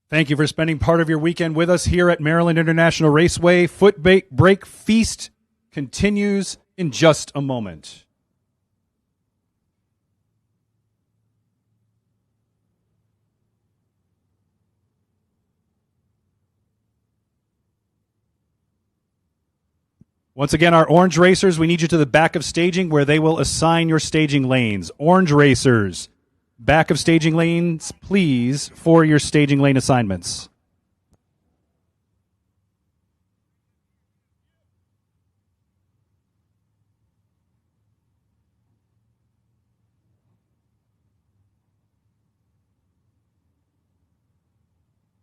Thank you for spending part of your weekend with us here at Maryland International Raceway. Footbrake Feast continues in just a moment. Once again, our orange racers, we need you to the back of staging where they will assign your staging lanes. Orange racers, back of staging lanes, please, for your staging lane assignments.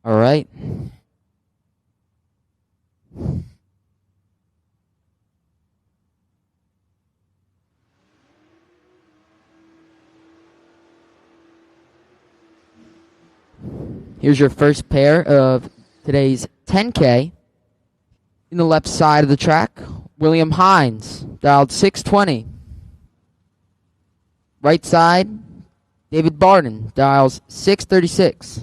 All right. Here's your first pair of today's 10K. In the left side of the track, William Hines, dialed 620. Right side, David Barden, dials 636.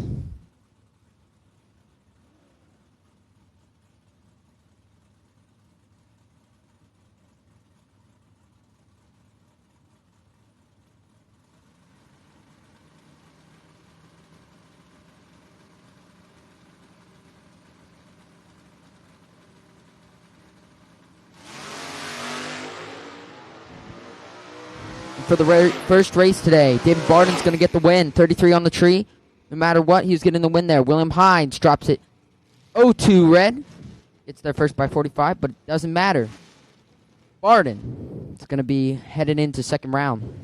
For the first race today, David Barden's going to get the win. 33 on the tree. No matter what, he's getting the win there. William Hines drops it 0-2 red. It's their first by 45, but it doesn't matter. Barden is going to be headed into second round.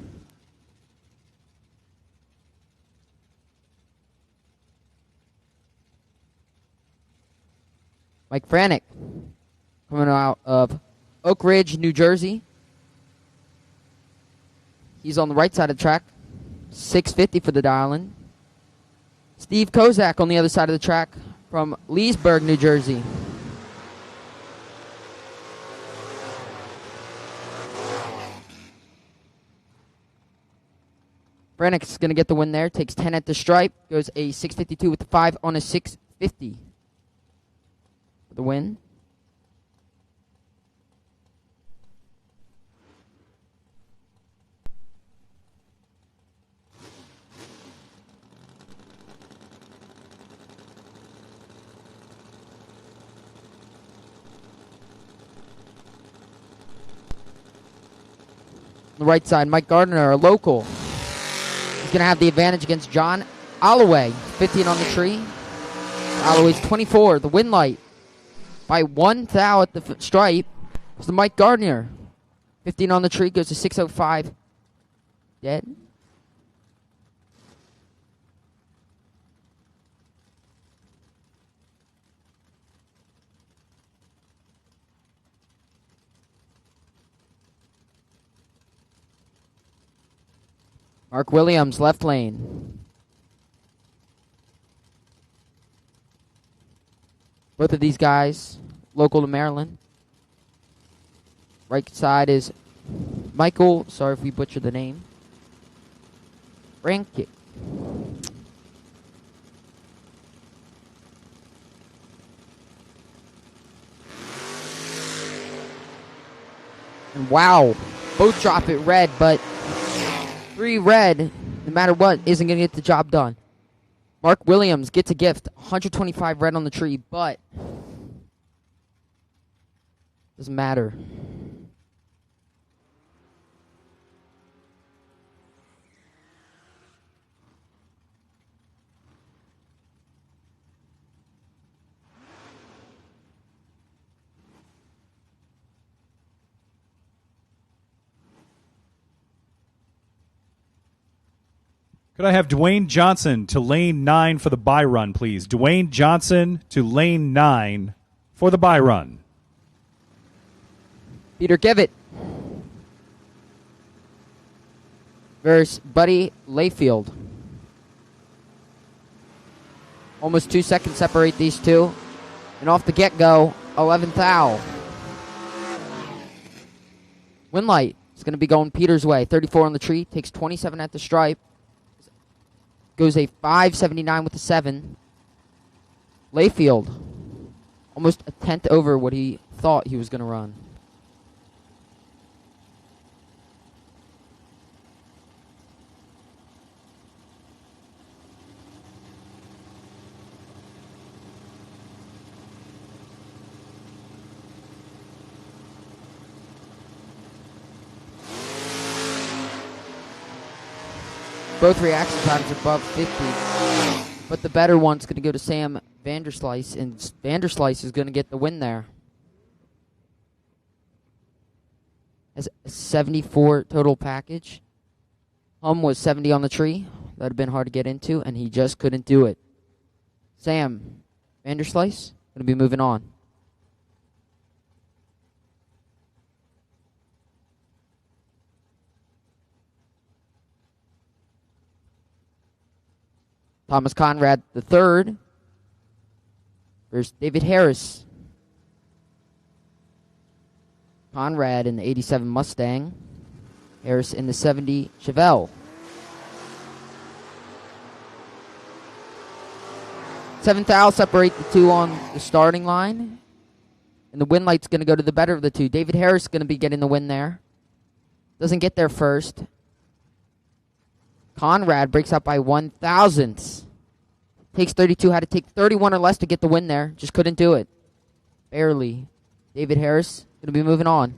Mike Franick coming out of Oak Ridge, New Jersey. He's on the right side of the track. 650 for the dial-in. Steve Kozak on the other side of the track from Leesburg, New Jersey. Franick's going to get the win there. Takes 10 at the stripe. Goes a 652 with the 5 on a 650 for the win. On the right side, Mike Gardner, a local. He's going to have the advantage against John Alloway. 15 on the tree. Alloway's 24. The win light by 1 thou at the stripe was the Mike Gardner. 15 on the tree, goes to 605. Dead. Mark Williams, left lane. Both of these guys, local to Maryland. Right side is Michael, sorry if we butchered the name. Frankic. And wow, both drop it red, but 3 red, no matter what, isn't going to get the job done. Mark Williams gets a gift. 125 red on the tree, but doesn't matter. Could I have Dwayne Johnson to lane 9 for the bye run, please? Dwayne Johnson to lane 9 for the bye run. Peter Givitt versus Buddy Layfield. Almost 2 seconds separate these two. And off the get-go, 11th thou. Winlight is going to be going Peter's way. 34 on the tree, takes 27 at the stripe. Goes a 579 with the 7. Layfield, almost a tenth over what he thought he was going to run. Both reaction times above 50, but the better one's going to go to Sam Vanderslice, and Vanderslice is going to get the win there. Has a 74 total package. Hum was 70 on the tree. That would have been hard to get into, and he just couldn't do it. Sam Vanderslice going to be moving on. Thomas Conrad III versus David Harris. Conrad in the 87 Mustang. Harris in the 70 Chevelle. 7th foul separate the two on the starting line. And the win light's going to go to the better of the two. David Harris is going to be getting the win there. Doesn't get there first. Conrad breaks out by 1/1000. Takes 32, had to take 31 or less to get the win there. Just couldn't do it. Barely. David Harris going to be moving on.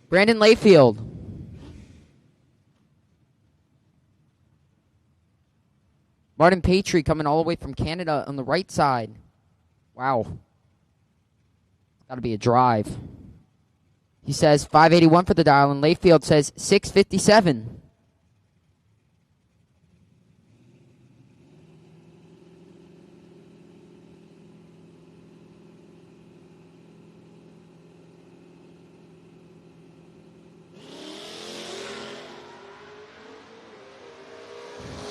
Brandon Layfield. Martin Patry coming all the way from Canada on the right side. Wow. Got to be a drive. He says 581 for the dial, and Layfield says 657.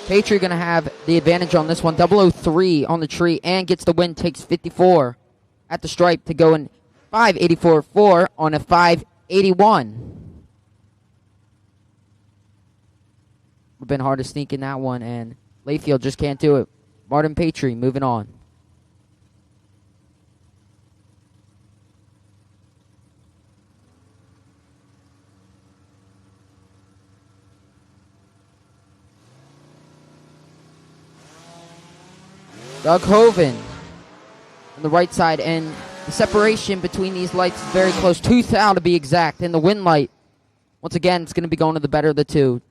Patry going to have the advantage on this one. 003 on the tree and gets the win. Takes 54 at the stripe to go in 584.4 on a 581. Would have been hard to sneak in that one, and Layfield just can't do it. Martin Patry moving on. Doug Hoven on the right side, and the separation between these lights is very close. 2 thou to be exact, and the win light, once again, it's going to be going to the better of the two.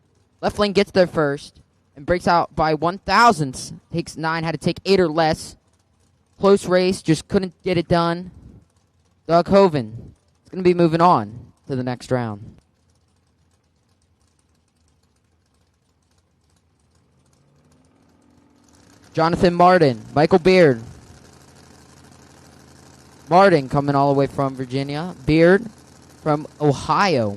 Left lane gets there first and breaks out by 1/1000. Takes 9, had to take 8 or less. Close race, just couldn't get it done. Doug Hoven is going to be moving on to the next round. Jonathan Martin, Michael Beard. Martin coming all the way from Virginia. Beard from Ohio.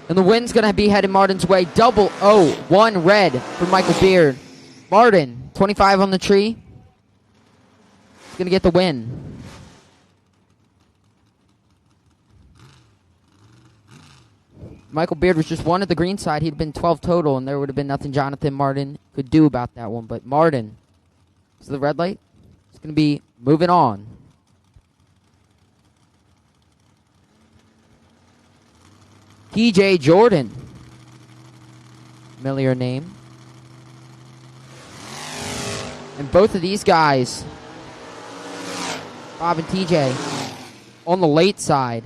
And the win's going to be headed Martin's way. 001 red for Michael Beard. Martin, 25 on the tree. He's going to get the win. Michael Beard was just one at the green side, he'd been 12 total, and there would have been nothing Jonathan Martin could do about that one. But Martin, so the red light, is going to be moving on. TJ Jordan, familiar name. And both of these guys, Bob and TJ, on the late side.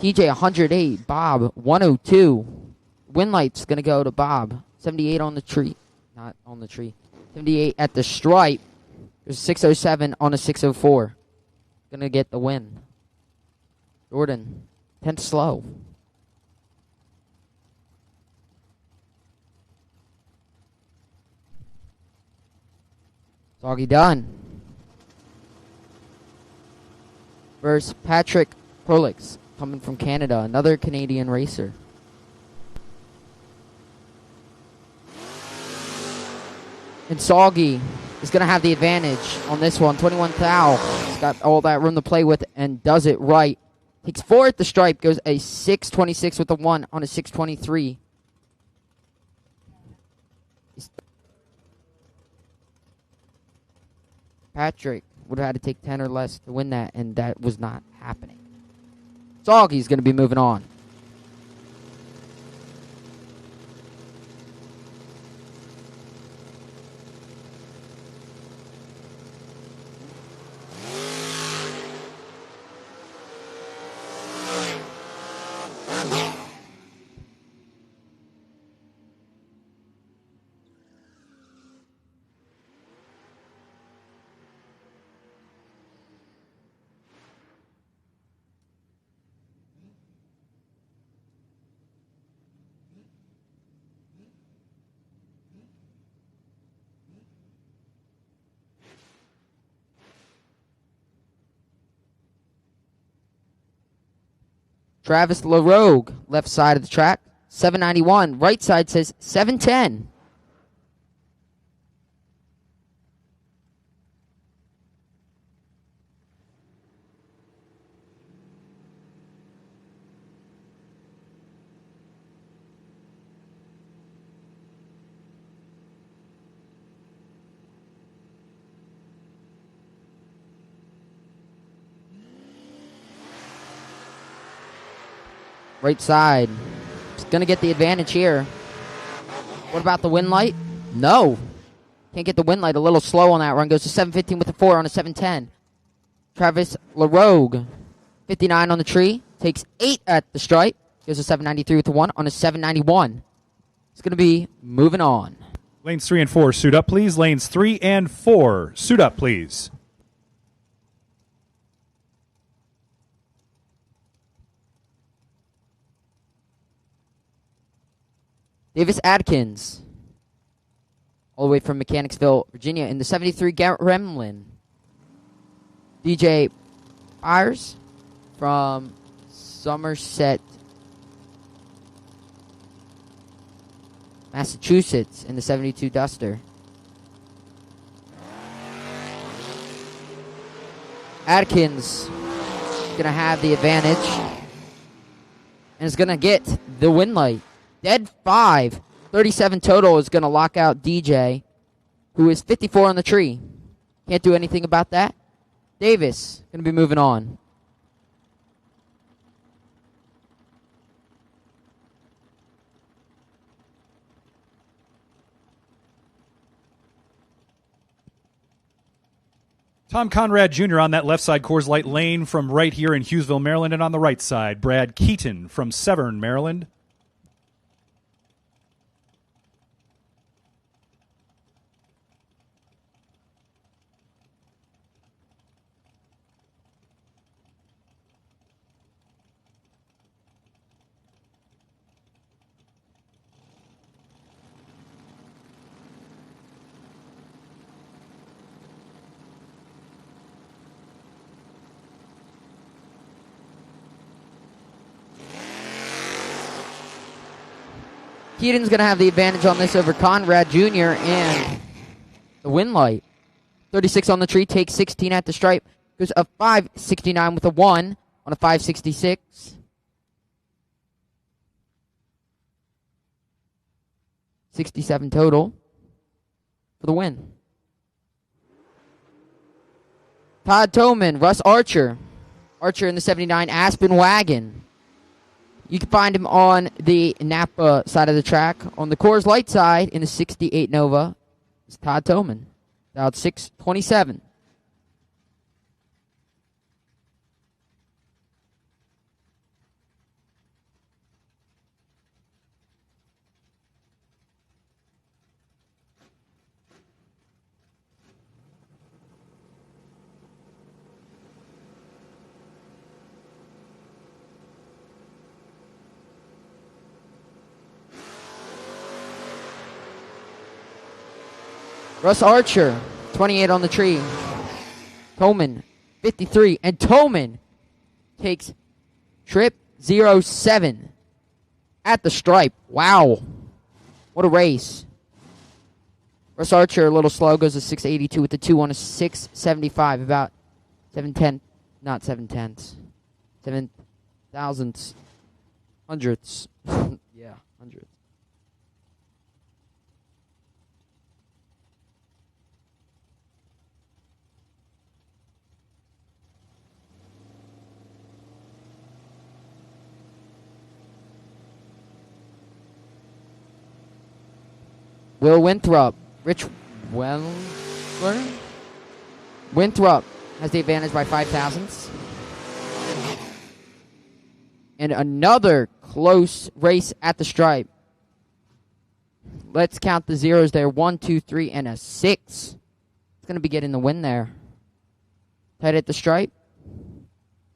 TJ 108, Bob 102. Win light's going to go to Bob. 78 on the tree. Not on the tree. 78 at the stripe. There's 607 on a 604. Going to get the win. Jordan, 10th slow. Soggy done. Versus Patrick Krolix, coming from Canada, another Canadian racer. And Soggy is going to have the advantage on this one. 21 thou. He's got all that room to play with and does it right. Takes 4 at the stripe, goes a 626 with a 1 on a 623. Patrick would have had to take 10 or less to win that, and that was not happening. Soggy's going to be moving on. Travis LaRogue, left side of the track, 791. Right side says 710. Right side. He's going to get the advantage here. What about the win light? No. Can't get the win light. A little slow on that run. Goes to 715 with a 4 on a 710. Travis LaRogue, 59 on the tree. Takes 8 at the stripe. Goes to 793 with a 1 on a 791. It's going to be moving on. Lanes 3 and 4, suit up, please. Lanes 3 and 4, suit up, please. Davis Adkins, all the way from Mechanicsville, Virginia, in the 73 Gremlin. DJ Byers from Somerset, Massachusetts, in the 72 Duster. Adkins going to have the advantage and is going to get the win light. Dead 5. 37 total is going to lock out DJ, who is 54 on the tree. Can't do anything about that. Davis going to be moving on. Tom Conrad Jr. on that left side Coors Light lane from right here in Hughesville, Maryland. And on the right side, Brad Keaton from Severn, Maryland. Keaton's going to have the advantage on this over Conrad Jr. and the win light. 36 on the tree, takes 16 at the stripe. Goes a 569 with a 1 on a 566. 67 total for the win. Todd Toman, Russ Archer. Archer in the 79 Aspen Wagon. You can find him on the Napa side of the track. On the Coors Light side, in the 68 Nova, is Todd Toman. About 627. Russ Archer, 28 on the tree. Toman, 53. And Toman takes trip 07 at the stripe. Wow. What a race. Russ Archer, a little slow, goes to 682 with the 2 on a 675. About 7 thousandths. Hundredths. Yeah, hundredths. Will Winthrop. Rich Wellner? Winthrop has the advantage by 5 thousandths. And another close race at the stripe. Let's count the zeros there. 1, 2, 3, and a 6. It's going to be getting the win there. Tight at the stripe.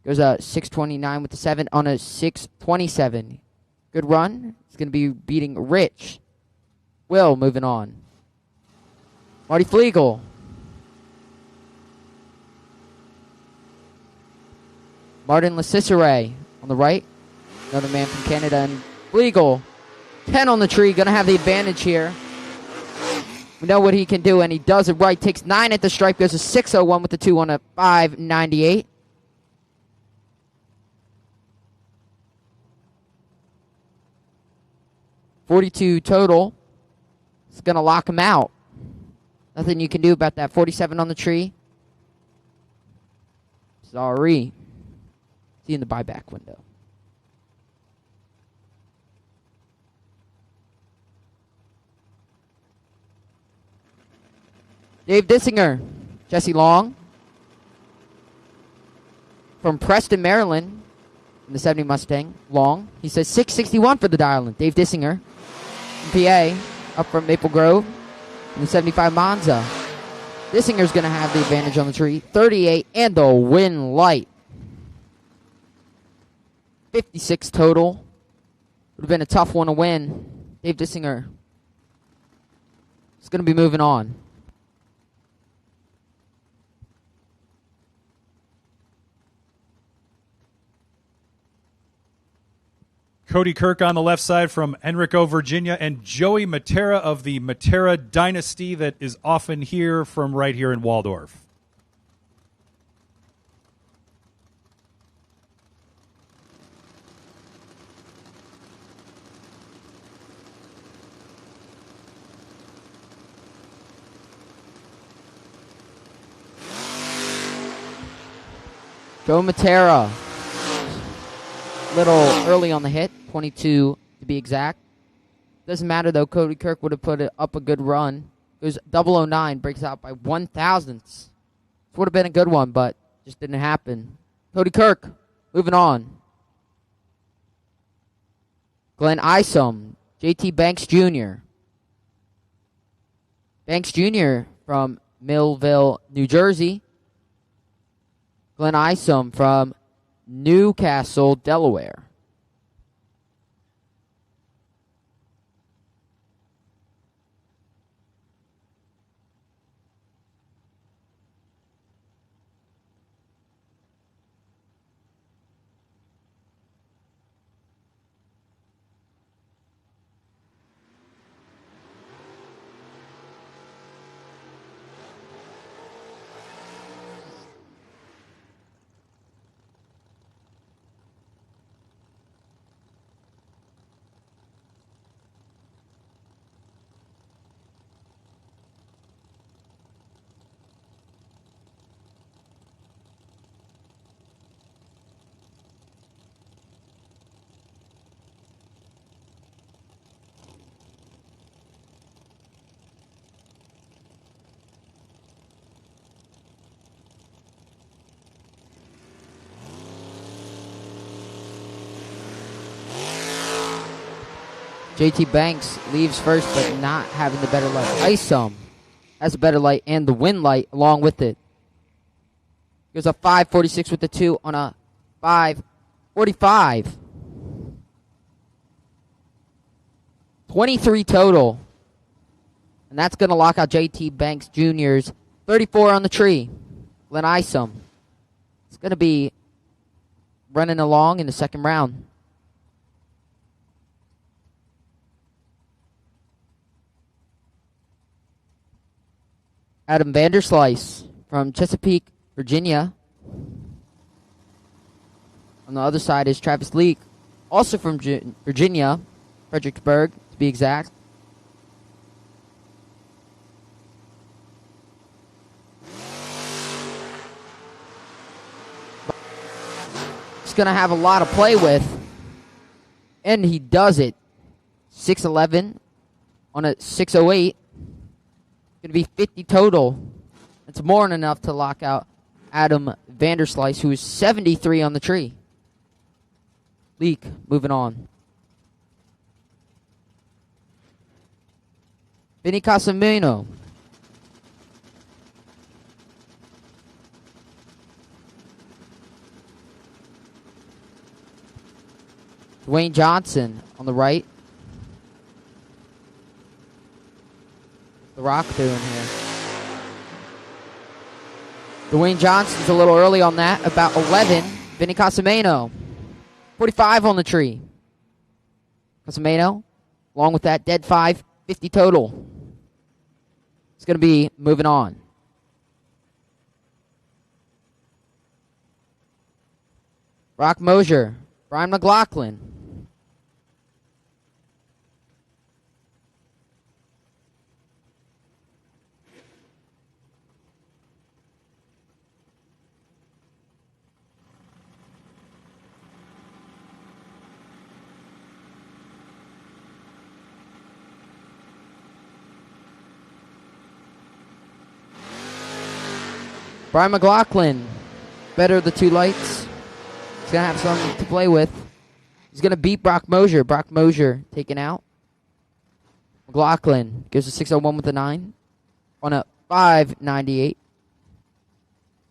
Goes a 629 with the 7 on a 627. Good run. It's going to be beating Rich. Will, moving on. Marty Flegel. Martin LeCicere on the right. Another man from Canada. And Flegel, 10 on the tree. Going to have the advantage here. We know what he can do, and he does it right. Takes 9 at the stripe. Goes to 601 with the 2 on a 598. $42 total. It's going to lock him out. Nothing you can do about that. 47 on the tree. Sorry. See you in the buyback window. Dave Dissinger. Jesse Long. From Preston, Maryland. In the 70 Mustang. Long. He says 661 for the dial-in. Dave Dissinger. From PA. Up from Maple Grove. In the 75 Monza. Dissinger's going to have the advantage on the tree. 38 and the win light. 56 total. Would have been a tough one to win. Dave Dissinger is going to be moving on. Cody Kirk on the left side from Enrico, Virginia, and Joey Matera of the Matera dynasty that is often here from right here in Waldorf. Joe Matera. Little early on the hit. 22 to be exact. Doesn't matter though. Cody Kirk would have put up a good run. It was 009, breaks out by 1 thousandths. This would have been a good one, but just didn't happen. Cody Kirk, moving on. Glenn Isom, JT Banks Jr. Banks Jr. from Millville, New Jersey. Glenn Isom from Newcastle, Delaware. JT Banks leaves first, but not having the better light. Isom has a better light and the wind light along with it. Goes a 5.46 with the 2 on a 5.45. 23 total. And that's going to lock out JT Banks Jr.'s 34 on the tree. Glenn Isom. It's going to be running along in the second round. Adam Vanderslice from Chesapeake, Virginia. On the other side is Travis Leake, also from Virginia, Fredericksburg to be exact. He's going to have a lot to play with, and he does it. 6'11 on a 6.08. Going to be 50 total. That's more than enough to lock out Adam Vanderslice, who is 73 on the tree. Leak, moving on. Vinny Casamino. Dwayne Johnson on the right. The Rock doing here. Dwayne Johnson's a little early on that. About 11. Vinny Casamino. 45 on the tree. Casamino, along with that, dead 5. 50 total. It's going to be moving on. Brock Mosier. Brian McLaughlin. Brian McLaughlin, better of the two lights. He's going to have something to play with. He's going to beat Brock Mosier. Brock Mosier taken out. McLaughlin gives a 601 with a 9 on a 598.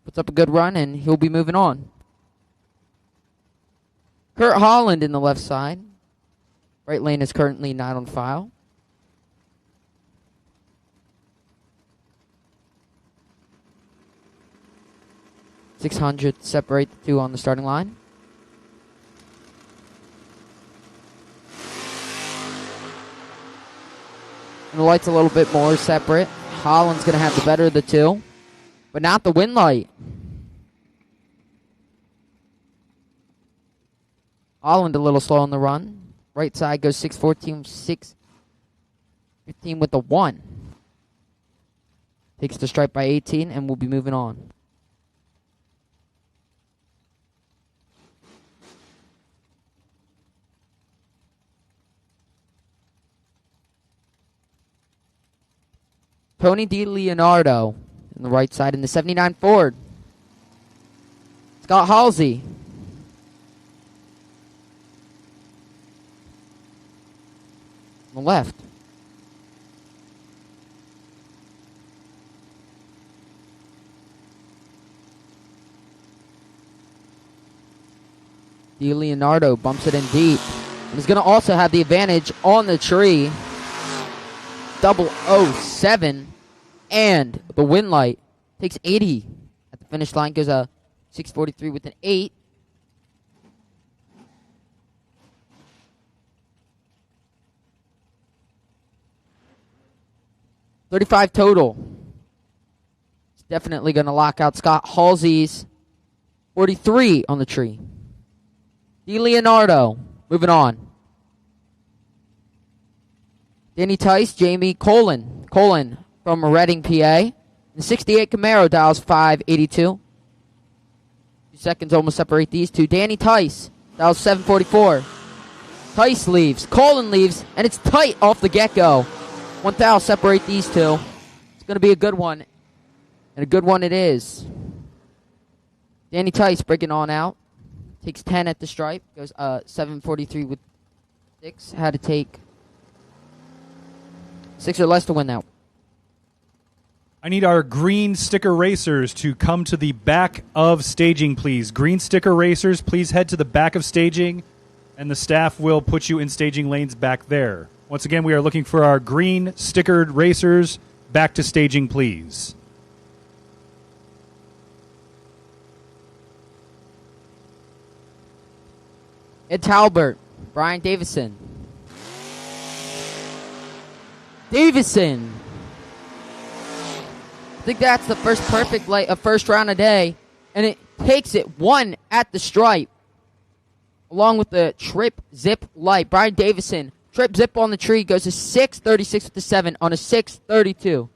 Puts up a good run, and he'll be moving on. Kurt Holland in the left side. Right lane is currently not on file. .600 separate the two on the starting line. And the light's a little bit more separate. Holland's going to have the better of the two, but not the wind light. Holland a little slow on the run. Right side goes 614, 615 with the 1. Takes the stripe by 18, and we'll be moving on. Tony DiLeonardo on the right side in the 79 Ford. Scott Halsey. On the left. DiLeonardo bumps it in deep. And he's going to also have the advantage on the tree. 007. And the wind light takes 80 at the finish line. Goes a 643 with an 8. $35 total. It's definitely going to lock out Scott Halsey's 43 on the tree. DiLeonardo moving on. Danny Tice, Jamie Colin from Reading, PA. The 68 Camaro dials 582. 2 seconds almost separate these two. Danny Tice dials 744. Tice leaves. Colin leaves. And it's tight off the get-go. 1 thou separate these two. It's going to be a good one. And a good one it is. Danny Tice breaking on out. Takes 10 at the stripe. Goes 743 with 6. Had to take 6 or less to win that. I need our green sticker racers to come to the back of staging, please. Green sticker racers, please head to the back of staging, and the staff will put you in staging lanes back there. Once again, we are looking for our green stickered racers. Back to staging, please. Ed Talbert, Brian Davison. Davison. I think that's the first perfect first round of day, and it takes it 1 at the stripe, along with the trip zip light. Brian Davison, trip zip on the tree, goes to 6:36 with the 7 on a 6:32.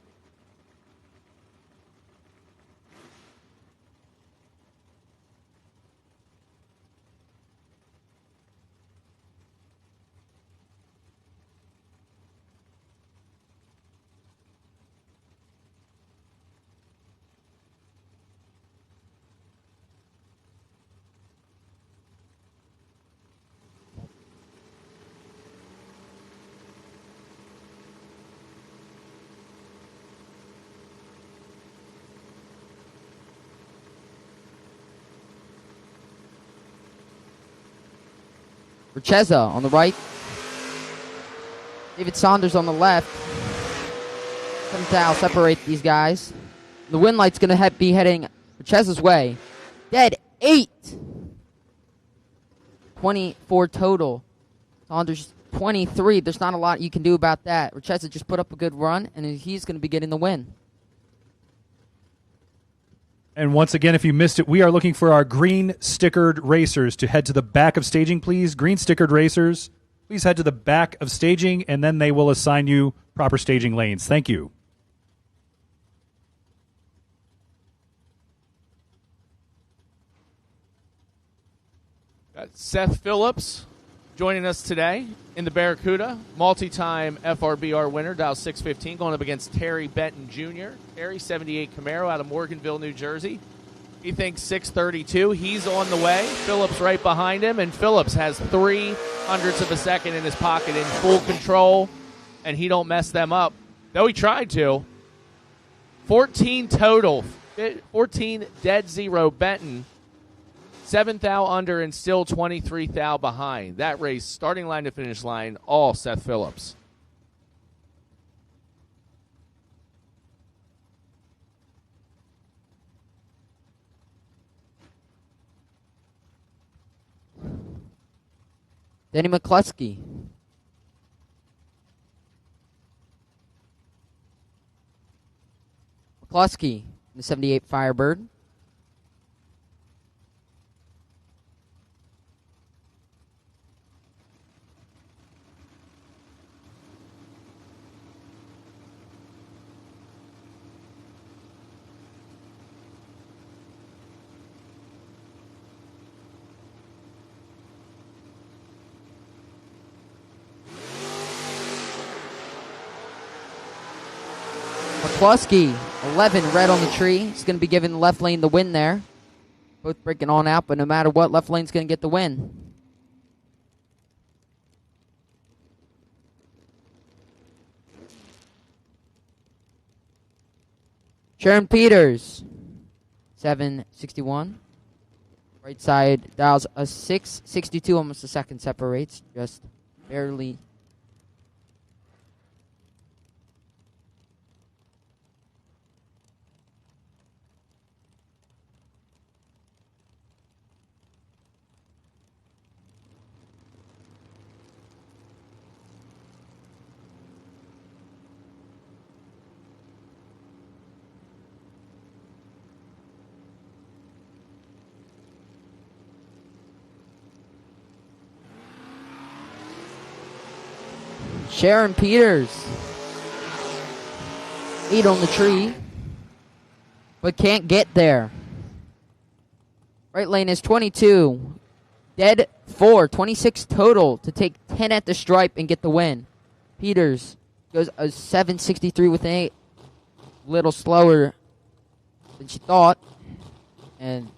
Richeza on the right. David Saunders on the left. Somehow separate these guys. The win light's going to be heading Richeza's way. Dead 8. 24 total. Saunders 23. There's not a lot you can do about that. Richeza just put up a good run, and he's going to be getting the win. And once again, if you missed it, we are looking for our green stickered racers to head to the back of staging, please. Green stickered racers, please head to the back of staging, and then they will assign you proper staging lanes. Thank you. Got Seth Phillips joining us today in the Barracuda, multi-time FRBR winner, Dow 615, going up against Terry Benton Jr. Terry, 78 Camaro out of Morganville, New Jersey. He thinks 632. He's on the way. Phillips right behind him, and Phillips has 3/100ths of a second in his pocket in full control, and he don't mess them up, though he tried to. 14 total, 14 dead zero Benton. 7 thou under and still 23 thou behind. That race, starting line to finish line, all Seth Phillips. Denny McCluskey. McCluskey, the 78 Firebird. McCluskey, 11, red on the tree. He's going to be giving the left lane the win there. Both breaking on out, but no matter what, left lane's going to get the win. Sharon Peters, 761. Right side dials a 662, almost a second separates, just barely. Sharon Peters, 8 on the tree, but can't get there. Right lane is 22, dead 4, 26 total to take 10 at the stripe and get the win. Peters goes a 763 with an 8, a little slower than she thought, and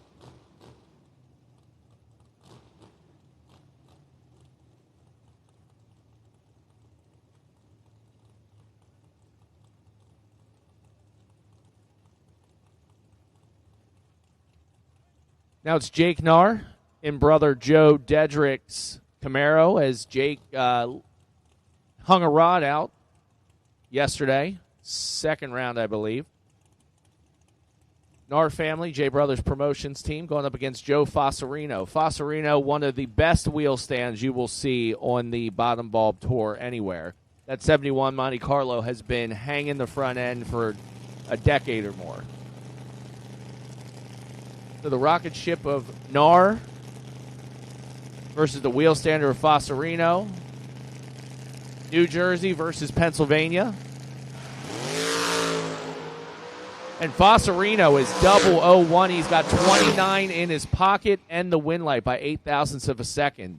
Now it's Jake Narr and brother Joe Dedrick's Camaro as Jake hung a rod out yesterday, second round, I believe. Narr family, J Brothers Promotions team, going up against Joe Fossarino. Fossarino, one of the best wheel stands you will see on the Bottom Bulb Tour anywhere. That 71 Monte Carlo has been hanging the front end for a decade or more. So the rocket ship of Narr versus the wheel stander of Fossarino. New Jersey versus Pennsylvania. And Fossarino is double 0-1. He's got 29 in his pocket and the win light by 0.08 of a second.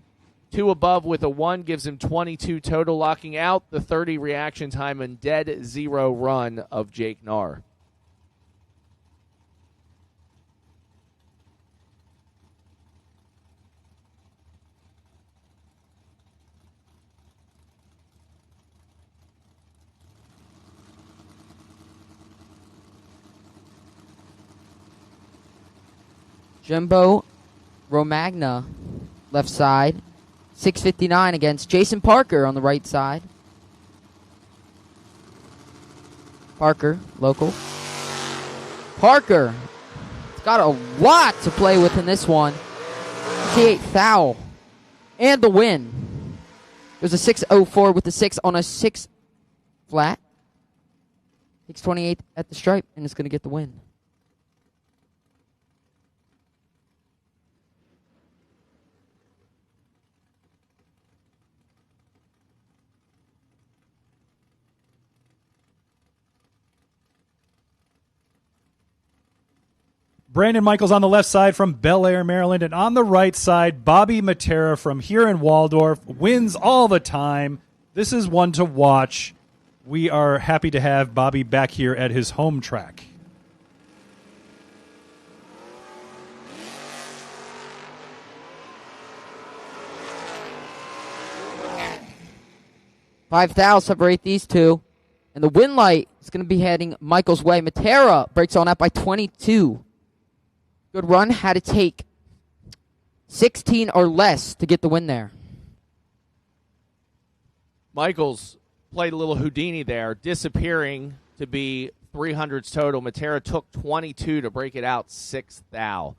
2 above with a 1 gives him 22 total, locking out the 30 reaction time and dead zero run of Jake Narr. Jimbo Romagna, left side. 6:59 against Jason Parker on the right side. Parker, local. Parker has got a lot to play with in this one. 58 thou. And the win. There's a 6:04 with the 6 on a 6 flat. 6:28 at the stripe, and it's going to get the win. Brandon Michaels on the left side from Bel Air, Maryland. And on the right side, Bobby Matera from here in Waldorf. Wins all the time. This is one to watch. We are happy to have Bobby back here at his home track. Five thou separate these two. And the win light is going to be heading Michael's way. Matera breaks on up by 22. Good run. Had to take 16 or less to get the win there. Michaels played a little Houdini there, disappearing to be 300s total. Matera took 22 to break it out 6 thou.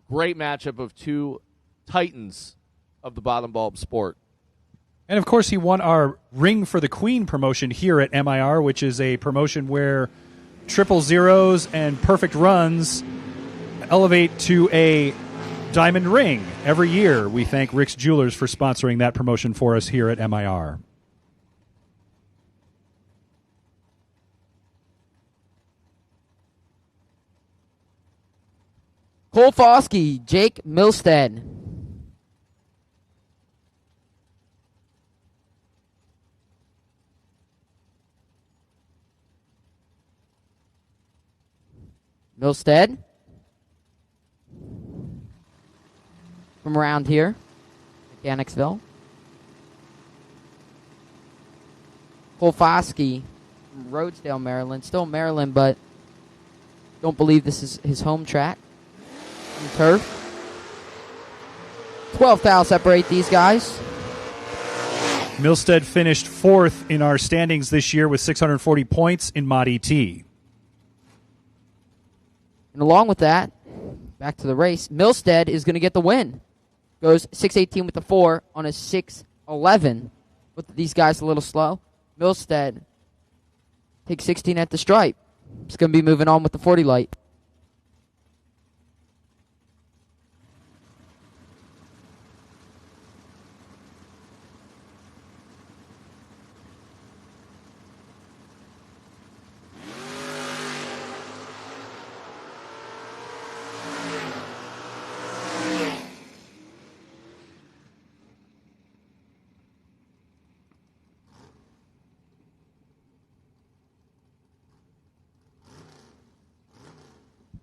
Great matchup of two titans of the bottom bulb sport. And, of course, he won our Ring for the Queen promotion here at MIR, which is a promotion where triple zeros and perfect runs elevate to a diamond ring every year. We thank Rick's Jewelers for sponsoring that promotion for us here at MIR. Cole Foskey, Jake Milstead. Milstead. From around here, Mechanicsville. Cole Foskey from Rhodesdale, Maryland. Still Maryland, but don't believe this is his home track. Turf. 12 thou separate these guys. Milstead finished 4th in our standings this year with 640 points in Mod ET. And along with that, back to the race, Milstead is going to get the win. Goes 6:18 with the 4 on a 6:11. But these guys a little slow. Milstead takes 16 at the stripe. It's going to be moving on with the 40 light.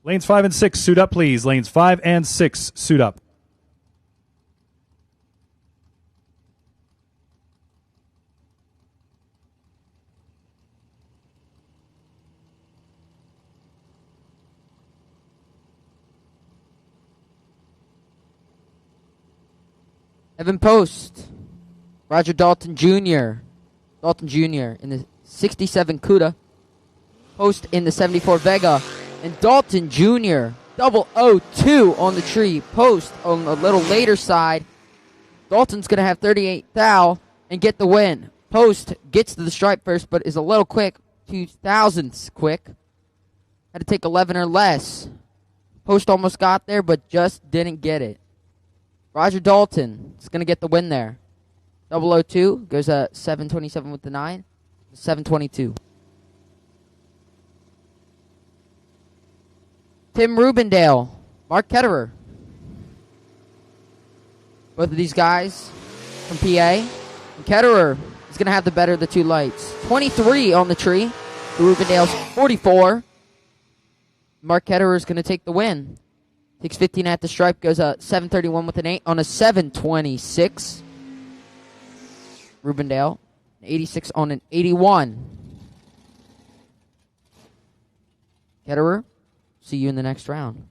Lanes 5 and 6, suit up, please. Lanes 5 and 6, suit up. Evan Post. Roger Dalton Jr. Dalton Jr. in the 67 Cuda. Post in the 74 Vega. And Dalton Jr. 002 on the tree. Post on the little later side. Dalton's going to have 38 thou and get the win. Post gets to the stripe first, but is a little quick. 2 thousandths quick. Had to take 11 or less. Post almost got there, but just didn't get it. Roger Dalton is going to get the win there. 002 goes 727 with the 9. 722. Tim Rubendale. Mark Ketterer. Both of these guys from PA. And Ketterer is going to have the better of the two lights. 23 on the tree. Rubendale's 44. Mark Ketterer is going to take the win. Takes 15 at the stripe. Goes 731 with an 8 on a 726. Rubendale. 86 on an 81. Ketterer, see you in the next round.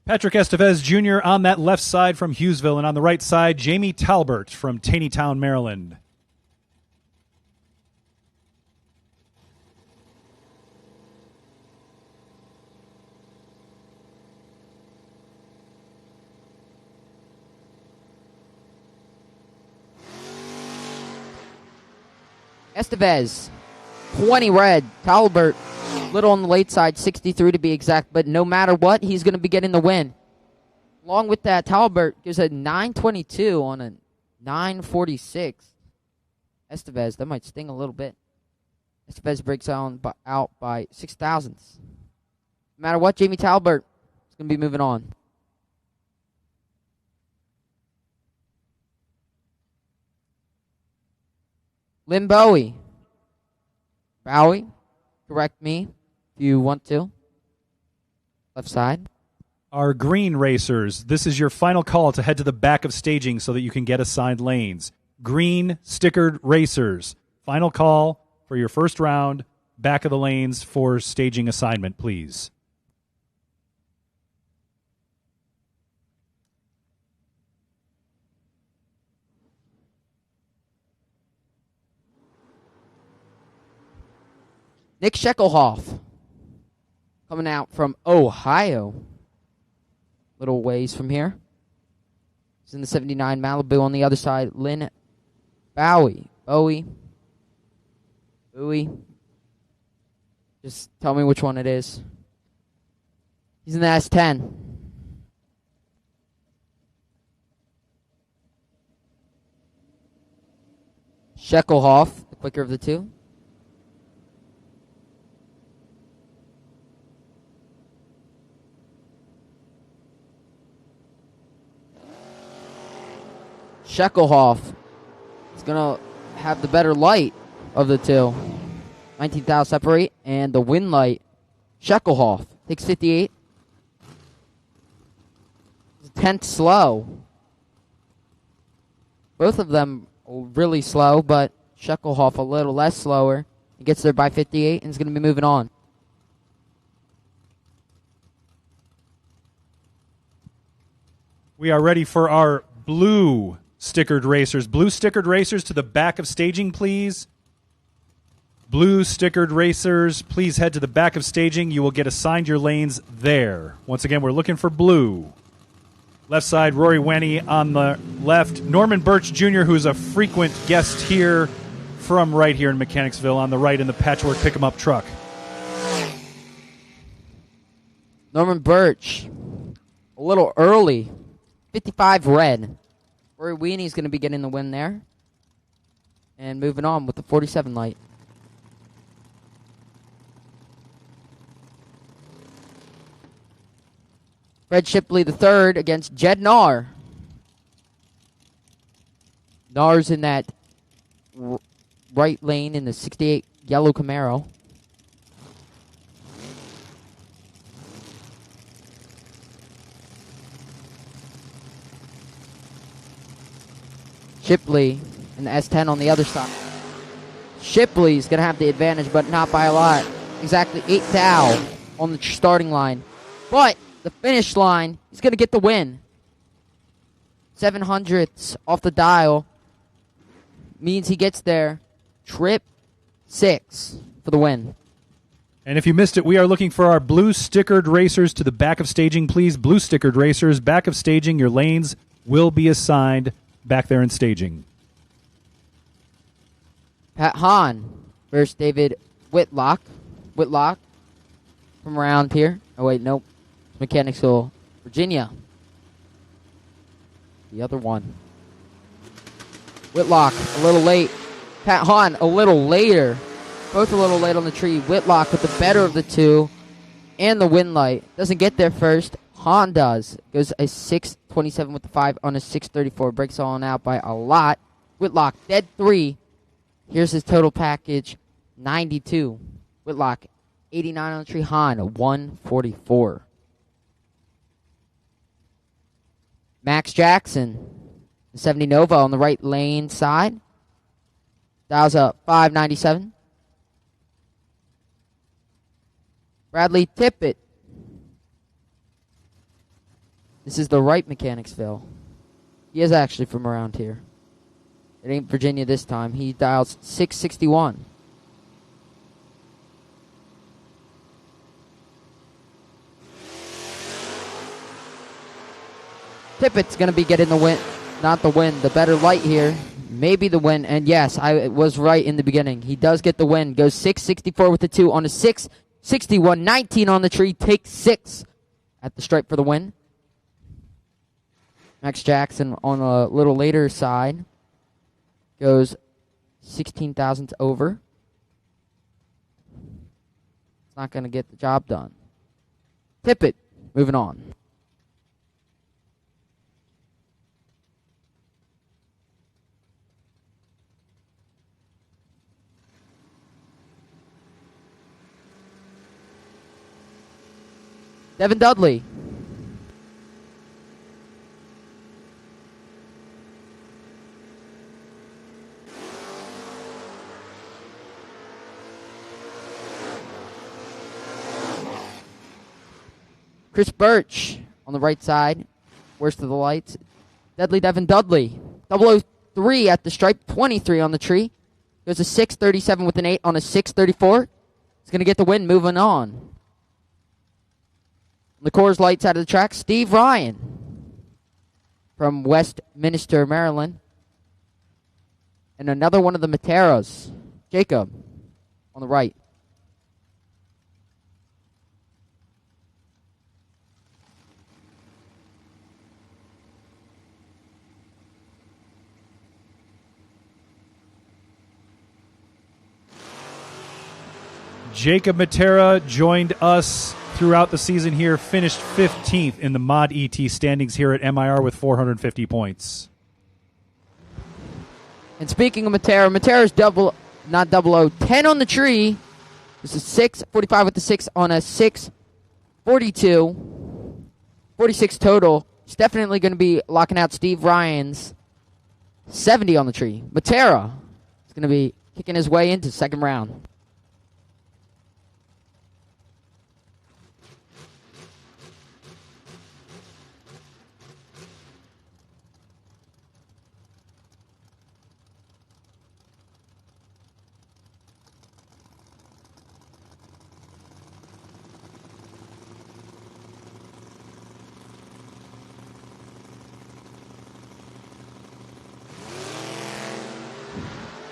Patrick Estevez Jr. on that left side from Hughesville, and on the right side, Jamie Talbert from Taneytown, Maryland. Estevez, 20 red. Talbert, little on the late side, 63 to be exact. But no matter what, he's going to be getting the win. Along with that, Talbert gives a 922 on a 946. Estevez, that might sting a little bit. Estevez breaks out by 6 thousandths. No matter what, Jamie Talbert is going to be moving on. Lynn Bowie. Bowie, correct me if you want to. Left side. Our green racers, this is your final call to head to the back of staging so that you can get assigned lanes. Green stickered racers. Final call for your first round. Back of the lanes for staging assignment, please. Nick Sheckelhoff, coming out from Ohio. Little ways from here. He's in the 79 Malibu on the other side. Lynn Bowie. Bowie. Just tell me which one it is. He's in the S10. Sheckelhoff, the quicker of the two. Sheckelhoff is going to have the better light of the two. 19 thou separate, and the win light. Sheckelhoff takes 58. It's 10th slow. Both of them really slow, but Sheckelhoff a little less slower. He gets there by 58 and is going to be moving on. We are ready for our blue stickered racers. Blue stickered racers to the back of staging, please. Blue stickered racers, please head to the back of staging. You will get assigned your lanes there. Once again, we're looking for blue. Left side, Rory Wenney on the left. Norman Birch Jr., who is a frequent guest here from right here in Mechanicsville, on the right in the Patchwork Pick-em-up truck. Norman Birch, a little early. 55 red. Rory Weeney's going to be getting the win there. And moving on with the 47 light. Fred Shipley the third against Jed Nahr. Nahr's in that right lane in the 68 yellow Camaro. Shipley and the S10 on the other side. Shipley's going to have the advantage, but not by a lot. Exactly 8 thou. on the starting line. But the finish line, he's going to get the win. 700ths off the dial means he gets there. Trip 6 for the win. And if you missed it, we are looking for our blue stickered racers to the back of staging, please. Blue stickered racers, back of staging. Your lanes will be assigned back there in staging. Pat Hahn versus David Whitlock. Whitlock from around here. Oh, wait, nope. Mechanicsville, Virginia. The other one. Whitlock, a little late. Pat Hahn, a little later. Both a little late on the tree. Whitlock with the better of the two. And the win light. Doesn't get there first. Hahn does. Goes a 6.27 with the 5 on a 6.34. Breaks all out by a lot. Whitlock, dead 3. Here's his total package. 92. Whitlock, 89 on the tree. Hahn, 144. Max Jackson, 70 Nova on the right lane side. Dials up 597. Bradley Tippett. This is the right Mechanicsville. He is actually from around here. It ain't Virginia this time. He dials 661. Tippett's going to be getting the win. Not the win. The better light here. Maybe the win. And yes, I was right in the beginning. He does get the win. Goes 664 with the 2 on a 661. 19 on the tree. Takes 6 at the stripe for the win. Max Jackson on a little later side. Goes 16 thousandths over. It's not going to get the job done. Tippett, moving on. Devin Dudley. Chris Birch on the right side. Worst of the lights. Deadly Devin Dudley. 003 at the stripe. 23 on the tree. Goes a 637 with an 8 on a 634. He's going to get the win moving on. The Coors Light side of the track, Steve Ryan from Westminster, Maryland. And another one of the Materas, Jacob, on the right. Jacob Matera joined us throughout the season here, finished 15th in the Mod ET standings here at MIR with 450 points. And speaking of Matera, Matera's 10 on the tree. This is 645 with the 6 on a 642. 46 total. He's definitely going to be locking out Steve Ryan's 70 on the tree. Matera is going to be kicking his way into second round.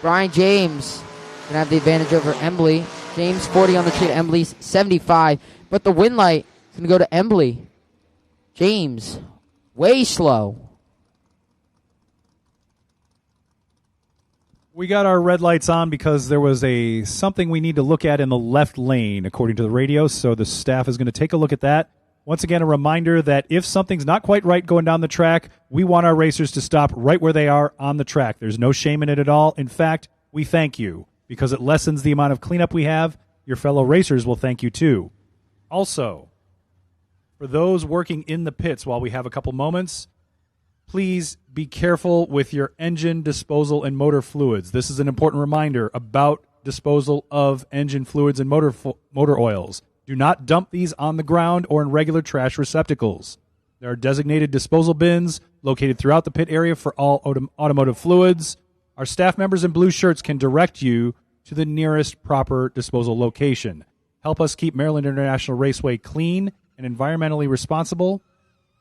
Brian James going to have the advantage over Embley. James 40 on the tree to Embley's 75. But the win light is going to go to Embley. James, way slow. We got our red lights on because there was something we need to look at in the left lane, according to the radio, so the staff is going to take a look at that. Once again, a reminder that if something's not quite right going down the track, we want our racers to stop right where they are on the track. There's no shame in it at all. In fact, we thank you because it lessens the amount of cleanup we have. Your fellow racers will thank you too. Also, for those working in the pits while we have a couple moments, please be careful with your engine disposal and motor fluids. This is an important reminder about disposal of engine fluids and motor oils. Do not dump these on the ground or in regular trash receptacles. There are designated disposal bins located throughout the pit area for all automotive fluids. Our staff members in blue shirts can direct you to the nearest proper disposal location. Help us keep Maryland International Raceway clean and environmentally responsible.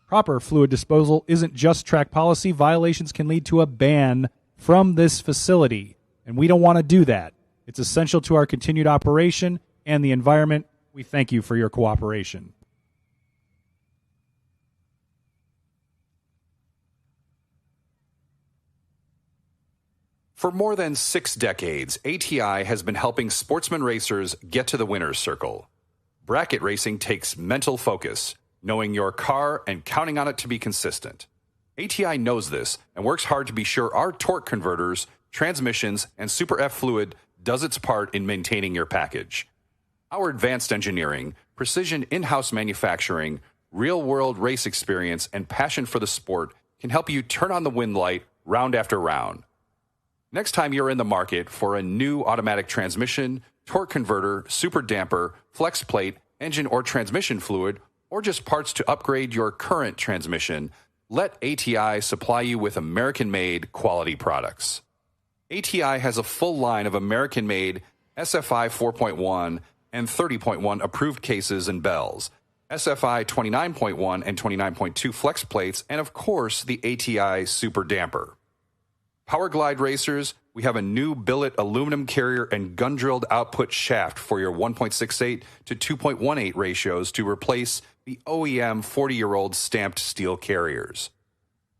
Proper fluid disposal isn't just track policy. Violations can lead to a ban from this facility, and we don't want to do that. It's essential to our continued operation and the environment. We thank you for your cooperation. For more than 6 decades, ATI has been helping sportsman racers get to the winner's circle. Bracket racing takes mental focus, knowing your car and counting on it to be consistent. ATI knows this and works hard to be sure our torque converters, transmissions, and Super F fluid does its part in maintaining your package. Our advanced engineering, precision in-house manufacturing, real-world race experience, and passion for the sport can help you turn on the win light round after round. Next time you're in the market for a new automatic transmission, torque converter, super damper, flex plate, engine or transmission fluid, or just parts to upgrade your current transmission, let ATI supply you with American-made quality products. ATI has a full line of American-made SFI 4.1 and 30.1 approved cases and bells, SFI 29.1 and 29.2 flex plates, and of course the ATI super damper. Power Glide racers, we have a new billet aluminum carrier and gun-drilled output shaft for your 1.68 to 2.18 ratios to replace the OEM 40-year-old stamped steel carriers.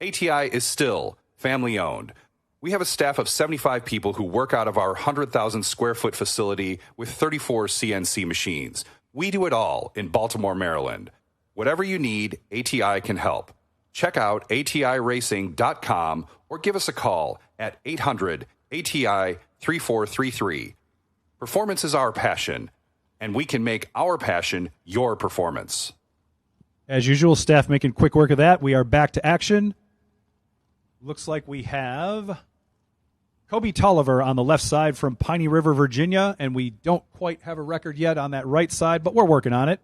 ATI is still family-owned. We have a staff of 75 people who work out of our 100,000-square-foot facility with 34 CNC machines. We do it all in Baltimore, Maryland. Whatever you need, ATI can help. Check out atiracing.com or give us a call at 800-ATI-3433. Performance is our passion, and we can make our passion your performance. As usual, staff making quick work of that. We are back to action. Looks like we have Kobe Tolliver on the left side from Piney River, Virginia, and we don't quite have a record yet on that right side, but we're working on it.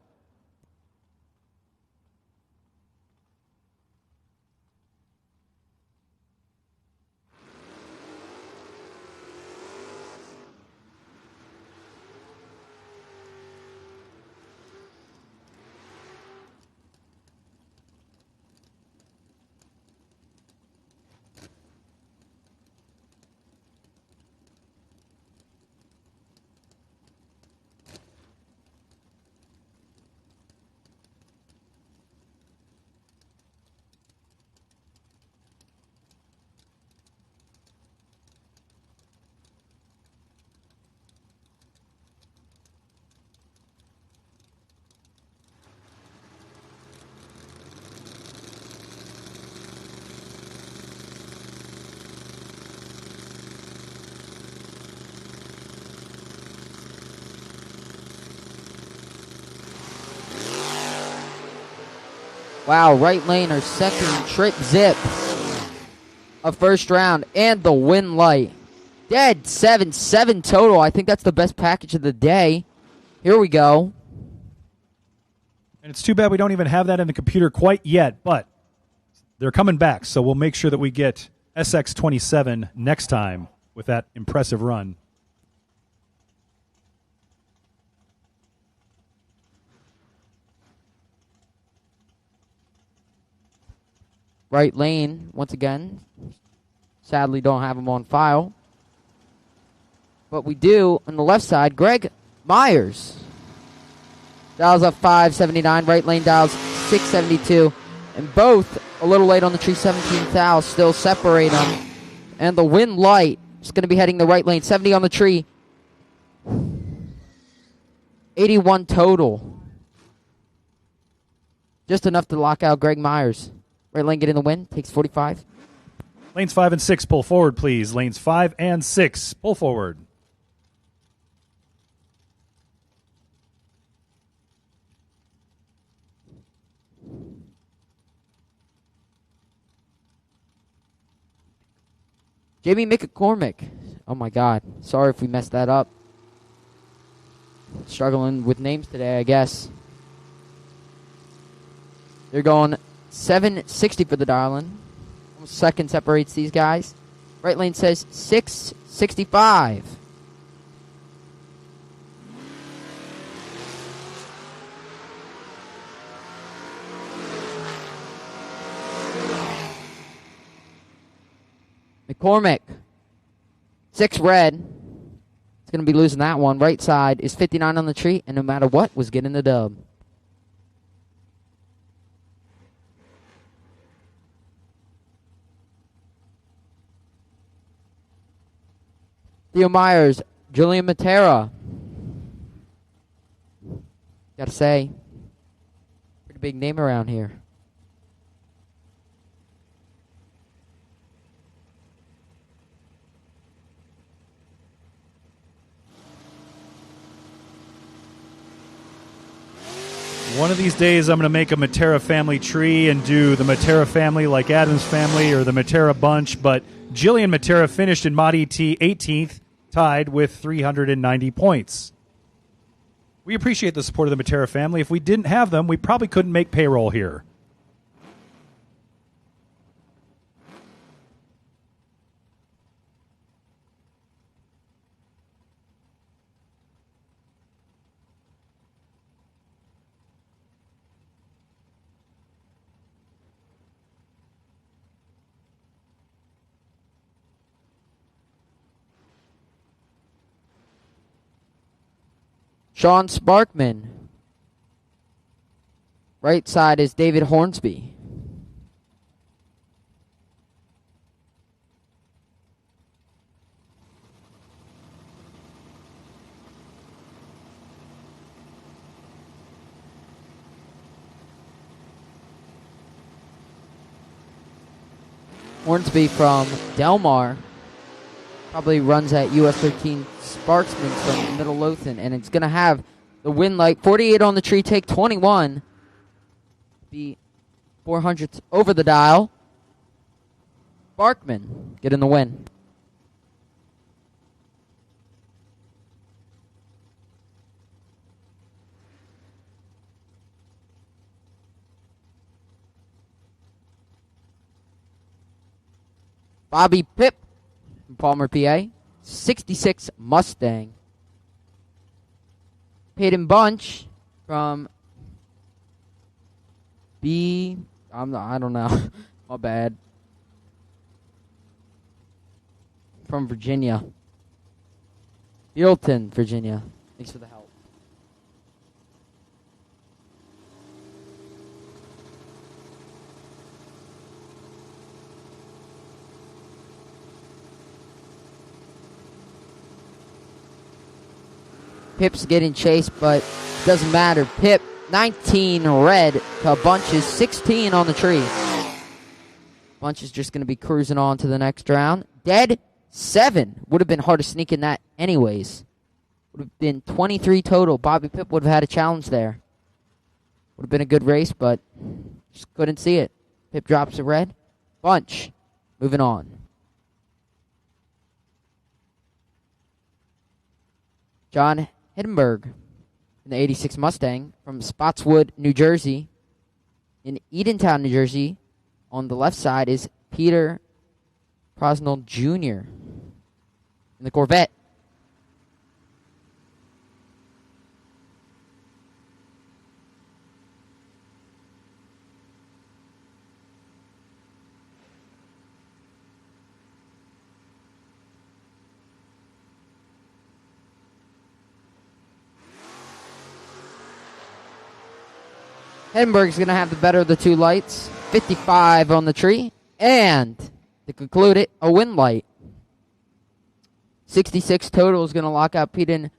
Wow, right laner, second trip zip of first round, and the win light. Dead 7-7 total. I think that's the best package of the day. Here we go. And it's too bad we don't even have that in the computer quite yet, but they're coming back, so we'll make sure that we get SX27 next time with that impressive run. Right lane, once again. Sadly, don't have him on file. But we do, on the left side, Greg Myers. Dials up 579. Right lane dials 672. And both a little late on the tree, 17 thou. Still separate them. And the win light is going to be heading the right lane. 70 on the tree. 81 total. Just enough to lock out Greg Myers. Right lane getting the win. Takes 45. Lanes 5 and 6, pull forward, please. Lanes 5 and 6, pull forward. Jamie McCormick. Oh, my God. Sorry if we messed that up. struggling with names today, I guess. They're going 760 for the Darlin. Almost second separates these guys. Right lane says 665. McCormick, 6 red. It's going to be losing that one. Right side is 59 on the tree, and no matter what, was getting the dub. Theo Myers, Julian Matera. Gotta say, pretty big name around here. One of these days, I'm going to make a Matera family tree and do the Matera family like Adam's family or the Matera bunch, but Jillian Matera finished in Mod ET 18th, tied with 390 points. We appreciate the support of the Matera family. If we didn't have them, we probably couldn't make payroll here. Sean Sparkman. Right side is David Hornsby. Hornsby from Delmar. Probably runs at US 13 Sparksman from Middle Lothian, and it's going to have the win light. 48 on the tree, take 21. Be 400 over the dial. Sparkman getting the win. Bobby Pip from Palmer, PA. 66 Mustang. Peyton Bunch from I don't know. My bad. From Virginia. Buellton, Virginia. Thanks for the help. Pip's getting chased, but it doesn't matter. Pip, 19 red to Bunch's 16 on the tree. Bunch is just going to be cruising on to the next round. Dead 7. Would have been hard to sneak in that anyways. Would have been 23 total. Bobby Pip would have had a challenge there. Would have been a good race, but just couldn't see it. Pip drops a red. Bunch, moving on. John Hiddenberg in the 86 Mustang from Spotswood, New Jersey. In Edentown, New Jersey, on the left side is Peter Prosnell Jr. in the Corvette. Edinburgh's going to have the better of the two lights. 55 on the tree. And to conclude it, a win light. 66 total is going to lock out Peyton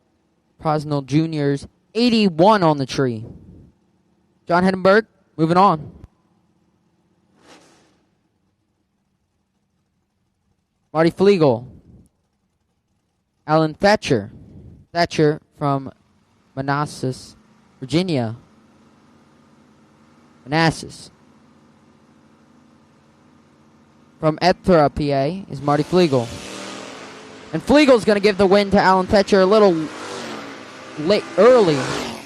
Prosnell Jr.'s 81 on the tree. John Heddenberg, moving on. Marty Flegel. Alan Thatcher. Thatcher from Manassas, Virginia. Manassas. From Ethra, PA, is Marty Flegel. And Flegel's going to give the win to Alan Thatcher. A little early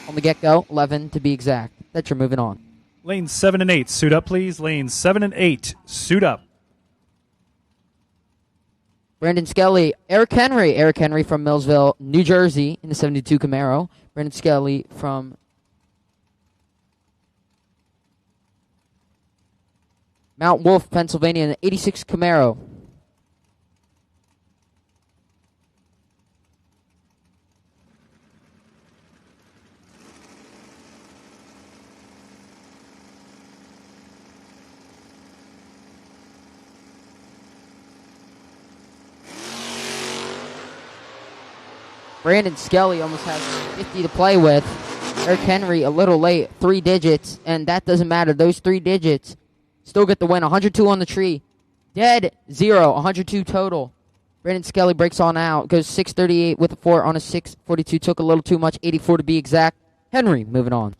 on the get-go, 11 to be exact. That you're moving on. Lanes 7 and 8, suit up, please. Lanes 7 and 8, suit up. Brandon Skelly, Eric Henry. Eric Henry from Millsville, New Jersey in the 72 Camaro. Brandon Skelly from Mount Wolf, Pennsylvania in the 86 Camaro. Brandon Skelly almost has 50 to play with. Eric Henry a little late, 3 digits, and that doesn't matter. Those 3 digits still get the win. 102 on the tree. Dead 0, 102 total. Brandon Skelly breaks on out, goes 638 with a 4 on a 642. Took a little too much, 84 to be exact. Henry moving on.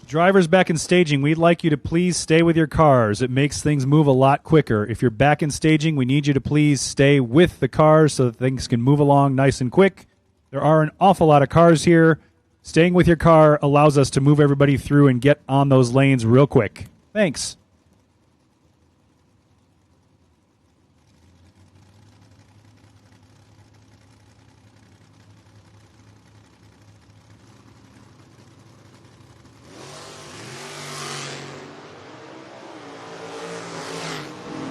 Drivers back in staging, we'd like you to please stay with your cars. It makes things move a lot quicker. If you're back in staging, we need you to please stay with the cars so that things can move along nice and quick. There are an awful lot of cars here. Staying with your car allows us to move everybody through and get on those lanes real quick. Thanks.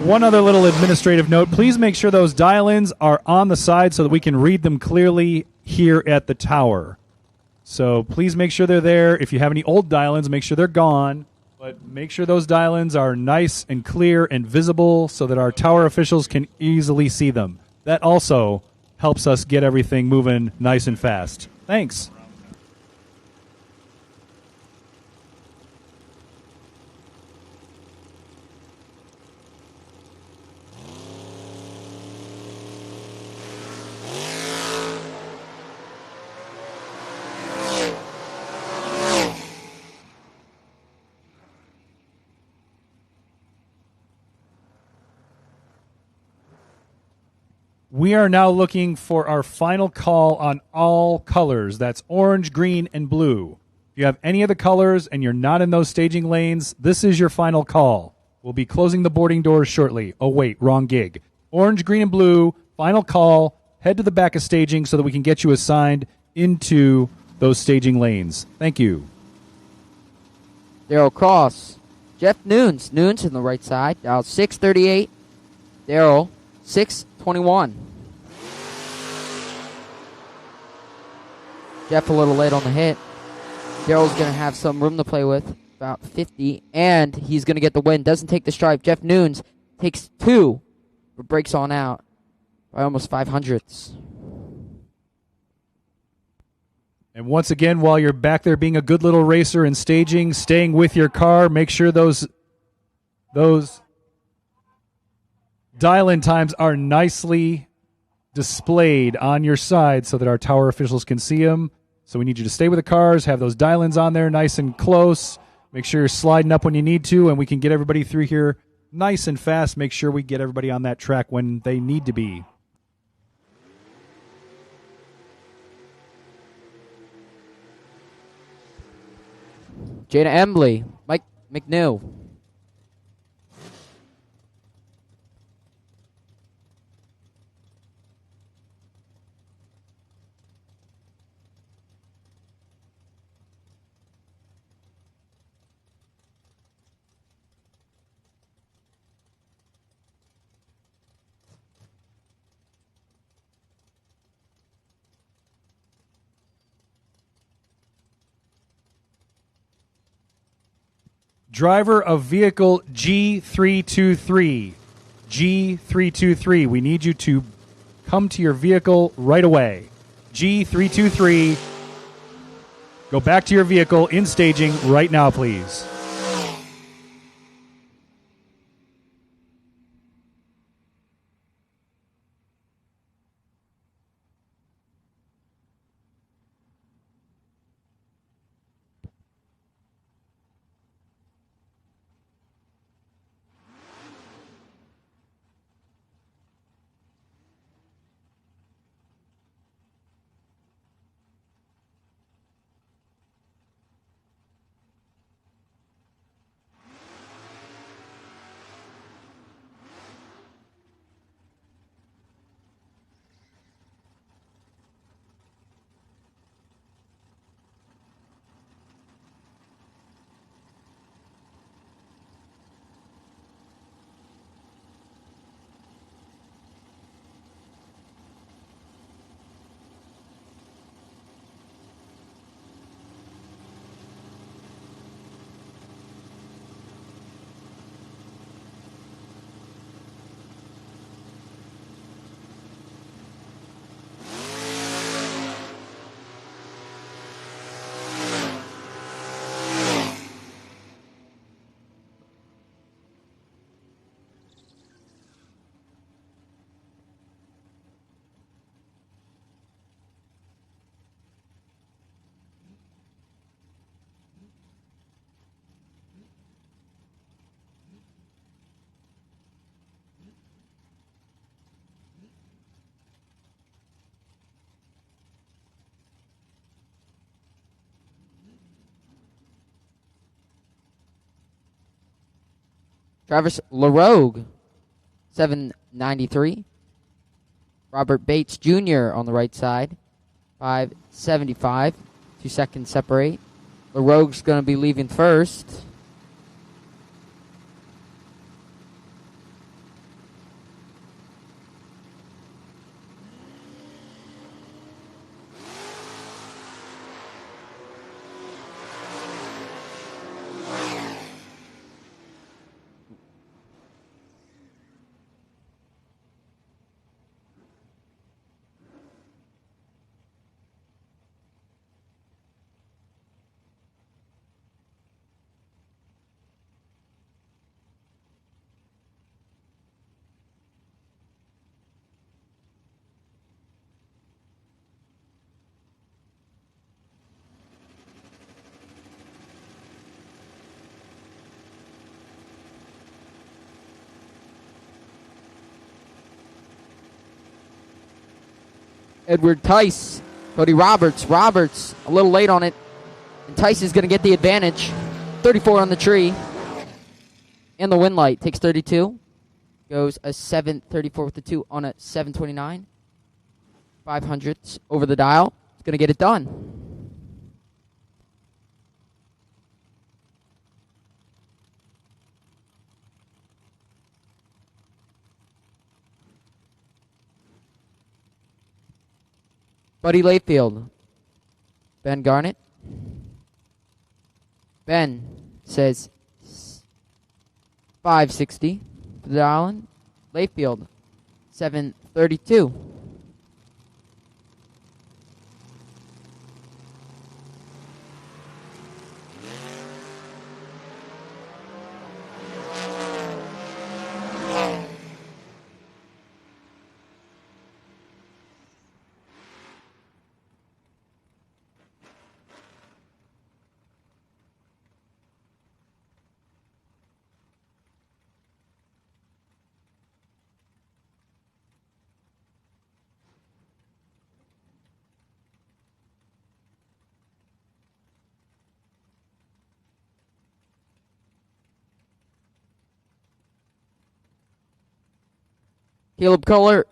One other little administrative note. Please make sure those dial-ins are on the side so that we can read them clearly here at the tower. So please make sure they're there. If you have any old dial-ins, make sure they're gone. But make sure those dial-ins are nice and clear and visible so that our tower officials can easily see them. That also helps us get everything moving nice and fast. Thanks. We are now looking for our final call on all colors. That's orange, green, and blue. If you have any of the colors and you're not in those staging lanes, this is your final call. We'll be closing the boarding doors shortly. Oh, wait, wrong gig. Orange, green, and blue, final call. Head to the back of staging so that we can get you assigned into those staging lanes. Thank you. Daryl Cross. Jeff Nunes. Nunes on the right side. Dial 638. Daryl 621. Jeff a little late on the hit. Daryl's going to have some room to play with, about 50, and he's going to get the win. Doesn't take the stripe. Jeff Nunes takes 2, but breaks on out by almost 500ths. And once again, while you're back there being a good little racer and staging, staying with your car, make sure those dial-in times are nicely displayed on your side so that our tower officials can see them. So we need you to stay with the cars, have those dial-ins on there nice and close. Make sure you're sliding up when you need to, and we can get everybody through here nice and fast. Make sure we get everybody on that track when they need to be. Jada Embley, Mike McNew. Driver of vehicle G323. G323. We need you to come to your vehicle right away. G323. Go back to your vehicle in staging right now, please. Travis LaRogue, 793. Robert Bates Jr. on the right side, 575. 2 seconds separate. LaRogue's going to be leaving first. Edward Tice, Cody Roberts. Roberts a little late on it. And Tice is going to get the advantage. 34 on the tree. And the win light takes 32. Goes a 734 with the 2 on a 729. 500ths over the dial. It's going to get it done. Buddy Layfield. Ben Garnett. Ben says 560 for the island. Layfield, 732. Caleb Kirk.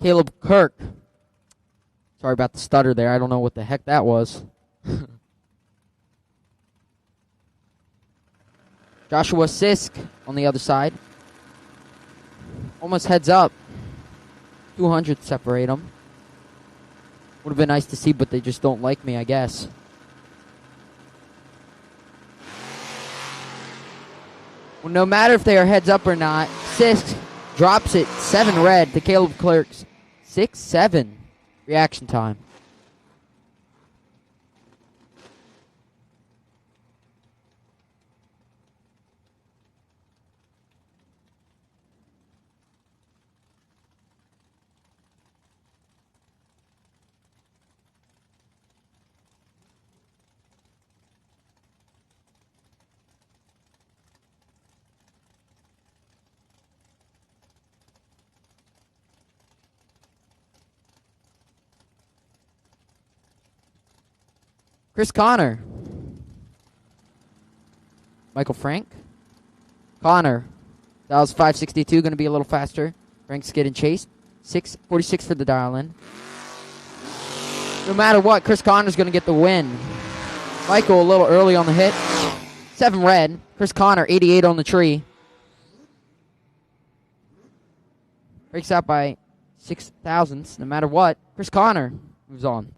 Caleb Kirk. Sorry about the stutter there. I don't know what the heck that was. Joshua Sisk on the other side. Almost heads up. 200 separate them. Would have been nice to see, but they just don't like me, I guess. Well, no matter if they are heads up or not, Sisk drops it 7 red to Caleb Clerk's 6-7 reaction time. Chris Connor. Michael Frank. Connor. That was 562. Going to be a little faster. Frank's getting chased. 646 for the dial-in. No matter what, Chris Connor's going to get the win. Michael a little early on the hit. 7 red. Chris Connor, 88 on the tree. Breaks out by 6 thousandths. No matter what, Chris Connor moves on.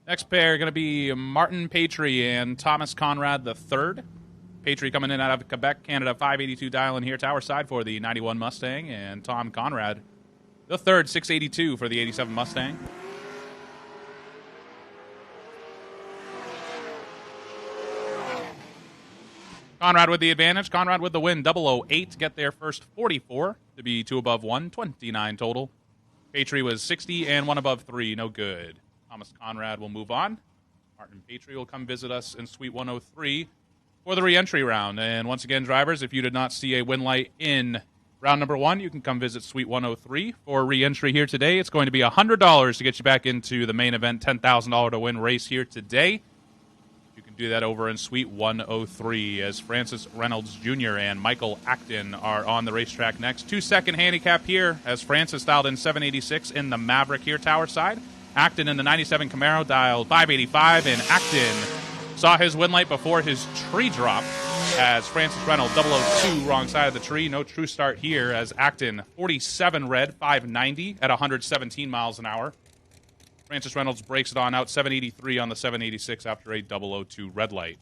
Next pair going to be Martin Patry and Thomas Conrad III. Patry coming in out of Quebec, Canada, 582 dial-in here, tower side for the 91 Mustang, and Tom Conrad III, 682 for the 87 Mustang. Conrad with the advantage. Conrad with the win. 008 to get their first 44 to be 2 above 1, 29 total. Patry was 60 and 1 above 3, no good. Thomas Conrad will move on. Martin Patry will come visit us in Suite 103 for the re-entry round. And once again, drivers, if you did not see a win light in round number 1, you can come visit Suite 103 for re-entry here today. It's going to be $100 to get you back into the main event, $10,000 to win race here today. You can do that over in Suite 103 as Francis Reynolds Jr. and Michael Acton are on the racetrack next. 2-second handicap here as Francis dialed in 786 in the Maverick here, tower side. Acton in the 97 Camaro dialed 585, and Acton saw his win light before his tree drop as Francis Reynolds 002 wrong side of the tree. No true start here as Acton 47 red, 590 at 117 miles an hour. Francis Reynolds breaks it on out 783 on the 786 after a 002 red light.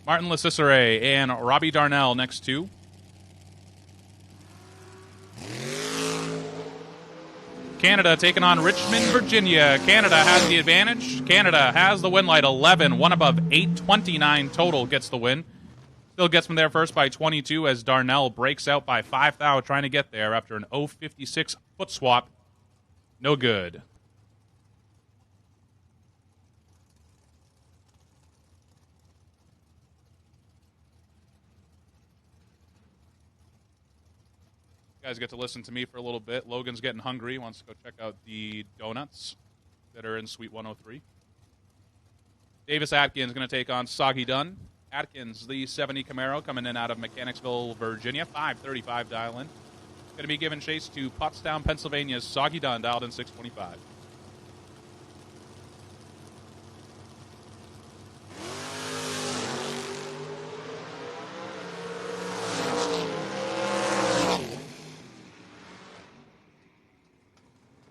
Martin Lecicere and Robbie Darnell next two. Canada taking on Richmond, Virginia. Canada has the advantage. Canada has the win light, 11. One above 829 total gets the win. Still gets them there first by 22 as Darnell breaks out by 5 thou trying to get there after an 056 foot swap. No good. You guys get to listen to me for a little bit. Logan's getting hungry. Wants to go check out the donuts that are in Suite 103. Davis Atkins going to take on Soggy Dunn. Atkins, the 70 Camaro, coming in out of Mechanicsville, Virginia. 535 dial in. Going to be giving chase to Pottstown, Pennsylvania's Soggy Dunn, dialed in 625.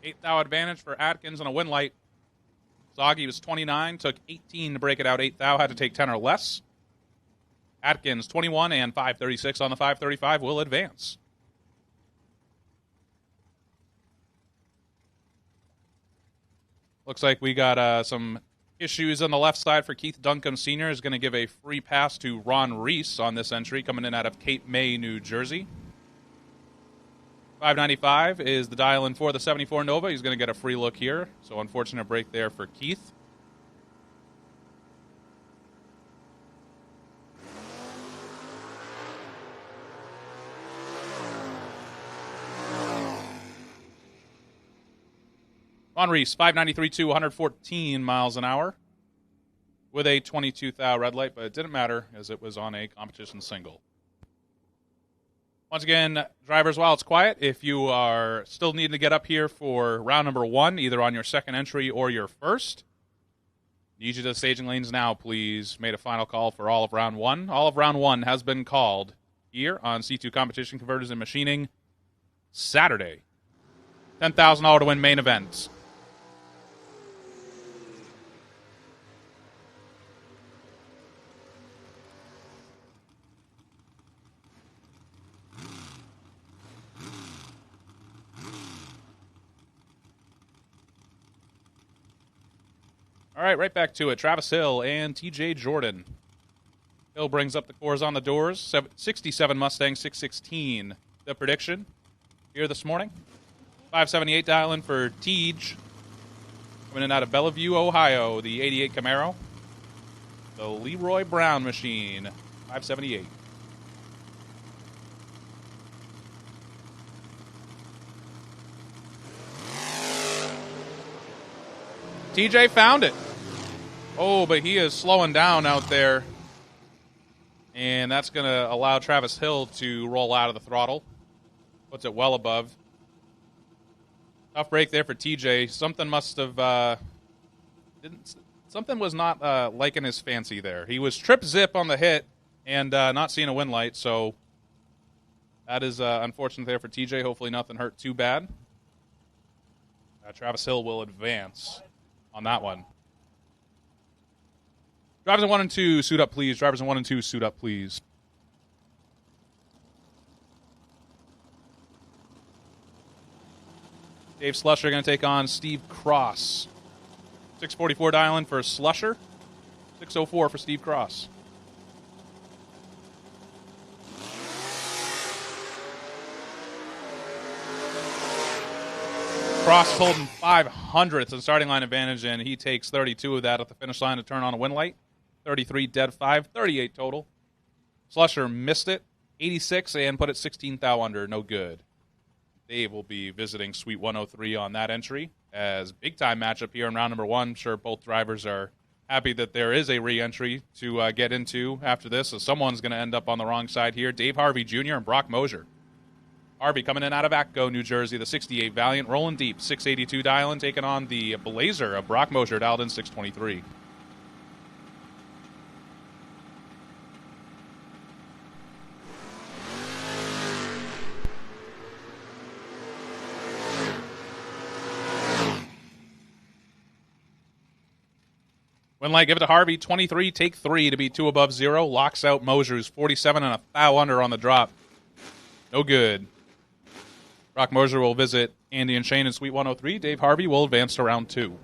Eighth thou advantage for Atkins on a win light. Soggy was 29, took 18 to break it out. 8 thou had to take 10 or less. Atkins 21 and 536 on the 535 will advance. Looks like we got some issues on the left side for Keith Duncombe Sr. is going to give a free pass to Ron Reese on this entry, coming in out of Cape May, New Jersey. 595 is the dial-in for the 74 Nova. He's going to get a free look here. So unfortunate break there for Keith. Ron Reese, 593 to 114 miles an hour with a 22 thou red light, but it didn't matter as it was on a competition single. Once again, drivers, while it's quiet, if you are still needing to get up here for round number 1, either on your second entry or your first, need you to the staging lanes now, please. Made a final call for all of round 1. All of round 1 has been called here on C2 Competition Converters and Machining Saturday. $10,000 to win main events. All right, right back to it. Travis Hill and TJ Jordan. Hill brings up the cores on the doors. 67 Mustang, 616. The prediction here this morning. 578 dial-in for Tej. Coming in out of Bellevue, Ohio. The 88 Camaro. The Leroy Brown machine. 578. TJ found it. Oh, but he is slowing down out there. And that's going to allow Travis Hill to roll out of the throttle. Puts it well above. Tough break there for TJ. Something must have... something was not liking his fancy there. He was trip-zip on the hit and not seeing a win light, so that is unfortunate there for TJ. Hopefully nothing hurt too bad. Travis Hill will advance on that one. Drivers in 1 and 2, suit up, please. Drivers in 1 and 2, suit up, please. Dave Slusher going to take on Steve Cross. 644 dialing for Slusher. 604 for Steve Cross. Cross is holding 500ths in starting line advantage, and he takes 32 of that at the finish line to turn on a win light. 33 dead 5, 38 total. Slusher missed it, 86, and put it 16 thou under, no good. Dave will be visiting Suite 103 on that entry as big-time matchup here in round number 1. I'm sure both drivers are happy that there is a re-entry to get into after this, so someone's going to end up on the wrong side here. Dave Harvey Jr. and Brock Mosier. Harvey coming in out of Atco, New Jersey, the 68 Valiant, rolling deep, 682 dialing, taking on the Blazer of Brock Mosier, dialed in 623. Win light, give it to Harvey, 23, take 3 to be 2 above 0. Locks out Mosier's 47 and a thou under on the drop. No good. Brock Mosier will visit Andy and Shane in Suite 103. Dave Harvey will advance to round 2.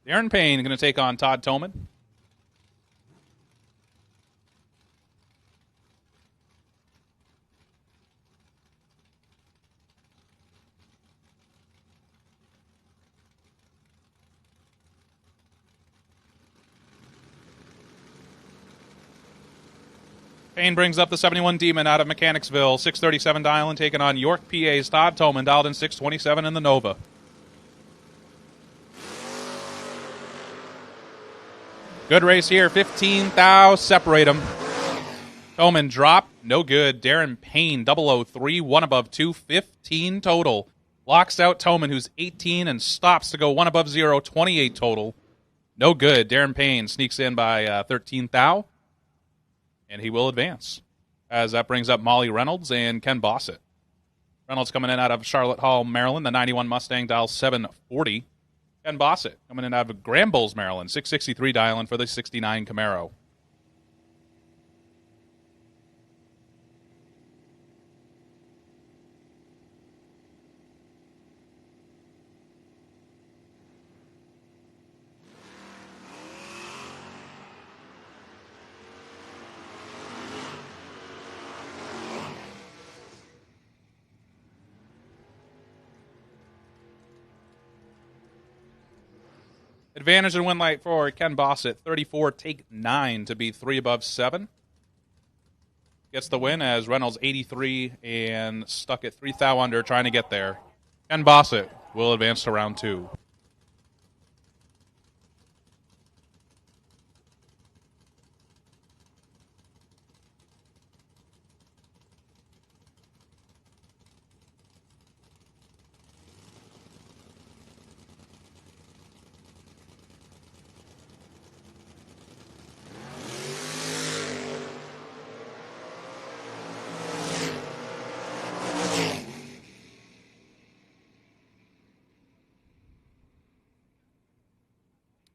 Darren Payne going to take on Todd Toman. Payne brings up the 71 Demon out of Mechanicsville, 637 dialing, taking on York, PA's Todd Toman, dialed in 627 in the Nova. Good race here, 15 thou, separate them. Toman drop, no good. Darren Payne, 003, 1 above 2, 15 total. Locks out Toman, who's 18, and stops to go 1 above 0, 28 total. No good. Darren Payne sneaks in by 13 thou. And he will advance, as that brings up Molly Reynolds and Ken Bossett. Reynolds coming in out of Charlotte Hall, Maryland, the 91 Mustang, dial 740. Ken Bossett coming in out of Grand Bulls, Maryland, 663 dialing for the 69 Camaro. Advantage and win light for Ken Bossett. 34, take 9 to be 3 above 7. Gets the win as Reynolds 83 and stuck at 3 thou under trying to get there. Ken Bossett will advance to round 2.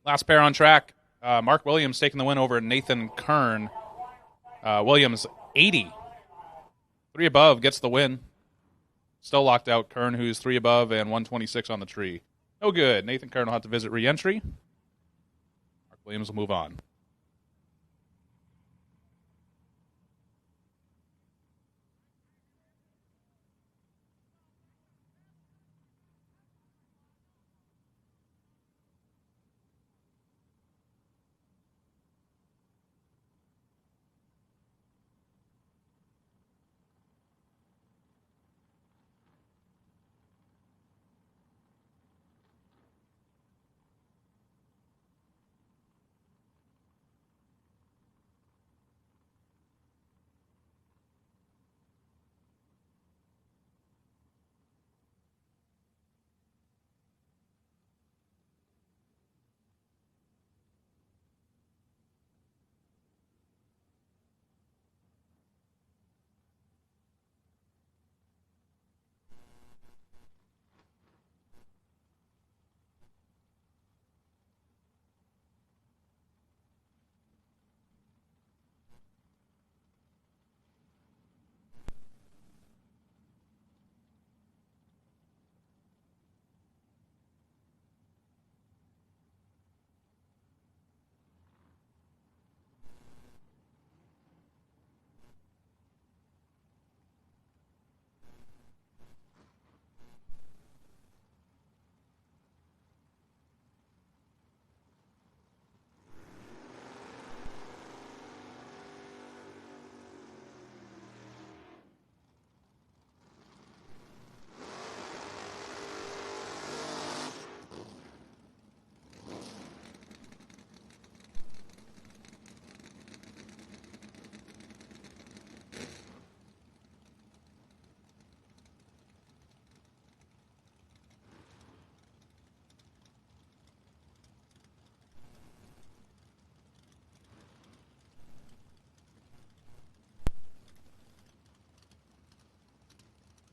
Last pair on track. Mark Williams taking the win over Nathan Kern. Williams 80. 3 above gets the win. Still locked out Kern, who's 3 above and 126 on the tree. No good. Nathan Kern will have to visit re-entry. Mark Williams will move on.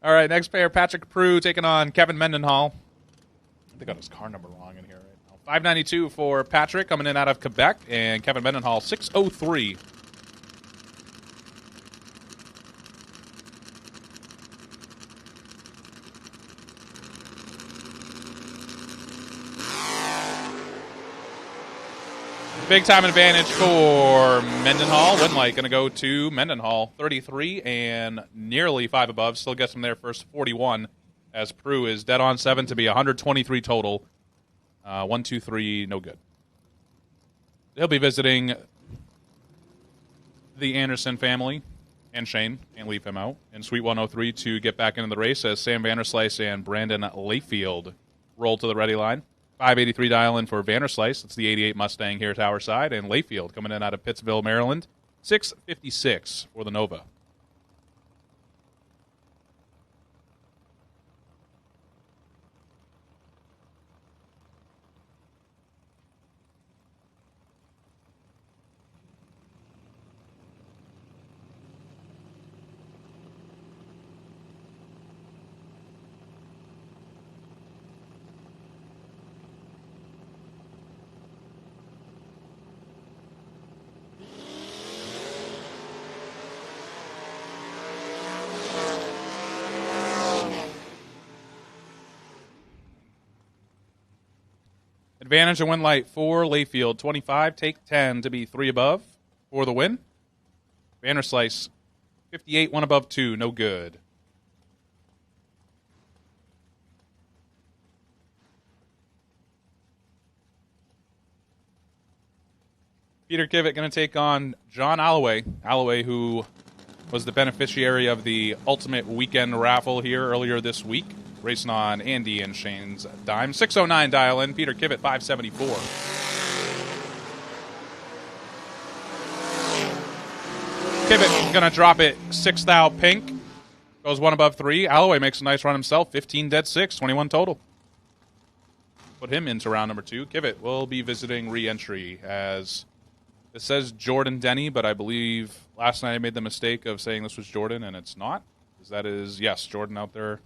All right, next pair, Patrick Prue taking on Kevin Mendenhall. They got his car number wrong in here right now. 592 for Patrick coming in out of Quebec, and Kevin Mendenhall 603. Big time advantage for Mendenhall. Win light going to go to Mendenhall. 33 and nearly 5 above. Still gets him there first 41 as Prue is dead on 7 to be 123 total. 1, 2, 3, no good. He'll be visiting the Anderson family and Shane and leave him out in Suite 103 to get back into the race as Sam Vanderslice and Brandon Layfield roll to the ready line. 583 dial in for Vanderslice. It's the 88 Mustang here at Tower Side. And Layfield coming in out of Pittsville, Maryland. 656 for the Nova. Advantage and win light for Layfield. 25, take 10 to be 3 above for the win. Vanderslice, 58, 1 above 2, no good. Peter Kivitt going to take on John Alloway. Alloway, who was the beneficiary of the Ultimate Weekend raffle here earlier this week. Racing on Andy and Shane's dime. 609 dial in. Peter Kivitt, 574. Kivitt going to drop it 6 thou pink. Goes 1 above 3. Alloway makes a nice run himself. 15 dead 6. 21 total. Put him into round number 2. Kivitt will be visiting re-entry as it says Jordan Denny, but I believe last night I made the mistake of saying this was Jordan, and it's not. Because that is, yes, Jordan out there.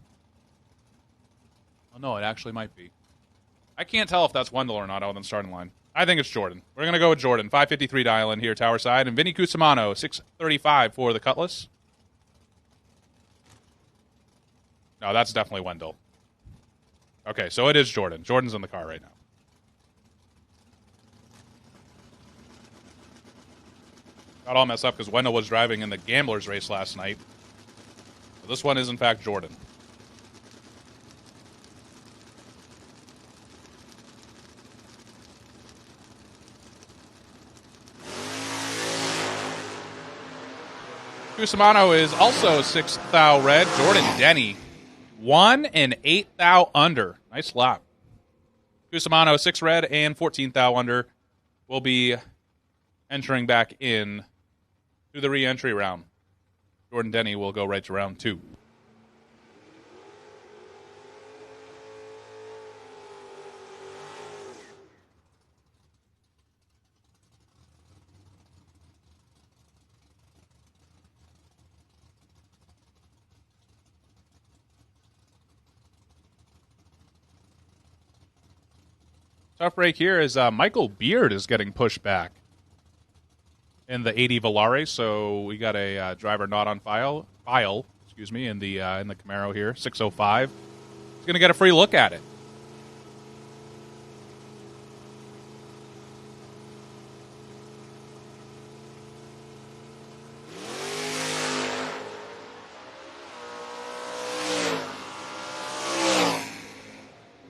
Oh, no, it actually might be. I can't tell if that's Wendell or not out on the starting line. I think it's Jordan. We're going to go with Jordan. 553 dial in here, Tower Side. And Vinny Cusimano, 635 for the Cutlass. No, that's definitely Wendell. Okay, so it is Jordan. Jordan's in the car right now. Got all messed up because Wendell was driving in the Gamblers race last night. So this one is, in fact, Jordan. Cusimano is also 6 thou red. Jordan Denny, 1 and 8 thou under. Nice lap. Cusimano, 6 red and 14 thou under, will be entering back in to the re-entry round. Jordan Denny will go right to round 2. Tough break here is Michael Beard is getting pushed back in the 80 Volare, so we got a driver not on file, in the Camaro here, 605. He's going to get a free look at it.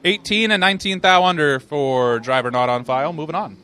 $18 and $19 thou under for driver not on file. Moving on.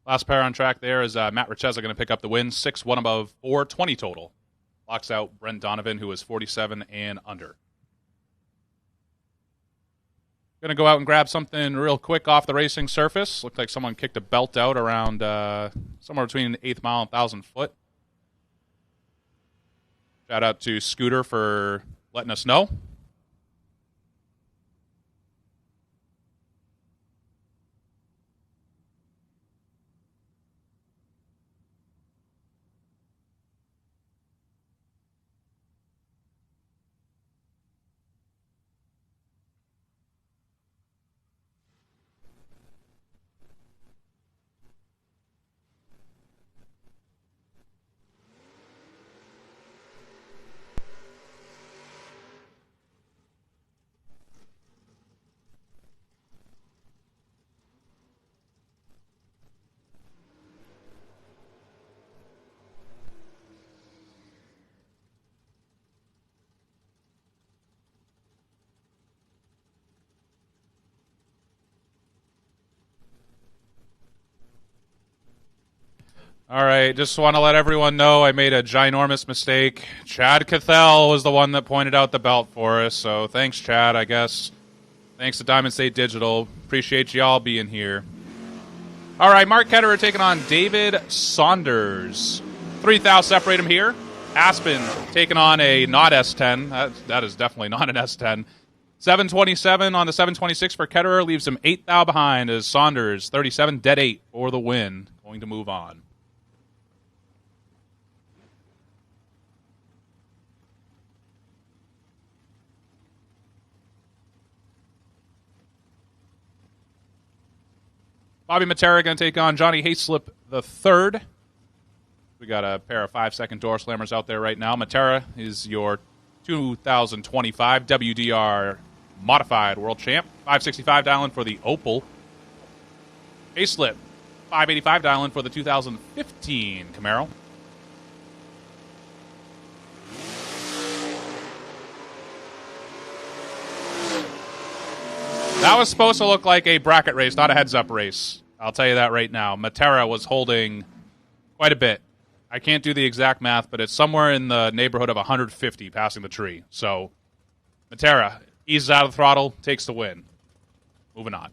Last pair on track there is Matt Richezza going to pick up the win. 6-1 above 420 total. Locks out Brent Donovan, who is 47 and under. Going to go out and grab something real quick off the racing surface. Looked like someone kicked a belt out around somewhere between the 8th mile and 1,000 foot. Shout out to Scooter for letting us know. All right, just want to let everyone know I made a ginormous mistake. Chad Cathell was the one that pointed out the belt for us, so thanks, Chad, I guess. Thanks to Diamond State Digital. Appreciate y'all being here. All right, Mark Ketterer taking on David Saunders. 3,000 separate him here. Aspen taking on a not S10. That is definitely not an S10. 727 on the 726 for Ketterer leaves him 8,000 behind as Saunders, 37, dead 8 for the win. Going to move on. Bobby Matera going to take on Johnny Hayslip the third. We got a pair of 5-second door slammers out there right now. Matera is your 2025 WDR modified world champ. 565 dial in for the Opal. Hayslip, 585 dial in for the 2015 Camaro. That was supposed to look like a bracket race, not a heads-up race. I'll tell you that right now. Matera was holding quite a bit. I can't do the exact math, but it's somewhere in the neighborhood of 150 passing the tree. So Matera eases out of the throttle, takes the win. Moving on.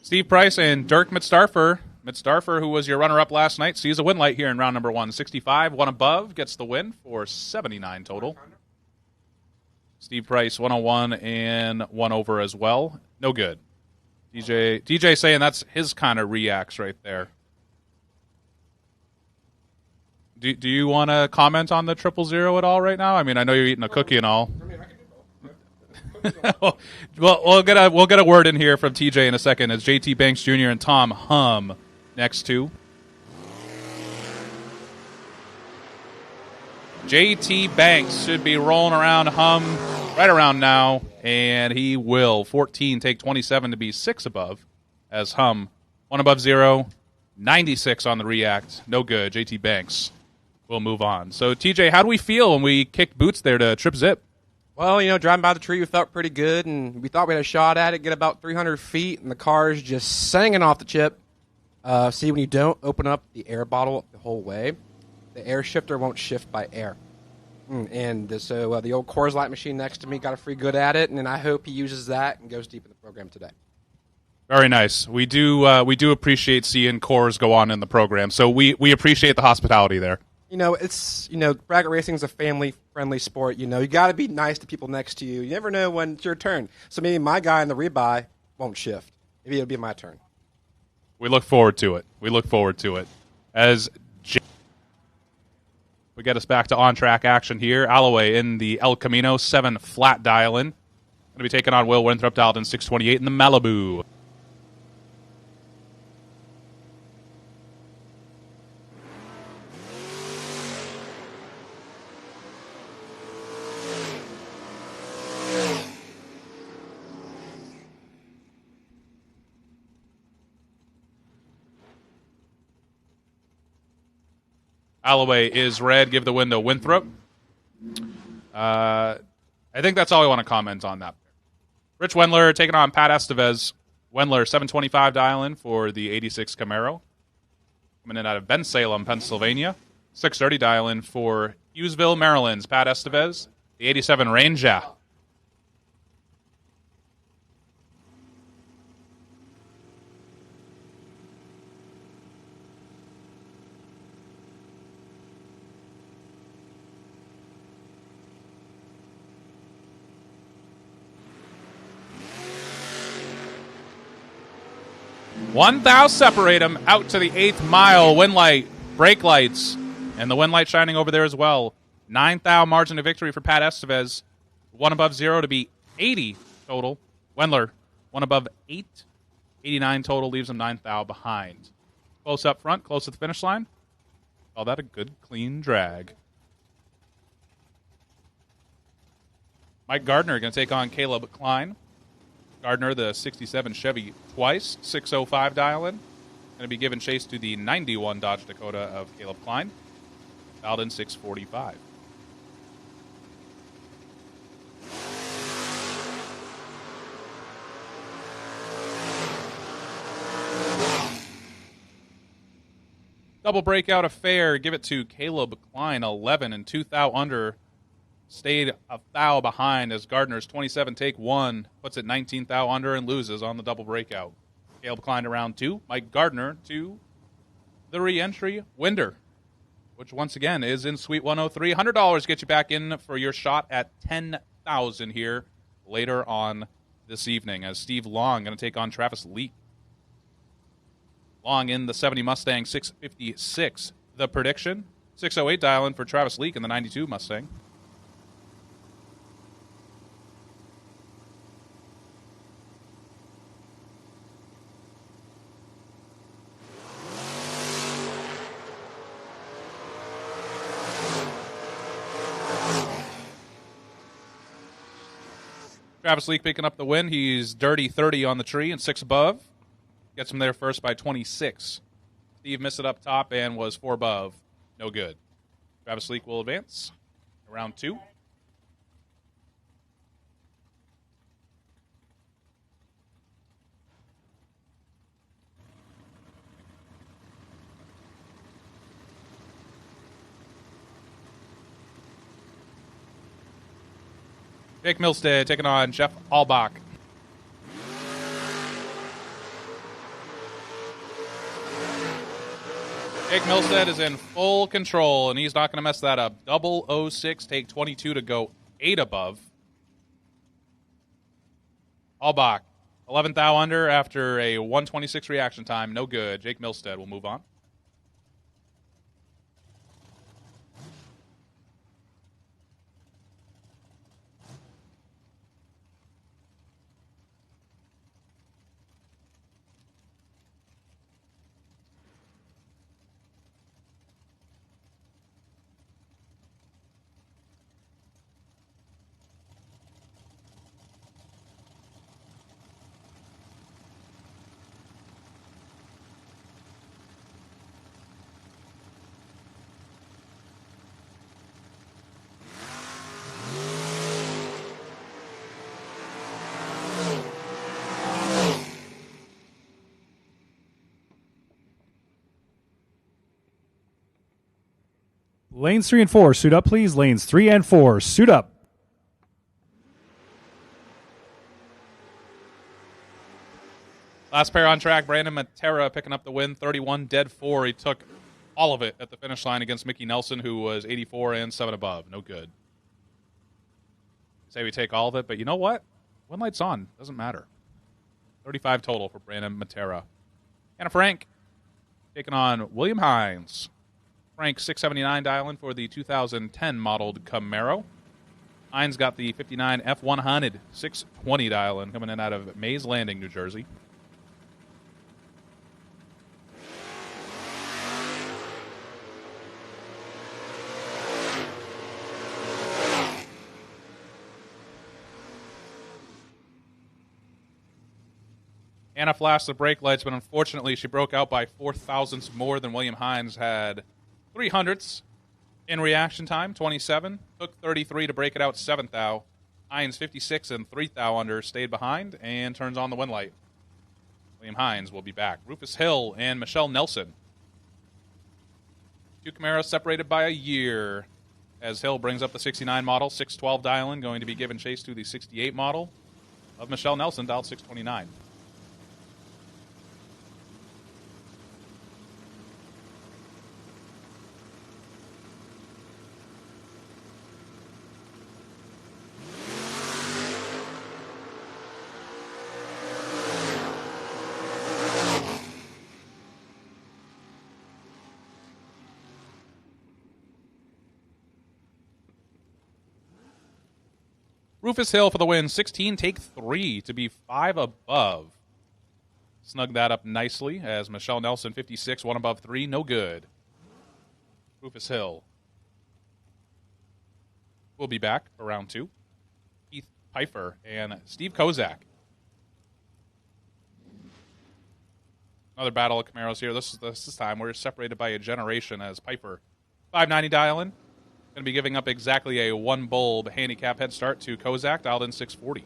Steve Price and Dirk Mitstarfer. Mitstarfer, who was your runner-up last night, sees a win light here in round number 1. 65, one above, gets the win for 79 total. Steve Price, 101 and one over as well. No good. DJ saying that's his kind of reacts right there. Do you want to comment on the 000 at all right now? I mean, I know you're eating a cookie and all. Well, we'll get a word in here from TJ in a second as JT Banks Jr. and Tom Hum next to. JT Banks should be rolling around Hum right around now, and he will. 14 take 27 to be 6 above as Hum 1 above 0, 96 on the react. No good. JT Banks will move on. So, TJ, how do we feel when we kicked boots there to Trip Zip? Well, driving by the tree, we felt pretty good, and we thought we had a shot at it, get about 300 feet, and the car's just singing off the chip. See, when you don't open up the air bottle the whole way, the air shifter won't shift by air. So the old Coors Light machine next to me got a free good at it, and I hope he uses that and goes deep in the program today. Very nice. We do appreciate seeing Coors go on in the program, so we appreciate the hospitality there. Bracket racing is a family-friendly sport. You got to be nice to people next to you. You never know when it's your turn. So maybe my guy in the rebuy won't shift. Maybe it'll be my turn. We look forward to it. As we get us back to on-track action here. Alloway in the El Camino, 7 flat dial-in. Going to be taking on Will Winthrop, dialed in 628 in the Malibu. Alloway is red. Give the win to Winthrop. I think that's all I want to comment on that. Rich Wendler taking on Pat Estevez. Wendler, 725 dial-in for the 86 Camaro. Coming in out of Bensalem, Pennsylvania. 630 dial-in for Hughesville, Maryland's Pat Estevez. The 87 Ranger. One thou separate them out to the 8th mile. Wind light, brake lights, and the wind light shining over there as well. 9 thou margin of victory for Pat Estevez. 1 above 0 to be 80 total. Wendler, 1 above 8. 89 total leaves him 9 thou behind. Close up front, close to the finish line. Call that a good, clean drag. Mike Gardner going to take on Caleb Klein. Gardner, the 67 Chevy twice, 605 dial-in. Going to be giving chase to the 91 Dodge Dakota of Caleb Klein. Dialed in 645. Double breakout affair. Give it to Caleb Klein, 11 and 2 thou under. Stayed a thou behind as Gardner's 27 take 1 puts it 19 thou under and loses on the double breakout. Caleb Klein to round 2. Mike Gardner to the re-entry Winder, which once again is in Suite 103. $100 get you back in for your shot at $10,000 here later on this evening as Steve Long going to take on Travis Leak. Long in the 70 Mustang 656. The prediction, 608 dial-in for Travis Leak in the 92 Mustang. Travis Leak picking up the win. He's dirty 30 on the tree and 6 above. Gets him there first by 26. Steve missed it up top and was 4 above. No good. Travis Leak will advance. Round 2. Jake Milstead taking on Jeff Albach. Jake Milstead is in full control, and he's not going to mess that up. 006, take 22 to go 8 above. Albach, 11th thou under after a 126 reaction time. No good. Jake Milstead will move on. Lanes 3 and 4, suit up, please. Lanes 3 and 4, suit up. Last pair on track, Brandon Matera picking up the win, 31 dead 4. He took all of it at the finish line against Mickey Nelson, who was 84 and 7 above. No good. Say we take all of it, but you know what? One light's on. Doesn't matter. 35 total for Brandon Matera. Anna Frank taking on William Hines. Frank, 679 dial-in for the 2010 modeled Camaro. Hines got the 59 F100, 620 dial-in coming in out of Mays Landing, New Jersey. Anna flashed the brake lights, but unfortunately she broke out by 4 thousandths more than William Hines had 300ths in reaction time, 27. Took 33 to break it out, 7th thou. Hines, 56 and 3 thou under, stayed behind and turns on the win light. William Hines will be back. Rufus Hill and Michelle Nelson. 2 Camaros separated by a year. As Hill brings up the 69 model, 612 dialing, going to be given chase to the 68 model of Michelle Nelson, dialed 629. Rufus Hill for the win, 16, take 3 to be 5 above. Snug that up nicely as Michelle Nelson, 56, 1 above 3, no good. Rufus Hill will be back for round 2. Keith Pfeiffer and Steve Kozak. Another battle of Camaros here. This time we're separated by a generation as Pfeiffer, 590 dialing. Going to be giving up exactly a 1-bulb handicap head start to Kozak, dialed in 640.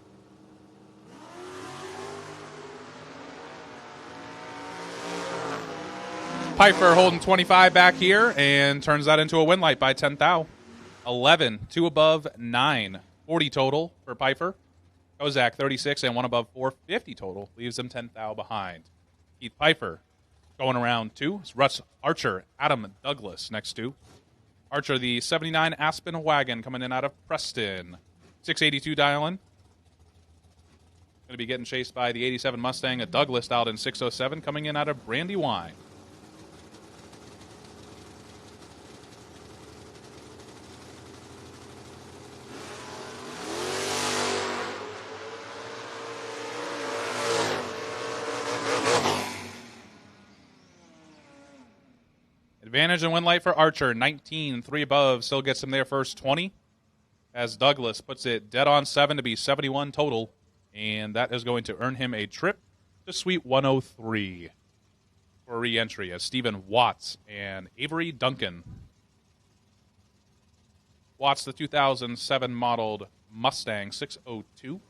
Pfeiffer holding 25 back here and turns that into a win light by 10 thou. 11, 2 above 9, 40 total for Pfeiffer. Kozak 36 and 1 above 450 total, leaves him 10 thou behind. Keith Pfeiffer going around 2. It's Russ Archer, Adam Douglas next to. Archer, the 79 Aspen wagon coming in out of Preston. 682 dialing. Going to be getting chased by the 87 Mustang, a Douglas dialed in 607, coming in out of Brandywine. Advantage and win light for Archer, 19, 3 above, still gets him there first 20. As Douglas puts it dead on 7 to be 71 total, and that is going to earn him a trip to Suite 103 for re-entry as Stephen Watts and Avery Duncan. Watts, the 2007 modeled Mustang 602.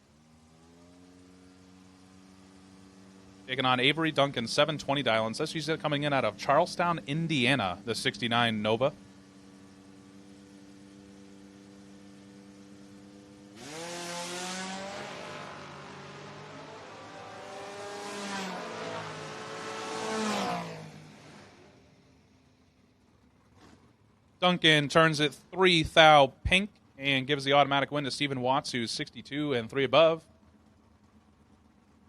Taking on Avery Duncan, 720 dialing. Says she's coming in out of Charlestown, Indiana, the 69 Nova. Duncan turns it 3 thou pink and gives the automatic win to Stephen Watts, who's 62 and 3 above.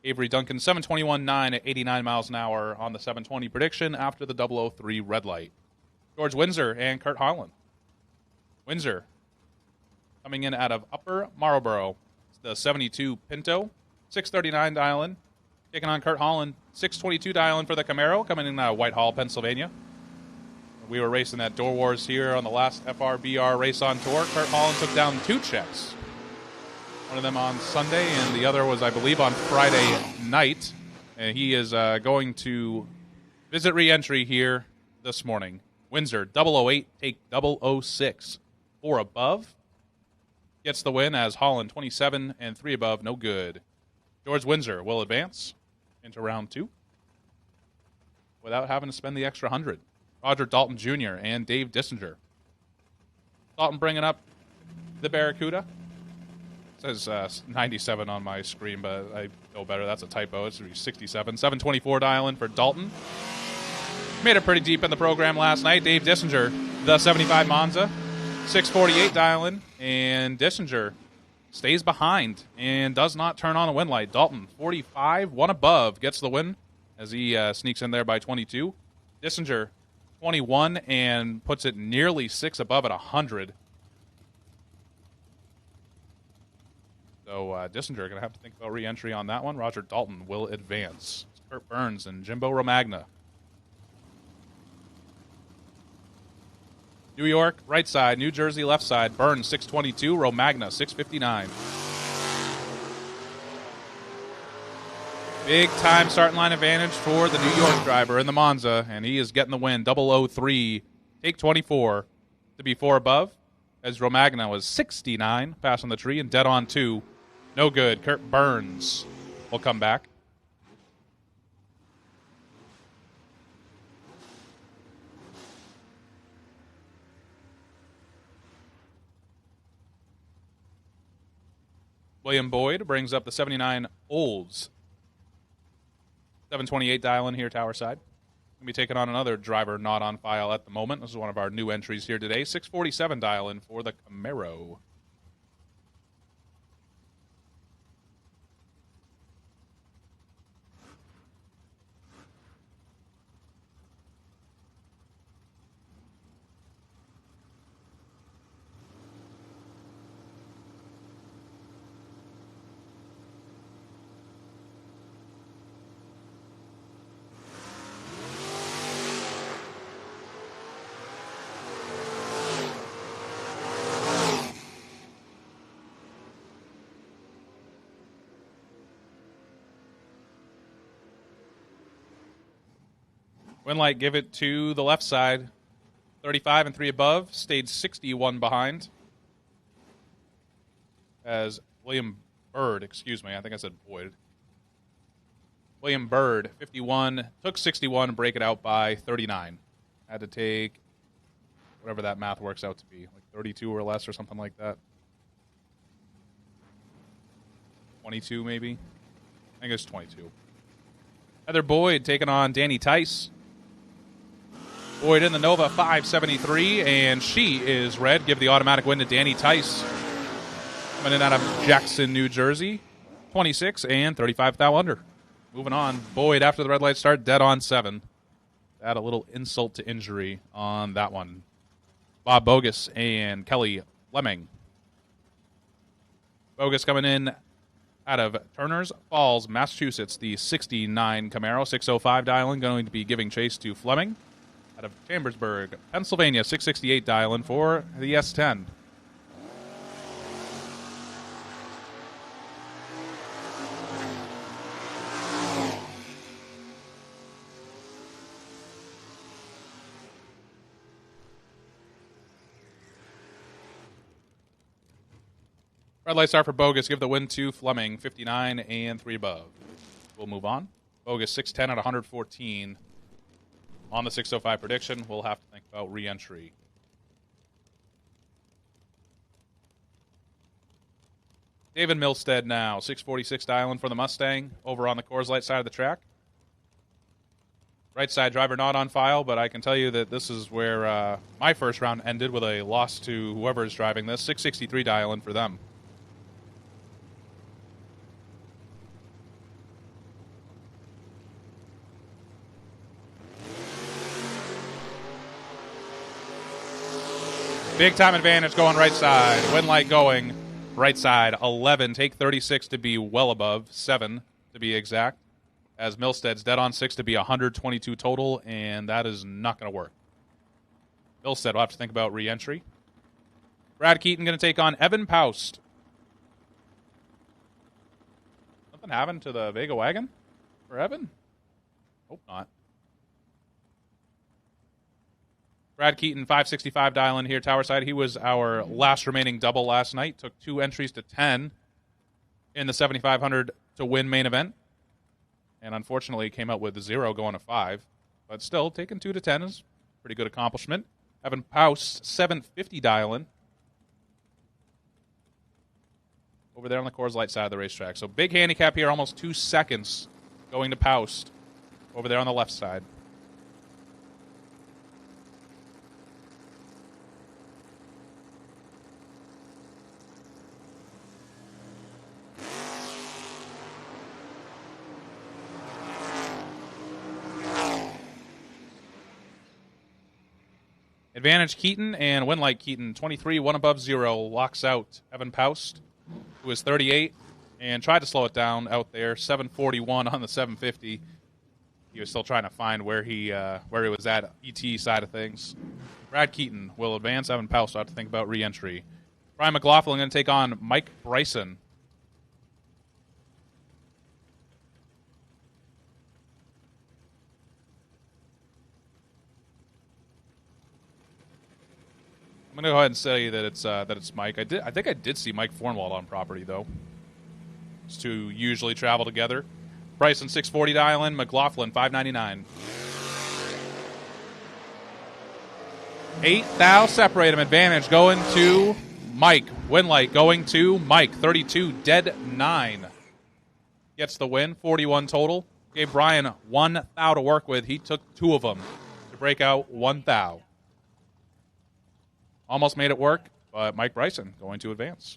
Avery Duncan, 721.9 at 89 miles an hour on the 720 prediction after the 003 red light. George Windsor and Kurt Holland. Windsor coming in out of Upper Marlboro. It's the 72 Pinto, 639 dialing. Taking on Kurt Holland, 622 dialing for the Camaro, coming in out of Whitehall, Pennsylvania. We were racing that Door Wars here on the last FRBR race on tour. Kurt Holland took down 2 checks. One of them on Sunday, and the other was, I believe, on Friday night. And he is going to visit re-entry here this morning. Windsor, 008, take 006. 4 above. Gets the win as Holland, 27 and 3 above, no good. George Windsor will advance into round 2 without having to spend the extra 100. Roger Dalton Jr. and Dave Dissinger. Dalton bringing up the Barracuda. Says 97 on my screen, but I know better. That's a typo. It's 67. 724 dialing for Dalton. Made it pretty deep in the program last night. Dave Dissinger, the 75 Monza. 648 dialing, and Dissinger stays behind and does not turn on a win light. Dalton, 45, 1 above, gets the win as he sneaks in there by 22. Dissinger, 21, and puts it nearly 6 above at 100. So Dissinger going to have to think about re-entry on that one. Roger Dalton will advance. It's Kurt Burns and Jimbo Romagna. New York, right side. New Jersey, left side. Burns, 622. Romagna, 659. Big time starting line advantage for the New York driver in the Monza, and he is getting the win. 003 Take 24 to be 4 above, as Romagna was 69, passing the tree, and dead on 2. No good. Kurt Burns will come back. William Boyd brings up the 79 Olds. 728 dial in here, tower side. Going to be taking on another driver not on file at the moment. This is one of our new entries here today. 647 dial in for the Camaro. Winlight give it to the left side. 35 and 3 above. Stayed 61 behind. As William Bird, I think I said Boyd. William Bird, 51, took 61 and break it out by 39. Had to take whatever that math works out to be, like 32 or less or something like that. 22 maybe? I think it's 22. Heather Boyd taking on Danny Tice. Boyd in the Nova 573, and she is red. Give the automatic win to Danny Tice. Coming in out of Jackson, New Jersey. 26 and 35 thou under. Moving on. Boyd, after the red light start, dead on 7. Add a little insult to injury on that one. Bob Bogus and Kelly Fleming. Bogus coming in out of Turners Falls, Massachusetts. The 69 Camaro, 605 dialing, going to be giving chase to Fleming. Out of Chambersburg, Pennsylvania, 668 dial-in for the S10. Red light start for Bogus. Give the win to Fleming, 59 and 3 above. We'll move on. Bogus, 610 at 114. On the 605 prediction, we'll have to think about re-entry. David Milstead now, 646 dialing for the Mustang, over on the Coors Light side of the track. Right side driver not on file, but I can tell you that this is where my first round ended with a loss to whoever is driving this. 663 dialing for them. Big time advantage going right side. Wind light going right side. 11. Take 36 to be well above. 7 to be exact. As Milstead's dead on 6 to be 122 total, and that is not going to work. Milstead will have to think about re-entry. Brad Keaton going to take on Evan Paust. Something happened to the Vega wagon for Evan? Hope not. Brad Keaton, 565 dial-in here, tower side. He was our last remaining double last night. Took 2 entries to 10 in the 7,500 to win main event. And unfortunately came out with 0 going to 5. But still, taking 2 to 10 is a pretty good accomplishment. Evan Paust, 750 dial-in. Over there on the Coors Light side of the racetrack. So big handicap here, almost 2 seconds going to Paust. Over there on the left side. Advantage Keaton and Winlight Keaton. 23, 1 above 0. Locks out Evan Paust, who is 38, and tried to slow it down out there. 741 on the 750. He was still trying to find where he was at ET side of things. Brad Keaton will advance. Evan Paust will have to think about re-entry. Brian McLaughlin going to take on Mike Bryson. I'm gonna go ahead and say that it's Mike. I think I did see Mike Fornwald on property though. These two usually travel together. Bryson 640 dial-in, McLaughlin 599. 8 thou separate him. Advantage going to Mike. Win light going to Mike. 32 dead 9. Gets the win. 41 total. Gave Brian 1 thou to work with. He took 2 of them to break out 1 thou. Almost made it work, but Mike Bryson going to advance.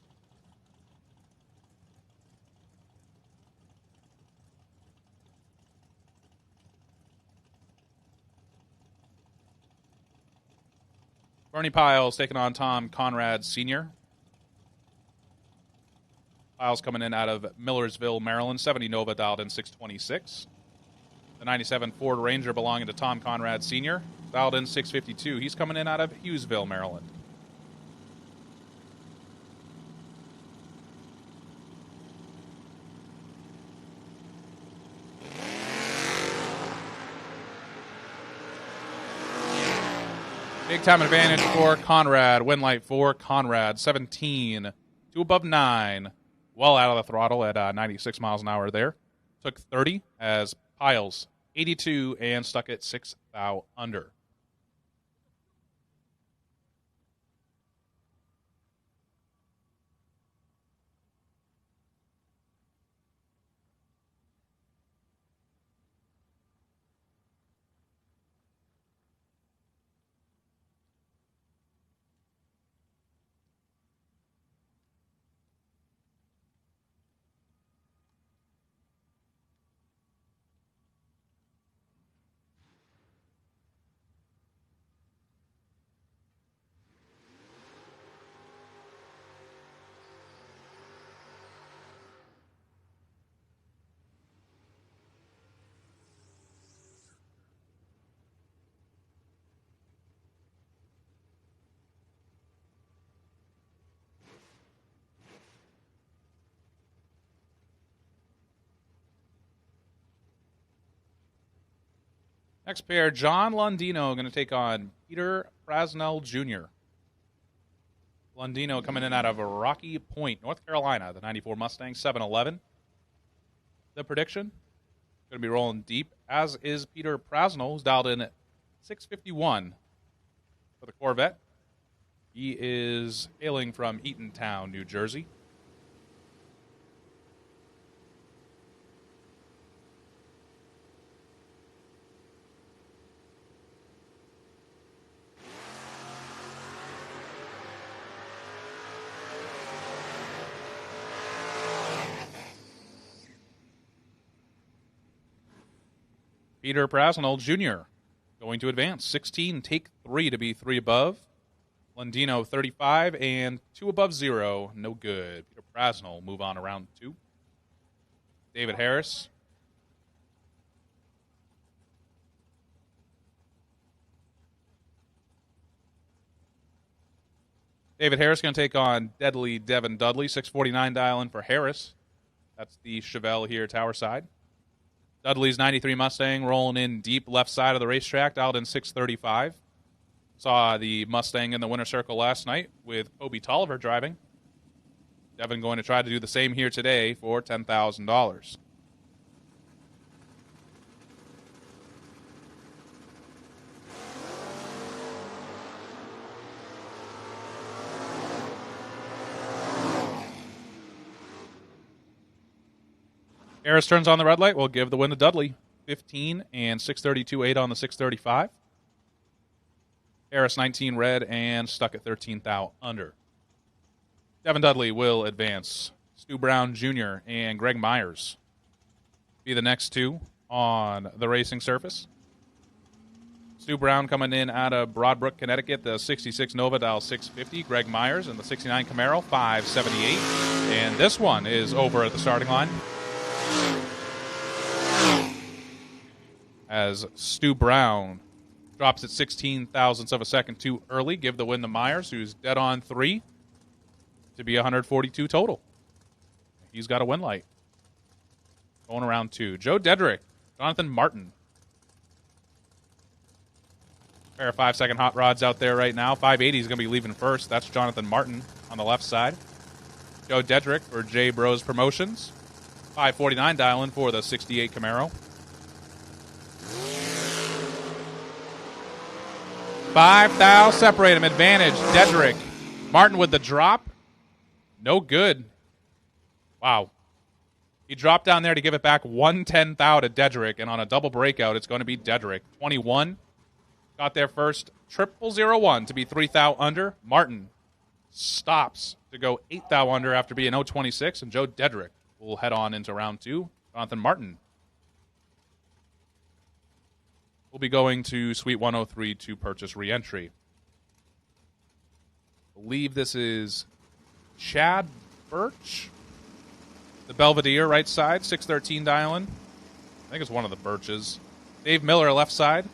Bernie Piles taking on Tom Conrad Sr. Piles coming in out of Millersville, Maryland. 70 Nova dialed in 626. The 97 Ford Ranger belonging to Tom Conrad Sr. dialed in 652. He's coming in out of Hughesville, Maryland. Big time advantage for Conrad. Win light for Conrad. 17. 2 above 9. Well out of the throttle at 96 miles an hour there. Took 30 as Piles 82 and stuck at 6 thou under. Next pair, John Lundino going to take on Peter Prasnell Jr. Lundino coming in out of Rocky Point, North Carolina, the 94 Mustang 711. The prediction, going to be rolling deep, as is Peter Prasnell, who's dialed in at 651 for the Corvette. He is hailing from Eatontown, New Jersey. Peter Prasnell Jr. going to advance. 16, take 3 to be 3 above. Lundino 35 and 2 above 0. No good. Peter Prasnell move on to round 2. David Harris. David Harris going to take on Deadly Devin Dudley. 649 dial in for Harris. That's the Chevelle here, tower side. Dudley's 93 Mustang rolling in deep left side of the racetrack, dialed in 635. Saw the Mustang in the winner's circle last night with Kobe Tolliver driving. Devin going to try to do the same here today for $10,000. Harris turns on the red light. We'll give the win to Dudley. 15 and 632.8 on the 635. Harris 19 red and stuck at 13 thou under. Devin Dudley will advance. Stu Brown Jr. and Greg Myers be the next two on the racing surface. Stu Brown coming in out of Broadbrook, Connecticut, the 66 Nova dial 650. Greg Myers in the 69 Camaro 578. And this one is over at the starting line. As Stu Brown drops at 16 thousandths of a second too early. Give the win to Myers, who's dead on 3 to be 142 total. He's got a win light. Going around 2. Joe Dedrick, Jonathan Martin. Pair of 5-second hot rods out there right now. 580 is going to be leaving first. That's Jonathan Martin on the left side. Joe Dedrick for J Bros Promotions. 549 dialing for the 68 Camaro. 5 thou separate him. Advantage. Dedrick. Martin with the drop. No good. Wow. He dropped down there to give it back 110 thou to Dedrick, and on a double breakout, it's going to be Dedrick. 21. Got there first. 0001 to be 3 thou under. Martin stops to go 8 thou under after being 026, and Joe Dedrick will head on into round 2. Jonathan Martin will be going to Suite 103 to purchase re-entry. I believe this is Chad Birch. The Belvedere right side, 613 dialing. I think it's one of the Birches. Dave Miller left side.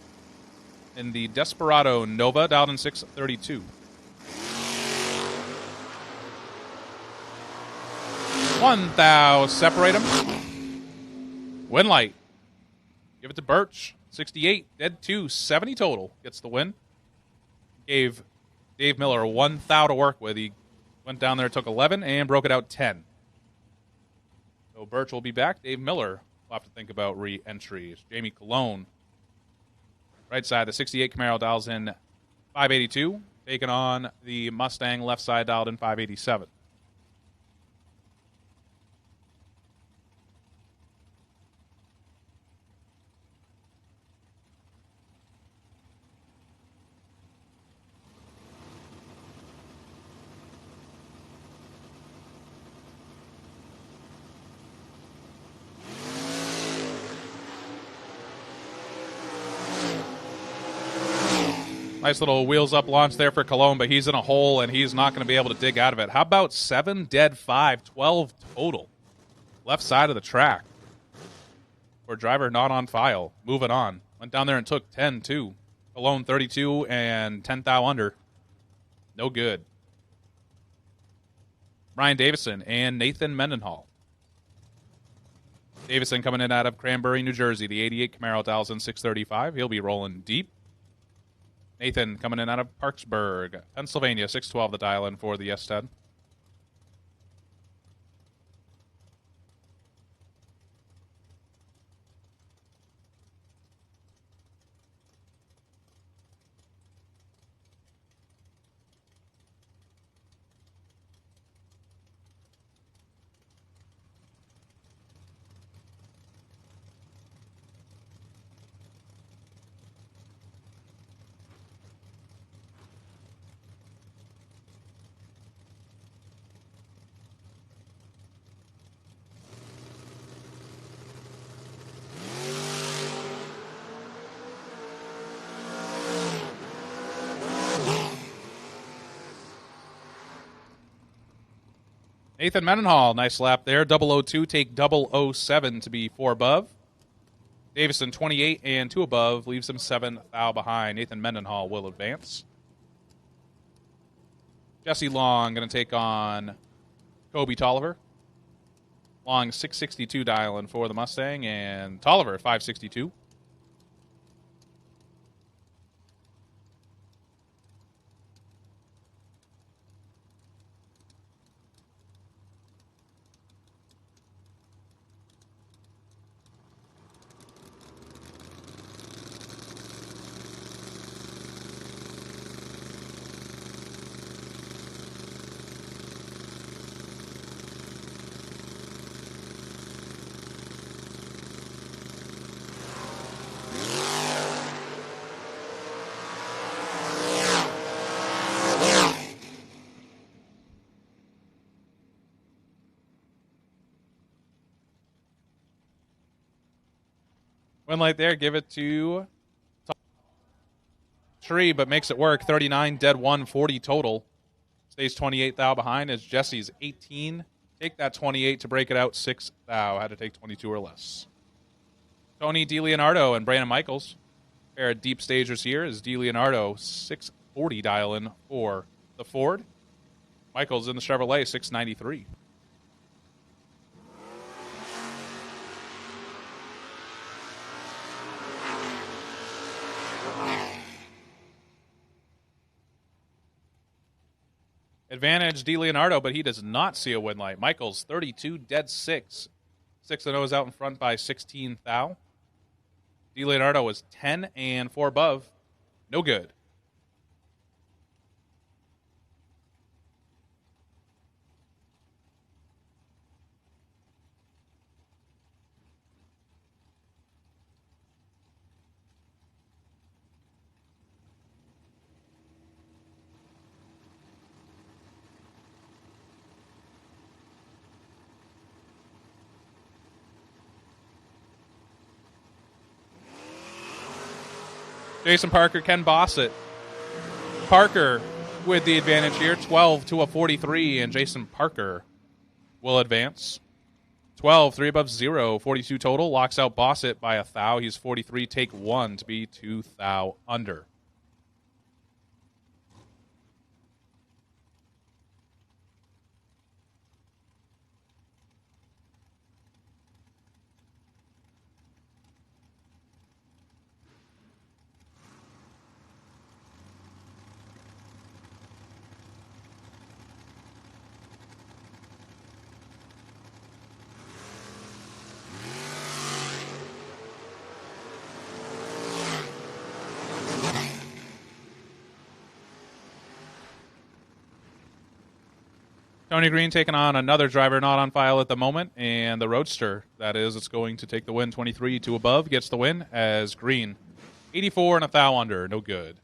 In the Desperado Nova, dialed in 632. 1 thou separate him. Win light. Give it to Birch. 68, dead 2, 70 total. Gets the win. Gave Dave Miller 1 thou to work with. He went down there, took 11, and broke it out 10. So Birch will be back. Dave Miller will have to think about re-entry. It's Jamie Colon. Right side, the 68 Camaro dials in 582. Taking on the Mustang left side, dialed in 587. Nice little wheels up launch there for Cologne, but he's in a hole and he's not going to be able to dig out of it. How about 7, dead 5, 12 total. Left side of the track. For driver not on file. Moving on. Went down there and took 10 too. Cologne 32 and 10 thou under. No good. Brian Davison and Nathan Mendenhall. Davison coming in out of Cranberry, New Jersey. The 88 Camaro dials in 635. He'll be rolling deep. Nathan coming in out of Parksburg, Pennsylvania, 612 the dial in for the S10. Nathan Mendenhall, nice lap there. 002, take 007 to be 4 above. Davison, 28 and 2 above, leaves him 7 thou behind. Nathan Mendenhall will advance. Jesse Long going to take on Kobe Tolliver. Long, 662 dialing for the Mustang, and Tolliver, 562. Win light there, give it to Tree, but makes it work. 39, dead 1, 40 total. Stays 28 thou behind as Jesse's 18. Take that 28 to break it out 6 thou. Had to take 22 or less. Tony DiLeonardo and Brandon Michaels. Pair of deep stagers here is DiLeonardo 640 dial in for the Ford. Michaels in the Chevrolet 693. Advantage D. Leonardo, but he does not see a win light. Michaels 32, dead 6. 6-0 is out in front by 16 thou. D. Leonardo was 10 and 4 above. No good. Jason Parker, Ken Bossett. Parker with the advantage here, 12 to a 43, and Jason Parker will advance. 12, 3 above 0, 42 total. Locks out Bossett by a thou. He's 43, take 1 to be 2 thou under. Tony Green taking on another driver not on file at the moment, and the Roadster, that is, it's going to take the win. 23 to above gets the win as Green. 84 and a thou under, no good.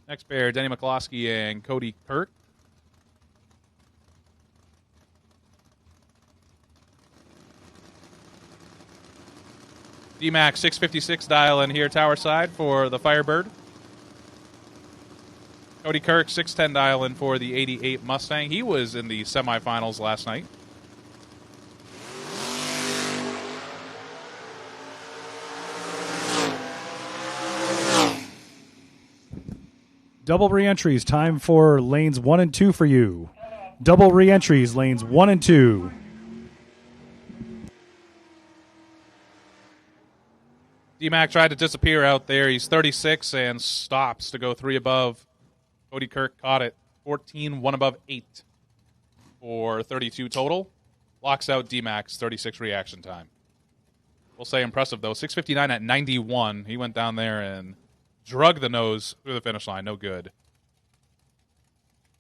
Next pair, Denny McCloskey and Cody Kirk. D-Mac 656 dial in here, tower side for the Firebird. Cody Kirk 610 dial in for the 88 Mustang. He was in the semifinals last night. Double re-entries. Time for lanes 1 and 2 for you. Double re-entries, lanes 1 and 2. D-Mac tried to disappear out there. He's 36 and stops to go 3 above. Cody Kirk caught it. 14, 1 above 8 for 32 total. Locks out D-Mac's 36 reaction time. We'll say impressive, though. 6:59 at 91. He went down there and drug the nose through the finish line. No good.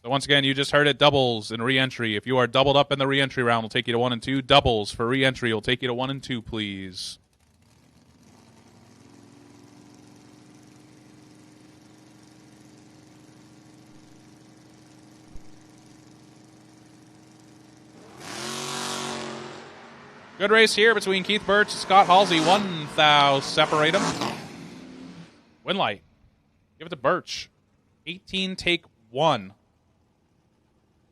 So once again, you just heard it. Doubles in re-entry. If you are doubled up in the re-entry round, we'll take you to 1 and 2. Doubles for re-entry will take you to 1 and 2, please. Good race here between Keith Birch and Scott Halsey. 1 thou separate them. Win light. Give it to Birch. 18, take 1.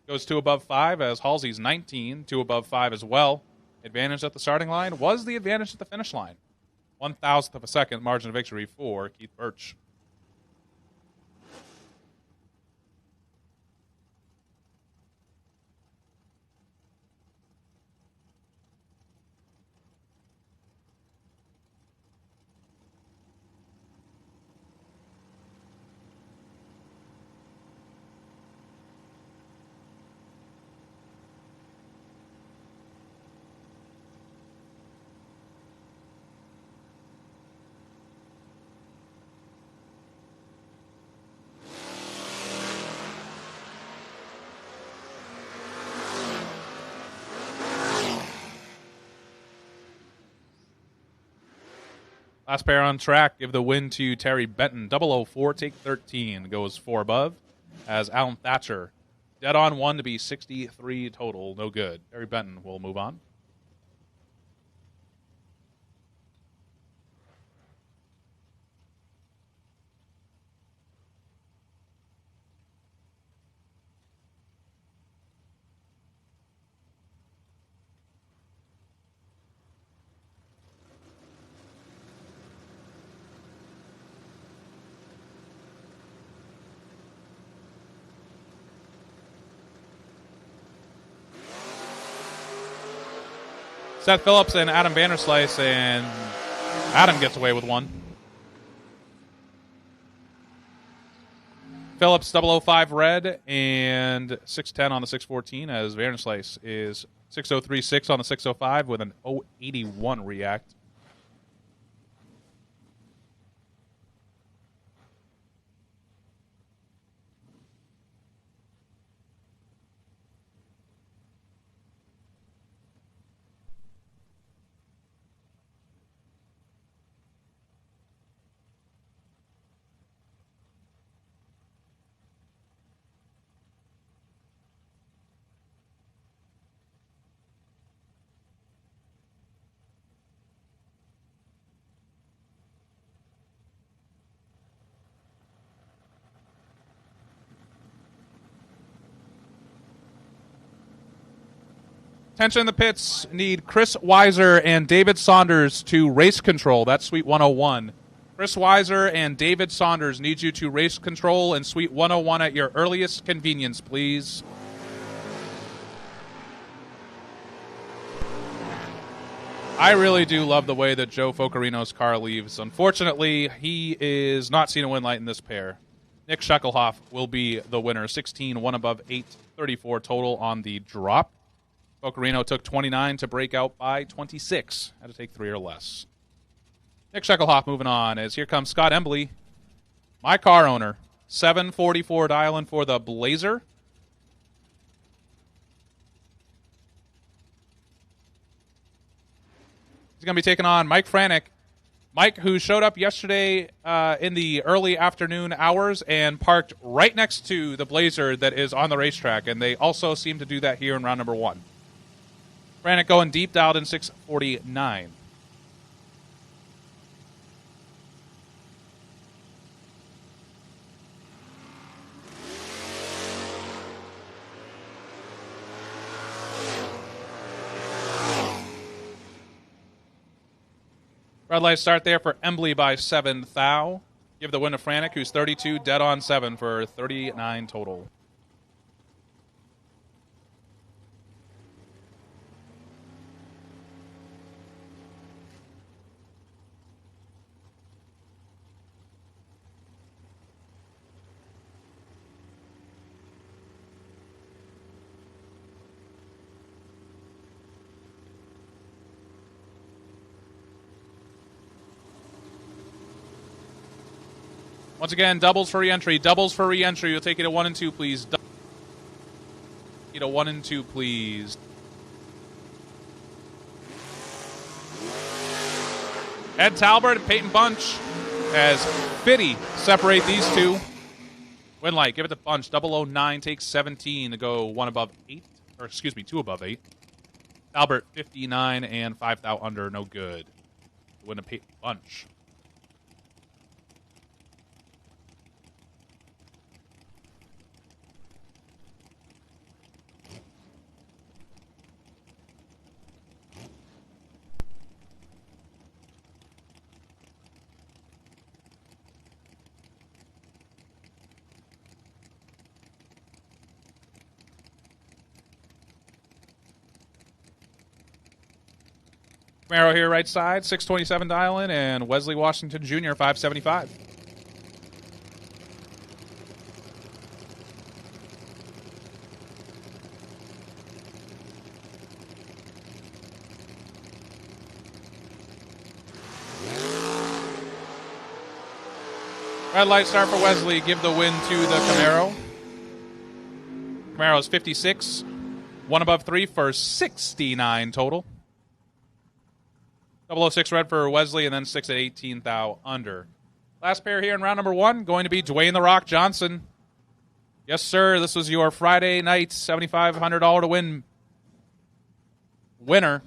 Goes 2 above 5 as Halsey's 19. 2 above 5 as well. Advantage at the starting line was the advantage at the finish line. 1,000th of a second margin of victory for Keith Birch. Last pair on track, give the win to Terry Benton. 004, take 13, goes 4 above. As Alan Thatcher, dead on 1 to be 63 total, no good. Terry Benton will move on. Seth Phillips and Adam Vanderslice, and Adam gets away with one. Phillips 005 red and 610 on the 614 as Vanderslice is 6036 on the 605 with an 081 react. Attention in the pits, need Chris Weiser and David Saunders to race control. That's Suite 101. Chris Weiser and David Saunders need you to race control in Suite 101 at your earliest convenience, please. I really do love the way that Joe Focarino's car leaves. Unfortunately, he is not seeing a win light in this pair. Nick Scheckelhoff will be the winner. 16, 1 above 8, 34 total on the drop. Focarino took 29 to break out by 26. Had to take 3 or less. Nick Scheckelhoff moving on as here comes Scott Embley, my car owner. 744 dialing for the Blazer. He's going to be taking on Mike Franek. Mike, who showed up yesterday in the early afternoon hours and parked right next to the Blazer that is on the racetrack, and they also seem to do that here in round number 1. Franek going deep, dialed in 649. Red light start there for Embley by 7 thou. Give the win to Franek, who's 32, dead on 7 for 39 total. Once again, doubles for re-entry. Doubles for re-entry. You'll take it to 1 and 2, please. Take it to 1 and 2, please. Ed Talbert and Peyton Bunch as Fitty separate these two. Win light, give it to Bunch. 009 takes 17 to go 1 above 8. Or excuse me, 2 above 8. Talbert 59 and 5 thou under, no good. Win to Peyton Bunch. Camaro here, right side, 627 dial-in, and Wesley Washington Jr., 575. Red light start for Wesley. Give the win to the Camaro. Camaro's 56. 1 above 3 for 69 total. 006 red for Wesley, and then 6 at 18 thou under. Last pair here in round number 1, going to be Dwayne The Rock Johnson. Yes, sir, this was your Friday night $7,500 to win winner.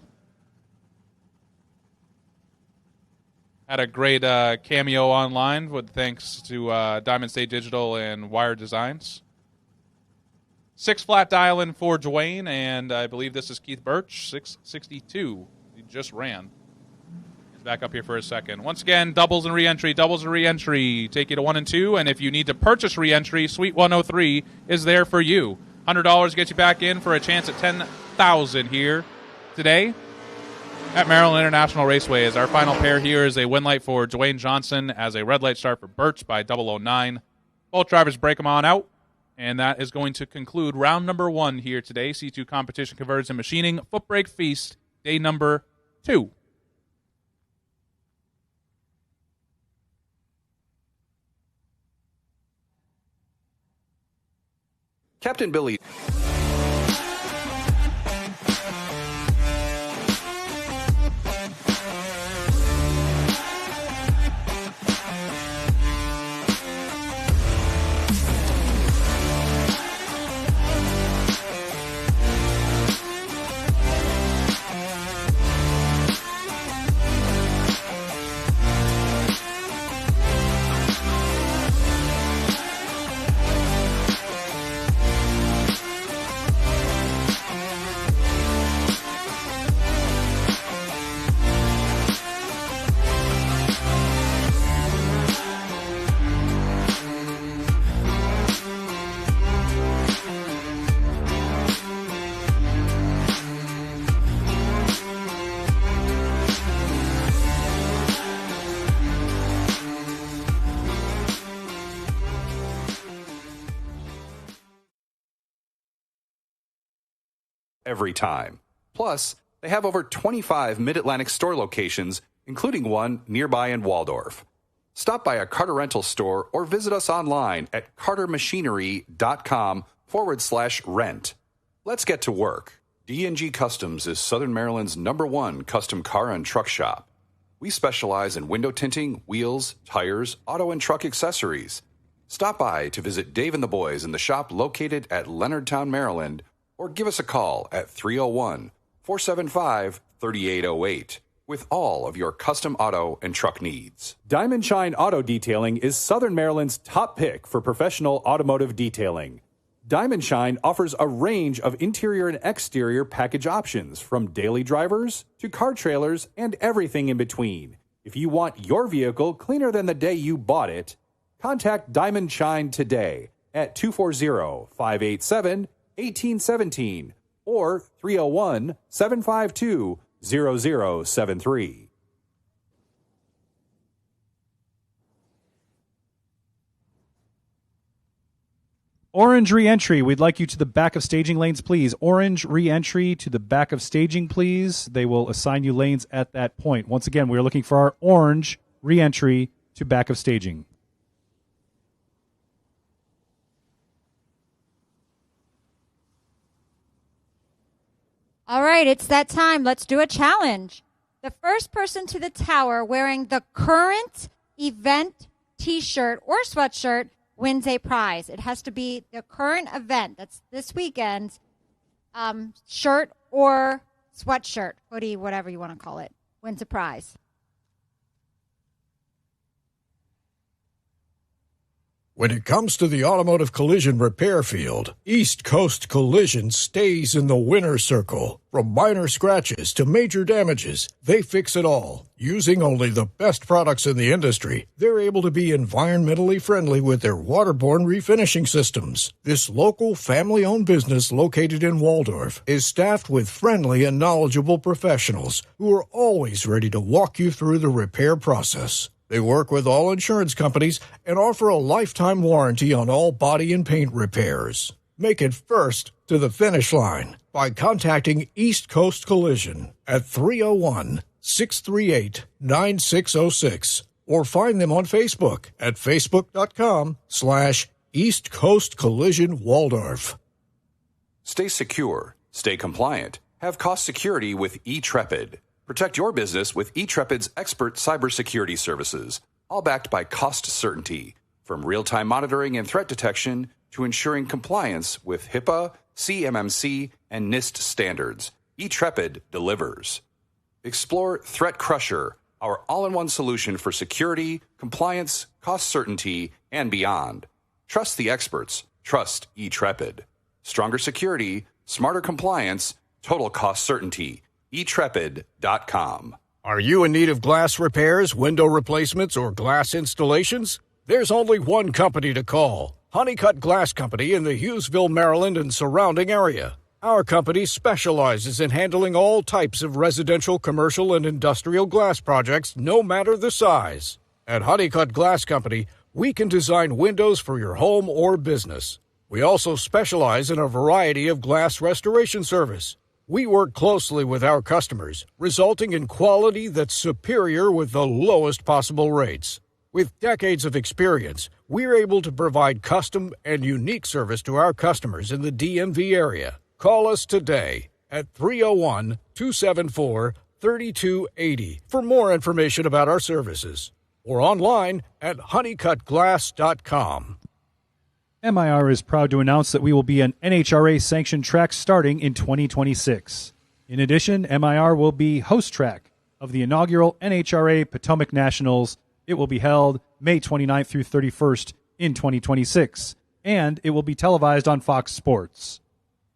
Had a great cameo online with thanks to Diamond State Digital and Wired Designs. 6 flat dial-in for Dwayne, and I believe this is Keith Birch, 662. He just ran. Back up here for a second. Once again, doubles and re-entry. Doubles and re-entry take you to 1 and 2. And if you need to purchase re-entry, Suite 103 is there for you. $100 gets you back in for a chance at $10,000 here today. at Maryland International Raceway. As our final pair here is a win light for Dwayne Johnson as a red light start for Birch by 009. Both drivers break them on out, and that is going to conclude round number 1 here today. C2 Competition Converters and Machining Foot Brake Feast, day number 2. Captain Billy. Every time. Plus, they have over 25 Mid-Atlantic store locations, including one nearby in Waldorf. Stop by a Carter rental store or visit us online at cartermachinery.com/rent. Let's get to work. D&G Customs is Southern Maryland's #1 custom car and truck shop. We specialize in window tinting, wheels, tires, auto and truck accessories. Stop by to visit Dave and the boys in the shop located at Leonardtown, Maryland, or give us a call at 301-475-3808 with all of your custom auto and truck needs. Diamond Shine Auto Detailing is Southern Maryland's top pick for professional automotive detailing. Diamond Shine offers a range of interior and exterior package options, from daily drivers to car trailers and everything in between. If you want your vehicle cleaner than the day you bought it, contact Diamond Shine today at 240-587-1817 or 301-752-0073. Orange re-entry. We'd like you to the back of staging lanes, please. Orange re-entry to the back of staging, please. They will assign you lanes at that point. Once again, we are looking for our orange re-entry to back of staging. All right, it's that time. Let's do a challenge. The first person to the tower wearing the current event t-shirt or sweatshirt wins a prize. It has to be the current event. That's this weekend's shirt or sweatshirt, hoodie, whatever you want to call it, wins a prize. When it comes to the automotive collision repair field, East Coast Collision stays in the winner's circle. From minor scratches to major damages, they fix it all. Using only the best products in the industry, they're able to be environmentally friendly with their waterborne refinishing systems. This local family-owned business located in Waldorf is staffed with friendly and knowledgeable professionals who are always ready to walk you through the repair process. They work with all insurance companies and offer a lifetime warranty on all body and paint repairs. Make it first to the finish line by contacting East Coast Collision at 301-638-9606 or find them on Facebook at facebook.com/East Coast Collision Waldorf. Stay secure, stay compliant, have cost security with eTrepid. Protect your business with eTrepid's expert cybersecurity services, all backed by cost certainty, from real-time monitoring and threat detection to ensuring compliance with HIPAA, CMMC, and NIST standards. eTrepid delivers. Explore Threat Crusher, our all-in-one solution for security, compliance, cost certainty, and beyond. Trust the experts. Trust eTrepid. Stronger security, smarter compliance, total cost certainty. eTrepid.com. Are you in need of glass repairs, window replacements, or glass installations? There's only one company to call. Honeycutt Glass Company in the Hughesville, Maryland and surrounding area. Our company specializes in handling all types of residential, commercial, and industrial glass projects, no matter the size. At Honeycutt Glass Company, we can design windows for your home or business. We also specialize in a variety of glass restoration service. We work closely with our customers, resulting in quality that's superior with the lowest possible rates. With decades of experience, we're able to provide custom and unique service to our customers in the DMV area. Call us today at 301-274-3280 for more information about our services, or online at honeycuttglass.com. MIR is proud to announce that we will be an NHRA-sanctioned track starting in 2026. In addition, MIR will be host track of the inaugural NHRA Potomac Nationals. It will be held May 29th through 31st in 2026, and it will be televised on Fox Sports.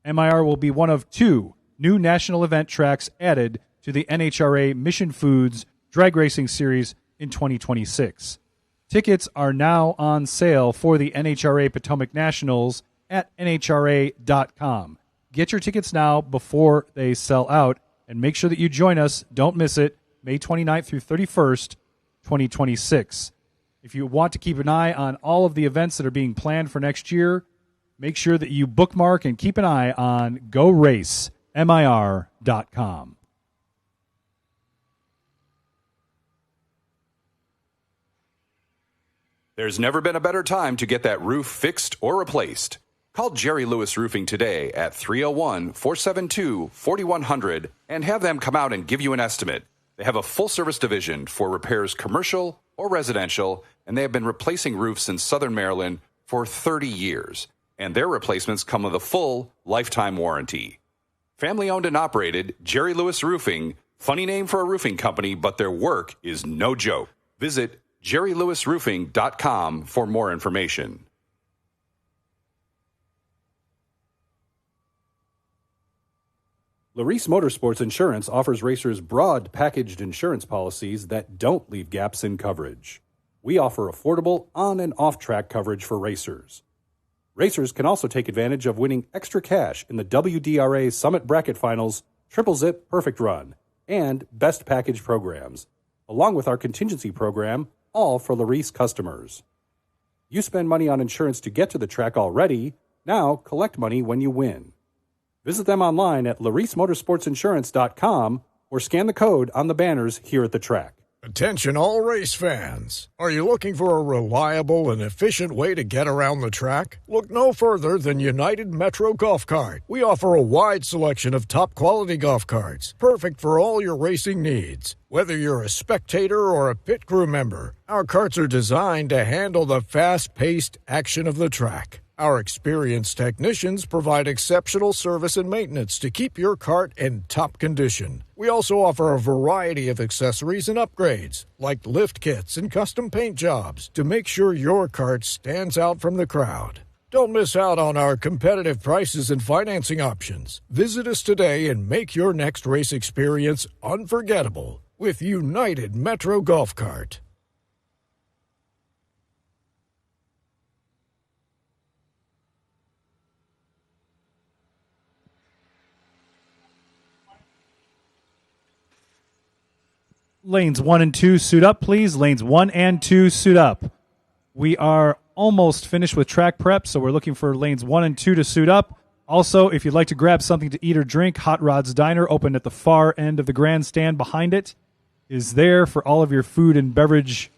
MIR will be one of 2 new national event tracks added to the NHRA Mission Foods Drag Racing Series in 2026. Tickets are now on sale for the NHRA Potomac Nationals at NHRA.com. Get your tickets now before they sell out, and make sure that you join us. Don't miss it, May 29th through 31st, 2026. If you want to keep an eye on all of the events that are being planned for next year, make sure that you bookmark and keep an eye on GoRaceMIR.com. There's never been a better time to get that roof fixed or replaced. Call Jerry Lewis Roofing today at 301-472-4100 and have them come out and give you an estimate. They have a full-service division for repairs commercial or residential, and they have been replacing roofs in Southern Maryland for 30 years. And their replacements come with a full lifetime warranty. Family-owned and operated, Jerry Lewis Roofing, funny name for a roofing company, but their work is no joke. Visit jerrylewisroofing.com for more information. Larice Motorsports Insurance offers racers broad packaged insurance policies that don't leave gaps in coverage. We offer affordable on- and off-track coverage for racers. Racers can also take advantage of winning extra cash in the WDRA Summit Bracket Finals, Triple Zip Perfect Run, and Best Package programs, along with our contingency program, all for Larice customers. You spend money on insurance to get to the track already. Now collect money when you win. Visit them online at LariceMotorsportsInsurance.com or scan the code on the banners here at the track. Attention all race fans. Are you looking for a reliable and efficient way to get around the track? Look no further than United Metro Golf Cart. We offer a wide selection of top quality golf carts, perfect for all your racing needs. Whether you're a spectator or a pit crew member, our carts are designed to handle the fast-paced action of the track. Our experienced technicians provide exceptional service and maintenance to keep your cart in top condition. We also offer a variety of accessories and upgrades, like lift kits and custom paint jobs, to make sure your cart stands out from the crowd. Don't miss out on our competitive prices and financing options. Visit us today and make your next race experience unforgettable with United Metro Golf Cart. Lanes 1 and 2 suit up, please. Lanes 1 and 2 suit up. We are almost finished with track prep, so we're looking for lanes 1 and 2 to suit up. Also, if you'd like to grab something to eat or drink, Hot Rod's Diner, open at the far end of the grandstand behind it, is there for all of your food and beverage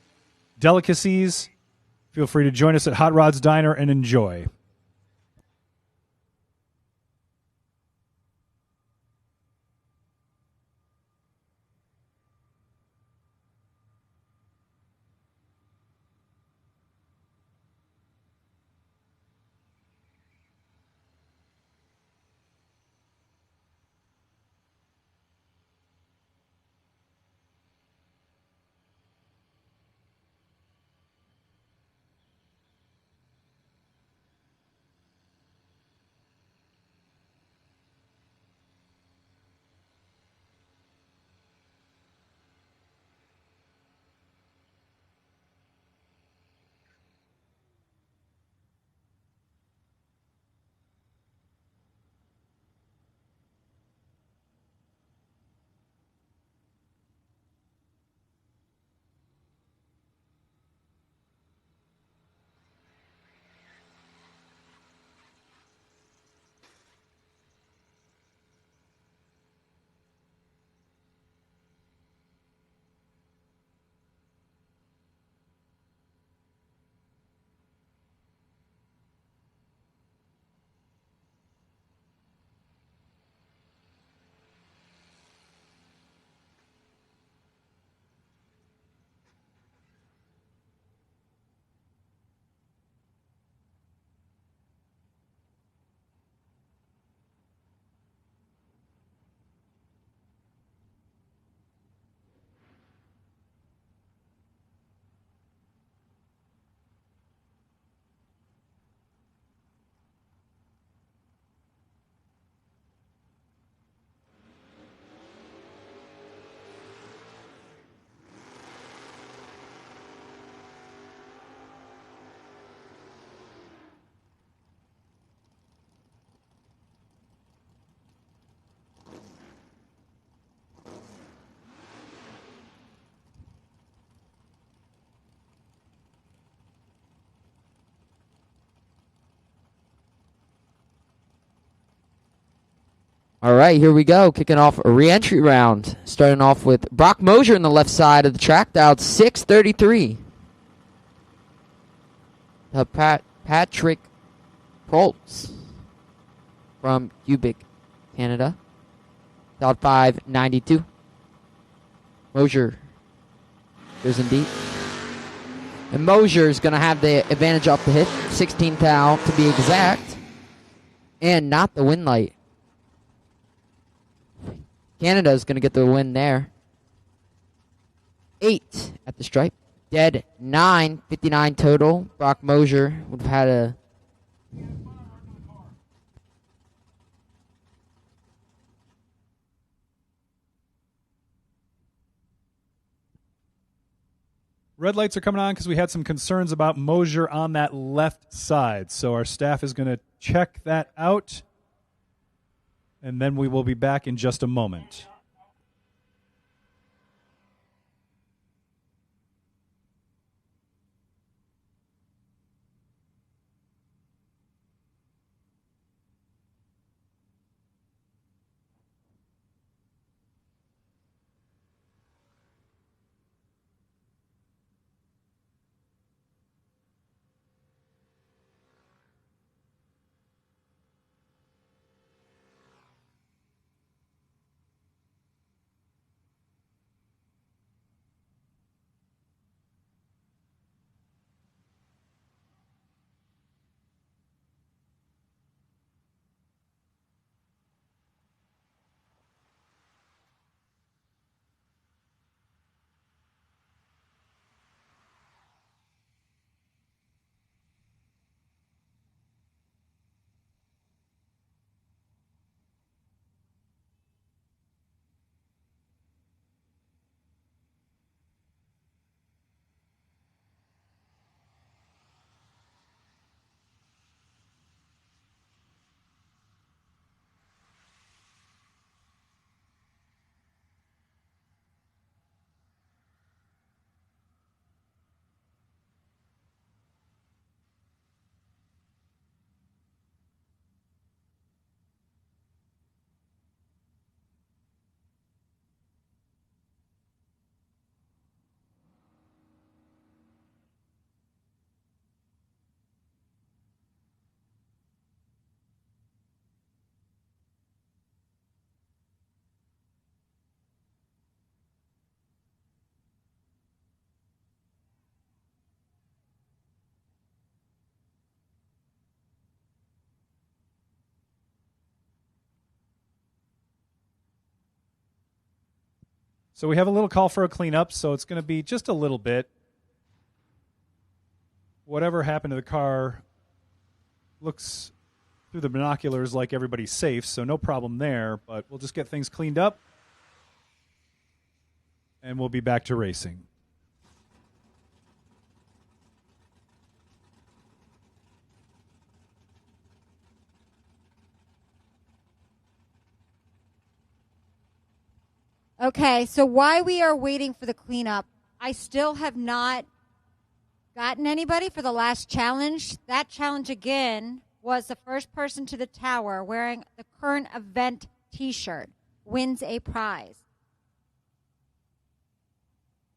delicacies. Feel free to join us at Hot Rod's Diner and enjoy. All right, here we go. Kicking off a re-entry round. Starting off with Brock Mosier on the left side of the track, dialed 633. Patrick Proltz from Quebec, Canada, dialed 592. Mosier goes in deep. And Mosier is going to have the advantage off the hit, 16 thou to be exact, and not the win light. Canada is going to get the win there. 8 at the stripe. Dead 9, 59 total. Brock Mosier would have had a... Red lights are coming on because we had some concerns about Mosier on that left side. So our staff is going to check that out. And then we will be back in just a moment. So we have a little call for a cleanup, so it's going to be just a little bit. Whatever happened to the car looks through the binoculars like everybody's safe, so no problem there, but we'll just get things cleaned up, and we'll be back to racing. Okay, so while we are waiting for the cleanup, I still have not gotten anybody for the last challenge. That challenge, again, was the first person to the tower wearing the current event T-shirt wins a prize.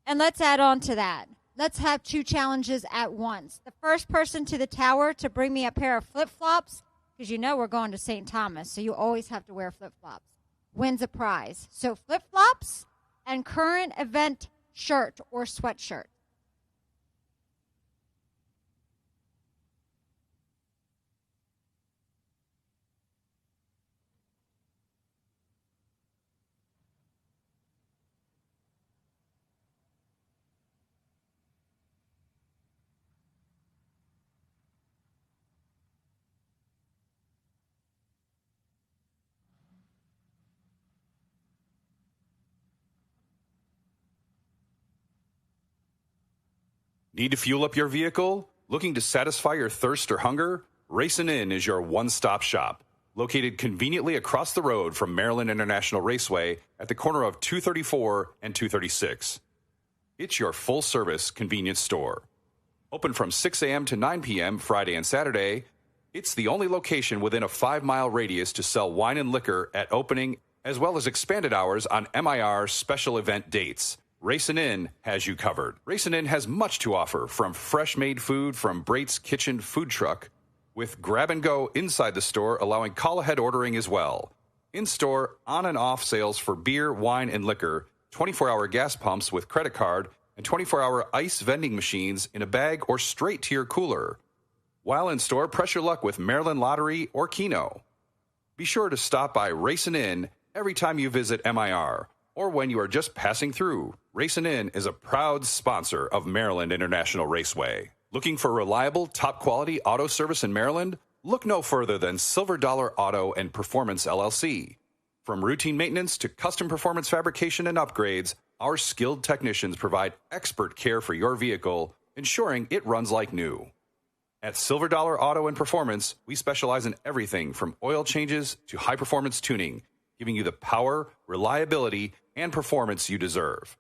And let's add on to that. Let's have 2 challenges at once. The first person to the tower to bring me a pair of flip-flops, because you know we're going to St. Thomas, so you always have to wear flip-flops, wins a prize. So flip-flops and current event shirt or sweatshirt. Need to fuel up your vehicle? Looking to satisfy your thirst or hunger? Racin' In is your one-stop shop. Located conveniently across the road from Maryland International Raceway at the corner of 234 and 236. It's your full-service convenience store. Open from 6 a.m. to 9 p.m. Friday and Saturday, It's the only location within a 5-mile radius to sell wine and liquor at opening, as well as expanded hours on MIR special event dates. Racin' Inn has you covered. Racin' Inn has much to offer, from fresh-made food from Brate's Kitchen food truck, with grab-and-go inside the store, allowing call-ahead ordering as well. In-store, on and off sales for beer, wine, and liquor, 24-hour gas pumps with credit card, and 24-hour ice vending machines in a bag or straight to your cooler. While in store, press your luck with Maryland Lottery or Keno. Be sure to stop by Racin' Inn every time you visit MIR or when you are just passing through. Racin' Inn is a proud sponsor of Maryland International Raceway. Looking for reliable, top-quality auto service in Maryland? Look no further than Silver Dollar Auto and Performance LLC. From routine maintenance to custom performance fabrication and upgrades, our skilled technicians provide expert care for your vehicle, ensuring it runs like new. At Silver Dollar Auto and Performance, we specialize in everything from oil changes to high-performance tuning, giving you the power, reliability, and performance you deserve.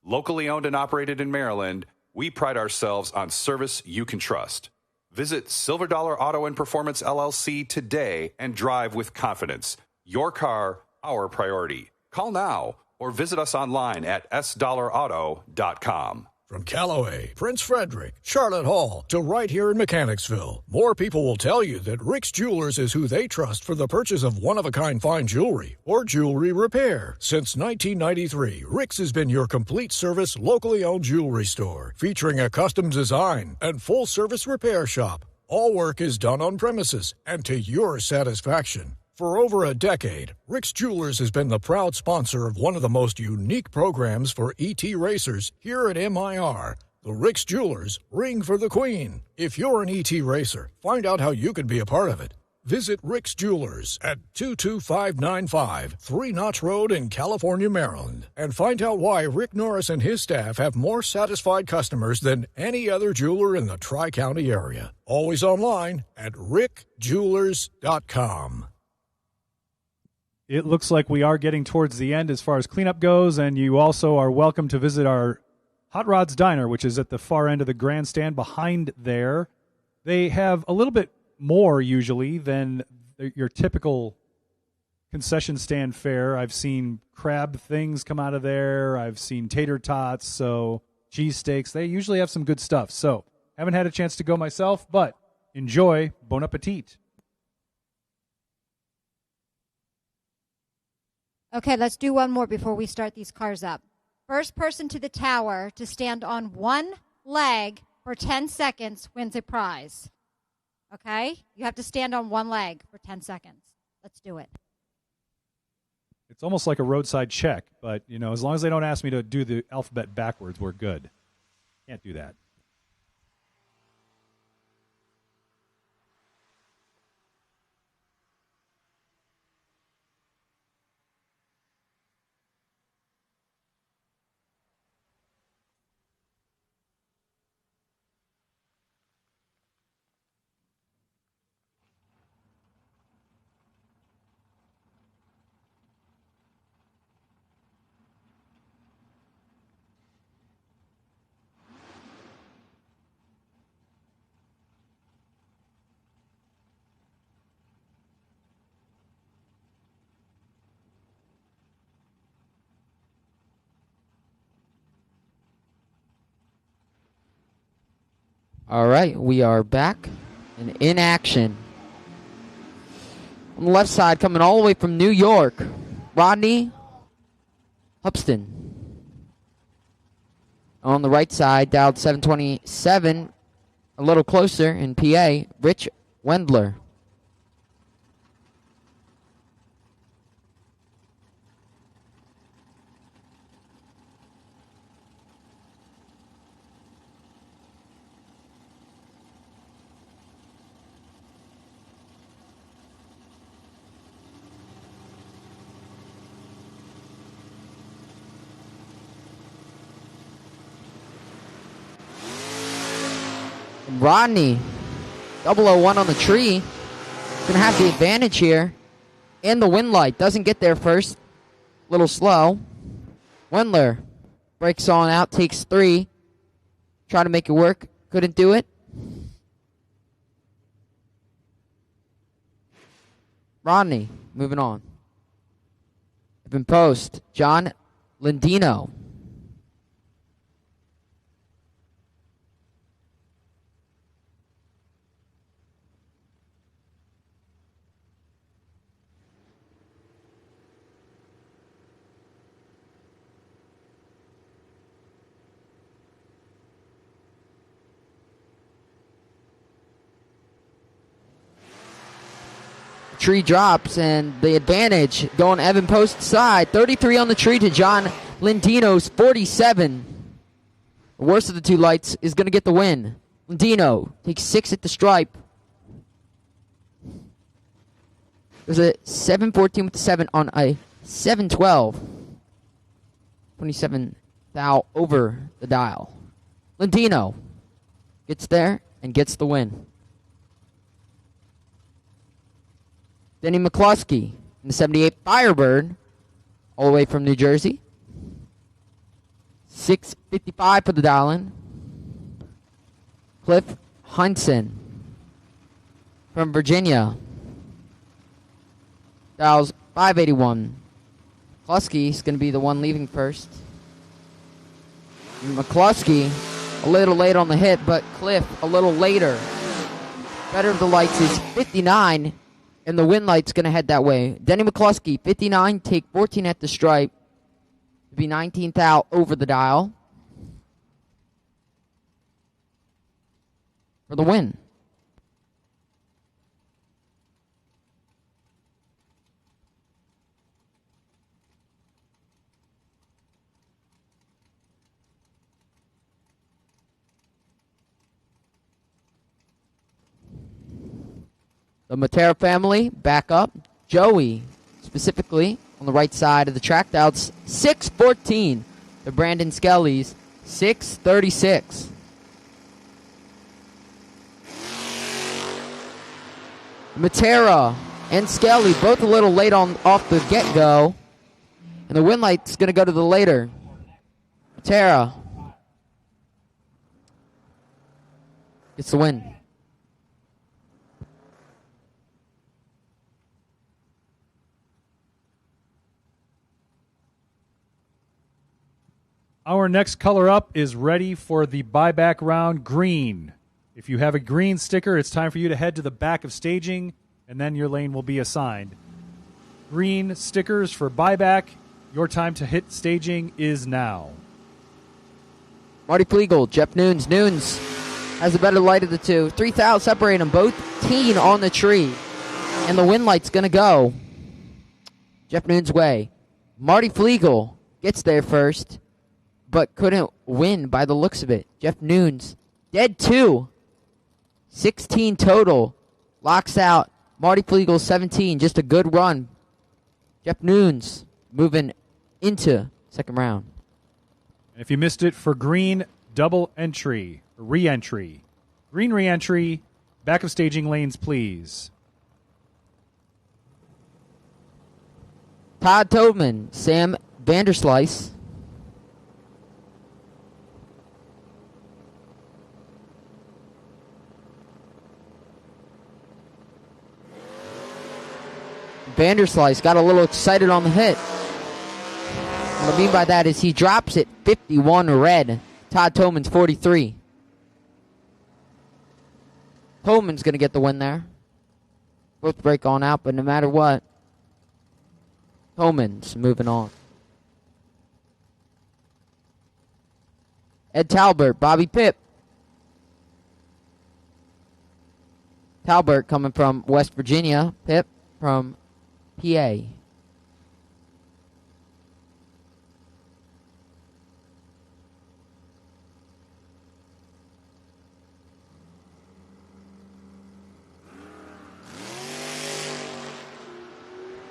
Locally owned and operated in Maryland, we pride ourselves on service you can trust. Visit Silver Dollar Auto and Performance LLC today and drive with confidence. Your car, our priority. Call now or visit us online at sdollarauto.com. From Callaway, Prince Frederick, Charlotte Hall, to right here in Mechanicsville, more people will tell you that Rick's Jewelers is who they trust for the purchase of one-of-a-kind fine jewelry or jewelry repair. Since 1993, Rick's has been your complete-service, locally-owned jewelry store, featuring a custom design and full-service repair shop. All work is done on premises and to your satisfaction. For over a decade, Rick's Jewelers has been the proud sponsor of one of the most unique programs for ET racers here at MIR, the Rick's Jewelers Ring for the Queen. If you're an ET racer, find out how you can be a part of it. Visit Rick's Jewelers at 22595 Three Notch Road in California, Maryland, and find out why Rick Norris and his staff have more satisfied customers than any other jeweler in the Tri-County area. Always online at rickjewelers.com. It looks like we are getting towards the end as far as cleanup goes, and you also are welcome to visit our Hot Rods Diner, which is at the far end of the grandstand behind there. They have a little bit more usually than your typical concession stand fare. I've seen crab things come out of there. I've seen tater tots, so cheesesteaks. They usually have some good stuff. So haven't had a chance to go myself, but enjoy. Bon appetit. Okay, let's do one more before we start these cars up. First person to the tower to stand on one leg for 10 seconds wins a prize. Okay? You have to stand on one leg for 10 seconds. Let's do it. It's almost like a roadside check, but, as long as they don't ask me to do the alphabet backwards, we're good. Can't do that. All right, we are back and in action. On the left side, coming all the way from New York, Rodney Hupston. On the right side, dialed 727, a little closer in PA, Rich Wendler. Rodney, 001 on the tree. Gonna have the advantage here. And the wind light. Doesn't get there first. A little slow. Wendler breaks on out, takes 3. Try to make it work. Couldn't do it. Rodney, moving on. Evan Post, John Lindino. Tree drops, and the advantage going Evan Post's side. 33 on the tree to John Lindino's 47. The worst of the two lights is going to get the win. Lindino takes 6 at the stripe. There's a 7-14 with the 7 on a 7-12. 27 thou over the dial. Lindino gets there and gets the win. Denny McCluskey in the 78 Firebird, all the way from New Jersey. 6:55 for the dial-in. Cliff Heinsen from Virginia. Dials 581. McCluskey is going to be the one leaving first. McCluskey a little late on the hit, but Cliff a little later. Better of the lights is 59. And the win light's going to head that way. Denny McCluskey, 59, take 14 at the stripe. To be 19th out over the dial. For the win. The Matera family back up. Joey, specifically, on the right side of the track. That's 6:14. The Brandon Skelly's 6:36. Matera and Skelly both a little late off the get-go. And the win light's going to go to the later. Matera gets the win. Our next color up is ready for the buyback round, green. If you have a green sticker, it's time for you to head to the back of staging, and then your lane will be assigned. Green stickers for buyback. Your time to hit staging is now. Marty Flegel, Jeff Nunes. Nunes has a better light of the two. 3,000 separate them, both teen on the tree. And the win light's going to go Jeff Nunes' way. Marty Flegel gets there first, but couldn't win by the looks of it. Jeff Nunes, dead 2. 16 total. Locks out Marty Flegel, 17. Just a good run. Jeff Nunes moving into second round. And if you missed it, for green, double entry, re-entry. Green re-entry, back of staging lanes, please. Todd Tobin, Sam Vanderslice. Vanderslice got a little excited on the hit. What I mean by that is he drops it 51 red. Todd Tolman's 43. Tolman's going to get the win there. Both break on out, but no matter what, Tolman's moving on. Ed Talbert, Bobby Pipp. Talbert coming from West Virginia. Pipp from PA.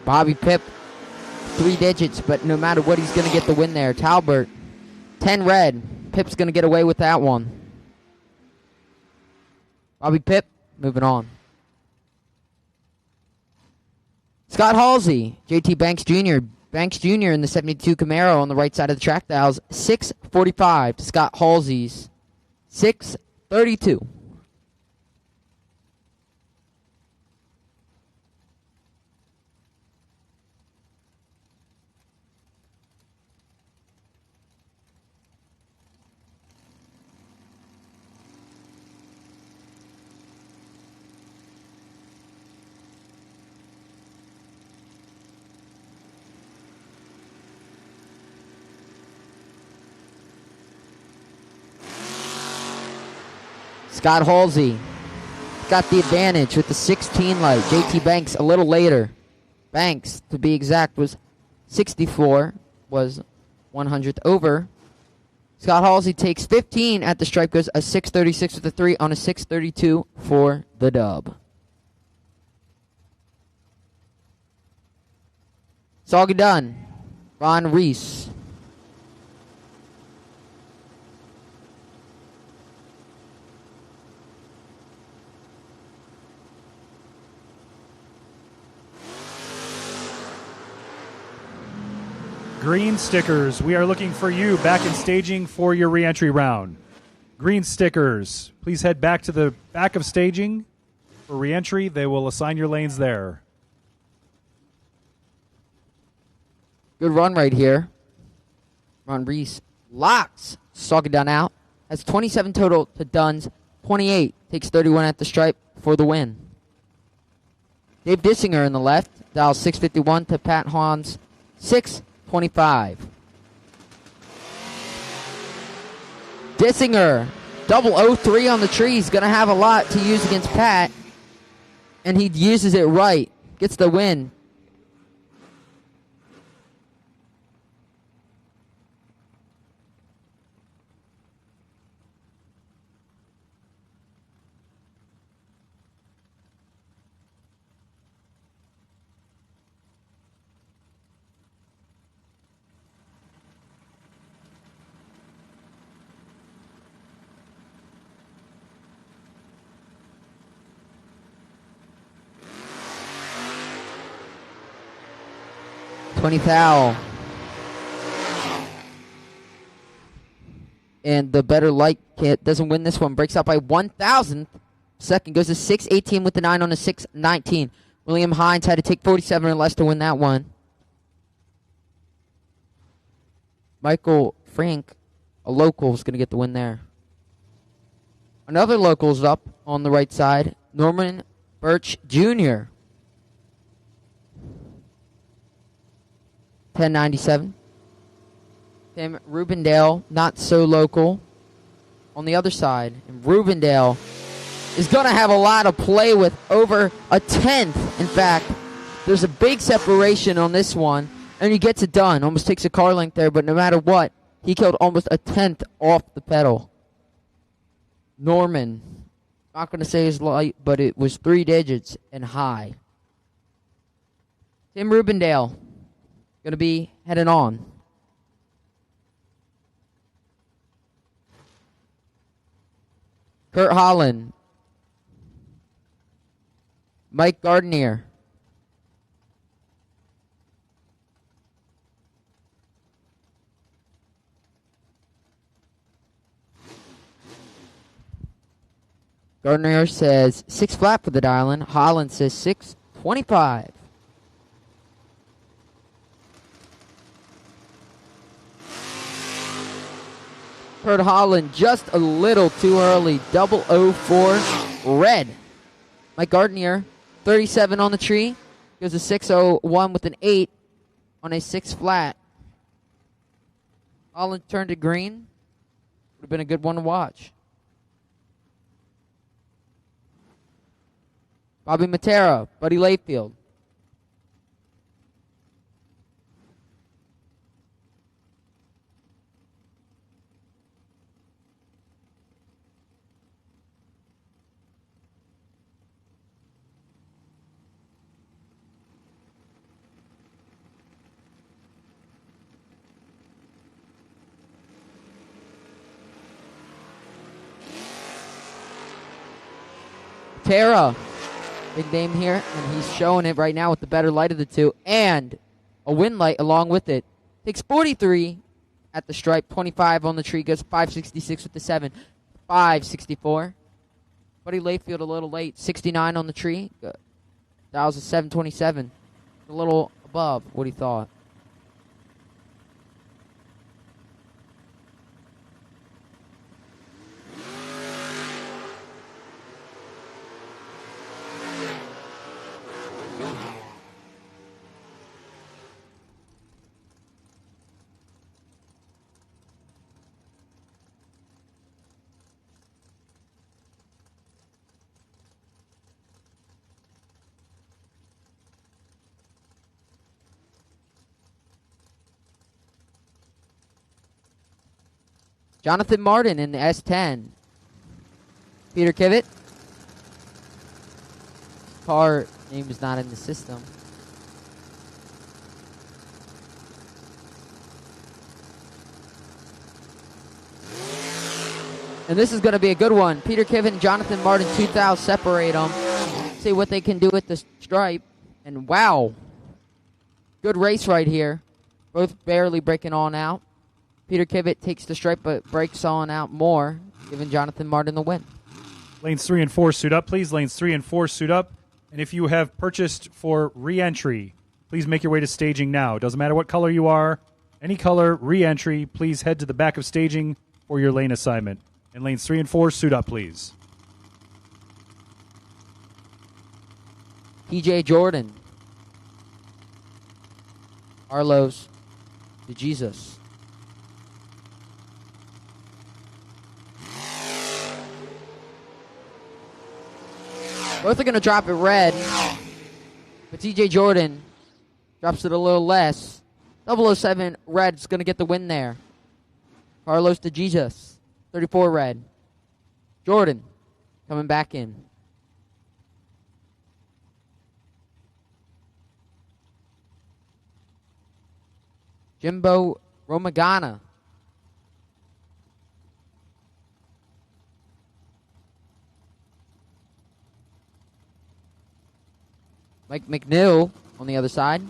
Bobby Pipp, 3 digits, but no matter what, he's going to get the win there. Talbert, 10 red. Pipp's going to get away with that one. Bobby Pipp, moving on. Scott Halsey, JT Banks Jr. Banks Jr. in the 72 Camaro on the right side of the track dials. 6:45 to Scott Halsey's 6:32. 32. Scott Halsey got the advantage with the 16 light. JT Banks a little later. Banks, to be exact, was 64, was 100th over. Scott Halsey takes 15 at the stripe, goes a 636 with a 3 on a 632 for the dub. Soggy done. Ron Reese. Green stickers, we are looking for you back in staging for your re-entry round. Green stickers, please head back to the back of staging for re-entry. They will assign your lanes there. Good run right here. Ron Reese locks Soggy Dunn out. Has 27 total to Dunn's 28. Takes 31 at the stripe for the win. Dave Dissinger in the left. Dials 651 to Pat Hahn's 625. Dissinger, 003 on the tree. He's going to have a lot to use against Pat. And he uses it right. Gets the win. Foul. And the better light kit doesn't win this one. Breaks out by 1,000th. Second goes to 618 with the 9 on a 619. William Hines had to take 47 or less to win that one. Michael Frank, a local, is going to get the win there. Another local's up on the right side. Norman Birch Jr. 1097. Tim Rubendale, not so local. On the other side, and Rubendale is going to have a lot of play with, over a 10th. In fact, there's a big separation on this one, and he gets it done. Almost takes a car length there, but no matter what, he killed almost a 10th off the pedal. Norman, not going to say his light, but it was 3 digits and high. Tim Rubendale going to be heading on. Kurt Holland. Mike Gardner. Gardner says 6 flat for the dial-in. Holland says 625. Kurt Holland just a little too early. 004 red. Mike Gardner, 37 on the tree. Goes to 601 with an 8 on a 6 flat. Holland turned to green. Would have been a good one to watch. Bobby Matera, Buddy Layfield. Tara, big name here, and he's showing it right now with the better light of the two, and a wind light along with it. Takes 43 at the stripe, 25 on the tree, goes 566 with the 7, 564. Buddy Layfield a little late, 69 on the tree, dials a 727, a little above what he thought. Jonathan Martin in the S10. Peter Kivett. Car name is not in the system. And this is going to be a good one. Peter Kivett and Jonathan Martin, 2000, separate them. See what they can do with the stripe. And wow, good race right here. Both barely breaking on out. Peter Kivett takes the stripe but breaks on out more, giving Jonathan Martin the win. Lanes 3 and 4 suit up, please. Lanes 3 and 4 suit up. And if you have purchased for re-entry, please make your way to staging now. Doesn't matter what color you are. Any color, re-entry, please head to the back of staging for your lane assignment. And lanes 3 and 4 suit up, please. TJ Jordan. Carlos de Jesus. Both are going to drop it red. But TJ Jordan drops it a little less. 007 red's going to get the win there. Carlos de Jesus. 34 red. Jordan coming back in. Jimbo Romagana. Mike McNeil on the other side.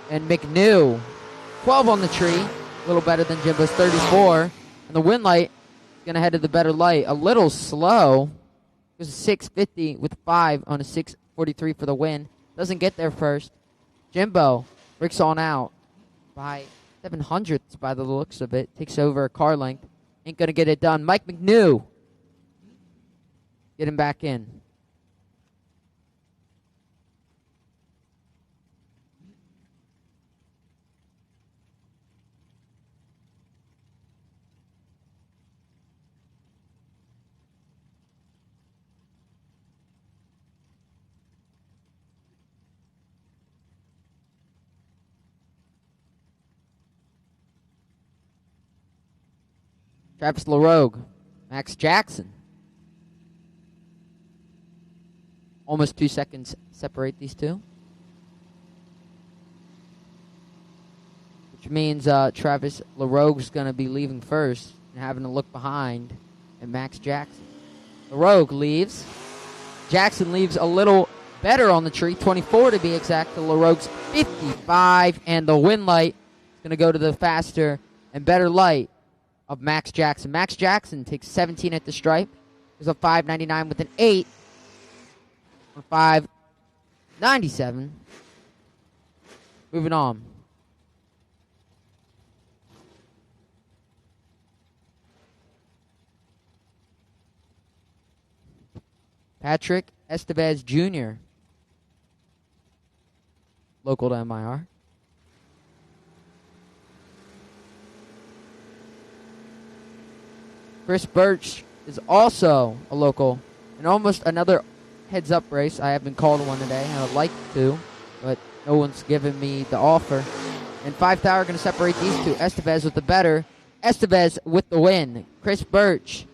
And McNew, 12 on the tree. A little better than Jimbo's 34. And the win light going to head to the better light. A little slow. It was a 650 with 5 on a 643 for the win. Doesn't get there first. Jimbo breaks on out by 700ths by the looks of it. Takes over a car length. Ain't going to get it done. Mike McNew. Get him back in. Travis LaRogue, Max Jackson. Almost 2 seconds separate these two. Which means Travis LaRogue's going to be leaving first and having to look behind at Max Jackson. LaRogue leaves. Jackson leaves a little better on the tree, 24 to be exact, to LaRogue's 55. And the win light is going to go to the faster and better light of Max Jackson. Max Jackson takes 17 at the stripe. There's a 5.99 with an 8. On 5.97. Moving on. Patrick Estevez Jr. Local to MIR. Chris Birch is also a local. And almost another heads-up race. I have been called one today. I would like to, but no one's given me the offer. And 5 Tower going to separate these two. Estevez with the better. Estevez with the win. Chris Birch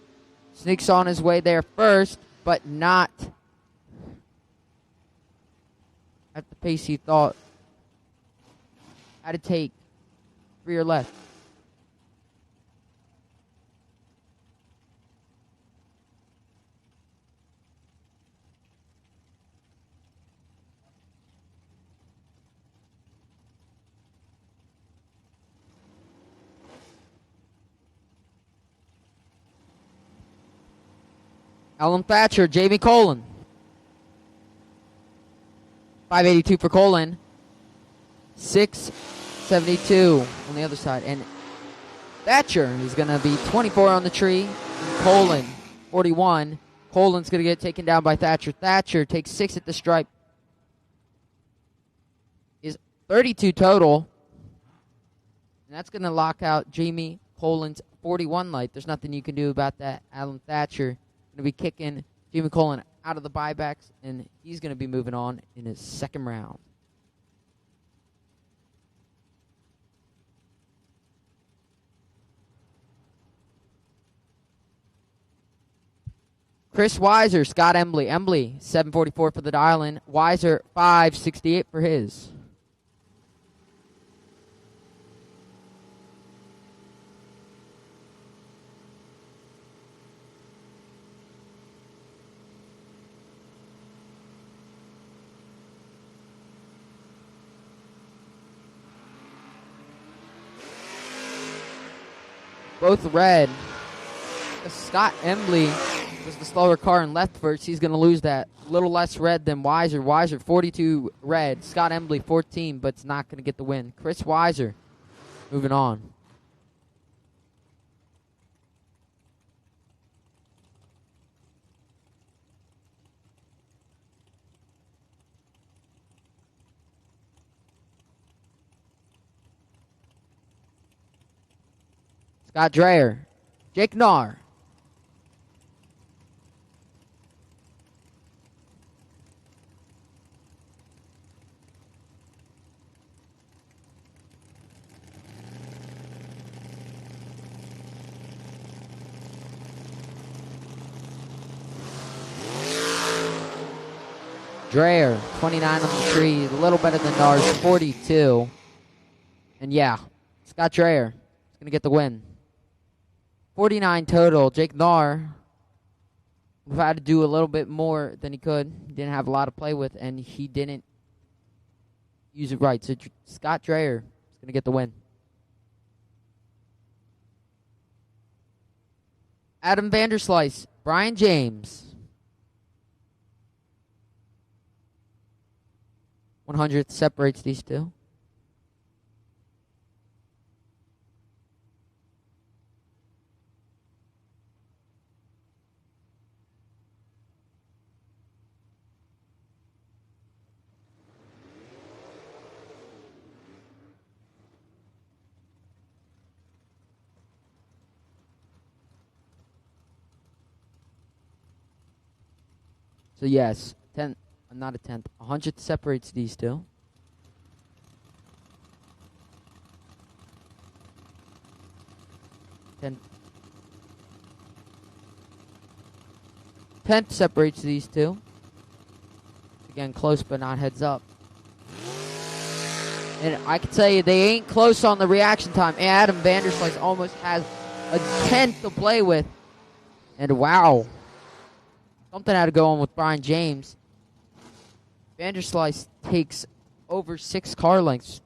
sneaks on his way there first, but not at the pace he thought. Had to take 3 or less. Alan Thatcher, Jamie Colin. 582 for Colin. 672 on the other side. And Thatcher is going to be 24 on the tree. And Colin, 41. Colin's going to get taken down by Thatcher. Thatcher takes 6 at the stripe. Is 32 total. And that's going to lock out Jamie Colin's 41 light. There's nothing you can do about that. Alan Thatcher going to be kicking Jamie Colin out of the buybacks, and he's going to be moving on in his second round. Chris Weiser, Scott Embley. Embley, 744 for the dial-in. Weiser, 568 for his. Both red. Scott Embley was the slower car in left first. He's going to lose that. A little less red than Weiser. Weiser, 42 red. Scott Embley, 14, but it's not going to get the win. Chris Weiser, moving on. Scott Dreyer. Jake Nahr. Dreyer, 29 on the tree. A little better than Nahr's, 42. And yeah, Scott Dreyer is going to get the win. 49 total. Jake Nahr would have had to do a little bit more than he could. He didn't have a lot to play with, and he didn't use it right. So Scott Dreyer is going to get the win. Adam Vanderslice, Brian James. 100th separates these two. So yes, 10, not a tenth. 100th separates these two. Tenth separates these two. Again, close but not heads up. And I can tell you, they ain't close on the reaction time. Adam Vanderslice almost has a tenth to play with. And wow. Something had to go on with Brian James. Vanderslice takes over 6 car lengths.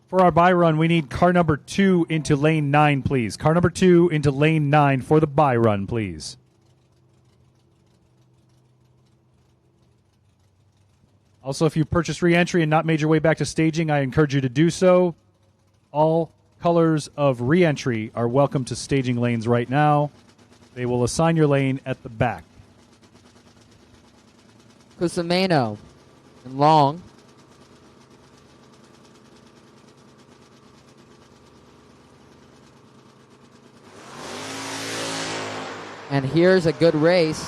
For our buy run, we need car number 2 into lane 9, please. Car number 2 into lane 9 for the buy run, please. Also, if you purchased re-entry and not made your way back to staging, I encourage you to do so. All colors of re-entry are welcome to staging lanes right now. They will assign your lane at the back. Cusimano and Long. And here's a good race.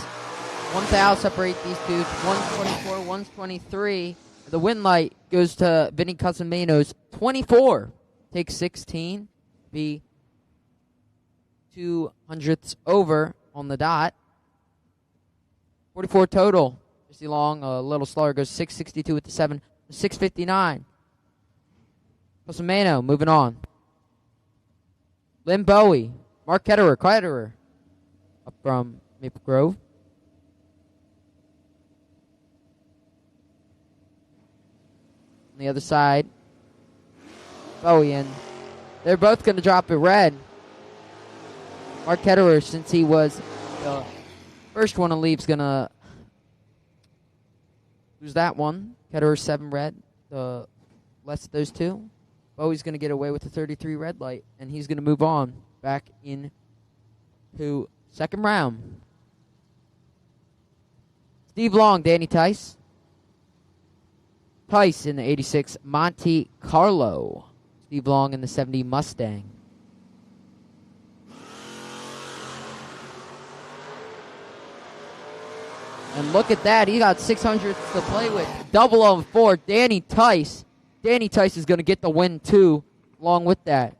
1,000 separate these two. 124, 123. The win light goes to Vinny Cusimano's 24. Takes 16. Be 200ths over on the dot. 44 total. Jesse Long, a little slower, goes 662 with the 7. 659. Cusimano moving on. Lynn Bowie. Mark Ketterer. Up from Maple Grove. On the other side, Bowie, and they're both going to drop it red. Mark Ketterer, since he was the first one to leave, is going to lose that one. Ketterer 7 red, the less of those two. Bowie's going to get away with the 33 red light, and he's going to move on back into second round. Steve Long, Danny Tice. Tice in the 86 Monte Carlo. Steve Long in the 70 Mustang. And look at that. He got 600 to play with. Double on 4. Danny Tice. Danny Tice is going to get the win, too, along with that.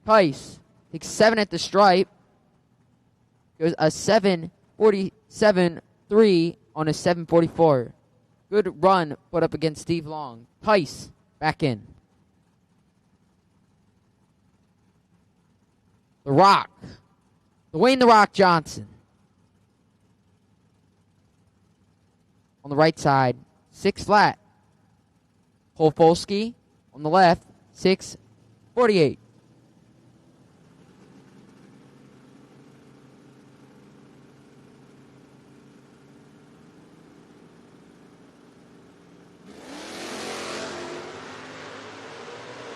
Tice takes 7 at the stripe. Goes a 7:47.3 on a 7:44. Good run put up against Steve Long. Tice back in. The Rock. Dwayne The Rock Johnson. On the right side, 6 flat. Cole Folsky on the left, 6:48.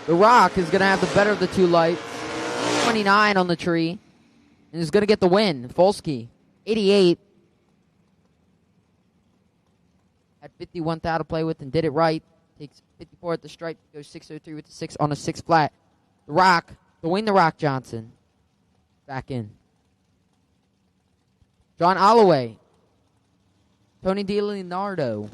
The Rock is going to have the better of the two lights. 29 on the tree. And is going to get the win. Folsky, 88. Had 51 thou to play with and did it right. Takes 54 at the stripe. Goes 6:03 with the 6 on a 6 flat. The Rock, Dwayne The Rock Johnson. Back in. John Holloway. Tony DiLeonardo.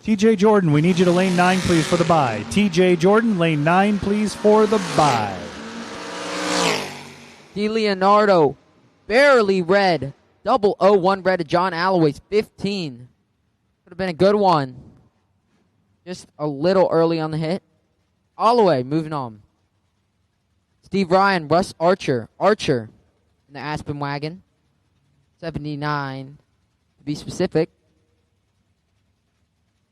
TJ Jordan, we need you to lane 9, please, for the bye. TJ Jordan, lane 9, please, for the bye. DiLeonardo, barely red. 001 red to John Alloway's 15. Could have been a good one. Just a little early on the hit. Holloway, moving on. Steve Ryan, Russ Archer. Archer in the Aspen wagon. 79, to be specific.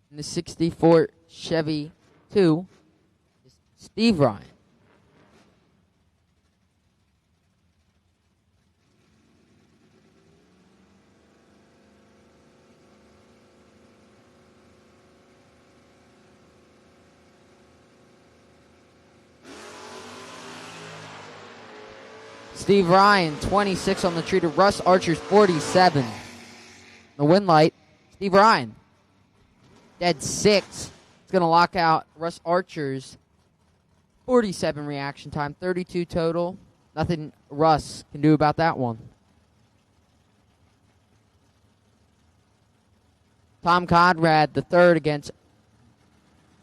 In the 64 Chevy 2 is Steve Ryan. Steve Ryan, 26 on the tree to Russ Archer's 47. The win light, Steve Ryan. Dead 6. It's going to lock out Russ Archer's 47 reaction time, 32 total. Nothing Russ can do about that one. Tom Conrad, the third against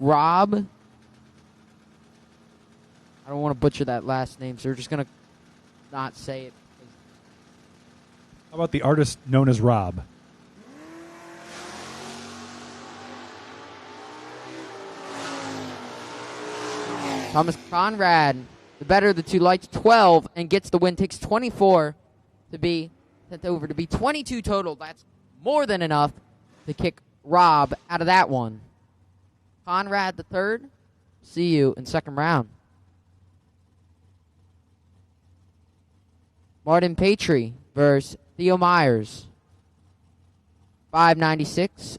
Rob. I don't want to butcher that last name, so we're just going to not say it. How about the artist known as Rob? Thomas Conrad, the better of the two lights, 12, and gets the win. Takes 24 to be sent over to be 22 total. That's more than enough to kick Rob out of that one. Conrad the third, see you in second round. Martin Patry versus Theo Myers. 596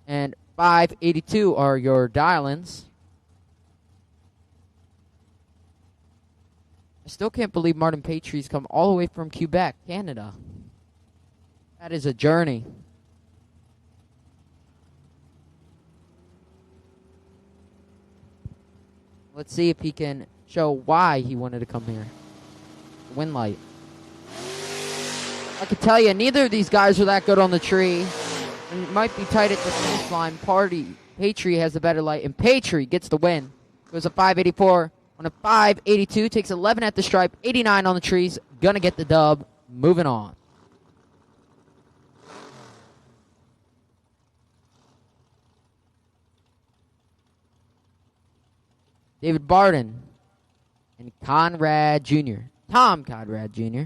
and 582 are your dial-ins. I still can't believe Martin Patry's come all the way from Quebec, Canada. That is a journey. Let's see if he can show why he wanted to come here. Win light. I can tell you, neither of these guys are that good on the tree. And it might be tight at the finish line. Patry has the better light, and Patry gets the win. Goes a 584 on a 582. Takes 11 at the stripe, 89 on the trees. Gonna get the dub. Moving on. David Barden and Conrad Jr. Tom Conrad Jr.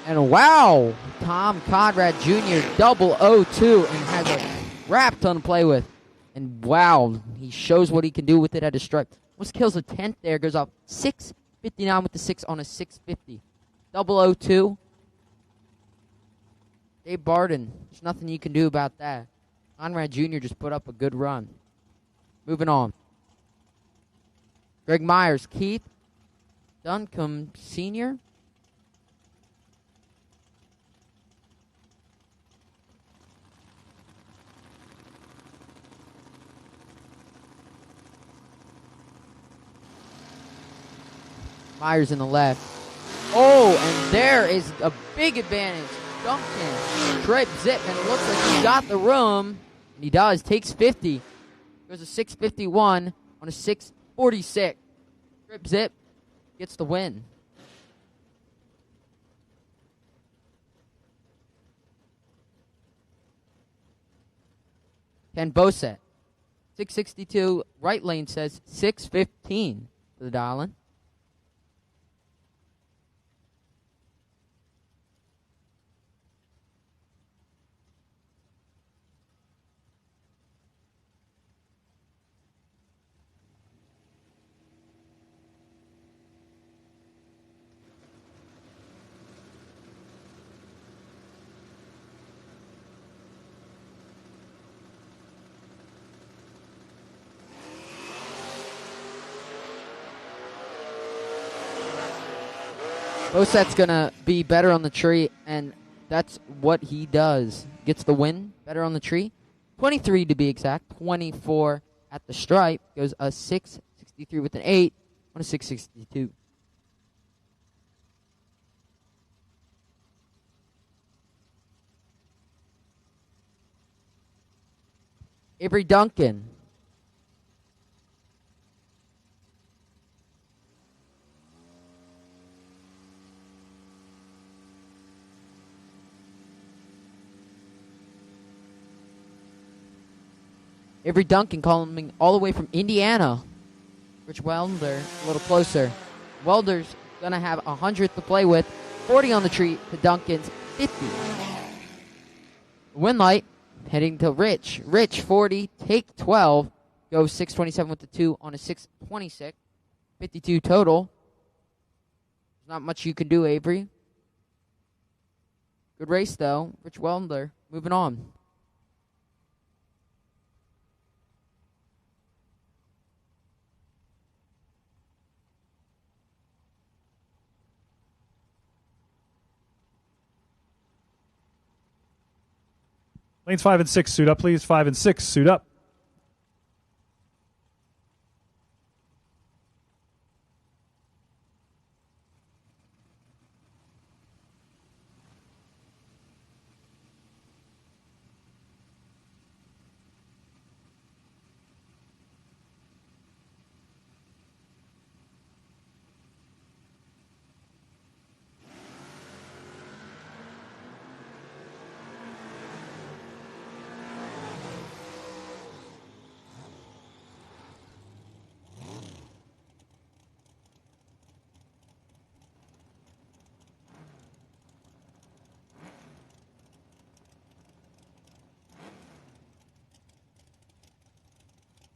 And wow, Tom Conrad Jr. 002 and has a crap ton to play with. And wow, he shows what he can do with it at his stripe. Almost kills a 10th there. Goes off 659 with the 6 on a 650. 002. Dave Barden, there's nothing you can do about that. Conrad Jr. just put up a good run. Moving on. Greg Myers, Keith Duncombe Sr. Myers in the left. Oh, and there is a big advantage. Duncan, trip, zip, and it looks like he got the room. And he does. Takes 50. Goes a 651 on a 646. Trip, zip, gets the win. Ken Bosset, 662. Right lane says 615 for the dial-in. Boset's going to be better on the tree, and that's what he does. Gets the win, better on the tree. 23 to be exact, 24 at the stripe. Goes a 663 with an 8 on a 662. Avery Duncan. Avery Duncan coming all the way from Indiana. Rich Welder a little closer. Welder's going to have 100 to play with. 40 on the tree to Duncan's 50. Winlight heading to Rich. Rich 40, take 12. Goes 627 with the 2 on a 626. 52 total. There's not much you can do, Avery. Good race, though. Rich Welder moving on. Lanes 5 and 6, suit up, please. 5 and 6, suit up.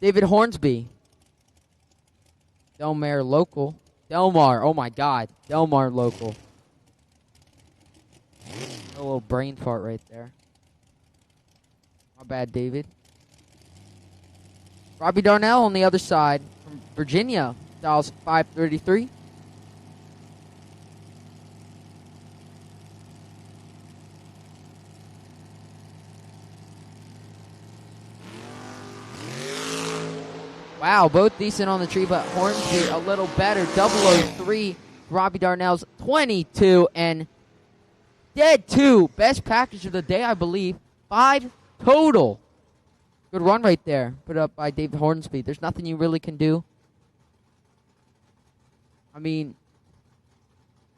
David Hornsby. Delmar local. Delmar, oh my God. Delmar local. A little brain fart right there. My bad, David. Robbie Darnell on the other side from Virginia. Dials 533. Wow, both decent on the tree, but Hornsby a little better. 003, Robbie Darnell's 22, and dead 2. Best package of the day, I believe. 5 total. Good run right there. Put up by David Hornsby. There's nothing you really can do. I mean,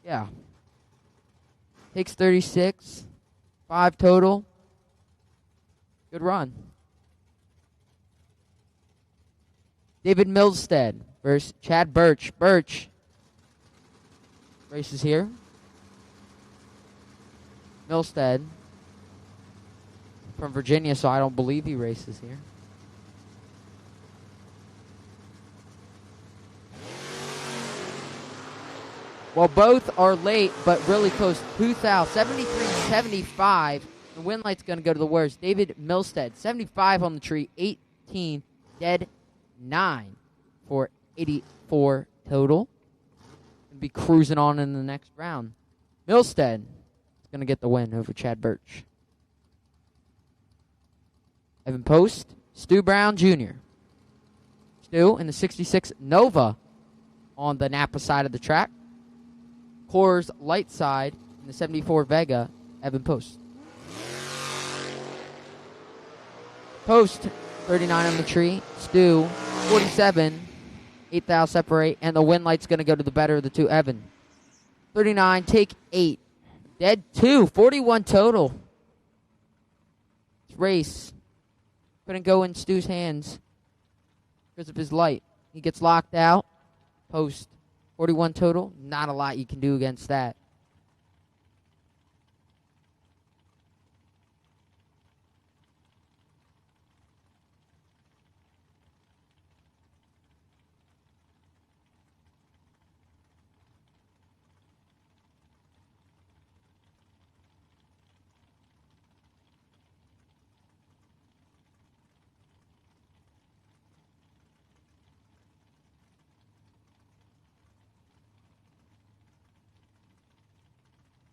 yeah. Takes 36. 5 total. Good run. David Milstead versus Chad Birch. Birch races here. Milstead from Virginia, so I don't believe he races here. Well, both are late, but really close. 73-75. The win light's going to go to the worst. David Milstead, 75 on the tree, 18 dead. 9 for 84 total. And be cruising on in the next round. Milstead is going to get the win over Chad Birch. Evan Post, Stu Brown Jr. Stu in the 66 Nova. on the Napa side of the track. Coors Light side in the 74 Vega, Evan Post. Post, 39 on the tree. Stu, 47. 8 thou separate, and the win light's going to go to the better of the two, Evan. 39, take 8. Dead 2, 41 total. This race couldn't go in Stu's hands because of his light. He gets locked out. Post, 41 total. Not a lot you can do against that.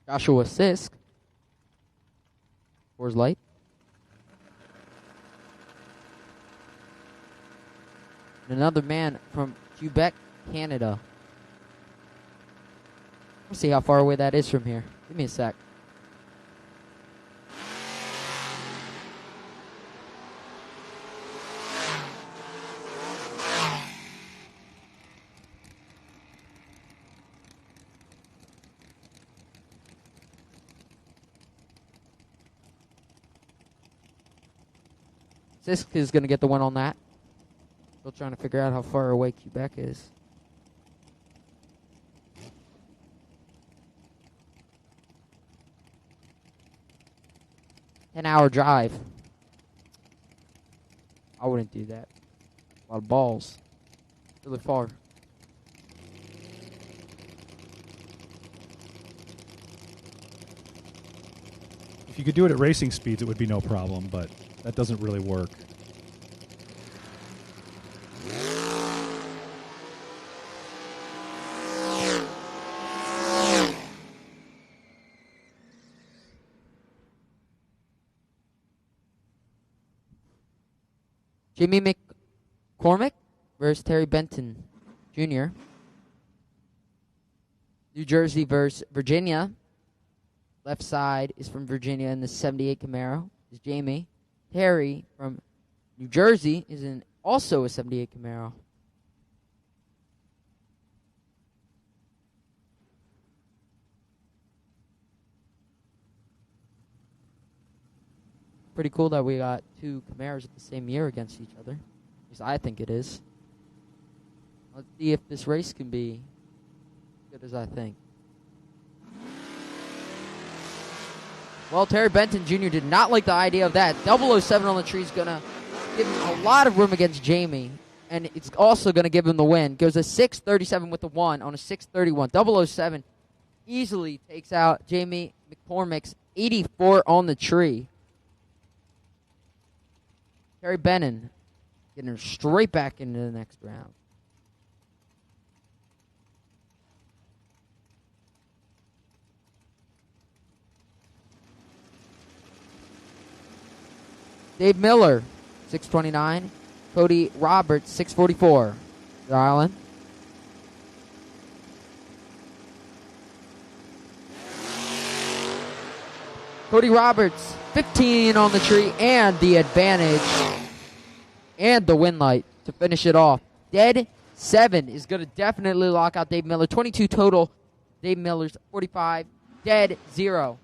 Joshua Sisk. Coors Light. And another man from Quebec, Canada. Let's see how far away that is from here. Give me a sec. Sisk is going to get the win on that. Still trying to figure out how far away Quebec is. An-hour drive. I wouldn't do that. A lot of balls. Really far. If you could do it at racing speeds, it would be no problem, but that doesn't really work. Jimmy McCormick versus Terry Benton Jr. New Jersey versus Virginia. Left side is from Virginia in the 78 Camaro. Is Jamie. Terry from New Jersey is in also a 78 Camaro. Pretty cool that we got two Camaros at the same year against each other. At least I think it is. Let's see if this race can be as good as I think. Well, Terry Benton Jr. did not like the idea of that. 007 on the tree is going to give him a lot of room against Jamie. And it's also going to give him the win. Goes a 6.37 with the 1 on a 6.31. 007 easily takes out Jamie McCormick's 84 on the tree. Terry Benton getting her straight back into the next round. Dave Miller, 6.29. Cody Roberts, 6.44. Rhode Island. Cody Roberts, 15 on the tree, and the advantage. And the win light to finish it off. Dead 7 is going to definitely lock out Dave Miller. 22 total. Dave Miller's 45. Dead 0.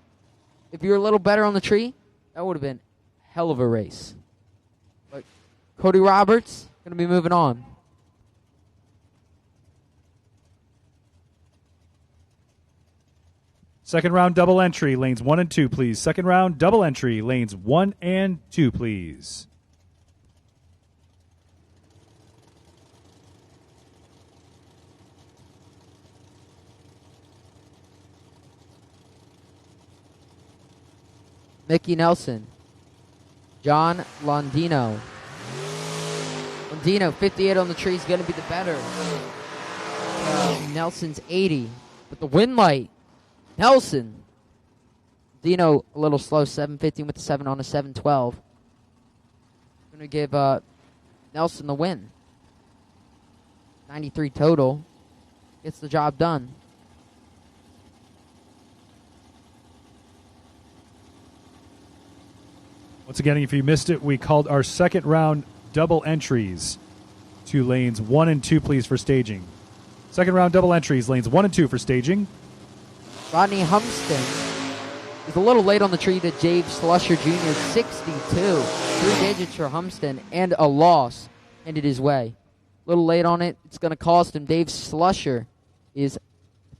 If you're a little better on the tree, that would have been hell of a race. But Cody Roberts going to be moving on. Second round double entry, lanes 1 and 2, please. Second round double entry, lanes 1 and 2, please. Mickey Nelson. John Londino. Londino, 58 on the tree, is going to be the better. Nelson's 80. But the win light, Nelson. Dino a little slow, 7.15 with the 7 on a 7.12. Going to give Nelson the win. 93 total. gets the job done. Once again, if you missed it, we called our second round double entries to lanes 1 and 2, please, for staging. Second round double entries, lanes 1 and 2 for staging. Rodney Humston is a little late on the tree to Dave Slusher Jr. 62. 3 digits for Humston and a loss ended his way. A little late on it. It's going to cost him. Dave Slusher is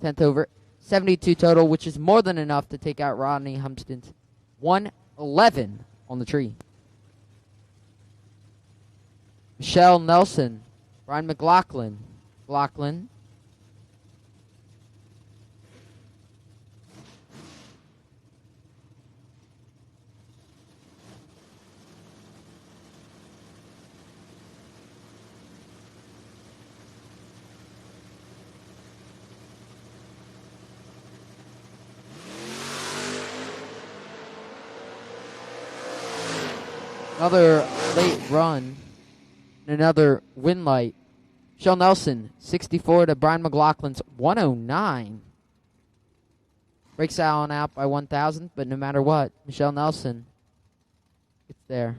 10th over. 72 total, which is more than enough to take out Rodney Humston's 111 on the tree. Michelle Nelson, Brian McLaughlin. McLaughlin. Another late run. Another win light. Michelle Nelson, 64 to Brian McLaughlin's 109. Breaks Allen out by 1,000, but no matter what, Michelle Nelson gets there.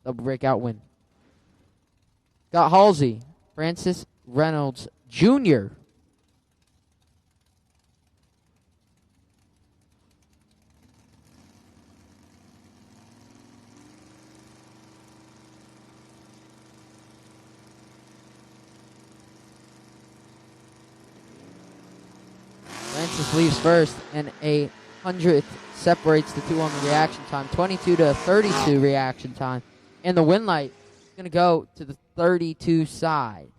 Double breakout win. Scott Halsey, Francis Reynolds Jr. Francis leaves first, and a 100th separates the two on the reaction time. 22 to 32 reaction time. And the win light is going to go to the 32 side.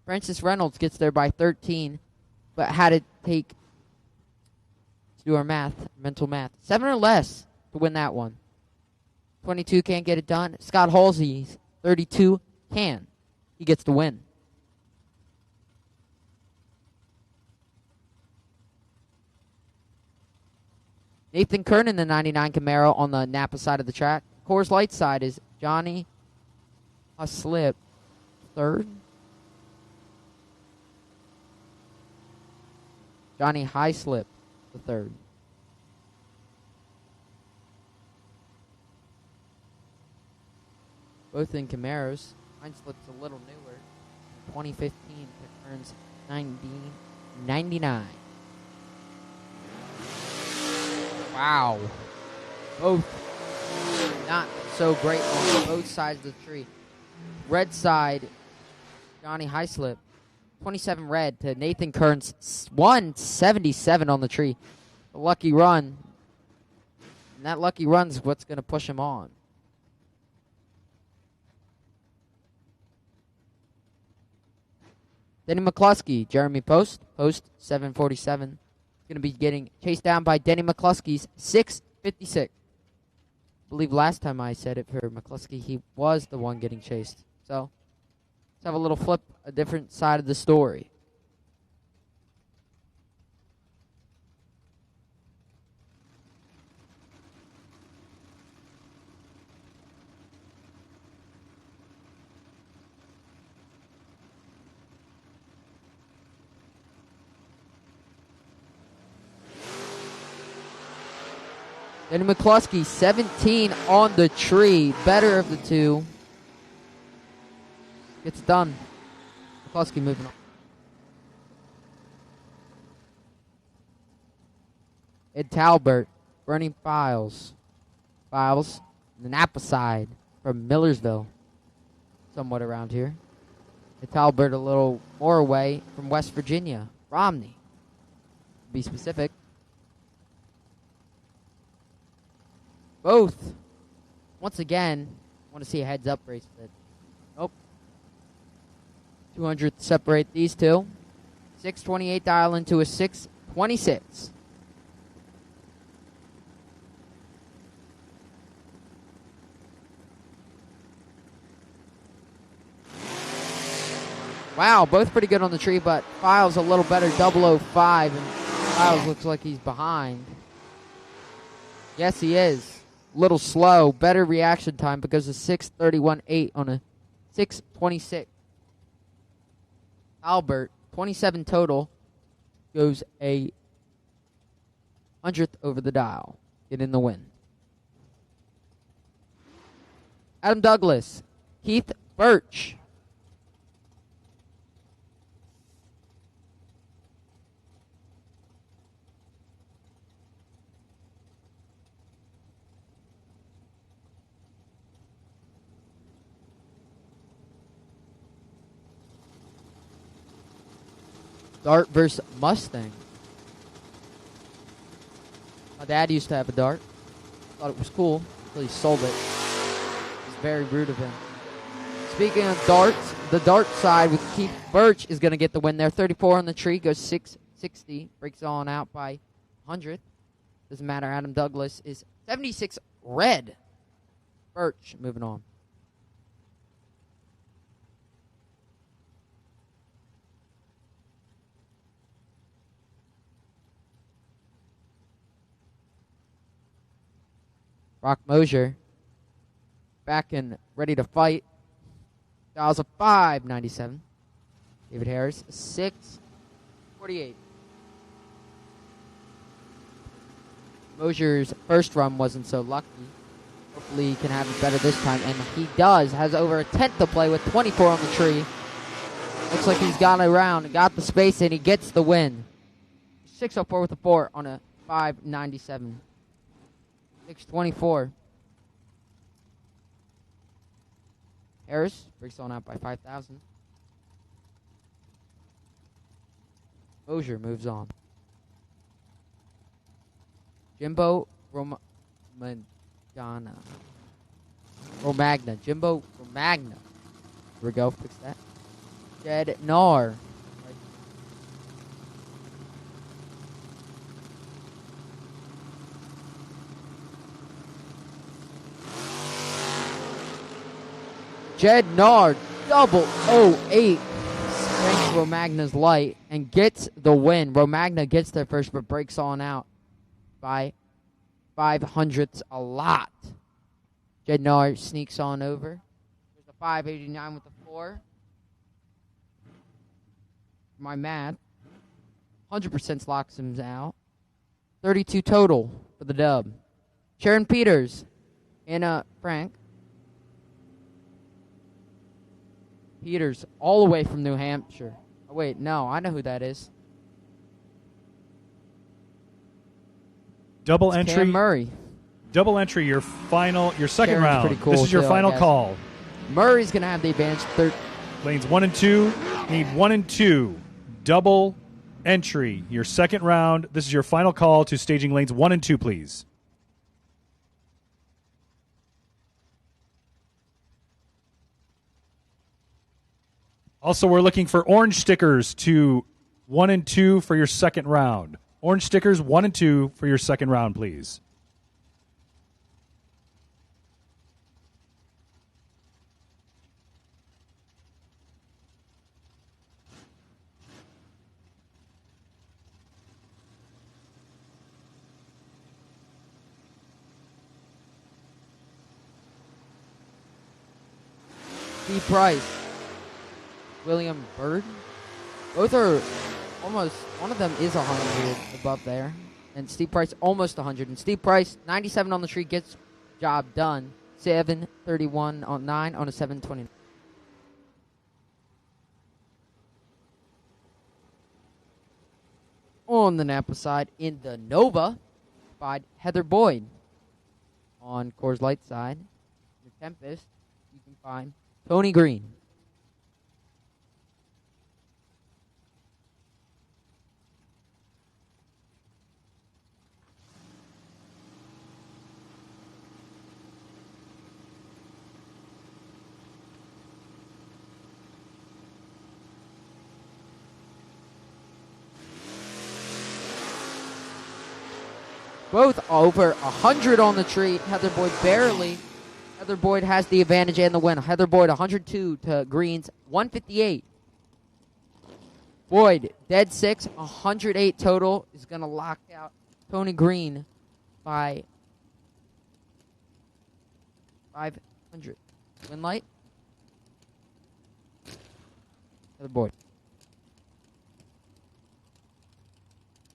Francis Reynolds gets there by 13, but had to take, let's do our math, mental math, 7 or less to win that one. 22 can't get it done. Scott Halsey's 32 can. He gets the win. Nathan Kernan, the 99 Camaro on the Napa side of the track. Coors Light side is Johnny Huslip, third. Johnny Highslip, the third. Both in Camaros. Highslip's a little newer. 2015 turns 99. Wow. Both not so great on both sides of the tree. Red side, Johnny Highslip, 27 red to Nathan Kearns, 177 on the tree. A lucky run. And that lucky run's what's going to push him on. Denny McCluskey, Jeremy Post, 747. Going to be getting chased down by Denny McCluskey's 656. I believe last time I said it for McCluskey, he was the one getting chased. So let's have a little flip, a different side of the story. Denny McCluskey, 17 on the tree. Better of the two. Gets done. McCluskey moving on. Ed Talbert, Bernie Files. Files, the Napa side from Millersville. Somewhat around here. Ed Talbert a little more away from West Virginia. Romney, to be specific. Both, once again, want to see a heads-up race. Nope. 200 separate these two. 628 dial into a 626. Wow, both pretty good on the tree, but Files a little better, 005, and Files looks like he's behind. Yes, he is. Little slow, better reaction time because of 6:31.8 on a 6:26. Albert 27 total. Goes a 100th over the dial. Get in the win. Adam Douglas. Keith Birch. Dart versus Mustang. My dad used to have a dart. Thought it was cool until he sold it. It's very rude of him. Speaking of darts, the dart side with Keith Birch is going to get the win there. 34 on the tree, goes 660. Breaks on out by 100. Doesn't matter. Adam Douglas is 76 red. Birch moving on. Brock Mosier back and ready to fight. Dials a 597. David Harris, 648. Mosier's first run wasn't so lucky. Hopefully he can have it better this time, and he does. Has over a 10th to play with 24 on the tree. Looks like he's got it around, got the space, and he gets the win. 604 with a 4 on a 597. 624. Harris breaks on out by 5,000. Mosier moves on. Jimbo Romagna. Jimbo Romagna. Here we go. Fix that. Jed Nar. Jed Nard, double 08, spanks Romagna's light and gets the win. Romagna gets there first, but breaks on out by 500ths a lot. Jed Nard sneaks on over. There's the 589 with the 4. My math. 100% locks him out. 32 total for the dub. Sharon Peters, Anna Frank. Peters, all the way from New Hampshire. Oh, wait, no, I know who that is. Double It's entry. Cam Murray. Double entry, your second Sharon's round. pretty cool This is your too, I final guess. call. Murray's going to have the advantage. Lanes 1 and 2. Need 1 and 2. Double entry, your second round. This is your final call to staging lanes 1 and 2, please. Also, we're looking for orange stickers to 1 and 2 for your second round. Orange stickers 1 and 2 for your second round, please. D. Price. William Bird. Both are almost, one of them is 100 above there. And Steve Price almost 100. And Steve Price, 97 on the tree, gets job done. 731 on 9 on a 720. On the Napa side, in the Nova, by Heather Boyd. On Coors Light side, the Tempest, you can find Tony Green. Both over 100 on the tree. Heather Boyd barely. Heather Boyd has the advantage and the win. Heather Boyd 102 to Green's 158. Boyd, dead 6, 108 total, is going to lock out Tony Green by 500. Win light. Heather Boyd.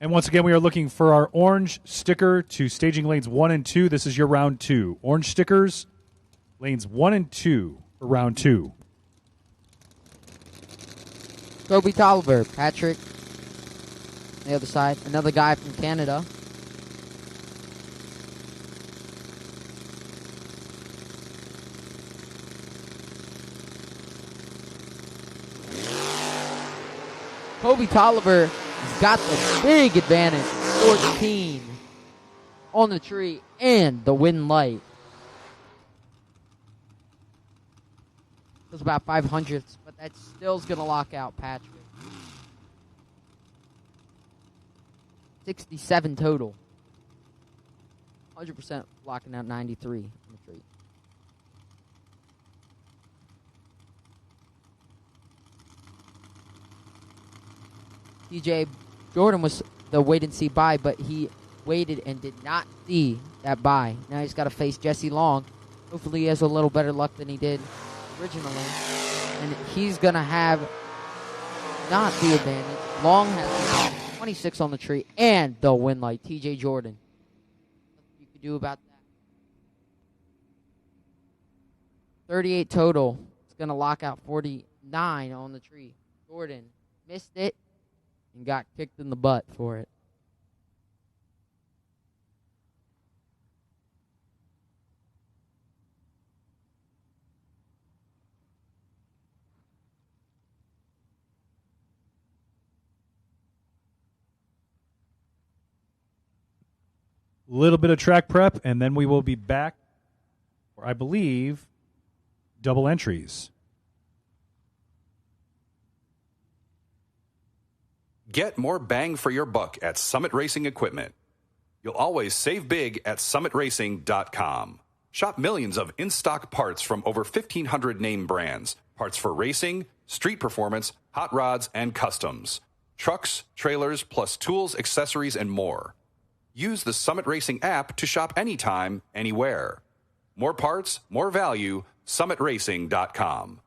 And once again, we are looking for our orange sticker to staging lanes 1 and 2. This is your round 2. Orange stickers, lanes 1 and 2 for round 2. Kobe Tolliver, Patrick, on the other side. Another guy from Canada. Kobe Tolliver has got the big advantage, 14 on the tree and the win light. It was about 500ths, but that still's going to lock out Patrick. 67 total. 100% locking out 93 on the tree. TJ Jordan was the wait-and-see buy, but he waited and did not see that buy. Now he's got to face Jesse Long. Hopefully he has a little better luck than he did originally. And he's going to have not the advantage. Long has 26 on the tree and the win light. TJ Jordan. Nothing you can do about that. 38 total. It's going to lock out 49 on the tree. Jordan missed it and got kicked in the butt for it. Little bit of track prep, and then we will be back for, I believe, double entries. Get more bang for your buck at Summit Racing Equipment. You'll always save big at summitracing.com. Shop millions of in-stock parts from over 1,500 name brands. Parts for racing, street performance, hot rods, and customs. Trucks, trailers, plus tools, accessories, and more. Use the Summit Racing app to shop anytime, anywhere. More parts, more value, summitracing.com.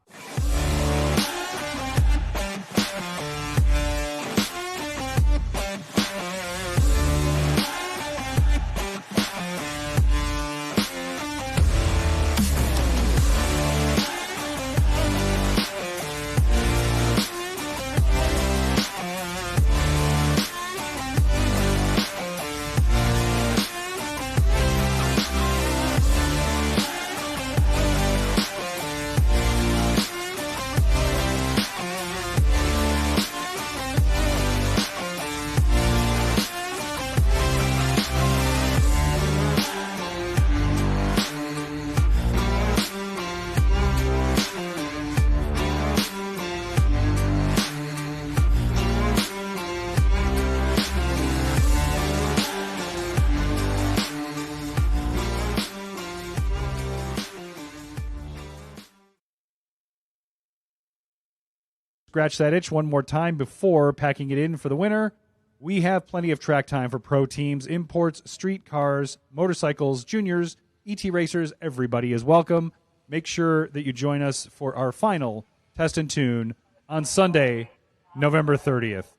Scratch that itch one more time before packing it in for the winner. We have plenty of track time for pro teams, imports, street cars, motorcycles, juniors, ET racers. Everybody is welcome. Make sure that you join us for our final test and tune on Sunday, November 30th.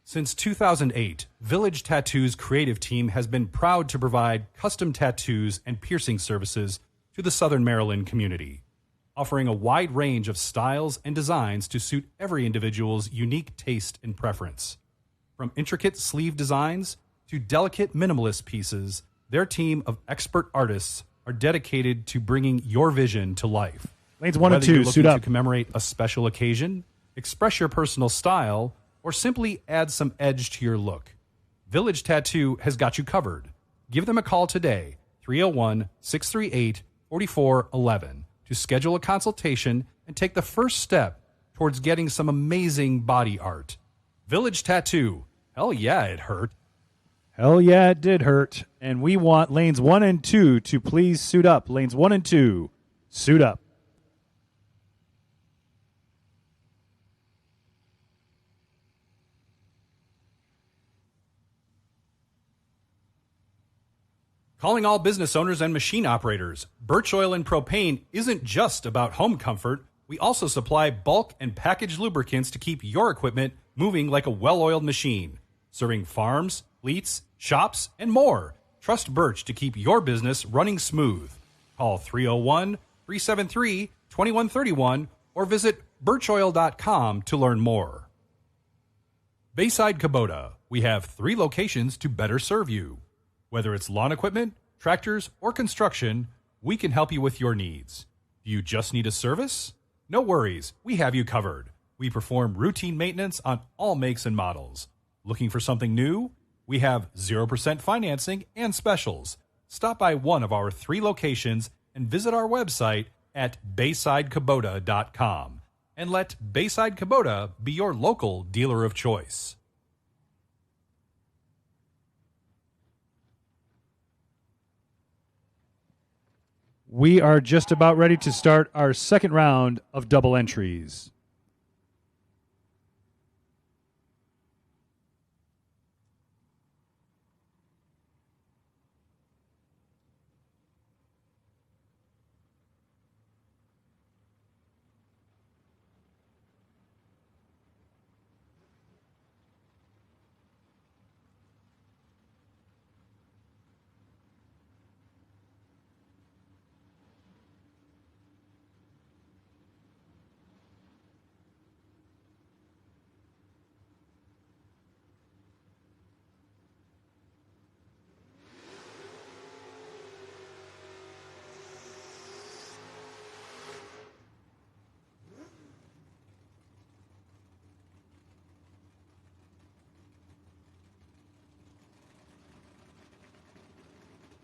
Since 2008, Village Tattoo's creative team has been proud to provide custom tattoos and piercing services to the Southern Maryland community, offering a wide range of styles and designs to suit every individual's unique taste and preference. From intricate sleeve designs to delicate minimalist pieces, their team of expert artists are dedicated to bringing your vision to life. Lanes 1 and Whether 2, you're suit looking up. to commemorate a special occasion, express your personal style, or simply add some edge to your look, Village Tattoo has got you covered. Give them a call today, 301-638-4411, to schedule a consultation and take the first step towards getting some amazing body art. Village Tattoo. Hell yeah, it hurt. Hell yeah, it did hurt. And we want lanes 1 and 2 to please suit up. Lanes 1 and 2, suit up. Calling all business owners and machine operators, Birch Oil and Propane isn't just about home comfort, We also supply bulk and packaged lubricants to keep your equipment moving like a well-oiled machine, serving farms, fleets, shops, and more. Trust Birch to keep your business running smooth. Call 301-373-2131 or visit birchoil.com to learn more. Bayside Kubota. We have 3 locations to better serve you. Whether it's lawn equipment, tractors, or construction, we can help you with your needs. Do you just need a service? No worries, we have you covered. We perform routine maintenance on all makes and models. Looking for something new? We have 0% financing and specials. Stop by one of our 3 locations and visit our website at baysidekubota.com and let Bayside Kubota be your local dealer of choice. We are just about ready to start our second round of double entries.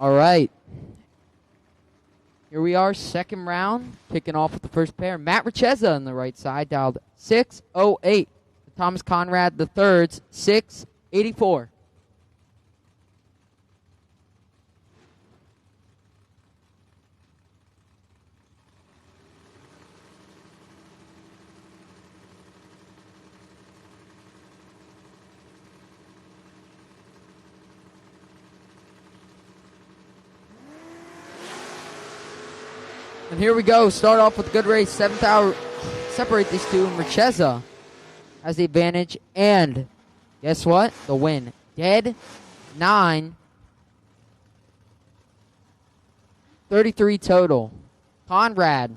All right. Here we are, second round, kicking off with the first pair. Matt Richeza on the right side, dialed 608. Thomas Conrad the third's 684. And here we go. Start off with a good race. 7th hour. Separate these two. And Richeza has the advantage. And guess what? The win. Dead 9. 33 total. Conrad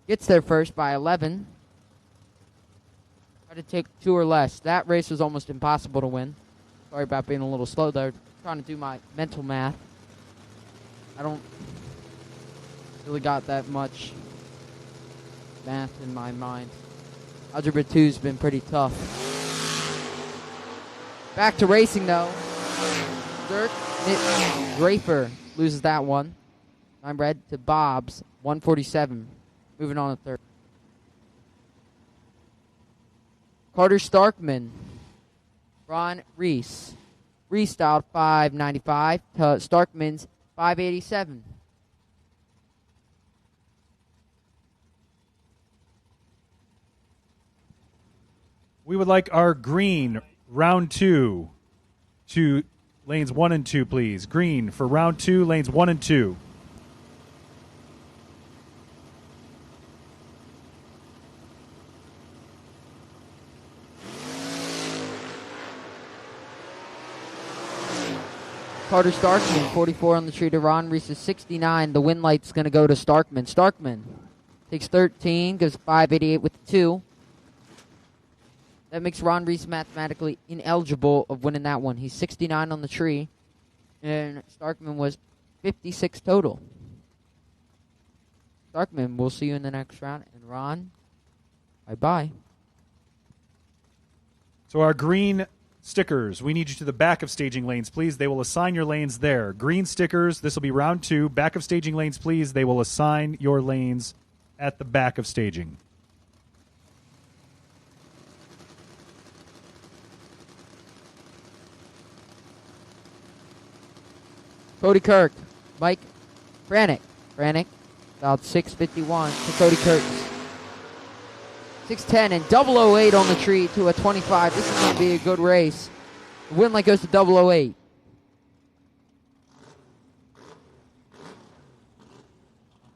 gets there first by 11. Try to take 2 or less. That race was almost impossible to win. Sorry about being a little slow there. Trying to do my mental math. I don't really got that much math in my mind. Algebra 2's been pretty tough. Back to racing, though. Dirk Draper loses that one. I'm red to Bob's, 147. Moving on to third. Carter Starkman. Ron Reese. Reese dialed 595 to Starkman's 587. We would like our green round 2 to lanes 1 and 2, please. Green for round 2, lanes 1 and 2. Carter Starkman, 44 on the tree to Ron Reese, 69. The win light's going to go to Starkman. Starkman takes 13, goes 588 with 2. That makes Ron Reese mathematically ineligible of winning that one. He's 69 on the tree, and Starkman was 56 total. Starkman, we'll see you in the next round. And Ron, bye-bye. So our green stickers, we need you to the back of staging lanes, please. They will assign your lanes there. Green stickers, this will be round 2. Back of staging lanes, please. They will assign your lanes at the back of staging. Cody Kirk, Mike Brannick. Brannick, about 651 to Cody Kirk. 610 and 008 on the tree to a 25. This is going to be a good race. The win light goes to 008.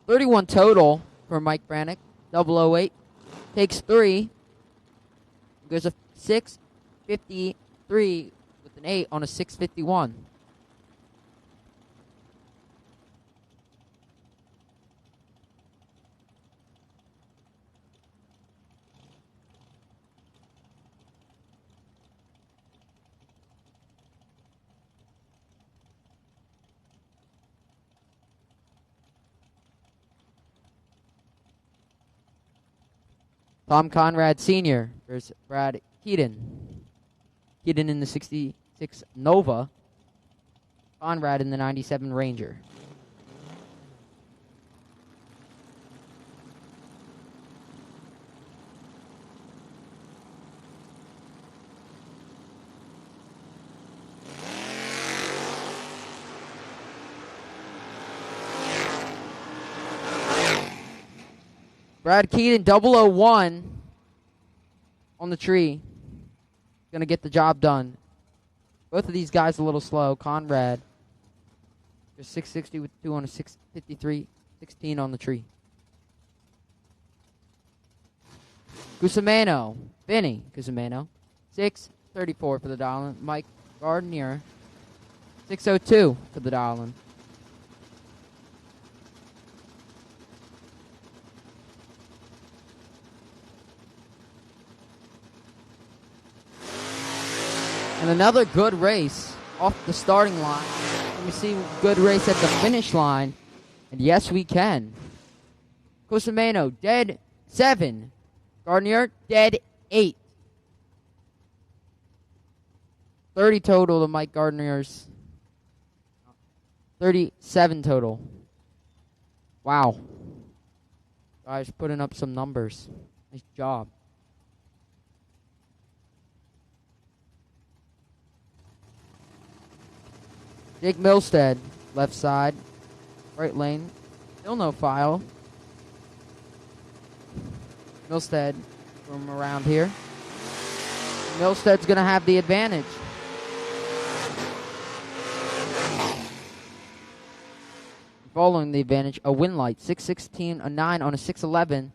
31 total for Mike Brannick. 008 takes 3. Goes a 653 with an 8 on a 651. Tom Conrad Sr. versus Brad Keaton. Keaton in the 66 Nova. Conrad in the 97 Ranger. Brad Keaton, 001 on the tree. Going to get the job done. Both of these guys a little slow. Conrad, just 660 with 2 on a 653, 16 on the tree. Cusimano, Vinny Cusimano, 634 for the dial. Mike Gardner, 602 for the dial. And another good race off the starting line. Let me see good race at the finish line. And yes, we can. Cusimano, dead 7. Gardner, dead 8. 30 total to Mike Gardner's. 37 total. Wow. Guys putting up some numbers. Nice job. Jake Milstead, left side, right lane, still no file. Milstead from around here. Milstead's going to have the advantage. Following the advantage, a win light, 616, a 9 on a 611.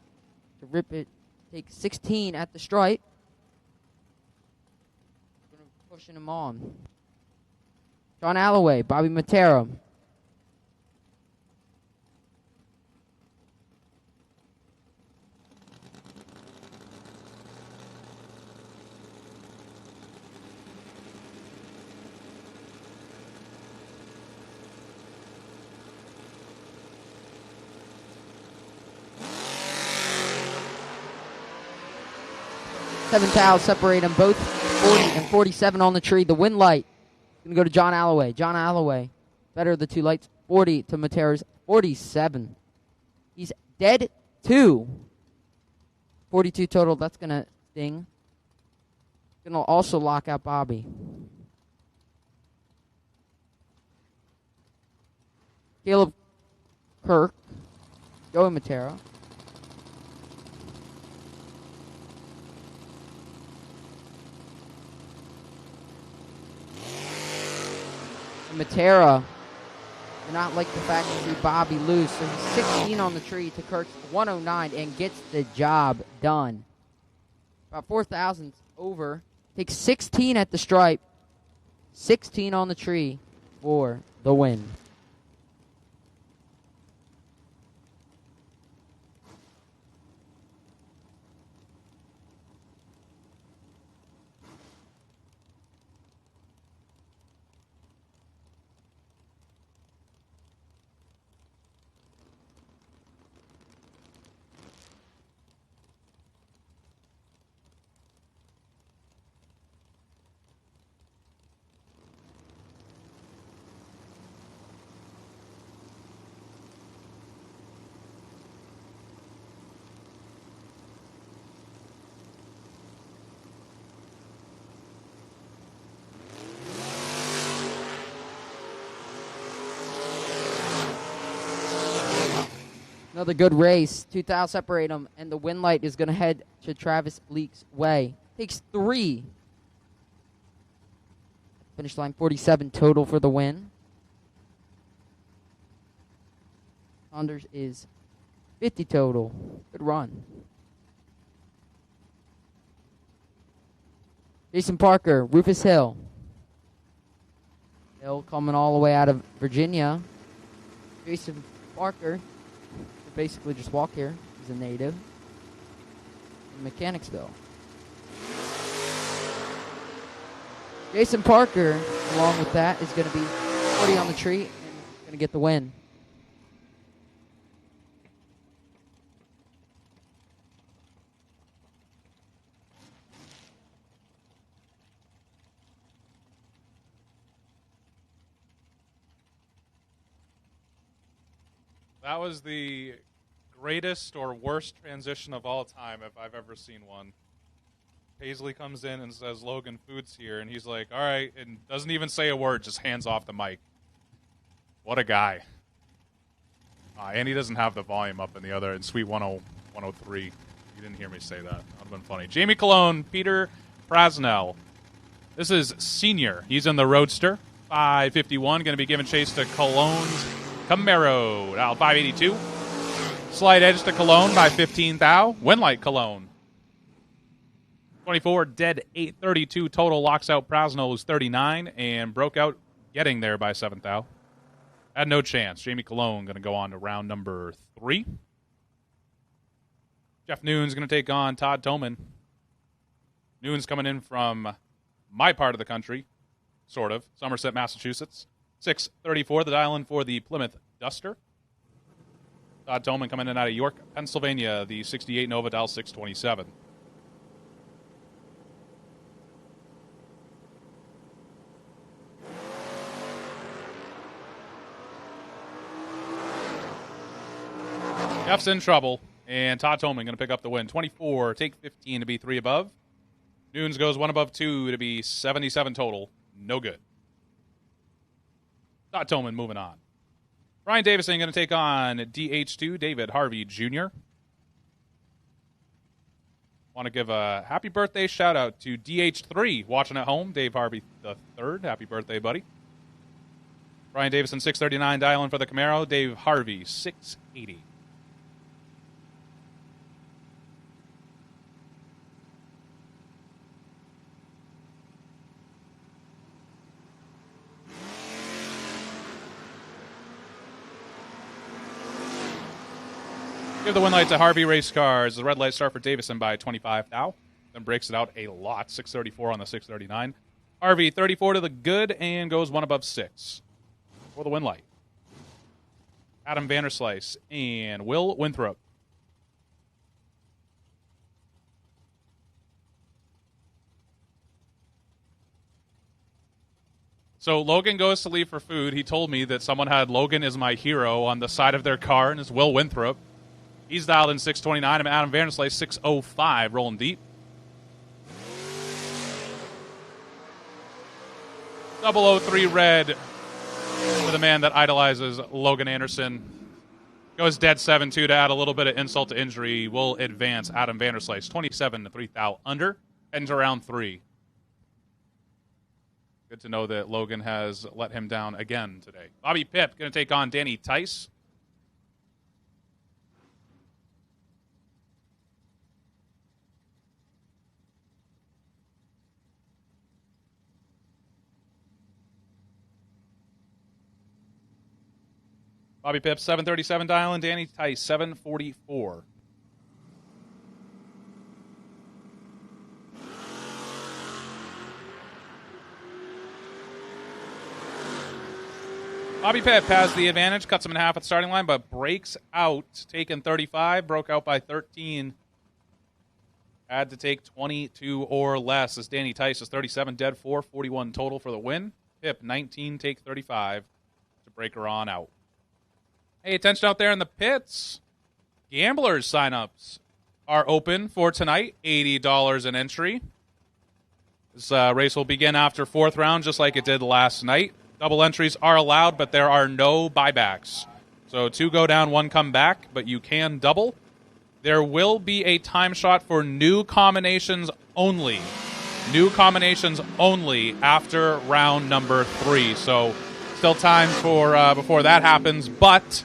To rip it, take 16 at the stripe. Pushing him on. John Alloway, Bobby Matera. Seven towels separate them, both 40 and 47 on the tree. The win light going to go to John Alloway. John Alloway, better of the two lights, 40 to Matera's 47. He's dead 2. 42 total, that's going to sting. Going to also lock out Bobby. Caleb Kirk, Joey Matera. Matera did not like the fact to see Bobby lose, so he's 16 on the tree to Kirk's 109 and gets the job done. About 4,000 over. Takes 16 at the stripe, 16 on the tree for the win. Another good race. 2,000 separate them, and the win light is going to head to Travis Leake's way. Takes 3. Finish line 47 total for the win. Saunders is 50 total. Good run. Jason Parker, Rufus Hill. Hill coming all the way out of Virginia. Jason Parker, basically just walk here. He's a native in Mechanicsville. Jason Parker, along with that, is going to be 40 on the tree and going to get the win. That was the greatest or worst transition of all time if I've ever seen one. Paisley comes in and says, Logan, food's here. And he's like, all right, and doesn't even say a word, just hands off the mic. What a guy. And he doesn't have the volume up in Suite 103. You didn't hear me say that. That would have been funny. Jamie Cologne, Peter Prasnell. This is senior. He's in the Roadster. 551, going to be giving chase to Cologne's Camaro. Now 582. Slight edge to Cologne by 15 thou. Winlight Cologne. 24, dead 832 total. Locks out Prasnell, who's 39, and broke out getting there by 7 thou. Had no chance. Jamie Cologne going to go on to round number 3. Jeff Noon's going to take on Todd Toman. Noon's coming in from my part of the country, sort of, Somerset, Massachusetts. 634, the dial-in for the Plymouth Duster. Todd Toman coming in out of York, Pennsylvania, the 68 Nova, dial 627. Jeff's in trouble, and Todd Toman going to pick up the win. 24, take 15 to be 3 above. Noons goes 1 above 2 to be 77 total. No good. Todd Toman moving on. Brian Davison going to take on DH2, David Harvey Jr. Want to give a happy birthday shout-out to DH3 watching at home, Dave Harvey III. Happy birthday, buddy. Brian Davison, 639, dial-in for the Camaro. Dave Harvey, 680. Give the win light to Harvey Race Cars. The red light start for Davison by 25 thou. Then breaks it out a lot. 634 on the 639. Harvey 34 to the good and goes 1 above 6 for the win light. Adam Vanderslice and Will Winthrop. So Logan goes to leave for food. He told me that someone had Logan is my hero on the side of their car, and it's Will Winthrop. He's dialed in 629. I'm Adam Vanderslice, 605, rolling deep. 003 red for the man that idolizes Logan Anderson. Goes dead 7-2 to add a little bit of insult to injury. Will advance Adam Vanderslice, 27 to 3 thou under. Heading to round 3. Good to know that Logan has let him down again today. Bobby Pipp going to take on Danny Tice. Bobby Pipp, 737 dial, and Danny Tice, 744. Bobby Pipp has the advantage, cuts him in half at the starting line, but breaks out, taking 35, broke out by 13. Had to take 22 or less as Danny Tice is 37, dead 4, 41 total for the win. Pipp, 19, take 35 to break her on out. Hey, attention out there in the pits. Gamblers signups are open for tonight. $80 an entry. This race will begin after 4th round, just like it did last night. Double entries are allowed, but there are no buybacks. So 2 go down, 1 come back, but you can double. There will be a time shot for new combinations only. New combinations only after round number 3. So still time for before that happens, but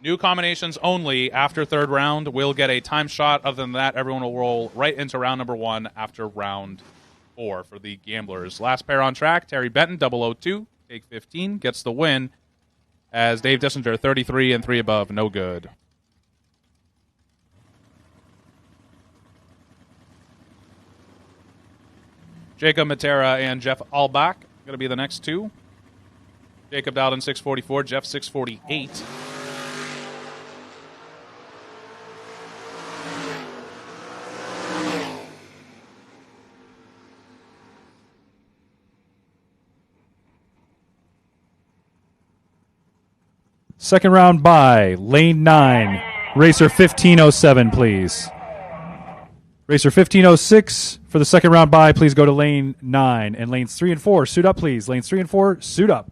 New combinations only after third round. We'll get a time shot. Other than that, everyone will roll right into round number 1 after round 4 for the gamblers. Last pair on track, Terry Benton, 002, take 15, gets the win. As Dave Dissinger, 33 and 3 above, no good. Jacob Matera and Jeff Albach going to be the next two. Jacob dialed in 644, Jeff 648. Second round by lane 9, racer 1507, please. Racer 1506 for the second round by, please go to lane 9. And lanes 3 and 4, suit up, please. Lanes 3 and 4, suit up.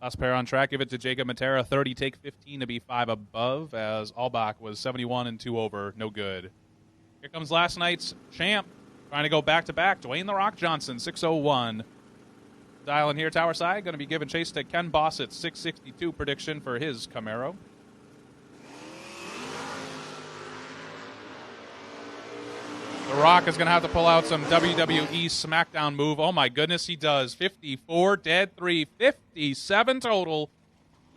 Last pair on track, give it to Jacob Matera, 30, take 15 to be 5 above, as Albach was 71 and 2 over, no good. Here comes last night's champ, trying to go back-to-back, Dwayne The Rock Johnson, 601. Dial in here, tower side, going to be giving chase to Ken Bossett, 662 prediction for his Camaro. The Rock is going to have to pull out some WWE SmackDown move. Oh, my goodness, he does. 54, dead 3, 57 total.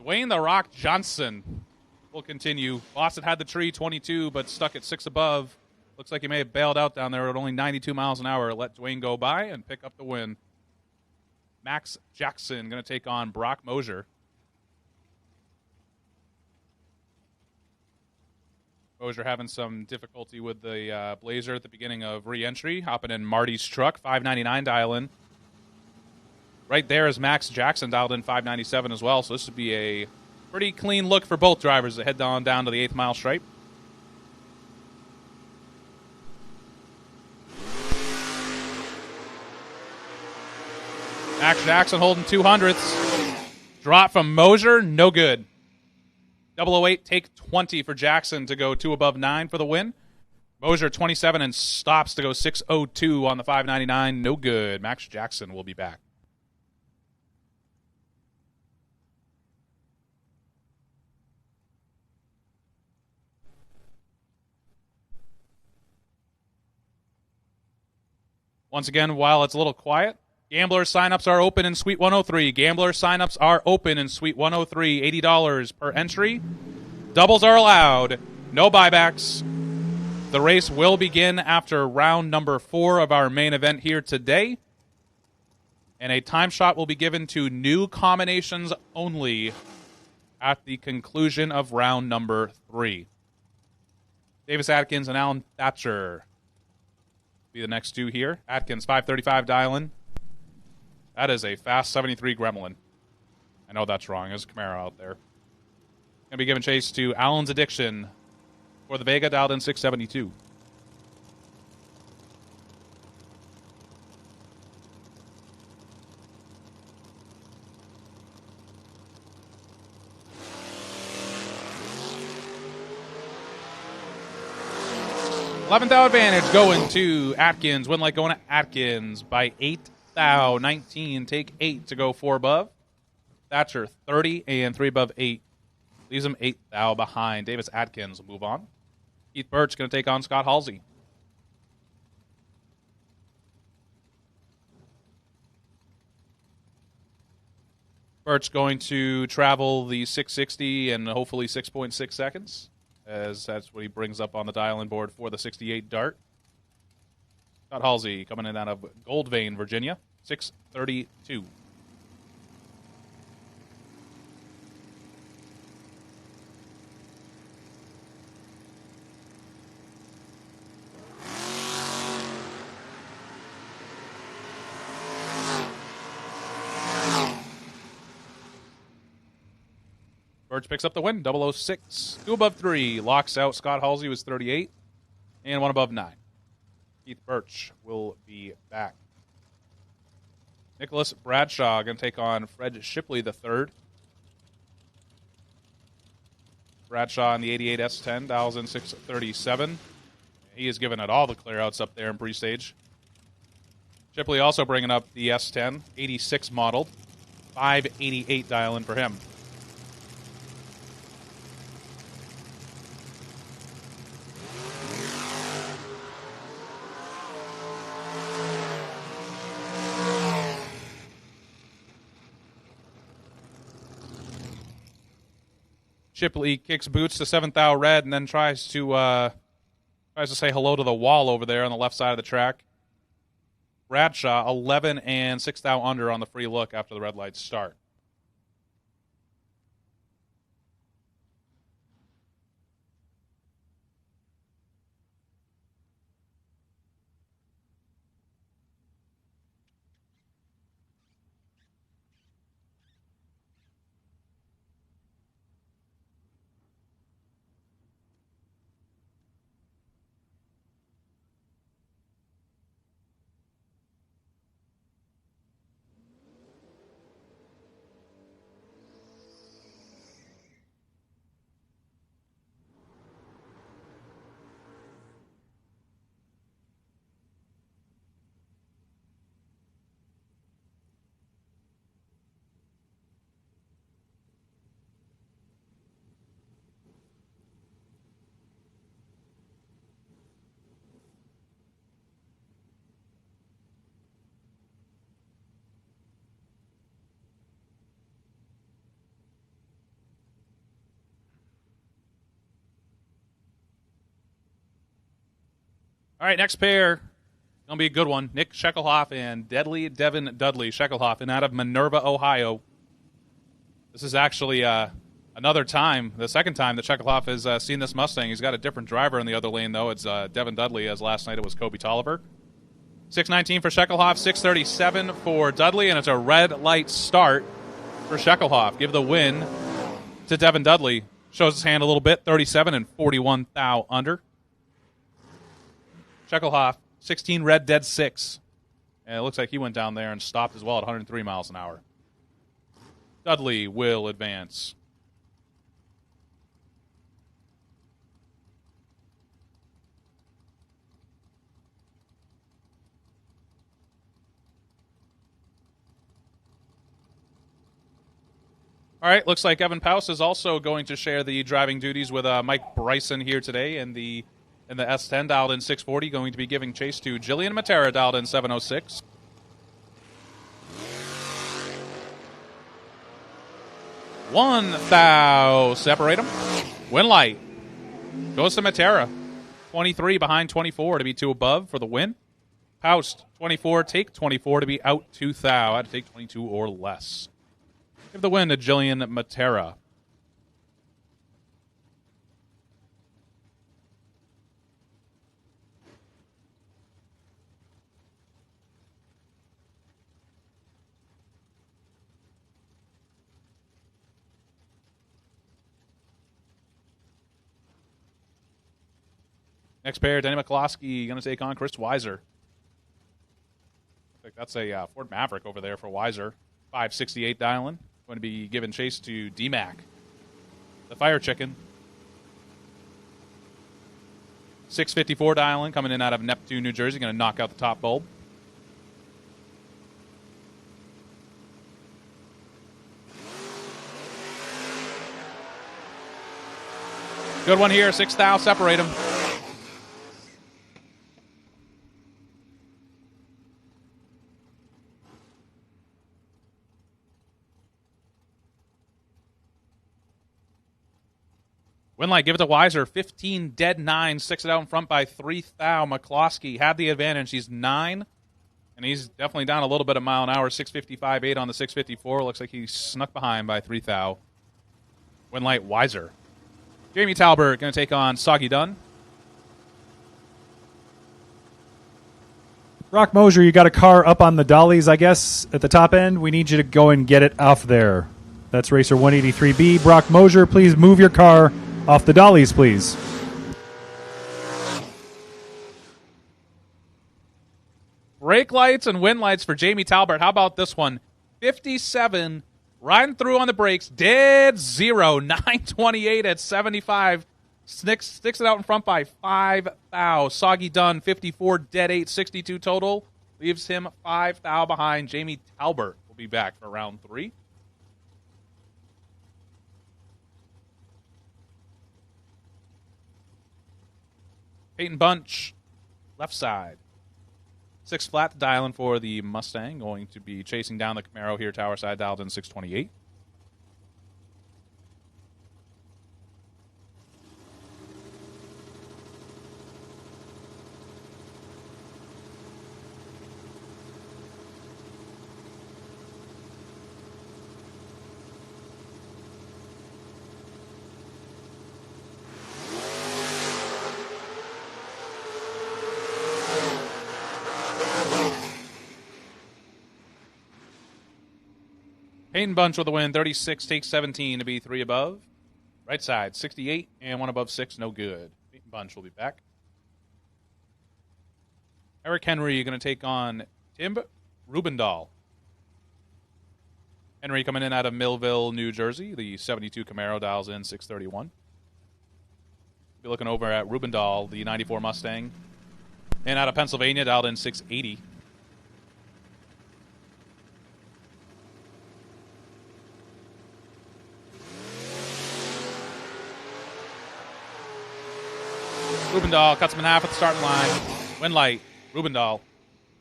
Dwayne The Rock Johnson will continue. Bossett had the tree, 22, but stuck at 6 above. Looks like he may have bailed out down there at only 92 miles an hour. Let Dwayne go by and pick up the win. Max Jackson going to take on Brock Mosier. Mosier having some difficulty with the Blazer at the beginning of re-entry. Hopping in Marty's truck, 599 dial in. Right there is Max Jackson dialed in 597 as well. So this would be a pretty clean look for both drivers to head down to the 8th mile stripe. Max Jackson holding 200ths. Drop from Mosier, no good. 008, take 20 for Jackson to go 2 above 9 for the win. Mosier 27 and stops to go 602 on the 599, no good. Max Jackson will be back. Once again, while it's a little quiet, Gambler signups are open in Suite 103. Gambler signups are open in Suite 103. $80 per entry. Doubles are allowed. No buybacks. The race will begin after round number 4 of our main event here today. And a time shot will be given to new combinations only at the conclusion of round number 3. Davis Atkins and Alan Thatcher be the next two here. Atkins, 535 dial-in. That is a fast 73 Gremlin. I know that's wrong. There's a Camaro out there. Going to be giving chase to Allen's Addiction for the Vega, dialed in 672. $11,000 advantage going to Atkins. Win like going to Atkins by 8. Thou 19, take 8 to go 4 above. Thatcher 30 and 3 above 8. Leaves him 8 thou behind. Davis Atkins will move on. Keith Birch going to take on Scott Halsey. Birch going to travel the 660 and hopefully 6.6 seconds, as that's what he brings up on the dial-in board for the 68 Dart. Scott Halsey coming in out of Goldvein, Virginia, 632. Birch picks up the win, 006. 2 above 3, locks out Scott Halsey, was 38, and 1 above 9. Keith Birch will be back. Nicholas Bradshaw going to take on Fred Shipley III. Bradshaw in the 88 S10, dials in 637. He is giving it all the clear-outs up there in pre-stage. Shipley also bringing up the S10, 86 model, 588 dial-in for him. Shipley kicks boots to 7th thou red and then tries to say hello to the wall over there on the left side of the track. Bradshaw 11 and 6th thou under on the free look after the red lights start. All right, next pair. Going to be a good one. Nick Shekelhoff and Deadly Devin Dudley. Shekelhoff and out of Minerva, Ohio. This is actually another time, the second time that Shekelhoff has seen this Mustang. He's got a different driver in the other lane, though. It's Devin Dudley, as last night it was Kobe Tolliver. 6:19 for Shekelhoff, 6:37 for Dudley, and it's a red light start for Shekelhoff. Give the win to Devin Dudley. Shows his hand a little bit, 37 and 41 thou under. Shekelhoff, 16 red, dead 6. And it looks like he went down there and stopped as well at 103 miles an hour. Dudley will advance. All right, looks like Evan Paus is also going to share the driving duties with Mike Bryson here today in the S10, dialed in 640, going to be giving chase to Jillian Matera, dialed in 706. One thou separate them. Win light goes to Matera. 23 behind 24 to be 2 above for the win. Paust 24, take 24 to be out 2 thou. Had to take 22 or less. Give the win to Jillian Matera. Next pair, Denny McCloskey going to take on Chris Weiser. Looks like that's a Ford Maverick over there for Weiser. 568 dialing. Going to be giving chase to D-Mac, the Fire Chicken. 654 dialing, coming in out of Neptune, New Jersey. Going to knock out the top bulb. Good one here. 6 thou, separate them. Winlight, give it to Weiser. 15 dead 9. 6 it out in front by 3 thou. McCloskey had the advantage. He's 9. And he's definitely down a little bit of mile an hour. 655.8 on the 654. Looks like he snuck behind by 3 thou. Winlight, Weiser. Jamie Talbert going to take on Soggy Dunn. Brock Mosier, you got a car up on the dollies, I guess, at the top end. We need you to go and get it off there. That's Racer 183B. Brock Mosier, please move your car off the dollies, please. Brake lights and wind lights for Jamie Talbert. How about this one? 57, riding through on the brakes, dead 0. 928 at 75. Sticks it out in front by 5 thou. Soggy Dunn, 54, dead 8, 62 total. Leaves him 5 thou behind. Jamie Talbert will be back for round 3. Peyton Bunch, left side. 6 flat dialing for the Mustang. Going to be chasing down the Camaro here, tower side, dialed in 628. Payton Bunch with the win. 36 takes 17 to be 3 above. Right side, 68 and 1 above 6. No good. Payton Bunch will be back. Eric Henry going to take on Tim Rubendahl. Henry coming in out of Millville, New Jersey. The 72 Camaro dials in 631. Be looking over at Rubendahl, the 94 Mustang. And out of Pennsylvania, dialed in 680. Rubendahl cuts him in half at the starting line. Win light, Rubendahl.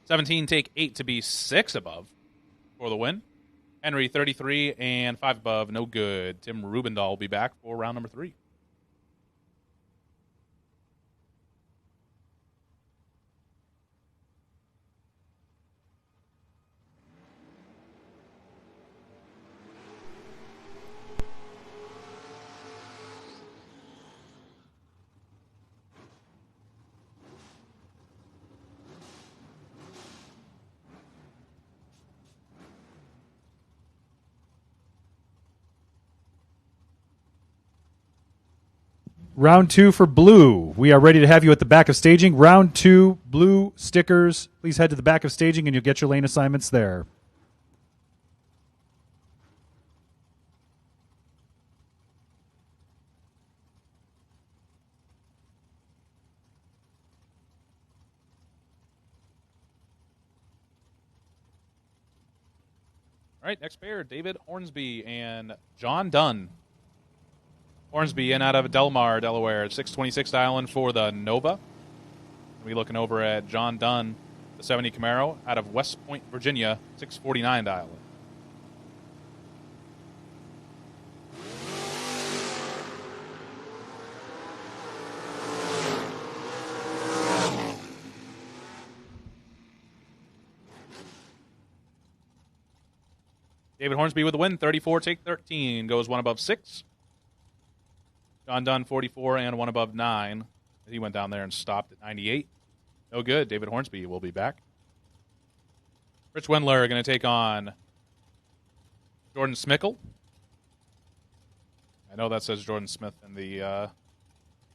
17 take 8 to be 6 above for the win. Henry 33 and 5 above, no good. Tim Rubendahl will be back for round number 3. Round 2 for blue. We are ready to have you at the back of staging. Round 2, blue stickers. Please head to the back of staging and you'll get your lane assignments there. All right, next pair, David Hornsby and John Dunn. Hornsby in out of Delmar, Delaware, 626 dialing for the Nova. We'll be looking over at John Dunn, the 70 Camaro, out of West Point, Virginia, 649 dialing. David Hornsby with the win, 34 take 13, goes 1 above 6. John Dunn, 44 and 1 above 9. He went down there and stopped at 98. No good. David Hornsby will be back. Rich Wendler going to take on Jordan Smickle. I know that says Jordan Smith in the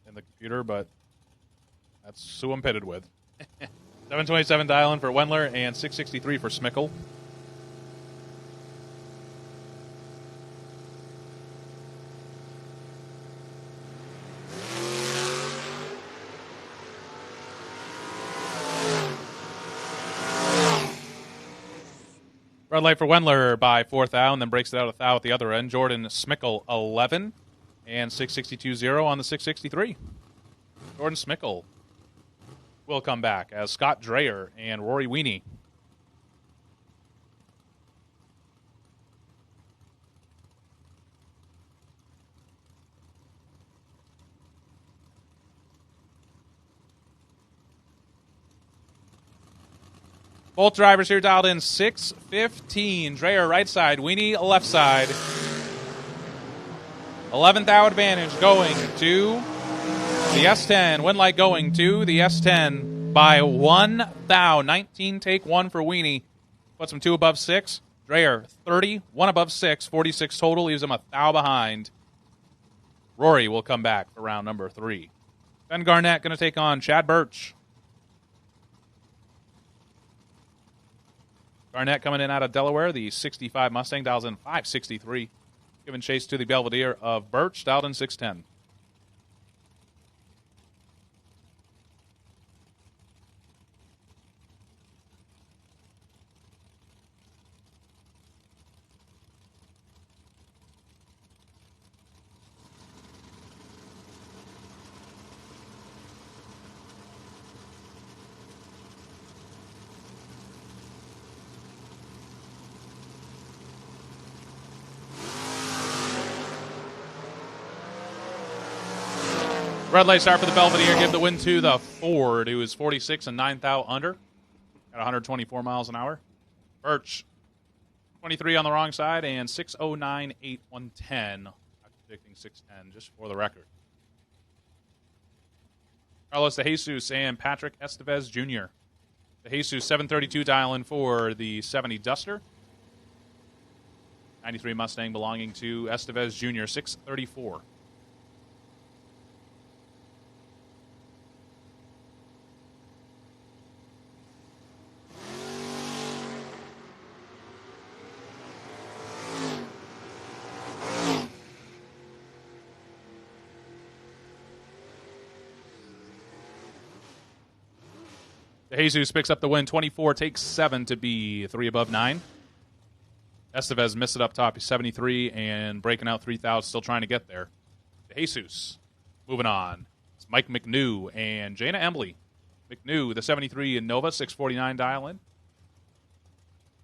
computer, but that's who I'm pitted with. 727 dialing for Wendler and 663 for Smickle. Red light for Wendler by 4th thou, and then breaks it out a thou at the other end. Jordan Smickle, 11, and 662-0 on the 663. Jordan Smickle will come back as Scott Dreyer and Rory Weenie. Both drivers here dialed in 6:15. Dreyer right side, Weenie left side. 11th hour advantage going to the S10. Win light going to the S10 by 1 thou. 19 take 1 for Weenie. Puts him 2 above 6. Dreyer 30, 1 above 6, 46 total. Leaves him a thou behind. Rory will come back for round number 3. Ben Garnett going to take on Chad Birch. Garnett coming in out of Delaware, the 65 Mustang, dials in 563. Giving chase to the Belvedere of Birch, dialed in 610. Red light start for the Belvedere. Give the win to the Ford, who is 46 and 9 thou under at 124 miles an hour. Birch, 23 on the wrong side, and 609.8, 110. I'm predicting 610, just for the record. Carlos De Jesus and Patrick Estevez Jr. De Jesus, 732 dialing for the 70 Duster. 93 Mustang belonging to Estevez Jr., 634. Jesus picks up the win, 24, takes 7 to be 3 above 9. Estevez missed it up top. He's 73 and breaking out 3,000, still trying to get there. Jesus moving on. It's Mike McNew and Jana Embley. McNew, the 73 in Nova, 649 dial in.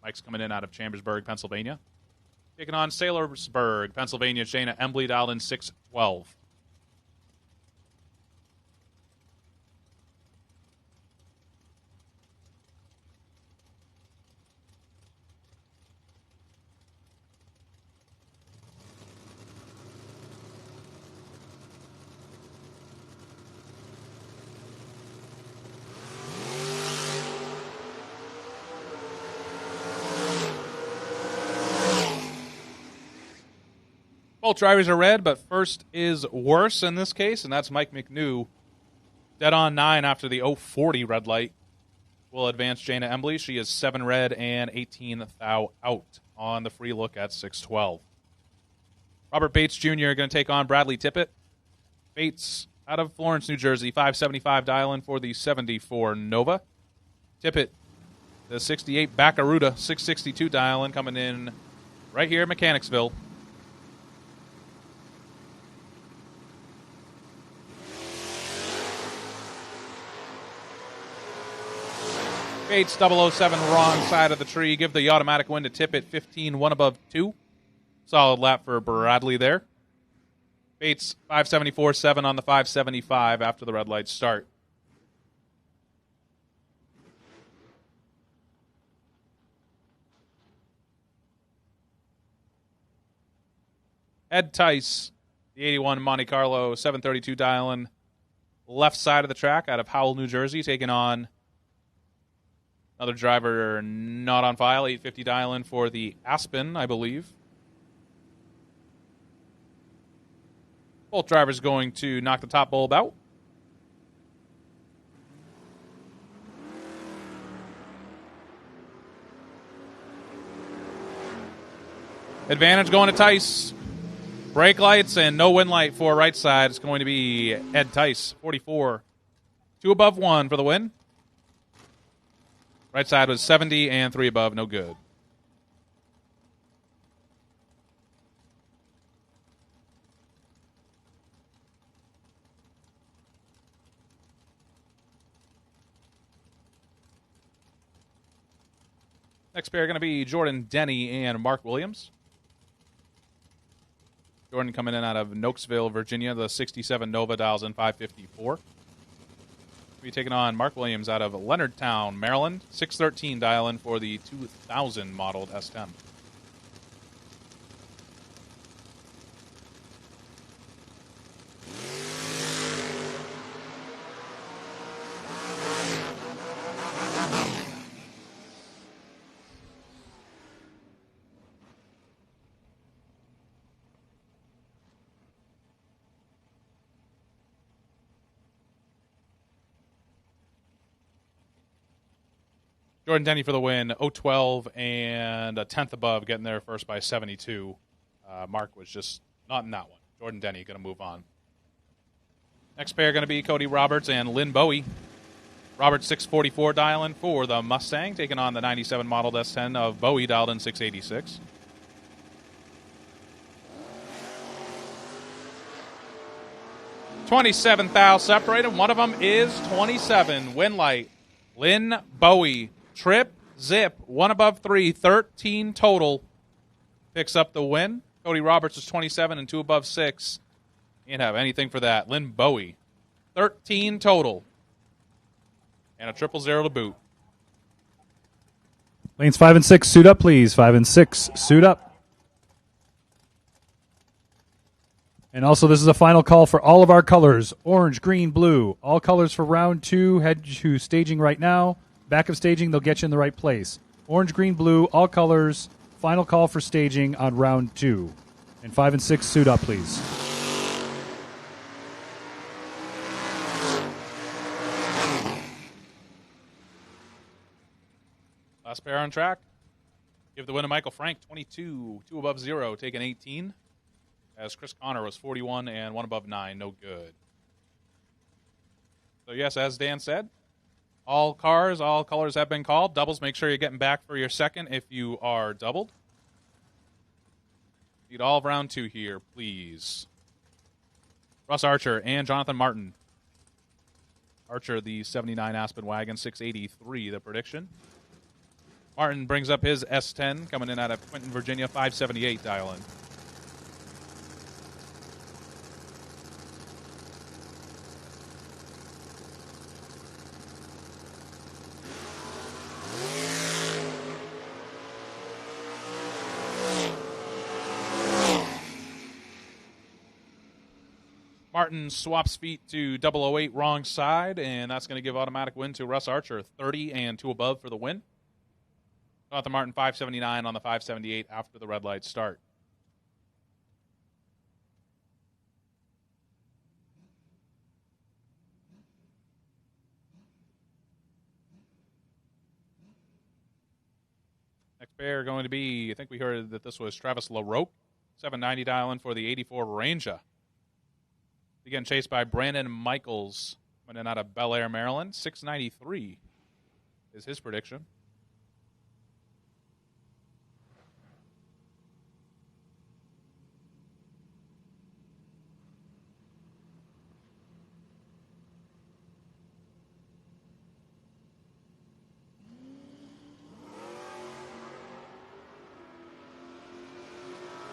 Mike's coming in out of Chambersburg, Pennsylvania. Taking on Saylorsburg, Pennsylvania. Jana Embley dialed in 612. Both drivers are red, but first is worse in this case, and that's Mike McNew. Dead on 9 after the 040 red light. Will advance Jana Embley. She is 7 red and 18 thou out on the free look at 612. Robert Bates Jr. going to take on Bradley Tippett. Bates out of Florence, New Jersey, 575 dial-in for the 74 Nova. Tippett, the 68 Baccaruda, 662 dial-in, coming in right here at Mechanicsville. Bates 007 wrong side of the tree. Give the automatic win to Tippett, 15, 1 above 2. Solid lap for Bradley there. Bates 574.7 on the 575 after the red lights start. Ed Tice, the 81 Monte Carlo, 732 dial-in, left side of the track out of Howell, New Jersey, taking on another driver not on file, 850 dial-in for the Aspen, I believe. Both drivers going to knock the top bulb out. Advantage going to Tice. Brake lights and no wind light for right side. It's going to be Ed Tice, 44. 2 above 1 for the win. Right side was 70 and 3 above, no good. Next pair going to be Jordan Denny and Mark Williams. Jordan coming in out of Nokesville, Virginia, the 67 Nova dials in 554. Be taking on Mark Williams out of Leonardtown, Maryland, 613 dial-in for the 2000 modeled S10. Jordan Denny for the win, 012 and a tenth above, getting there first by 72. Mark was just not in that one. Jordan Denny going to move on. Next pair going to be Cody Roberts and Lynn Bowie. Roberts 644 dial-in for the Mustang, taking on the 97 modeled S10 of Bowie, dialed in 686. $27,000 separated. One of them is 27. Win light. Lynn Bowie. Trip, zip, 1 above 3, 13 total. Picks up the win. Cody Roberts is 27 and 2 above 6. Can't have anything for that. Lynn Bowie, 13 total. And a 000 to boot. Lanes 5 and 6, suit up, please. 5 and 6, suit up. And also, this is a final call for all of our colors. Orange, green, blue. All colors for round 2. Head to staging right now. Back of staging, they'll get you in the right place. Orange, green, blue, all colors final call for staging on round 2. And 5 and 6, suit up, please. Last pair on track. Give the win to Michael Frank, 22, 2 above 0, taking 18. As Chris Connor was 41 and 1 above 9, no good. So, yes, as Dan said, all cars, all colors have been called. Doubles, make sure you're getting back for your second if you are doubled. Need all of round 2 here, please. Russ Archer and Jonathan Martin. Archer, the 79 Aspen Wagon, 683, the prediction. Martin brings up his S10, coming in out of Quinton, Virginia, 578 dial-in. Martin swaps feet to 008 wrong side, and that's going to give automatic win to Russ Archer, 30 and 2 above for the win. Jonathan Martin, 579 on the 578 after the red lights start. Next pair going to be, I think we heard that this was Travis LaRoque, 790 dial-in for the 84 Ranger. Again, chased by Brandon Michaels, coming in out of Bel Air, Maryland. 693 is his prediction.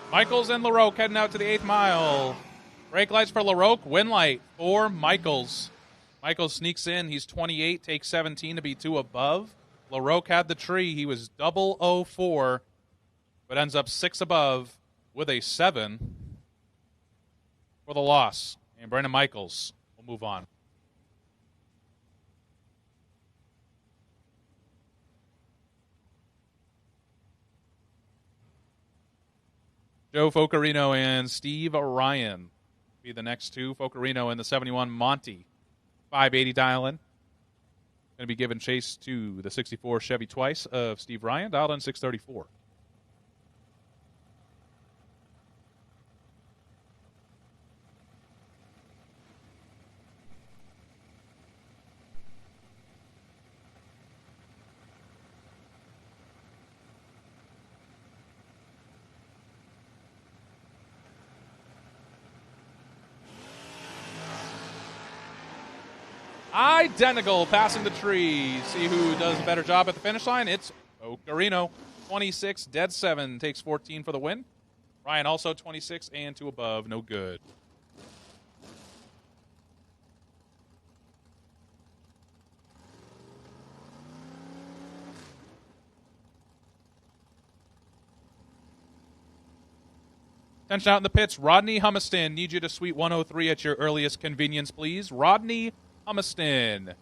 Michaels and LaRoque heading out to the 8th mile. Brake lights for LaRoque, win light for Michaels. Michaels sneaks in. He's 28, takes 17 to be 2 above. LaRoque had the tree. He was 004, but ends up 6 above with a 7 for the loss. And Brandon Michaels will move on. Joe Focarino and Steve Ryan be the next two. Focarino in the 71 Monty, 580 dial-in. Going to be giving chase to the 64 Chevy Twice of Steve Ryan, dialed in 634. Identical, passing the tree. See who does a better job at the finish line. It's Ocarino. 26, dead 7, takes 14 for the win. Ryan also 26 and 2 above, no good. Attention out in the pits. Rodney Humiston, need you to suite 103 at your earliest convenience, please. Rodney Humiston,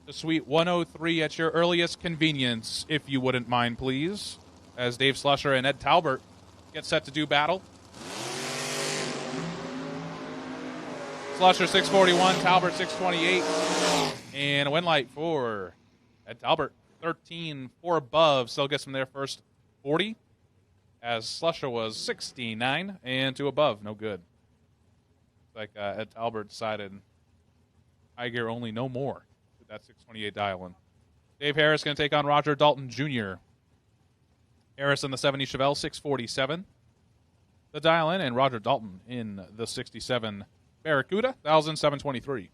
to suite 103 at your earliest convenience, if you wouldn't mind, please. As Dave Slusher and Ed Talbert get set to do battle. Slusher 641, Talbert 628. And a win light for Ed Talbert. 13, 4 above, still gets from their first 40. As Slusher was 69 and 2 above, no good. Like Ed Talbert decided high gear only, no more. With that 628 dial-in. Dave Harris going to take on Roger Dalton Jr. Harris in the 70 Chevelle, 647. The dial-in, and Roger Dalton in the 67 Barracuda, 1,723.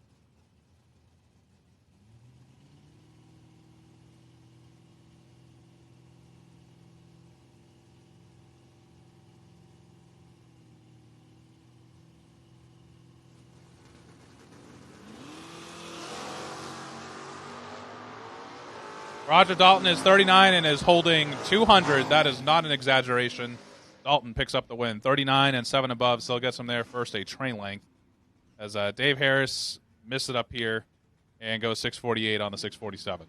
Roger Dalton is 39 and is holding 200. That is not an exaggeration. Dalton picks up the win. 39 and 7 above, still gets him there first a train length. As Dave Harris missed it up here and goes 648 on the 647.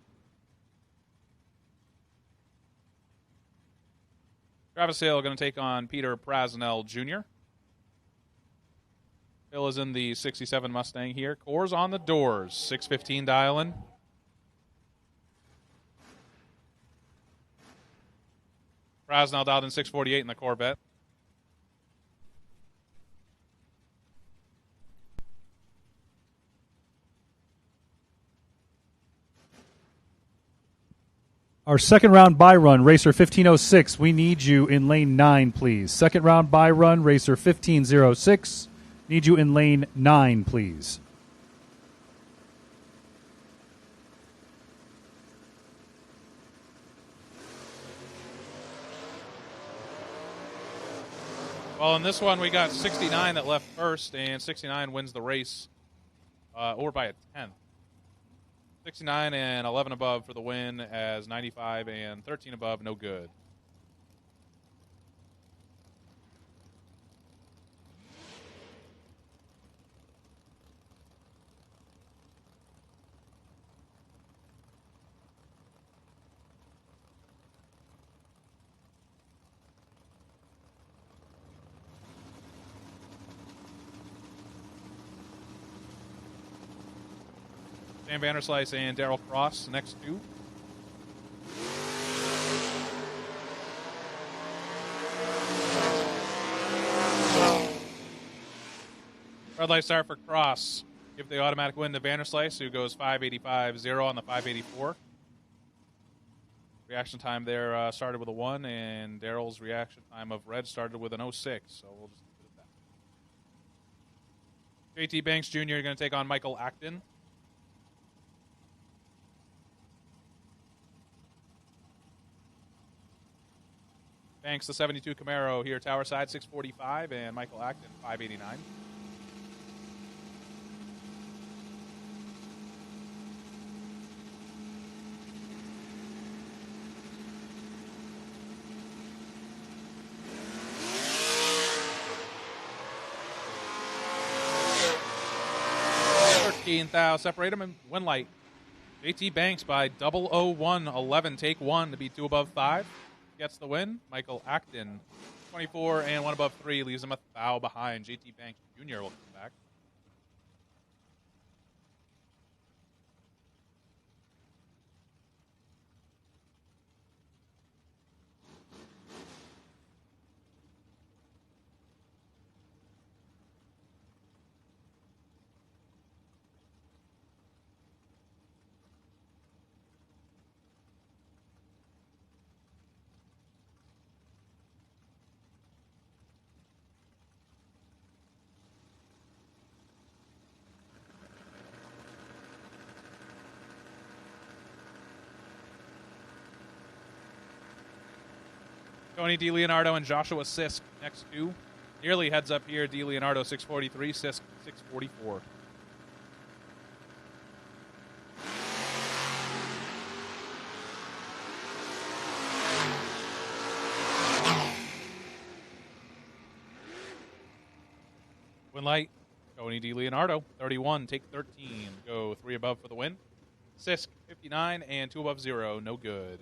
Travis Hale going to take on Peter Prasnell Jr. Phil is in the 67 Mustang here. Cores on the doors. 615 dialing. Prasnell dialed in 648 in the Corvette. Our second round buy run, Racer 1506. We need you in lane 9, please. Second round buy run, Racer 1506. Need you in lane 9, please. Well, in this one, we got 69 that left first, and 69 wins the race over by a tenth. 69 and 11 above for the win, as 95 and 13 above, no good. Sam Vanderslice and Darrell Cross, next two. Red light start for Cross. Give the automatic win to Vanderslice, who goes 585.0 on the 584. Reaction time there started with a 1, and Darrell's reaction time of red started with an 06, so we'll just leave it at that. JT Banks Jr. going to take on Michael Acton. Banks, the 72 Camaro here, tower side, 645, and Michael Acton, 589. Thou separate him and win light. JT Banks by 001.11, take 1 to be 2 above 5. Gets the win. Michael Acton, 24 and 1 above 3, leaves him a thou behind. JT Banks Jr. will come back. Tony DiLeonardo and Joshua Sisk next two. Nearly heads up here. DiLeonardo 643, Sisk 644. Win light. Tony DiLeonardo 31, take 13. Go 3 above for the win. Sisk 59 and 2 above 0, no good.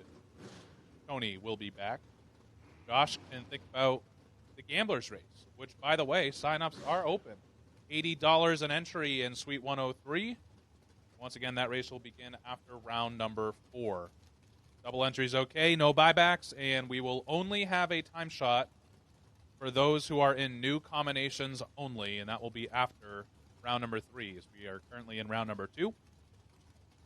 Tony will be back. Josh can think about the Gamblers Race, which, by the way, sign-ups are open. $80 an entry in Suite 103. Once again, that race will begin after round number 4. Double entries okay, no buybacks, and we will only have a time shot for those who are in new combinations only, and that will be after round number 3, as we are currently in round number 2.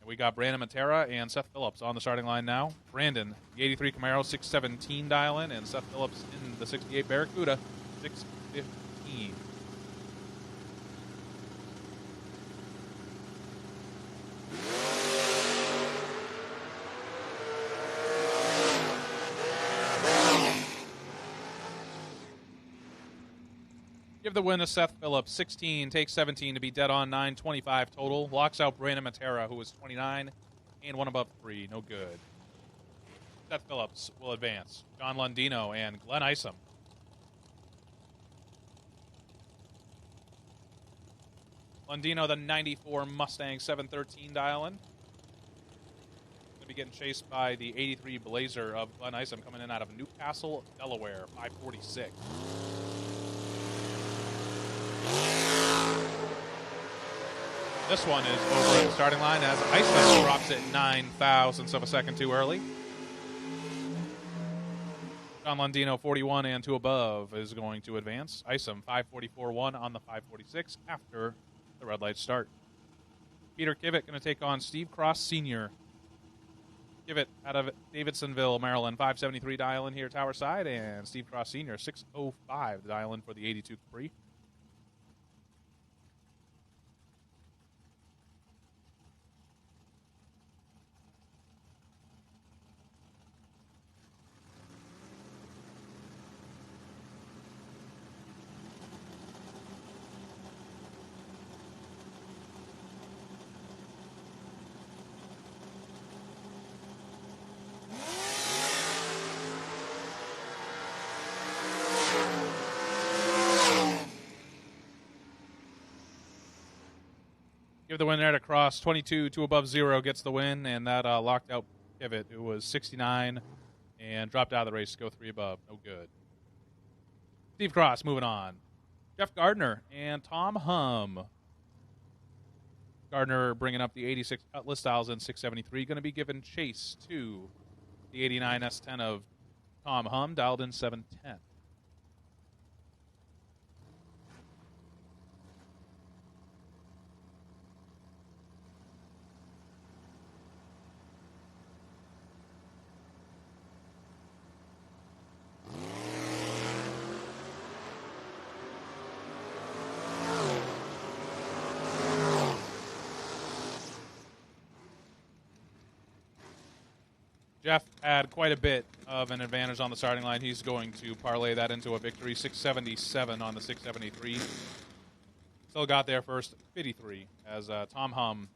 We got Brandon Matera and Seth Phillips on the starting line now. Brandon, the 83 Camaro, 617 dial in, and Seth Phillips in the 68 Barracuda, 615. Give the win to Seth Phillips, 16, takes 17 to be dead on 9, 25 total. Locks out Brandon Matera, who was 29 and 1 above 3, no good. Seth Phillips will advance. John Lundino and Glenn Isom. Lundino, the 94 Mustang 713 dial in. be getting chased by the 83 Blazer of Glenn Isom coming in out of Newcastle, Delaware, 546. This one is over at the starting line as Isom drops it 9,000ths of a second too early. John Lundino, 41 and 2 above, is going to advance. Isom, 544-1 on the 546 after the red light start. Peter Kivett going to take on Steve Cross Sr. Kivett out of Davidsonville, Maryland, 573 dial-in here tower side, and Steve Cross Sr., 605 the dial-in for the 82 Capri. Give the win there to Cross. 22, 2 above 0 gets the win, and that locked out Kivett, who was 69 and dropped out of the race to go 3 above. No good. Steve Cross moving on. Jeff Gardner and Tom Hum. Gardner bringing up the 86 Cutlass styles in 673. Going to be giving chase to the 89 S10 of Tom Hum, dialed in 710. Jeff had quite a bit of an advantage on the starting line. He's going to parlay that into a victory. 677 on the 673. Still got there first, 53, as Tom Hum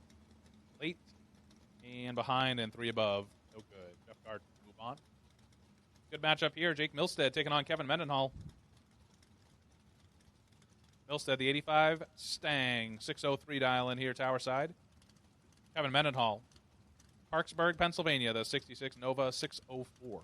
late and behind and 3 above. No good. Jeff Gardner move on. Good matchup here. Jake Milstead taking on Kevin Mendenhall. Milstead, the 85 Stang, 603 dial in here tower side. Kevin Mendenhall, Parksburg, Pennsylvania, the 66 Nova 604.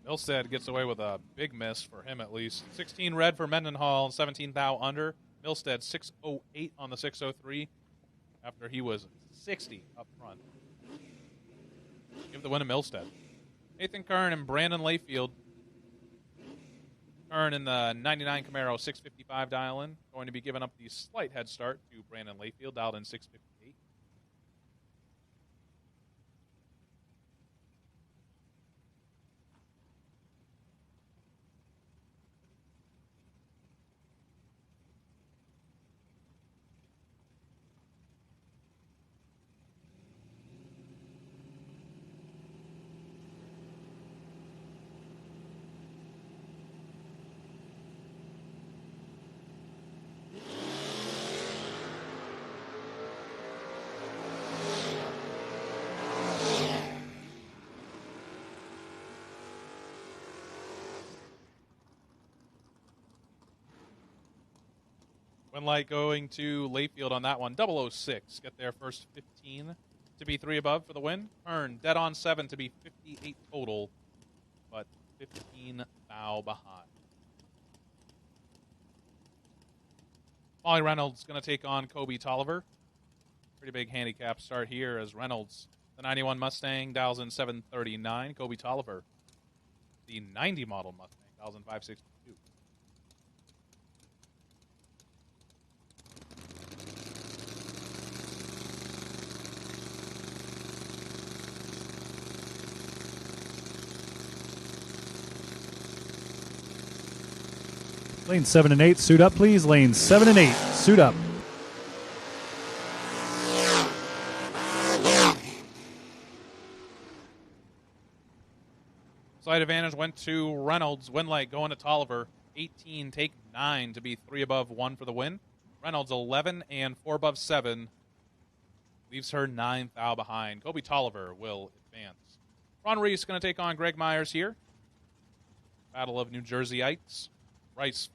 Milstead gets away with a big miss for him at least. 16 red for Mendenhall, 17 thou under. Milstead 608 on the 603 after he was 60 up front. Give the win to Milstead. Nathan Kern and Brandon Layfield. Kern in the 99 Camaro 655 dial-in. Going to be giving up the slight head start to Brandon Layfield, dialed in 658. Win light going to Layfield on that one. 006. Get there first 15 to be 3 above for the win. Kern dead on 7 to be 58 total, but 15 thou behind. Molly Reynolds going to take on Kobe Tolliver. Pretty big handicap start here as Reynolds, the 91 Mustang, dials in 739. Kobe Tolliver, the 90 model Mustang, dials in 562. Lane 7 and 8, suit up, please. Lane 7 and 8, suit up. Slight advantage went to Reynolds. Winlight going to Tolliver. 18, take 9 to be 3 above 1 for the win. Reynolds 11 and 4 above 7. Leaves her 9th thou behind. Kobe Tolliver will advance. Ron Reese going to take on Greg Myers here. Battle of New Jerseyites. Reese,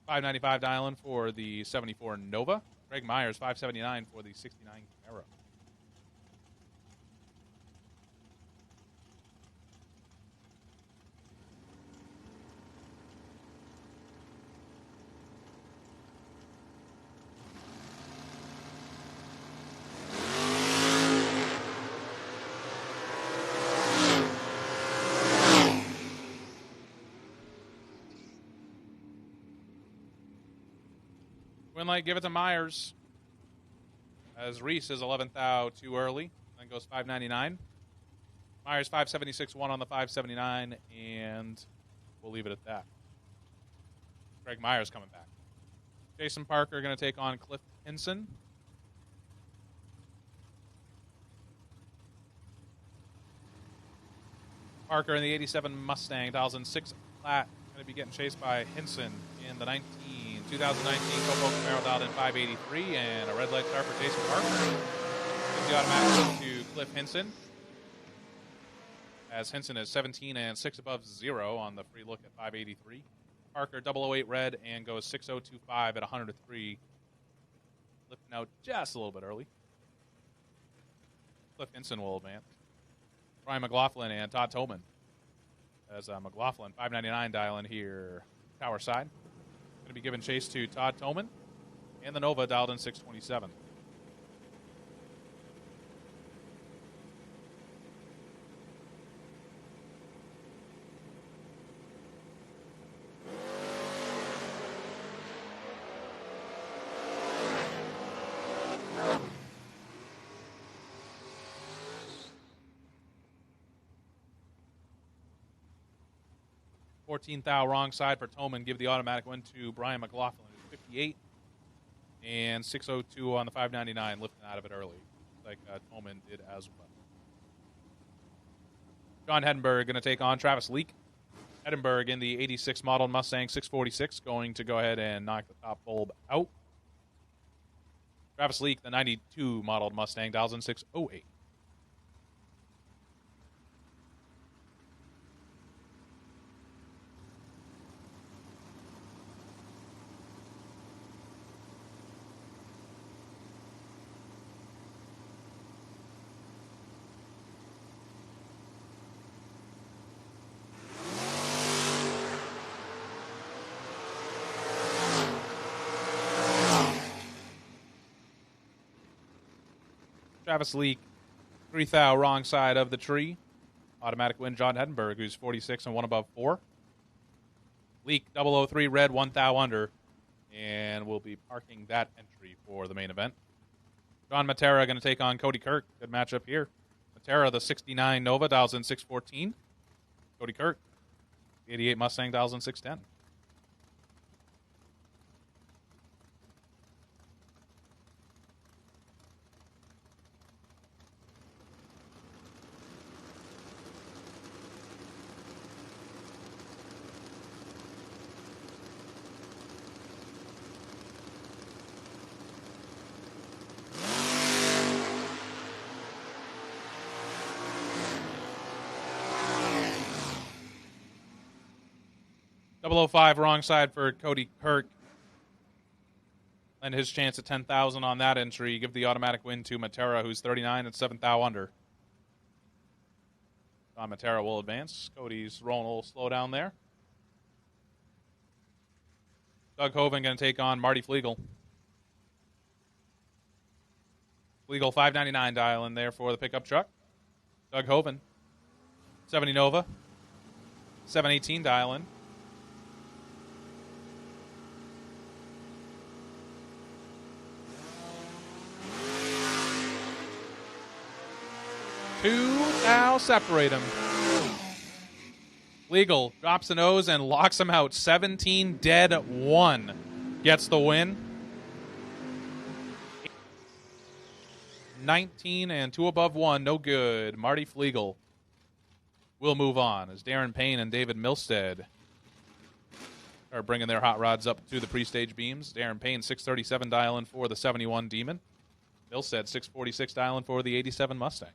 595 dialing for the 74 Nova. Greg Myers, 579 for the 69 Camaro. Winlight, give it to Myers. As Reese is 11th out too early. Then goes 599. Myers 576 1 on the 579, and we'll leave it at that. Greg Myers coming back. Jason Parker going to take on Cliff Hinson. Parker in the 87 Mustang, 2006 flat. Going to be getting chased by Hinson in the 2019 Copo Camaro, dialed in 583, and a red light start for Jason Parker. Gives the automatic to Cliff Hinson, as Hinson is 17 and 6 above 0 on the free look at 583. Parker 008 red and goes 6025 at 103, lifting out just a little bit early. Cliff Hinson will advance. Brian McLaughlin and Todd Toman, as McLaughlin 599 dialing here tower side. Going to be giving chase to Todd Toman, and the Nova dialed in 627. Thou wrong side for Toman. Give the automatic win to Brian McLaughlin, who's 58 and 602 on the 599, lifting out of it early, like Toman did as well. John Heddenberg going to take on Travis Leake. Heddenberg in the 86 model Mustang 646, going to go ahead and knock the top bulb out. Travis Leake, the 92 modeled Mustang, dials in 608. Travis Leake, 3 thou wrong side of the tree. Automatic win, John Heddenberg, who's 46 and 1 above 4. Leake, 003 red, 1 thou under. And we'll be parking that entry for the main event. John Matera going to take on Cody Kirk. Good matchup here. Matera, the 69 Nova, dials in 614. Cody Kirk, 88 Mustang, dials in 610. .005 wrong side for Cody Kirk. And his chance at 10,000 on that entry. Give the automatic win to Matera, who's 39 and 7 thou under. Don Matera will advance. Cody's rolling a little slow down there. Doug Hoven going to take on Marty Flegel. Flegel 599 dial in there for the pickup truck. Doug Hoven, 70 Nova, 718 dial in. Two now separate him. Legal drops the nose and locks him out. 17 dead 1 gets the win. 19 and 2 above 1, no good. Marty Flegel We'll move on as Darren Payne and David Milstead are bringing their hot rods up to the pre-stage beams. Darren Payne, 637 dialing for the 71 Demon. Milstead, 646 dialing for the 87 Mustang.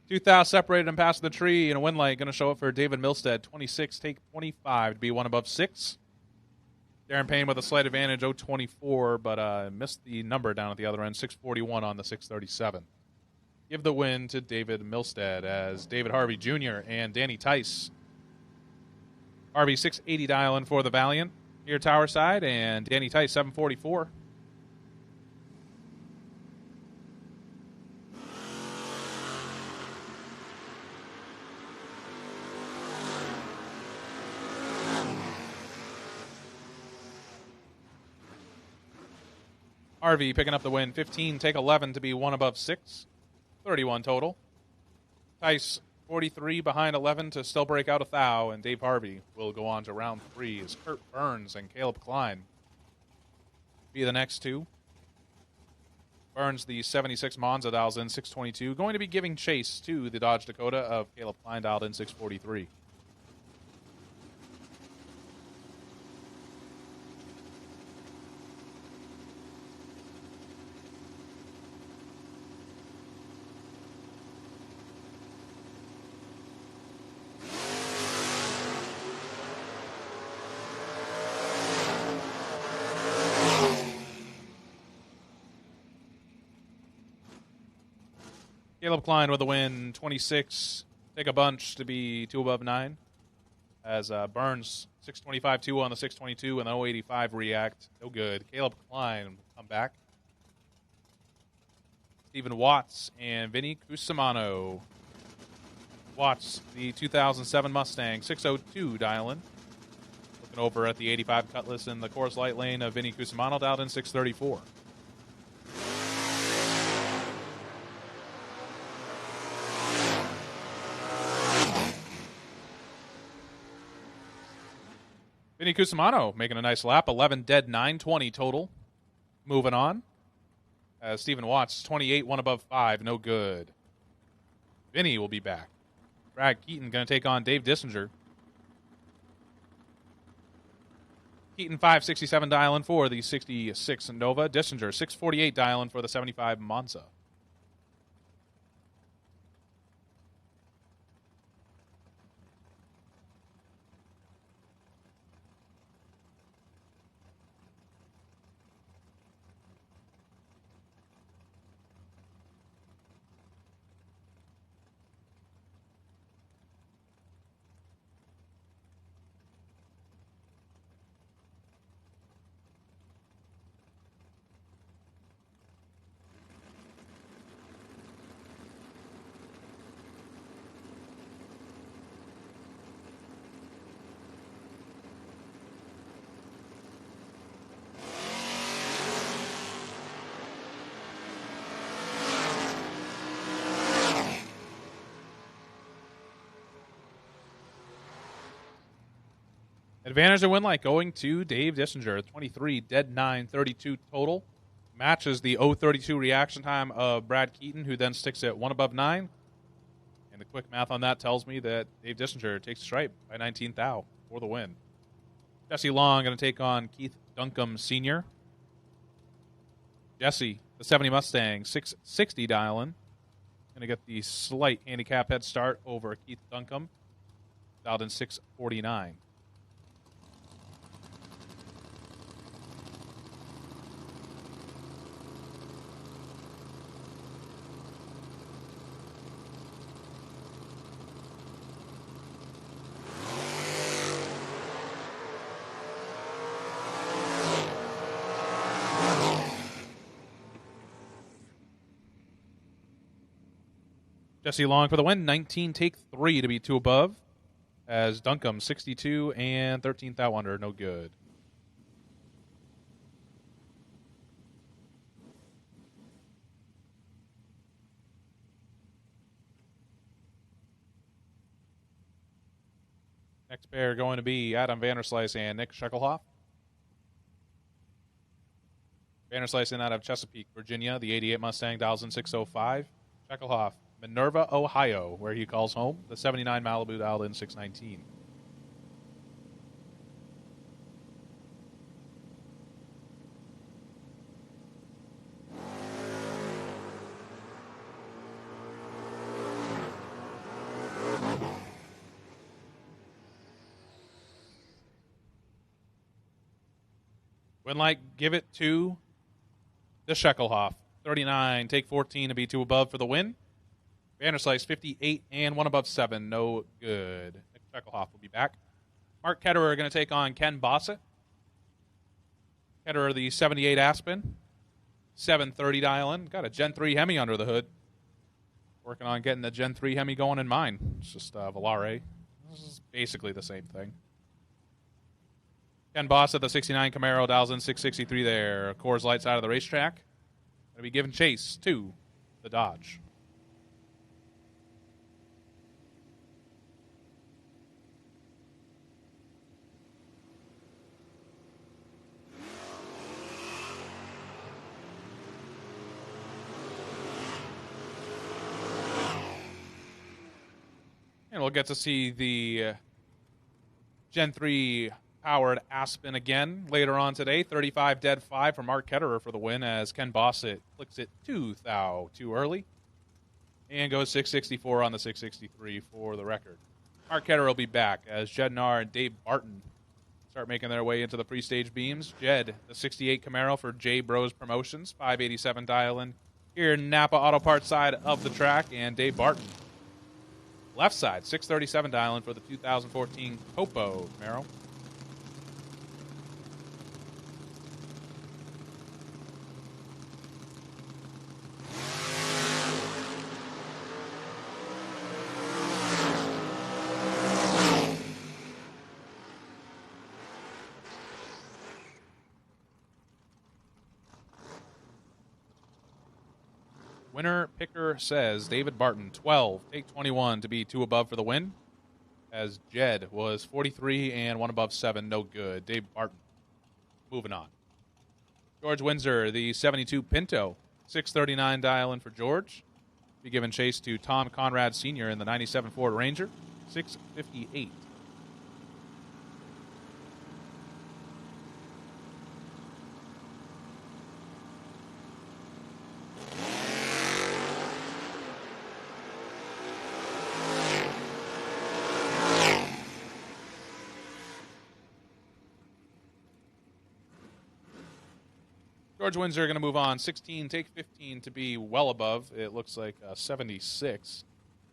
2,000 separated and past the tree, and a win light going to show up for David Milstead. 26, take 25 to be one above 6. Darren Payne with a slight advantage, 024, but missed the number down at the other end, 641 on the 637. Give the win to David Milstead as David Harvey Jr. and Danny Tice. Harvey 680 dialing for the Valiant here tower side, and Danny Tice 744. Harvey picking up the win, 15, take 11 to be one above 6, 31 total. Tice 43 behind 11 to still break out a thou, and Dave Harvey will go on to round 3 as Kurt Burns and Caleb Klein be the next two. Burns, the 76 Monza, dials in 622, going to be giving chase to the Dodge Dakota of Caleb Klein, dialed in 643. Caleb Klein with a win, 26. Take a bunch to be 2 above 9. As Burns, 625-2 on the 622 and the 085 react. No good. Caleb Klein will come back. Stephen Watts and Vinny Cusimano. Watts, the 2007 Mustang, 602 dialing. Looking over at the 85 Cutlass in the Coors Light lane of Vinny Cusimano, dialed in 634. Vinny Cusimano making a nice lap. 11 dead, 920 total. Moving on. As Stephen Watts, 28, 1 above 5. No good. Vinny will be back. Brad Keaton going to take on Dave Dissinger. Keaton, 567 dialing for the 66 Nova. Dissinger, 648 dialing for the 75 Monza. Advantage of win light going to Dave Dissinger. 23, dead 9, 32 total. Matches the 032 reaction time of Brad Keaton, who then sticks at 1 above 9. And the quick math on that tells me that Dave Dissinger takes a stripe by 19 thou for the win. Jesse Long going to take on Keith Duncombe Sr. Jesse, the 70 Mustang, 660 dialing. Going to get the slight handicap head start over Keith Duncombe. Dialed in 649. Jesse Long for the win. 19, take 3 to be 2 above. As Duncombe, 62 and 13th out under. No good. Next pair going to be Adam Vanderslice and Nick Scheckelhoff. Vanderslice in out of Chesapeake, Virginia, the 88 Mustang, 10605. Scheckelhoff, Minerva, Ohio, where he calls home, the 79 Malibu, dialed in 619. Winlight, give it to the Scheckelhoff. 39, take 14 to be 2 above for the win. Vanderslice, 58 and 1 above 7. No good. Nick Scheckelhoff will be back. Mark Ketterer going to take on Ken Bossett. Ketterer, the 78 Aspen. 730 dial-in. Got a Gen 3 Hemi under the hood. Working on getting the Gen 3 Hemi going in mine. It's just Volare. This is basically the same thing. Ken Bossett, the 69 Camaro, dials in 663 there. Coors Light side of the racetrack. Going to be giving chase to the Dodge. And we'll get to see the Gen 3 powered Aspen again later on today. 35 dead 5 for Mark Ketterer for the win as Ken Bossett clicks it 2 thou too early and goes 664 on the 663 for the record. Mark Ketterer will be back as Jed Narr and Dave Barton start making their way into the pre-stage beams. Jed, the 68 Camaro for J Bros Promotions, 587 dial-in here in Napa Auto Parts side of the track, and Dave Barton, left side, 637 dial-in for the 2014 Copo Camaro. Winner picker says David Barton, 12, take 21 to be 2 above for the win. As Jed was 43 and 1 above 7, no good. Dave Barton, moving on. George Windsor, the 72 Pinto, 639 dial-in for George. Be given chase to Tom Conrad Sr. in the 97 Ford Ranger, 658. George Windsor going to move on. 16, take 15 to be well above. It looks like 76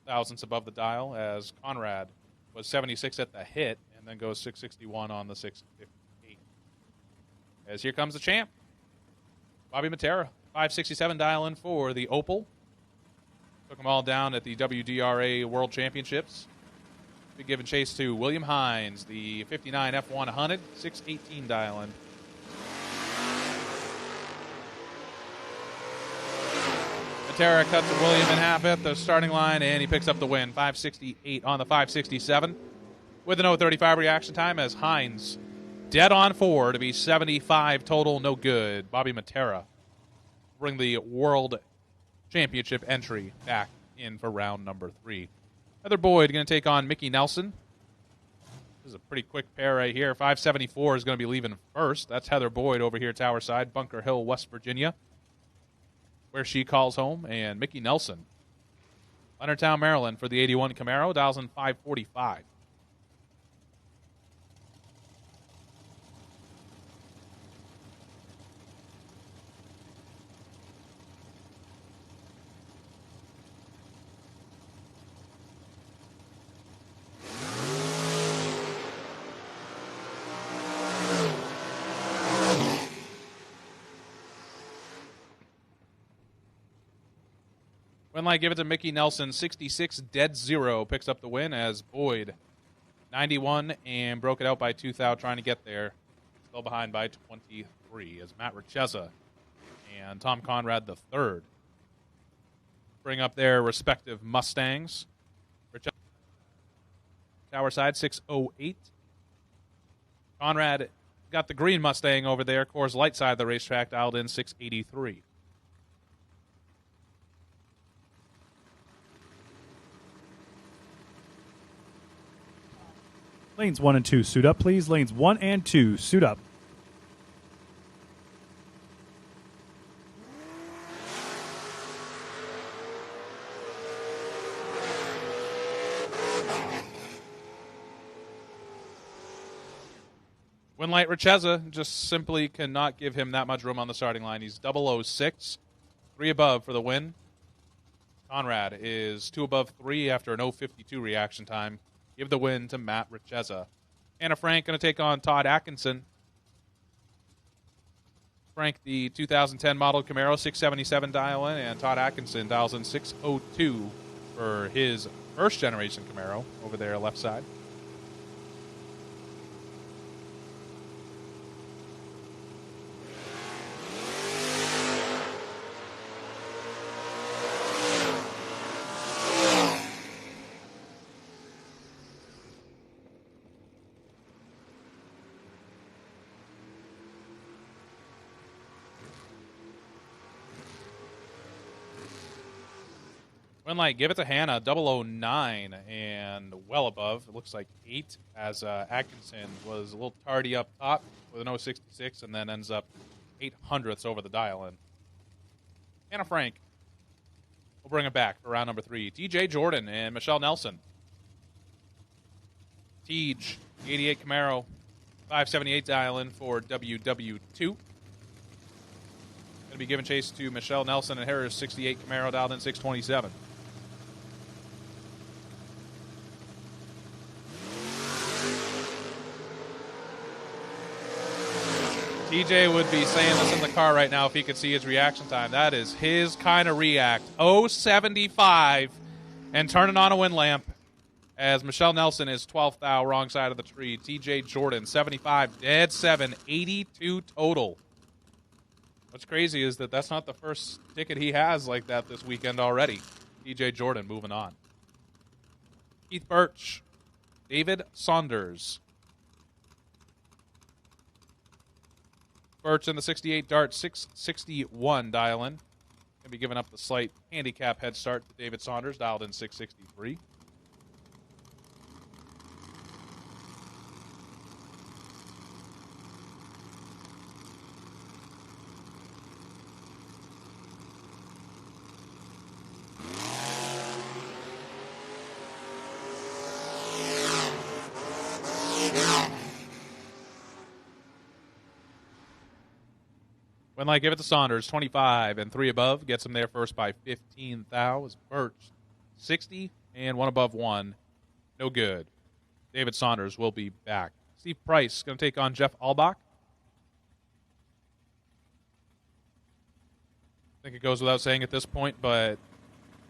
thousandths above the dial, as Conrad was 76 at the hit and then goes 661 on the 658. As here comes the champ, Bobby Matera, 567 dial-in for the Opel. Took them all down at the WDRA World Championships. Be given chase to William Hines, the 59 F100, 618 dial-in. Matera cuts William in half at the starting line, and he picks up the win. 568 on the 567 with an 0.35 reaction time as Hines dead on 4 to be 75 total, no good. Bobby Matera bring the World Championship entry back in for round number 3. Heather Boyd going to take on Mickey Nelson. This is a pretty quick pair right here. 574 is going to be leaving first. That's Heather Boyd over here, Tower Side, Bunker Hill, West Virginia, where she calls home, and Mickey Nelson, Leonardtown, Maryland, for the 81 Camaro, dials in 545. Win light, give it to Mickey Nelson. 66 dead 0 picks up the win as Boyd 91 and broke it out by 2 thou trying to get there. Still behind by 23 as Matt Richeza and Tom Conrad the third bring up their respective Mustangs. Richeza, tower side 608. Conrad got the green Mustang over there. Coors Light side of the racetrack dialed in 683. Lanes 1 and 2, suit up, please. Lanes 1 and 2, suit up. Winlight Richeza just simply cannot give him that much room on the starting line. He's 006, 3 above for the win. Conrad is 2 above 3 after an 052 reaction time. Give the win to Matt Richeza. Anna Frank going to take on Todd Atkinson. Frank, the 2010 model Camaro, 677 dial in, and Todd Atkinson dials in 602 for his first generation Camaro over there left side. Winlight, give it to Hannah, 009 and well above. It looks like 8 as Atkinson was a little tardy up top with an 066 and then ends up 800ths over the dial-in. Hannah Frank will bring it back for round number 3. TJ Jordan and Michelle Nelson. Tej, 88 Camaro, 578 dial-in for WW2. Going to be giving chase to Michelle Nelson and Harris, 68 Camaro, dialed in 627. TJ would be saying this in the car right now if he could see his reaction time. That is his kind of react. 075 and turning on a wind lamp as Michelle Nelson is 12th thou, wrong side of the tree. TJ Jordan, 75, dead 7, 82 total. What's crazy is that that's not the first ticket he has like that this weekend already. TJ Jordan moving on. Keith Birch, David Saunders. Birch in the 68 Dart, 661 dial-in. Going to be giving up the slight handicap head start to David Saunders, dialed in 663. Winlight, give it to Saunders, 25 and 3 above. Gets him there first by 15 thou. Is Birch, 60 and 1 above 1. No good. David Saunders will be back. Steve Price going to take on Jeff Albach. I think it goes without saying at this point, but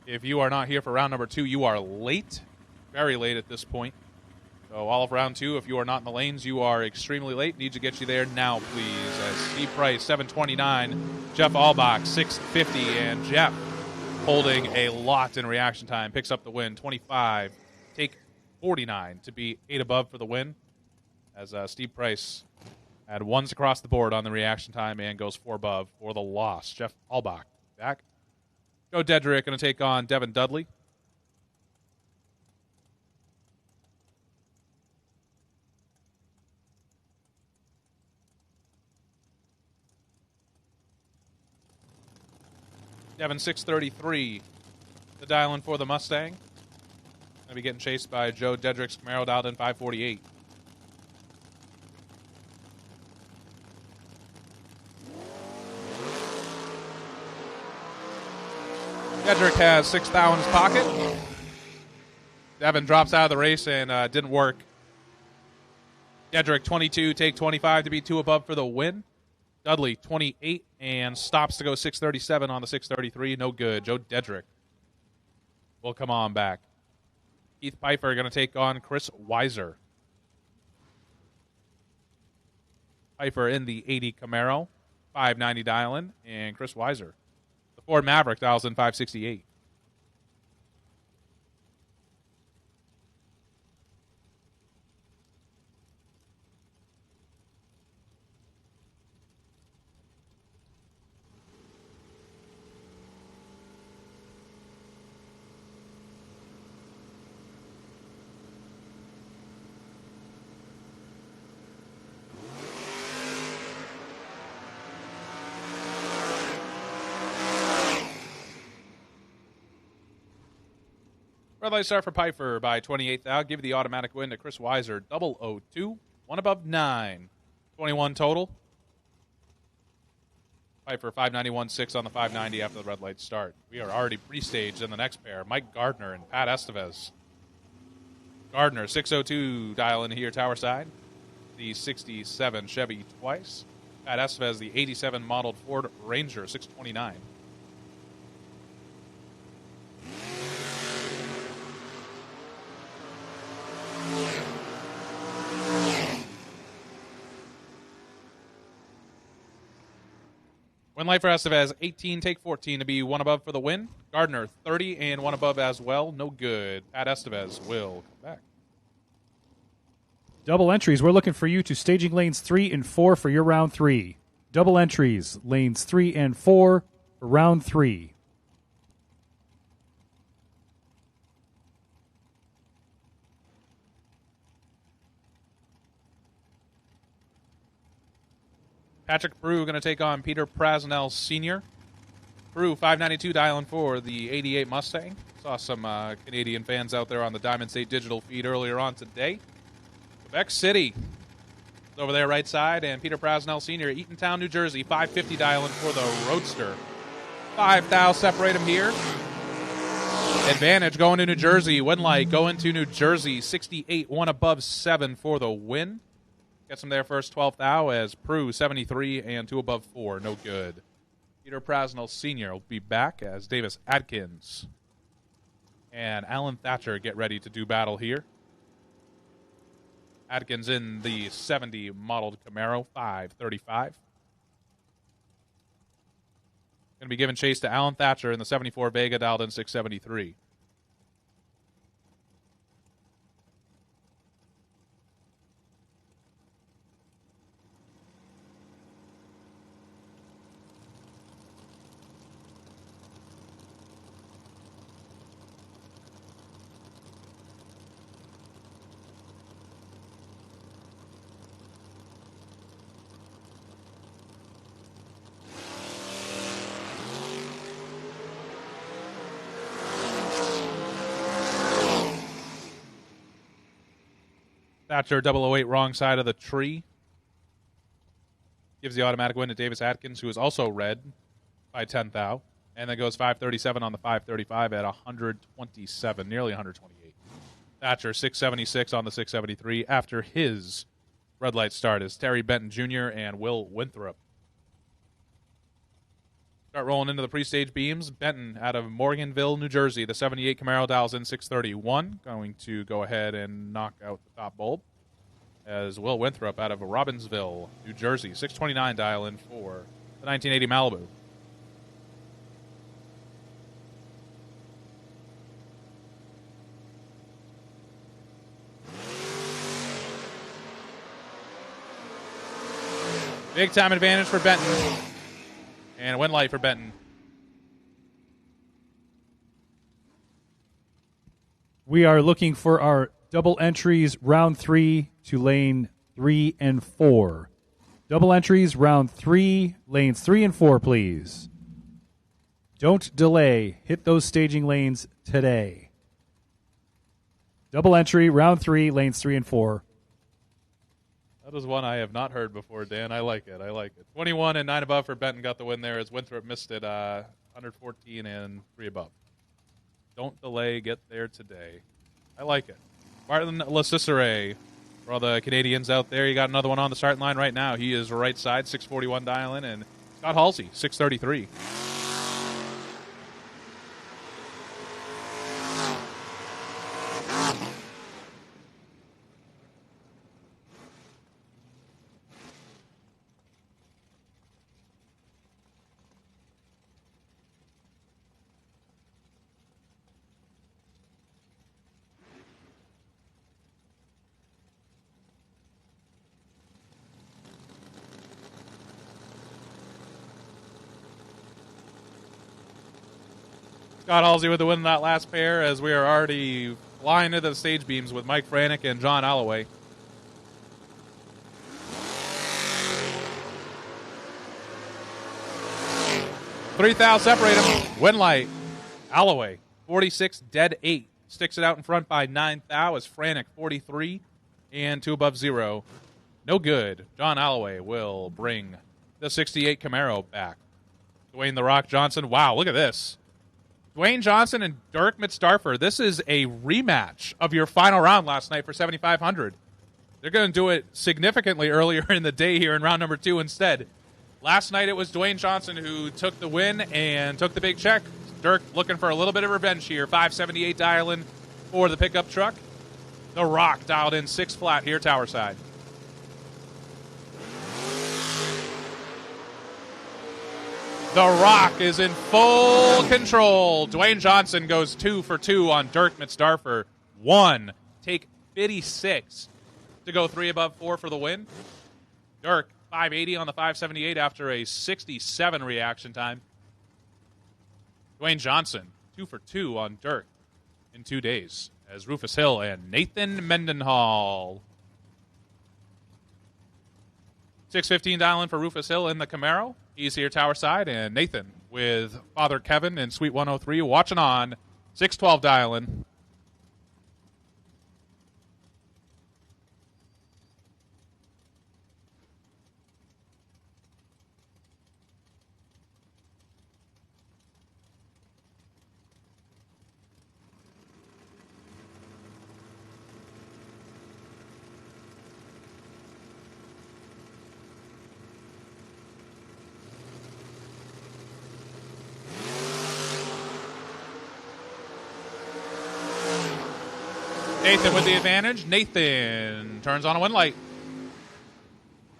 if you are not here for round number 2, you are late. Very late at this point. So all of round 2, if you are not in the lanes, you are extremely late. Need to get you there now, please. As Steve Price, 729. Jeff Albach, 650. And Jeff holding a lot in reaction time. Picks up the win, 25. Take 49 to be 8 above for the win. As Steve Price had ones across the board on the reaction time and goes 4 above for the loss. Jeff Albach back. Joe Dedrick going to take on Devin Dudley. Devin 633, the dial-in for the Mustang. Going to be getting chased by Joe Dedrick's Camaro, dialed in 548. Dedrick has 6 thou in his pocket. Devin drops out of the race and didn't work. Dedrick 22, take 25 to be 2 above for the win. Dudley, 28, and stops to go 637 on the 633. No good. Joe Dedrick will come on back. Keith Pfeiffer going to take on Chris Weiser. Pfeiffer in the 80 Camaro, 590 dial-in, and Chris Weiser, the Ford Maverick, dials in 568. Red light start for Pfeiffer by 28th out. Give the automatic win to Chris Weiser. 002. One above 9. 21 total. Pfeiffer 591.6 on the 590 after the red light start. We are already pre-staged in the next pair. Mike Gardner and Pat Estevez. Gardner 602 dial in here tower side. The 67 Chevy twice. Pat Estevez the 87 modeled Ford Ranger 629. Win light for Estevez, 18, take 14 to be one above for the win. Gardner, 30 and one above as well. No good. Pat Estevez will come back. Double entries. We're looking for you to staging lanes 3 and 4 for your round 3. Double entries, lanes 3 and 4 for round 3. Patrick Prue going to take on Peter Prasnell Sr. Prue, 592 dialing for the 88 Mustang. Saw some Canadian fans out there on the Diamond State digital feed earlier on today. Quebec City is over there right side, and Peter Prasnell Sr., Eatontown, New Jersey, 550 dialing for the Roadster. 5 thou separate him here. Advantage going to New Jersey. Win light going to New Jersey. 68, one above 7 for the win. Gets him there first 12th thou as Prue 73 and 2 above 4. No good. Peter Prasnell Sr. will be back as Davis Adkins and Alan Thatcher get ready to do battle here. Adkins in the 70 modeled Camaro 535. Going to be giving chase to Alan Thatcher in the 74 Vega dialed in 673. Thatcher 008 wrong side of the tree. Gives the automatic win to Davis Atkins, who is also red by 10th thou. And then goes 537 on the 535 at 127, nearly 128. Thatcher 676 on the 673 after his red light start is Terry Benton Jr. and Will Winthrop. Start rolling into the pre-stage beams. Benton out of Morganville, New Jersey. The 78 Camaro dials in 631. Going to go ahead and knock out the top bulb. As Will Winthrop out of Robbinsville, New Jersey. 629 dial in for the 1980 Malibu. Big time advantage for Benton. And win light for Benton. We are looking for our double entries round 3 to lane 3 and 4. Double entries round 3, lanes 3 and 4, please. Don't delay. Hit those staging lanes today. Double entry round 3, lanes 3 and 4. That is one I have not heard before, Dan. I like it. 21 and 9 above for Benton got the win there as Winthrop missed it 114 and 3 above. Don't delay. Get there today. I like it. Martin LaCicere, for all the Canadians out there, you got another one on the starting line right now. He is right side, 641 dial in, and Scott Halsey, 633. Scott Halsey with the win in that last pair as we are already flying into the stage beams with Mike Franick and John Alloway. Three thou separate him. Win light. Alloway, 46, dead 8. Sticks it out in front by 9 thou as Franick, 43, and 2 above 0. No good. John Alloway will bring the 68 Camaro back. Dwayne The Rock Johnson. Wow, look at this. Dwayne Johnson and Dirk Mitzdarfer. This is a rematch of your final round last night for 7,500. They're going to do it significantly earlier in the day here in round number 2 instead. Last night it was Dwayne Johnson who took the win and took the big check. Dirk looking for a little bit of revenge here. 578 dialing for the pickup truck. The Rock dialed in 6 flat here, tower side. The Rock is in full control. Dwayne Johnson goes 2 for 2 on Dirk Mitzdarfer. 1. Take 56 to go 3 above 4 for the win. Dirk, 580 on the 578 after a 67 reaction time. Dwayne Johnson, 2 for 2 on Dirk in 2 days as Rufus Hill and Nathan Mendenhall. 615 dialing for Rufus Hill in the Camaro. He's here tower side, and Nathan with Father Kevin in Suite 103 watching on. 612 dialing. Nathan with the advantage. Nathan turns on a win light.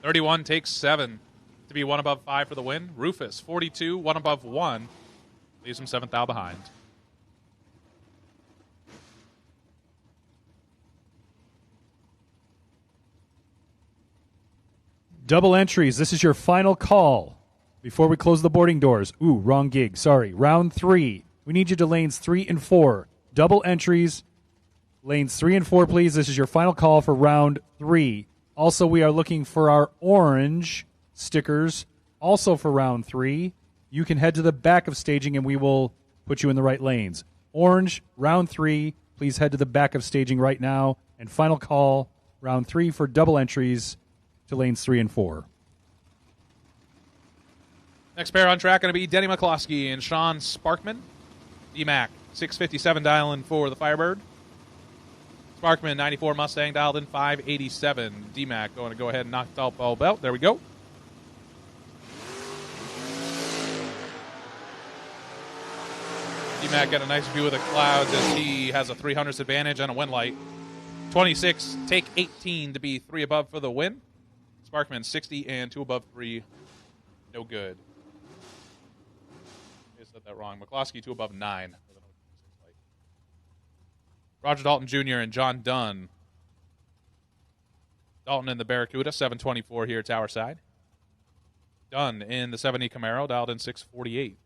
31 takes 7 to be 1 above 5 for the win. Rufus, 42, 1 above 1. Leaves him 7th thou behind. Double entries. This is your final call before we close the boarding doors. Ooh, wrong gig. Sorry. Round 3. We need you to lanes 3 and 4. Double entries. Lanes 3 and 4, please. This is your final call for round 3. Also, we are looking for our orange stickers, also for round 3. You can head to the back of staging, and we will put you in the right lanes. Orange, round 3. Please head to the back of staging right now. And final call, round 3 for double entries to lanes 3 and 4. Next pair on track going to be Denny McCloskey and Sean Sparkman. D-Mac, 657 dialing for the Firebird. Sparkman, 94 Mustang, dialed in 587. D-Mac going to go ahead and knock the top ball belt. There we go. D-Mac got a nice view of the clouds as he has a 300s advantage and a win light. 26, take 18 to be 3 above for the win. Sparkman, 60 and 2 above 3. No good. I said that wrong. McCloskey, 2 above 9. Roger Dalton Jr. and John Dunn. Dalton in the Barracuda, 724 here, tower side. Dunn in the 70 Camaro, dialed in 648.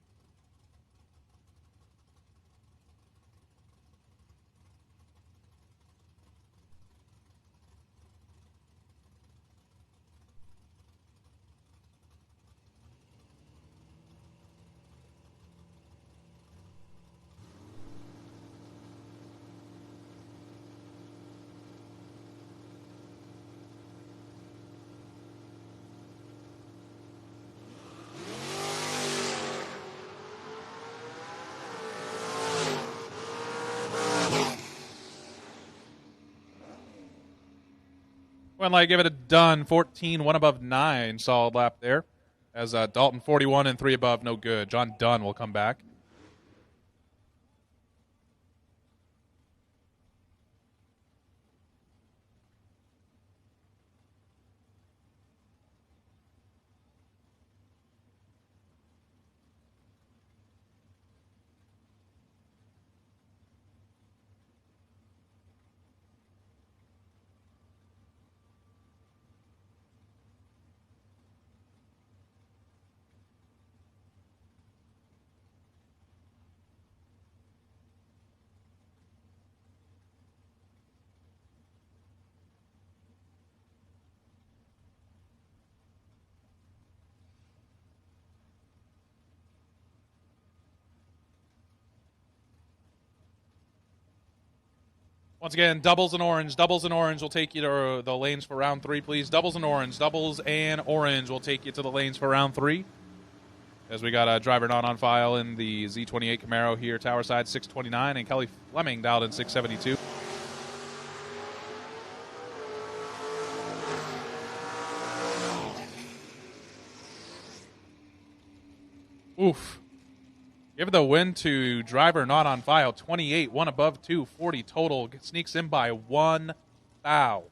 Went like give it a Dunn, 14, 1 above 9, solid lap there. As Dalton, 41 and 3 above, no good. John Dunn will come back. Once again, doubles and orange. Doubles and orange will take you to the lanes for round 3, please. Doubles and orange. Doubles and orange will take you to the lanes for round 3. As we got a driver not on file in the Z28 Camaro here, tower side 629, and Kelly Fleming dialed in 672. Oof. Give the win to driver not on file. 28, 1 above 2, 40 total. Sneaks in by 1 foul.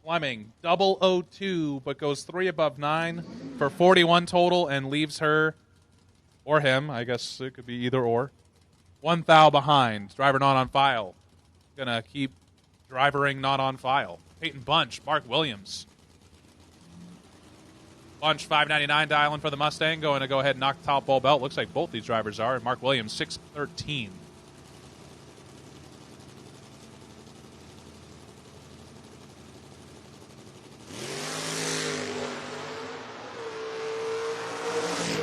Fleming, 002, but goes 3 above 9 for 41 total and leaves her, or him, I guess it could be either or, 1 foul behind. Driver not on file. Gonna keep drivering not on file. Peyton Bunch, Mark Williams. Bunch, 599 dialing for the Mustang. Going to go ahead and knock the top ball belt. Looks like both these drivers are. And Mark Williams, 613.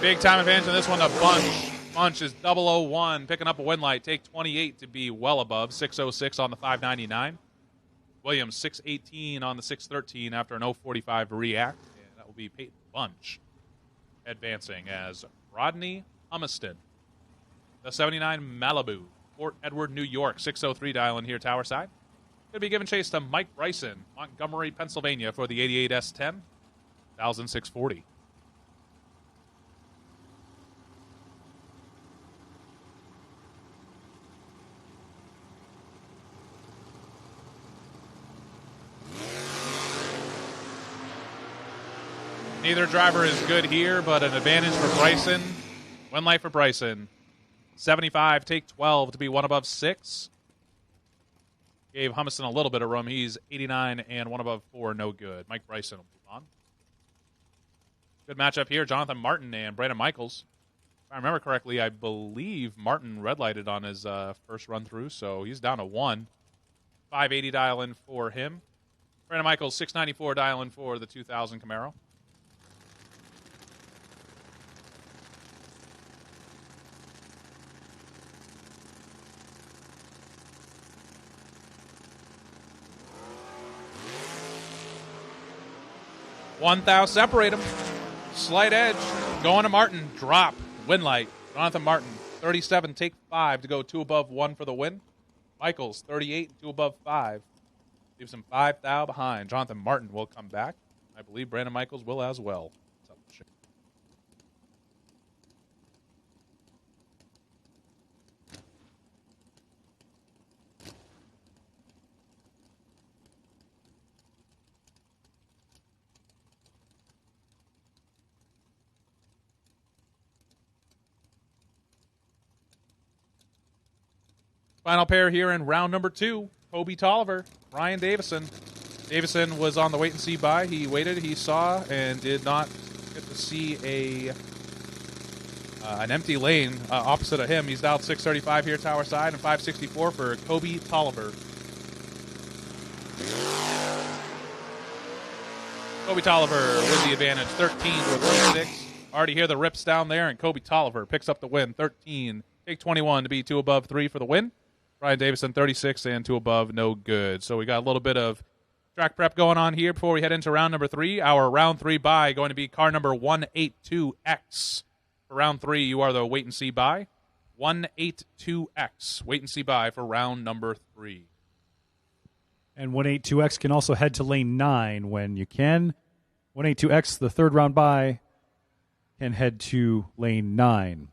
Big time advantage in this one to Bunch. Bunch is 001, picking up a win light. Take 28 to be well above. 606 on the 599. Williams, 618 on the 613 after an 045 react. And that will be Peyton Bunch advancing as Rodney Humiston. The 79 Malibu, Fort Edward, New York, 603 dialing here, tower side. Going to be giving chase to Mike Bryson, Montgomery, Pennsylvania for the 88 S10, 1,640. Neither driver is good here, but an advantage for Bryson. Win light for Bryson. 75, take 12 to be 1 above 6. Gave Humiston a little bit of room. He's 89 and 1 above 4, no good. Mike Bryson will move on. Good matchup here. Jonathan Martin and Brandon Michaels. If I remember correctly, I believe Martin red lighted on his first run through, so he's down to 1. 580 dial in for him. Brandon Michaels, 694 dial in for the 2000 Camaro. One thou separate them. Slight edge. Going to Martin. Drop. Win light. Jonathan Martin. 37. Take 5 to go 2 above 1 for the win. Michaels. 38. 2 above 5. Leaves him 5 thou behind. Jonathan Martin will come back. I believe Brandon Michaels will as well. Final pair here in round number 2. Kobe Tolliver, Ryan Davison. Davison was on the wait and see buy. He waited, he saw, and did not get to see an empty lane opposite of him. He's dialed 635 here, tower side, and 564 for Kobe Tolliver. Kobe Tolliver with the advantage, 13 to a 36. Already hear the rips down there, and Kobe Tolliver picks up the win, 13. Take 21 to be 2 above 3 for the win. Ryan Davison, 36 and 2 above, no good. So we got a little bit of track prep going on here before we head into round number 3. Our round 3 buy going to be car number 182X. For round 3, you are the wait and see buy. 182X, wait and see buy for round number 3. And 182X can also head to lane 9 when you can. 182X, the third round buy, can head to lane 9.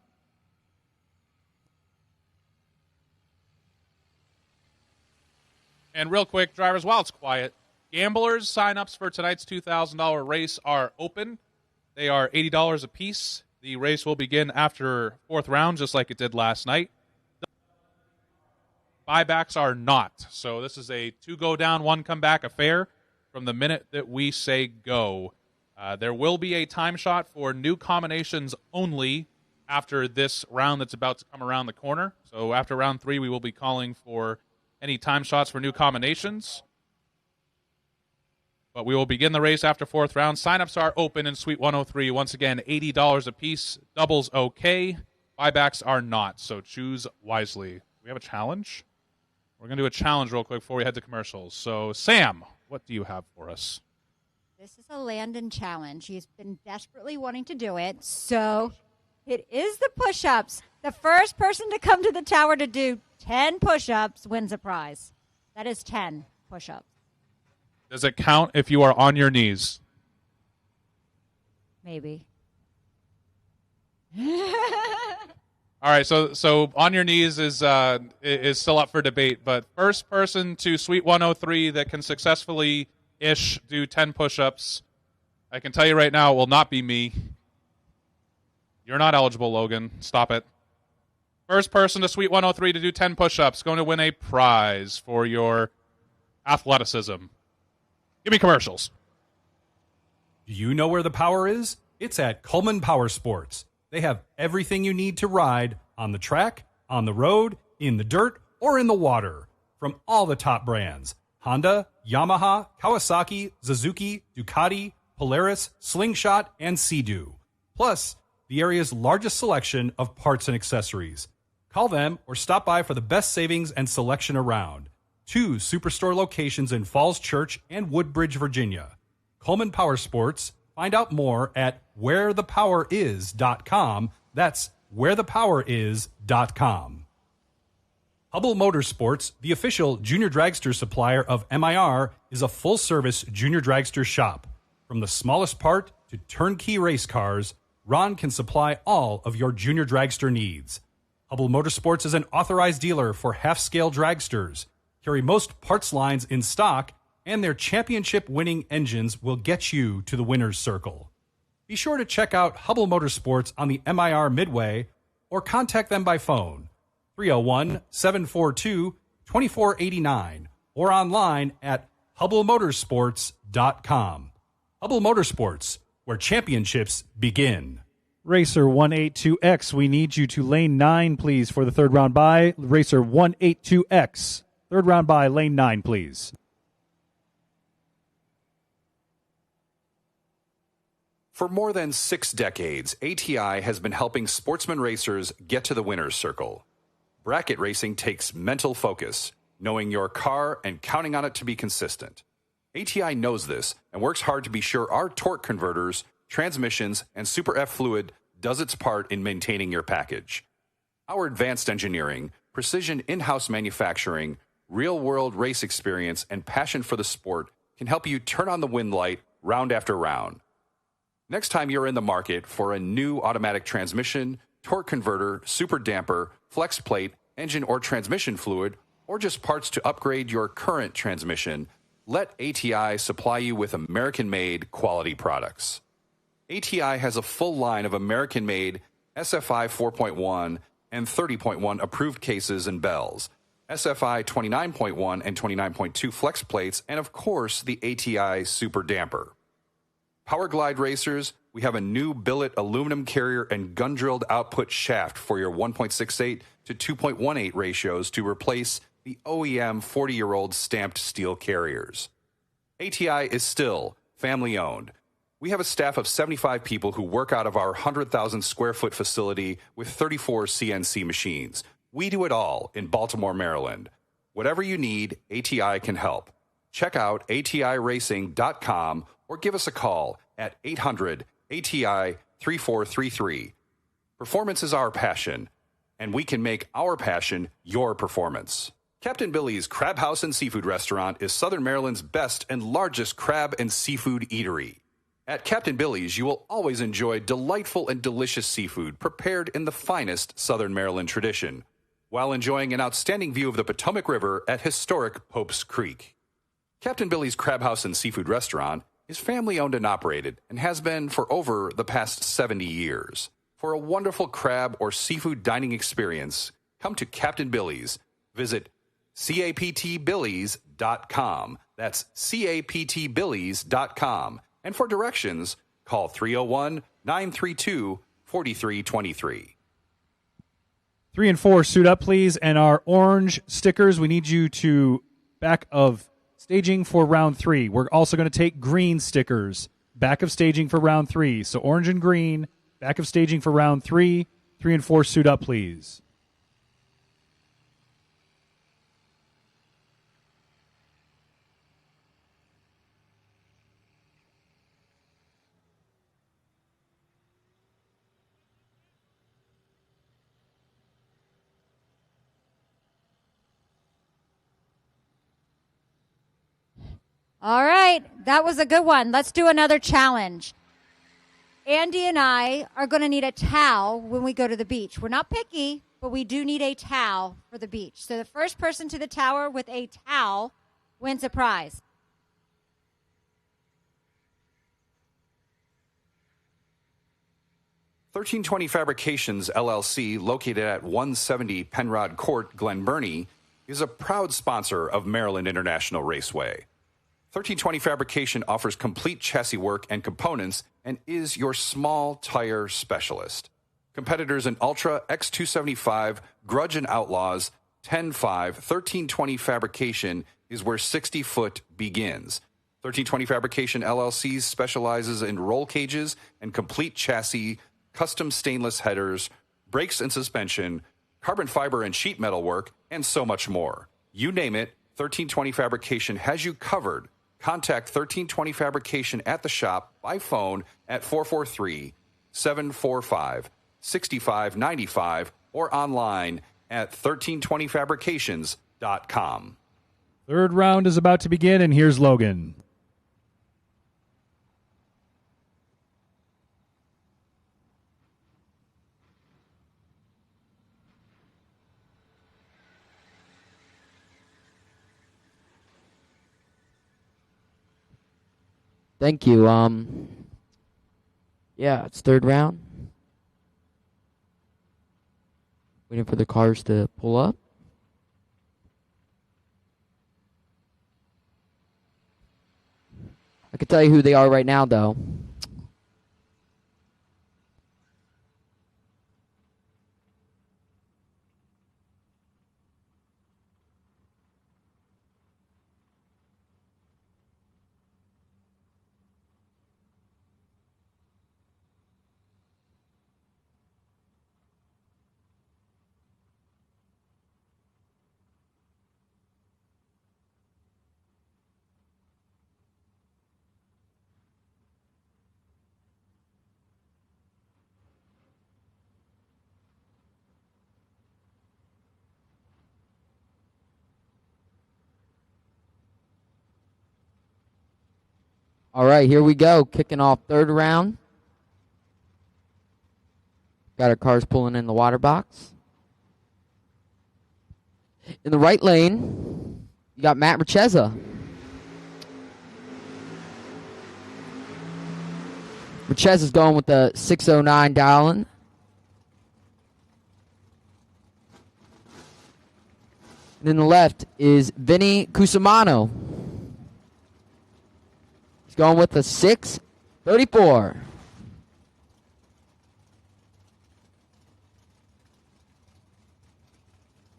And real quick, drivers, while it's quiet, gamblers sign-ups for tonight's $2,000 race are open. They are $80 a piece. The race will begin after 4th round, just like it did last night. Buybacks are not. So this is a 2 go down, 1 come back affair from the minute that we say go. There will be a time shot for new combinations only after this round that's about to come around the corner. So after round 3, we will be calling for any time shots for new combinations. But we will begin the race after 4th round. Sign-ups are open in Suite 103. Once again, $80 a piece. Doubles okay. Buybacks are not, so choose wisely. We have a challenge? We're going to do a challenge real quick before we head to commercials. So, Sam, what do you have for us? This is a Landon challenge. He's been desperately wanting to do it. So it is the push-ups. The first person to come to the tower to do 10 push-ups wins a prize. That is 10 push-ups. Does it count if you are on your knees? Maybe. All right, so on your knees is still up for debate, but first person to Suite 103 that can successfully do 10 push-ups, I can tell you right now, it will not be me. You're not eligible, Logan. Stop it. First person to Suite 103 to do 10 push-ups going to win a prize for your athleticism. Give me commercials. Do you know where the power is? It's at Coleman Power Sports. They have everything you need to ride on the track, on the road, in the dirt, or in the water. From all the top brands: Honda, Yamaha, Kawasaki, Suzuki, Ducati, Polaris, Slingshot, and Sea-Doo. Plus, the area's largest selection of parts and accessories. Call them or stop by for the best savings and selection around. 2 Superstore locations in Falls Church and Woodbridge, Virginia. Coleman Power Sports. Find out more at wherethepoweris.com. That's wherethepoweris.com. Hubble Motorsports, the official junior dragster supplier of MIR, is a full-service junior dragster shop. From the smallest part to turnkey race cars, Ron can supply all of your junior dragster needs. Hubble Motorsports is an authorized dealer for half-scale dragsters, carry most parts lines in stock, and their championship-winning engines will get you to the winner's circle. Be sure to check out Hubble Motorsports on the MIR Midway or contact them by phone, 301-742-2489, or online at hubblemotorsports.com. Hubble Motorsports, where championships begin. Racer 182X, we need you to lane 9, please, for the third round bye. Racer 182X, third round bye, lane 9, please. For more than 6 decades, ATI has been helping sportsman racers get to the winner's circle. Bracket racing takes mental focus, knowing your car and counting on it to be consistent. ATI knows this and works hard to be sure our torque converters, transmissions, and Super F fluid does its part in maintaining your package. Our advanced engineering, precision in-house manufacturing, real-world race experience, and passion for the sport can help you turn on the win light round after round. Next time you're in the market for a new automatic transmission, torque converter, super damper, flex plate, engine or transmission fluid, or just parts to upgrade your current transmission, let ATI supply you with American-made quality products. ATI has a full line of American-made SFI 4.1 and 30.1 approved cases and bells, SFI 29.1 and 29.2 flex plates, and of course the ATI super damper. Power Glide racers, we have a new billet aluminum carrier and gun-drilled output shaft for your 1.68 to 2.18 ratios to replace the OEM 40-year-old stamped steel carriers. ATI is still family-owned. We have a staff of 75 people who work out of our 100,000-square-foot facility with 34 CNC machines. We do it all in Baltimore, Maryland. Whatever you need, ATI can help. Check out ATIRacing.com or give us a call at 800-ATI-3433. Performance is our passion, and we can make our passion your performance. Captain Billy's Crab House and Seafood Restaurant is Southern Maryland's best and largest crab and seafood eatery. At Captain Billy's, you will always enjoy delightful and delicious seafood prepared in the finest Southern Maryland tradition, while enjoying an outstanding view of the Potomac River at historic Pope's Creek. Captain Billy's Crab House and Seafood Restaurant is family-owned and operated and has been for over the past 70 years. For a wonderful crab or seafood dining experience, come to Captain Billy's. Visit captbillies.com. That's captbillies.com. And for directions, call 301-932-4323. 3 and 4, suit up, please. And our orange stickers, we need you to back of staging for round 3. We're also going to take green stickers, back of staging for round 3. So orange and green, back of staging for round 3. 3 and 4, suit up, please. All right, that was a good one. Let's do another challenge. Andy and I are going to need a towel when we go to the beach. We're not picky, but we do need a towel for the beach. So the first person to the tower with a towel wins a prize. $1320 Fabrications, LLC, located at 170 Penrod Court, Glen Burnie, is a proud sponsor of Maryland International Raceway. 1320 Fabrication offers complete chassis work and components and is your small tire specialist. Competitors in Ultra, X275, Grudge and Outlaws, 10.5, 1320 Fabrication is where 60-foot begins. 1320 Fabrication LLC specializes in roll cages and complete chassis, custom stainless headers, brakes and suspension, carbon fiber and sheet metal work, and so much more. You name it, 1320 Fabrication has you covered. Contact 1320 Fabrication at the shop by phone at 443-745-6595 or online at 1320fabrications.com. Third round is about to begin, and here's Logan. Thank you. Yeah, it's third round. Waiting for the cars to pull up. I can tell you who they are right now, though. All right, here we go. Kicking off third round. Got our cars pulling in the water box. In the right lane, you got Matt Richeza. Richeza's going with the 609 Dowlin. And in the left is Vinny Cusimano. Going with the 634.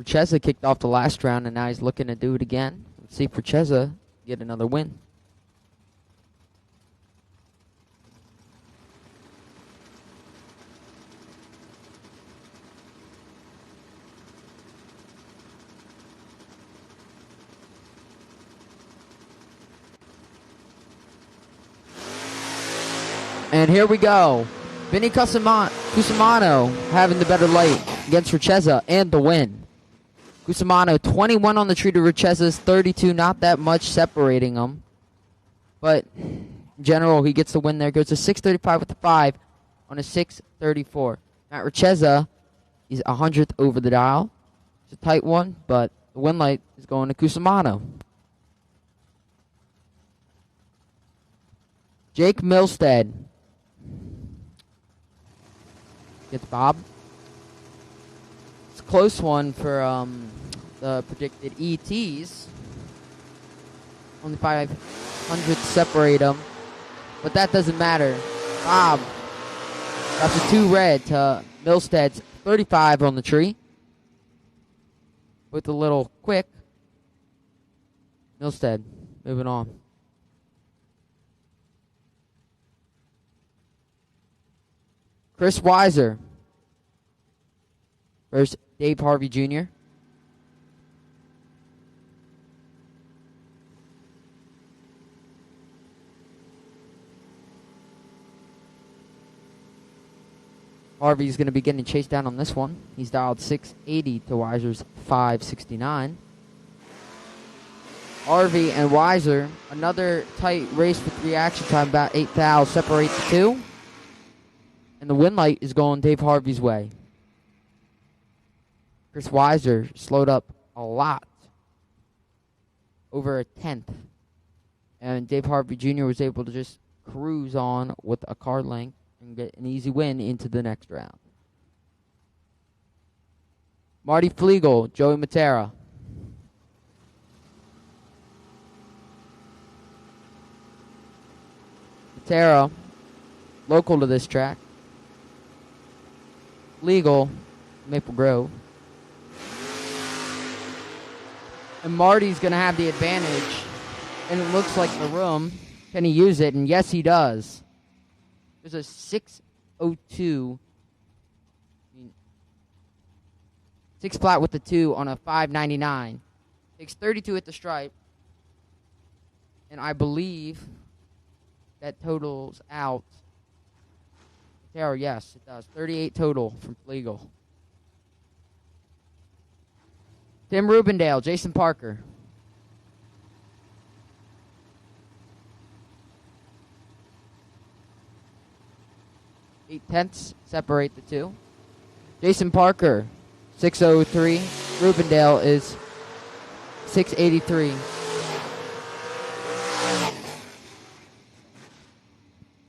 Richeza kicked off the last round, and now he's looking to do it again. Let's see if Richeza get another win. And here we go. Vinny Cusimano having the better light against Richeza and the win. Cusimano 21 on the tree to Richeza's 32, not that much separating them. But in general, he gets the win there. Goes to 635 with the 5 on a 634. Matt Richeza, he's 100th over the dial. It's a tight one, but the win light is going to Cusimano. Jake Milstead gets Bob. It's a close one for the predicted ETs. Only 500 separate them. But that doesn't matter. Bob got the 2 red to Milstead's 35 on the tree. With a little quick. Milstead moving on. Chris Weiser versus Dave Harvey Jr. Harvey's going to be getting chased down on this one. He's dialed 680 to Weiser's 569. Harvey and Weiser. Another tight race with reaction time, about 8 thou. Separate the two. And the win light is going Dave Harvey's way. Chris Weiser slowed up a lot. Over a tenth. And Dave Harvey Jr. was able to just cruise on with a car length and get an easy win into the next round. Marty Flegel, Joey Matera. Matera, local to this track. Flegel, Maple Grove. And Marty's going to have the advantage. And it looks like the room. Can he use it? And yes, he does. There's a 6:02. 6 flat with the 2 on a 5.99. Takes 32 at the stripe. And I believe that totals out. Yes, it does. 38 total from Flegel. Tim Rubendale, Jason Parker. Eight tenths separate the two. Jason Parker, 6:03. Rubendale is 6:83.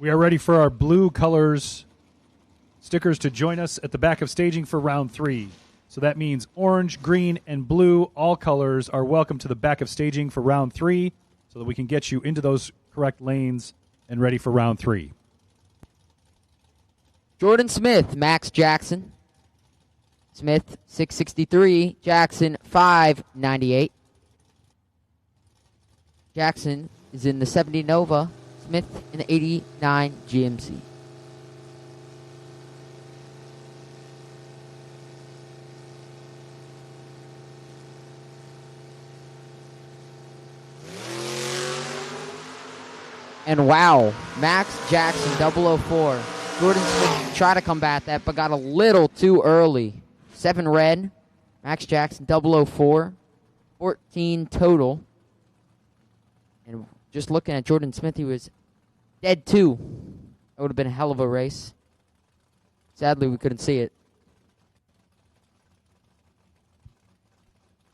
We are ready for our blue colors stickers to join us at the back of staging for round 3. So that means orange, green, and blue, all colors are welcome to the back of staging for round 3 so that we can get you into those correct lanes and ready for round 3. Jordan Smith, Max Jackson. Smith, 663. Jackson, 598. Jackson is in the 70 Nova. Smith in the 89 GMC. And wow, Max Jackson, 004. Jordan Smith tried to combat that, but got a little too early. 7 red. Max Jackson, 004. 14 total. And just looking at Jordan Smith, he was dead 2. That would have been a hell of a race. Sadly, we couldn't see it.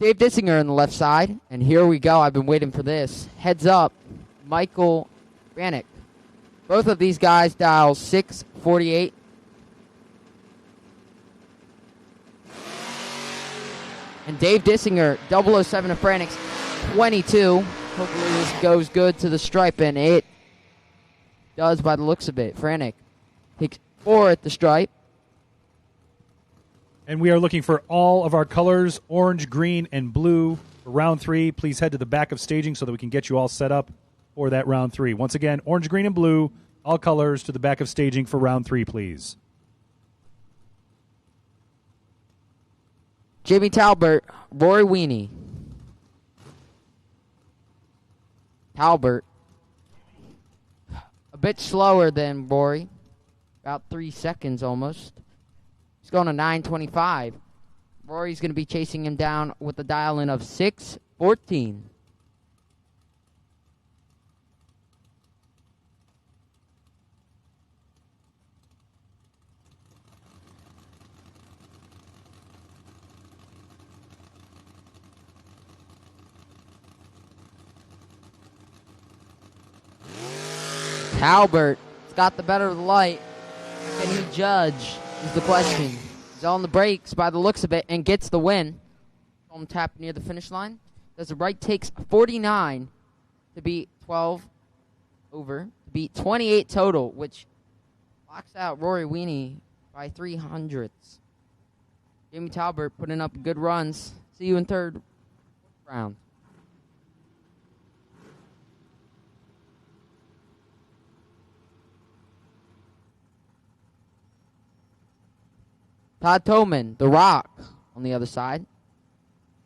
Dave Dissinger on the left side. And here we go. I've been waiting for this. Heads up, Michael Brannick. Both of these guys dial 648. And Dave Dissinger, 007 of Brannick's 22. Hopefully this goes good to the stripe, and it does by the looks of it. Brannick takes 4 at the stripe. And we are looking for all of our colors, orange, green, and blue, for round 3. Please head to the back of staging so that we can get you all set up for that round 3. Once again, orange, green, and blue, all colors to the back of staging for round 3, please. Jamie Talbert, Rory Weenie. Talbert, a bit slower than Rory, about 3 seconds almost. He's going to 9:25. Rory's going to be chasing him down with a dial-in of 6:14. Talbert has got the better of the light. Can he judge is the question. He's on the brakes by the looks of it and gets the win. On tap near the finish line. Does the right takes 49 to beat 12 over. To beat 28 total, which locks out Rory Weenie by 300ths. Jamie Talbert putting up good runs. See you in third round. Todd Toman, The Rock, on the other side.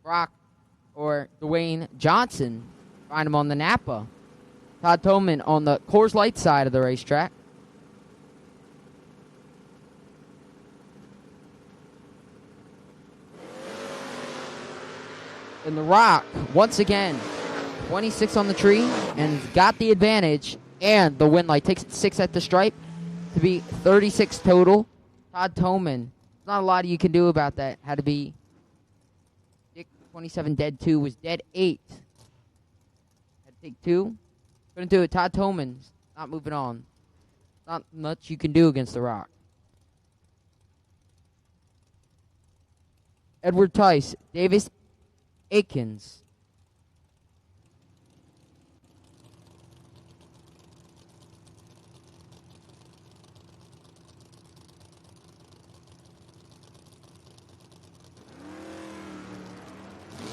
Rock or Dwayne Johnson, find him on the Napa. Todd Toman on the Coors Light side of the racetrack. And The Rock, once again, 26 on the tree and got the advantage. And the win light takes it 6 at the stripe to be 36 total. Todd Toman, not a lot you can do about that. Had to be Dick 27 dead 2 was dead 8. Had to take 2. Couldn't do it. Todd Toman's not moving on. Not much you can do against the Rock. Edward Tice, Davis Aikens.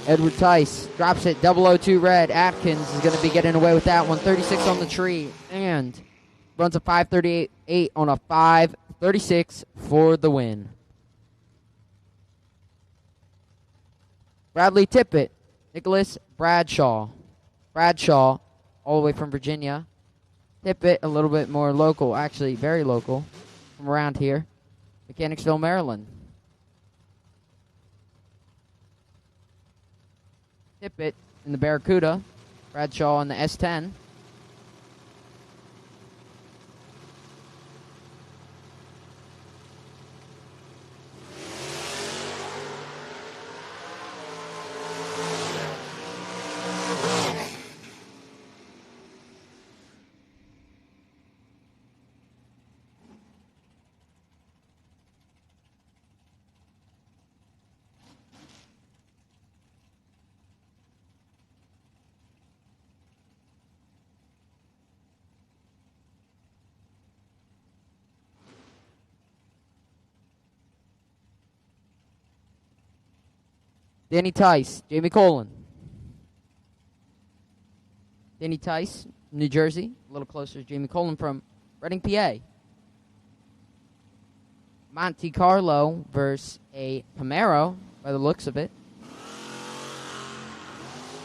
Edward Tice drops it, 002 red. Atkins is going to be getting away with that one. 36 on the tree and runs a 5:38 on a 5:36 for the win. Bradley Tippett, Nicholas Bradshaw. Bradshaw, all the way from Virginia. Tippett, a little bit more local, actually very local, from around here. Mechanicsville, Maryland. Tippett in the Barracuda. Bradshaw in the S10. Danny Tice, Jamie Colin. Danny Tice, New Jersey, a little closer to Jamie Colin from Reading, PA. Monte Carlo versus a Camaro, by the looks of it.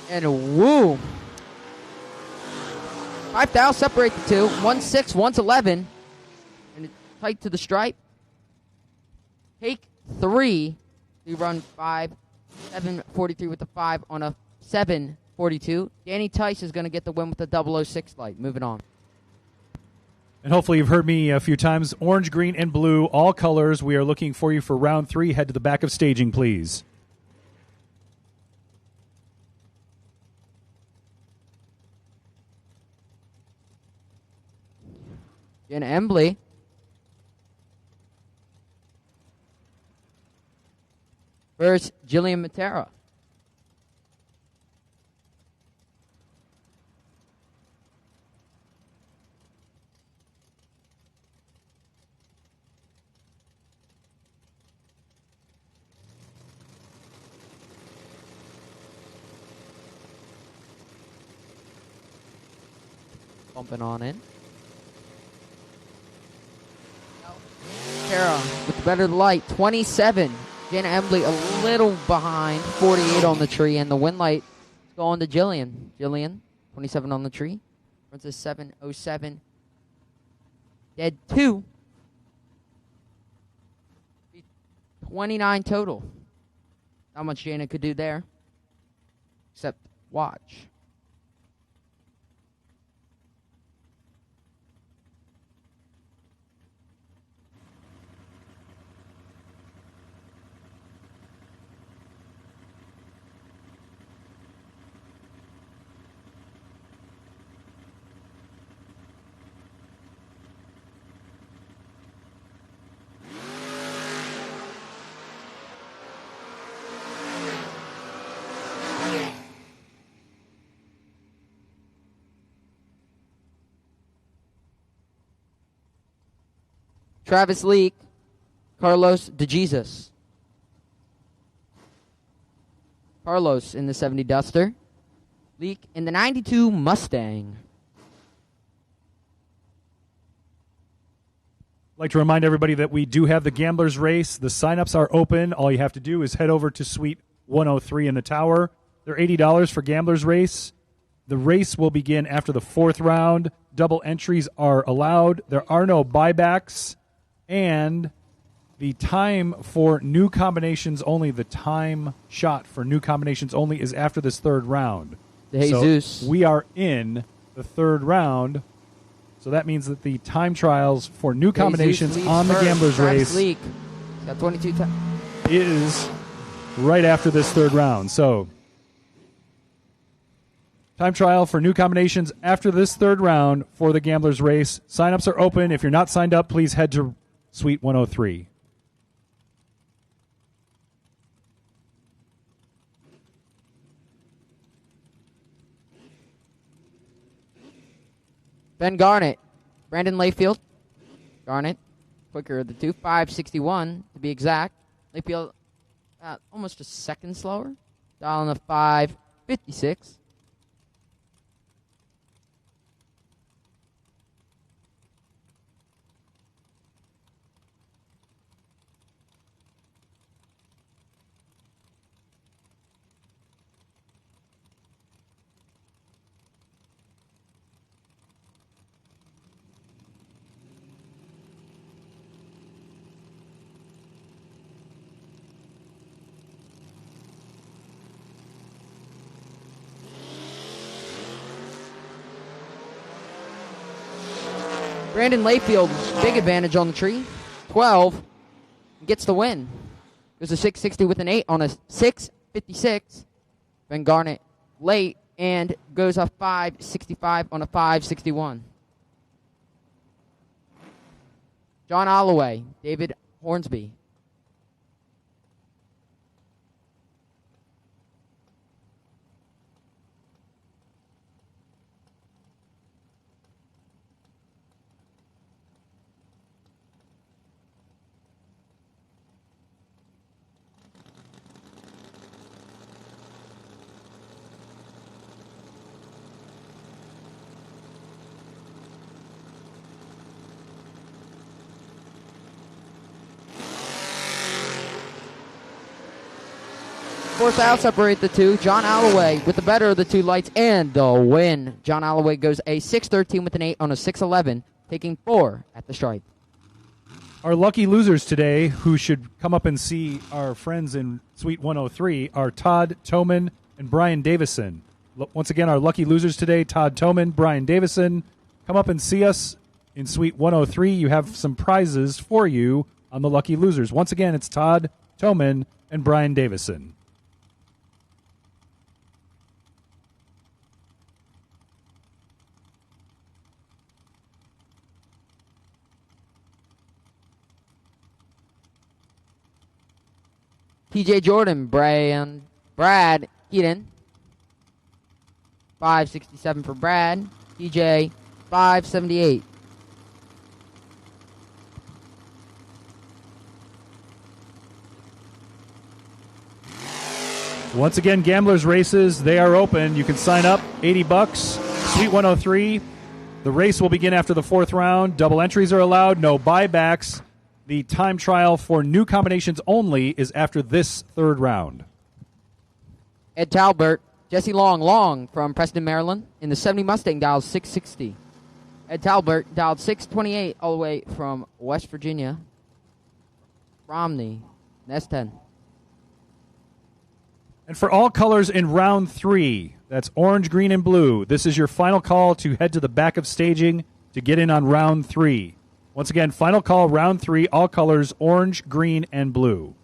And woo! 5,000 separate the two. 1-6, 1-11. And it's tight to the stripe. Take 3. We run 5. 7:43 with the 5 on a 7:42. Danny Tice is going to get the win with the 006 light. Moving on. And hopefully you've heard me a few times. Orange, green, and blue, all colors. We are looking for you for round 3. Head to the back of staging, please. Jenna Embley. Versus Jillian Matera. Bumping on in. Matera with the better light, 27. Jenna Embley a little behind, 48 on the tree, and the win light is going to Jillian. Jillian, 27 on the tree, runs a 7:07. Dead 2. 29 total. Not much Jana could do there, except watch. Travis Leak, Carlos DeJesus. Carlos in the 70 Duster. Leak in the 92 Mustang. I'd like to remind everybody that we do have the Gamblers Race. The sign-ups are open. All you have to do is head over to Suite 103 in the tower. They're $80 for Gamblers Race. The race will begin after the 4th round. Double entries are allowed. There are no buybacks. And the time for new combinations only, the time shot for new combinations only is after this 3rd round. De Jesus. So we are in the third round. So that means that the time trials for new combinations Jesus on the leads Gamblers first. race Leak. He's got 22 times. is right after this third round. So time trial for new combinations after this third round for the Gamblers race. Sign-ups are open. If you're not signed up, please head to Suite 103. Ben Garnett, Brandon Layfield. Garnett, quicker, the 2.561 to be exact. Layfield, almost a second slower. Dialing a 5.56. Brandon Layfield, big advantage on the tree. 12, gets the win. Goes a 660 with an 8 on a 656. Ben Garnett late and goes a 565 on a 561. John Holloway, David Hornsby. Fourth out, separate the two. John Holloway with the better of the two lights and the win. John Holloway goes a 613 with an 8 on a 611, taking 4 at the stripe. Our lucky losers today, who should come up and see our friends in Suite 103, are Todd Toman and Brian Davison. Once again, our lucky losers today, Todd Toman, Brian Davison. Come up and see us in Suite 103. You have some prizes for you on the lucky losers. Once again, it's Todd Toman and Brian Davison. TJ Jordan, Brad Keaton. 567 for Brad. TJ, 578. Once again, Gamblers races, they are open. You can sign up, $80, Suite 103. The race will begin after the fourth round. Double entries are allowed, no buybacks. The time trial for new combinations only is after this third round. Ed Talbert, Jesse Long from Preston, Maryland. In the 70 Mustang, dialed 660. Ed Talbert dialed 628 all the way from West Virginia. Romney, S10. And for all colors in round 3, that's orange, green, and blue, this is your final call to head to the back of staging to get in on round 3. Once again, final call, round 3, all colors, orange, green, and blue.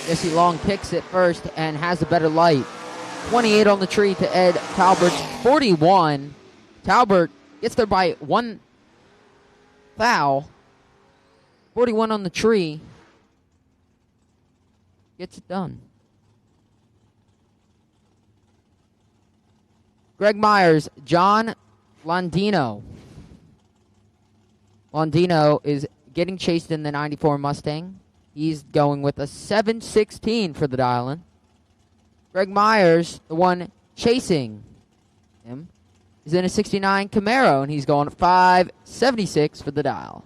Jesse Long kicks it first and has a better light. 28 on the tree to Ed Talbert's 41. Talbert gets there by one foul. 41 on the tree. Gets it done. Greg Myers, John Londino. Londino is getting chased in the 94 Mustang. He's going with a 716 for the dial-in. Greg Myers, the one chasing him, is in a 69 Camaro, and he's going at 576 for the dial.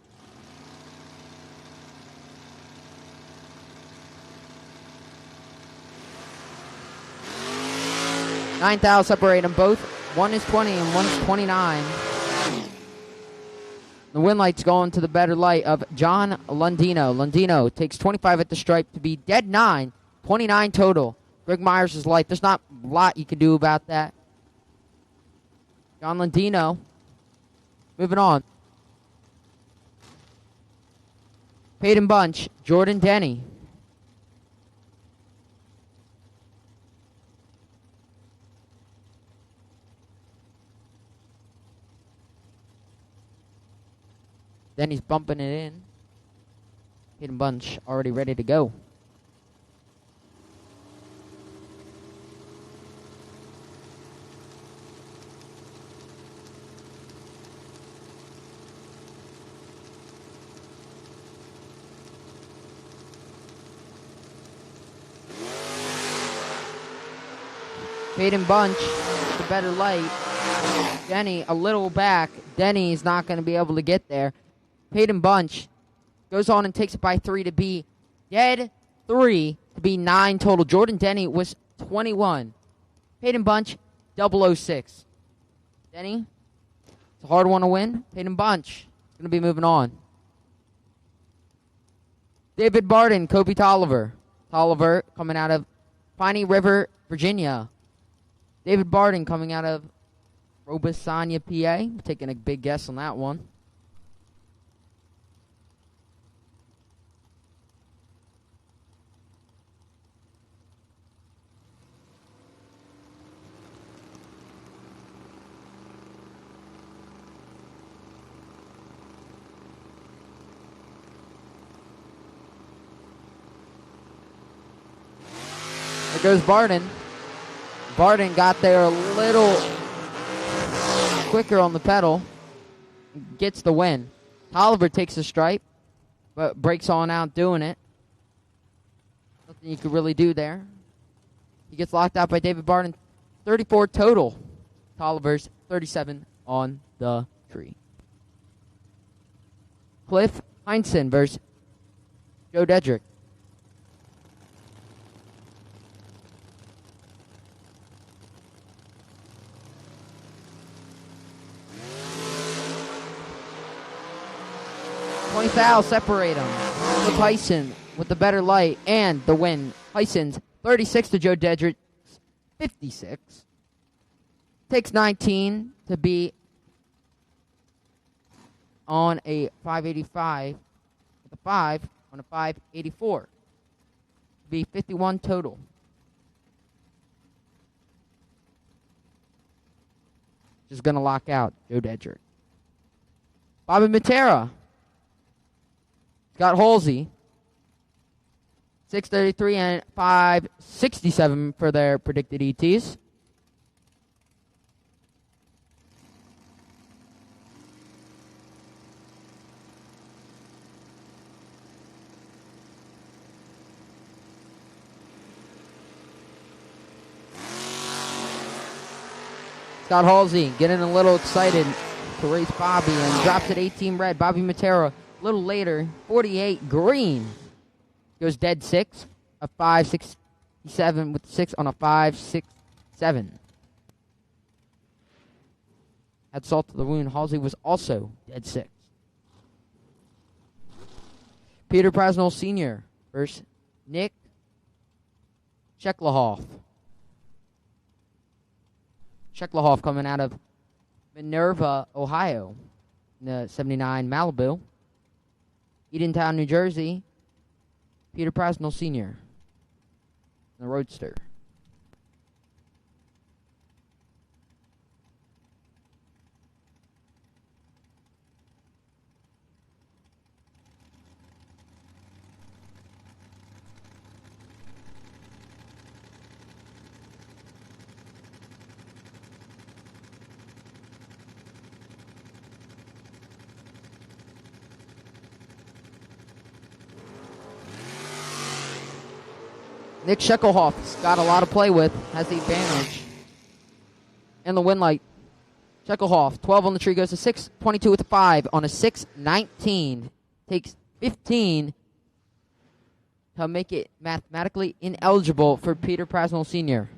$9,000 separate them both. One is 20 and one's 29. The win light's going to the better light of John Lundino. Lundino takes 25 at the stripe to be dead 9, 29 total. Greg Myers' light. There's not a lot you can do about that. John Lundino. Moving on. Peyton Bunch, Jordan Denny. Denny's bumping it in. Peyton Bunch already ready to go. Peyton Bunch, the better light. Denny a little back. Denny's not going to be able to get there. Peyton Bunch goes on and takes it by 3 to be dead 3 to be 9 total. Jordan Denny was 21. Peyton Bunch, 006. Denny, it's a hard one to win. Peyton Bunch going to be moving on. David Barden, Kobe Tolliver. Tolliver coming out of Piney River, Virginia. David Barden coming out of Robasania, PA. Taking a big guess on that one. There goes Barden. Barden got there a little quicker on the pedal. Gets the win. Tolliver takes the stripe, but breaks on out doing it. Nothing you could really do there. He gets locked out by David Barden. 34 total. Tolliver's 37 on the tree. Cliff Heinsohn versus Joe Dedrick. Fouls separate them. With Heinsohn with the better light and the win. Heinsohn's 36 to Joe Dedrick's 56. Takes 19 to be on a 585. With a 5 on a 584. To be 51 total. Just going to lock out Joe Dedrick. Bobby Matera. Scott Halsey, 633 and 567 for their predicted ETs. Scott Halsey getting a little excited to race Bobby and drops at 18 red. Bobby Matera. A little later, 48 green. Goes dead 6, a 567 with 6 on a 567. Had salt to the wound. Halsey was also dead 6. Peter Prasnell Sr. versus Nick Sheklahoff. Sheklahoff coming out of Minerva, Ohio, in the 79 Malibu. Edentown, New Jersey, Peter Prasnell Sr., the Roadster. Nick Shekelhoff's got a lot to play with, has the advantage. And the win light. Shekelhoff, 12 on the tree, goes to 6, 22 with a 5 on a 6, 19. Takes 15 to make it mathematically ineligible for Peter Prasnell Sr.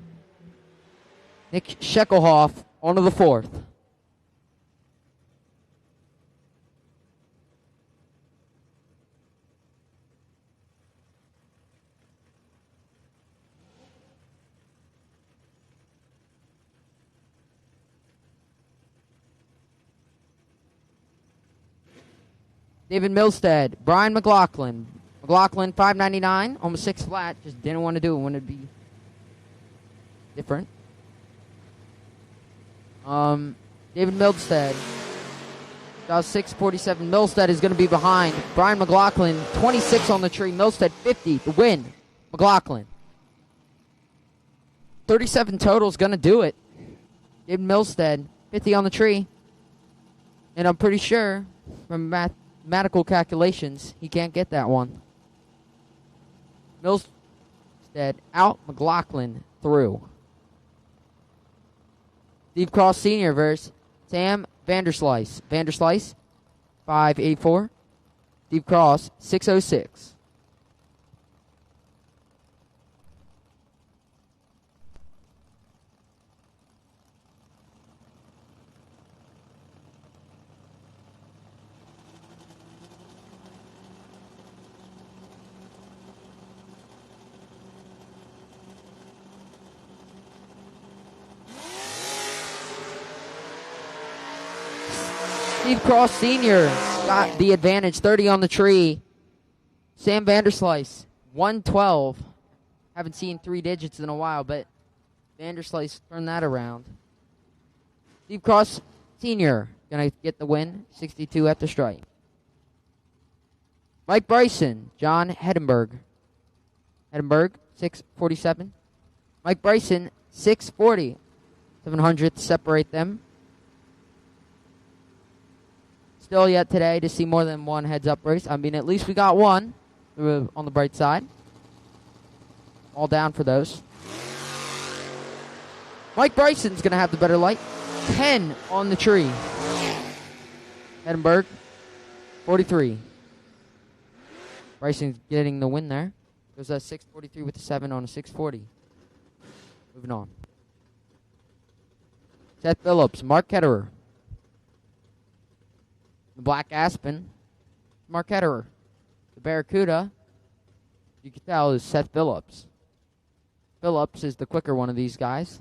Nick Shekelhoff On to the fourth. David Milstead, Brian McLaughlin. McLaughlin, $5.99, almost 6 flat. Just didn't want to do it. Wanted to be different. David Milstead, about 647. Milstead is going to be behind. Brian McLaughlin, 26 on the tree. Milstead, 50. The win. McLaughlin. 37 total is going to do it. David Milstead, 50 on the tree. And I'm pretty sure from mathematical calculations, he can't get that one. Milstead out, McLaughlin through. Steve Cross Sr. versus Sam Vanderslice. Vanderslice, 584. Steve Cross, 606. Steve Cross Sr. got the advantage, 30 on the tree. Sam Vanderslice, 112. Haven't seen 3 digits in a while, but Vanderslice turned that around. Steve Cross Sr. going to get the win, 62 at the strike. Mike Bryson, John Hedenberg. Hedenberg, 647. Mike Bryson, 640. 700 to separate them. Still yet today to see more than one heads-up race. I mean, at least we got one on the bright side. All down for those. Mike Bryson's going to have the better light. 10 on the tree. Edinburgh, 43. Bryson's getting the win there. Goes a 643 with a 7 on a 640. Moving on. Seth Phillips, Mark Ketterer. The Black Aspen, Mark Ketterer. The Barracuda, you can tell, is Seth Phillips. Phillips is the quicker one of these guys.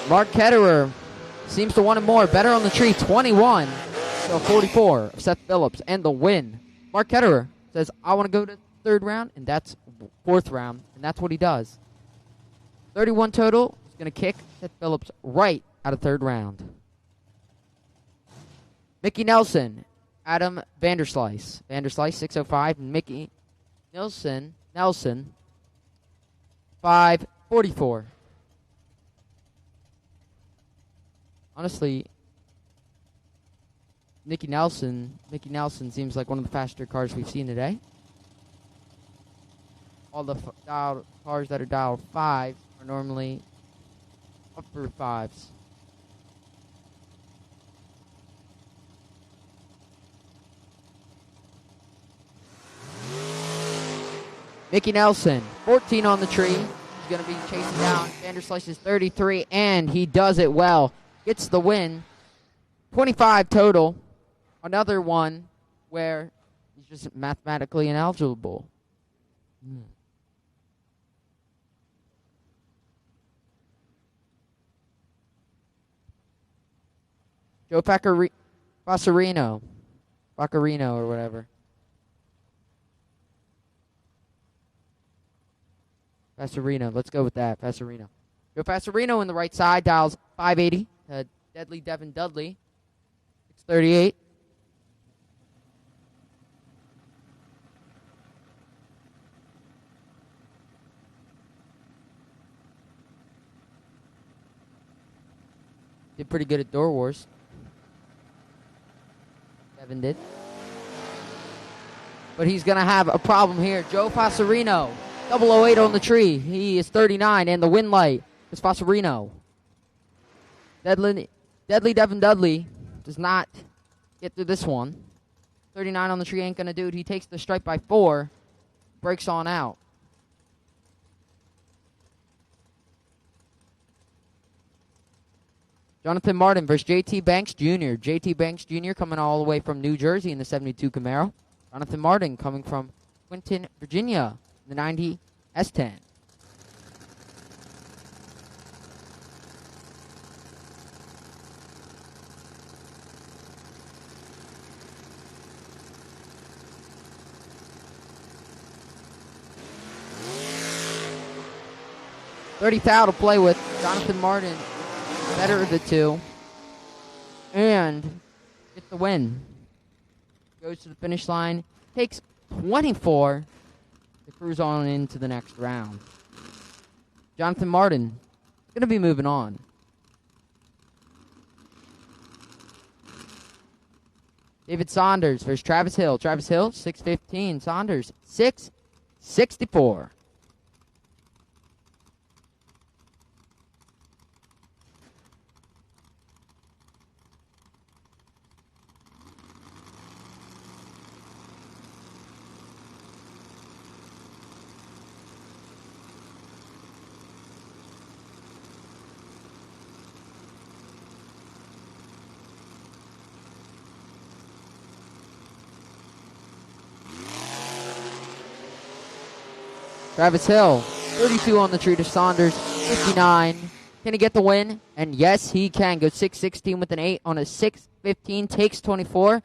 Mark Ketterer seems to want it more. Better on the tree, 21. So 44 of Seth Phillips and the win. Mark Ketterer says, I want to go to 3rd round, and that's 4th round, and that's what he does. 31 total. He's going to kick Seth Phillips right out of 3rd round. Mickey Nelson, Adam Vanderslice. Vanderslice, 605, and Mickey Nelson, 544. Honestly, Mickey Nelson seems like one of the faster cars we've seen today. All the cars that are dialed 5 are normally upper 5s. Mickey Nelson, 14 on the tree. He's going to be chasing down Vanderslice's 33, and he does it well. Gets the win. 25 total. Another one where he's just mathematically ineligible. Joe Facerino or whatever. Facerino, let's go with that. Facerino. Joe Facerino in the right side dials 580. Deadly Devin Dudley, 638. Did pretty good at Door Wars. Devin did. but he's going to have a problem here. Joe Passarino, 008 on the tree. He is 39, and the win light is Passarino. Deadly Devin Dudley does not get through this one. 39 on the tree ain't going to do it. He takes the stripe by 4, breaks on out. Jonathan Martin versus JT Banks Jr. JT Banks Jr. coming all the way from New Jersey in the 72 Camaro. Jonathan Martin coming from Quinton, Virginia, in the 90 S10. $30,000 to play with. Jonathan Martin, better of the two, and gets the win. Goes to the finish line, takes 24 to cruise on into the next round. Jonathan Martin going to be moving on. David Saunders versus Travis Hill. Travis Hill, 615. Saunders, 664. Travis Hill, 32 on the tree to Saunders, 59. Can he get the win? And yes, he can. Goes 616 with an 8 on a 615, takes 24.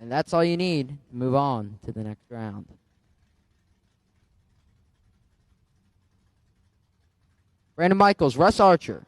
And that's all you need to move on to the next round. Brandon Michaels, Russ Archer.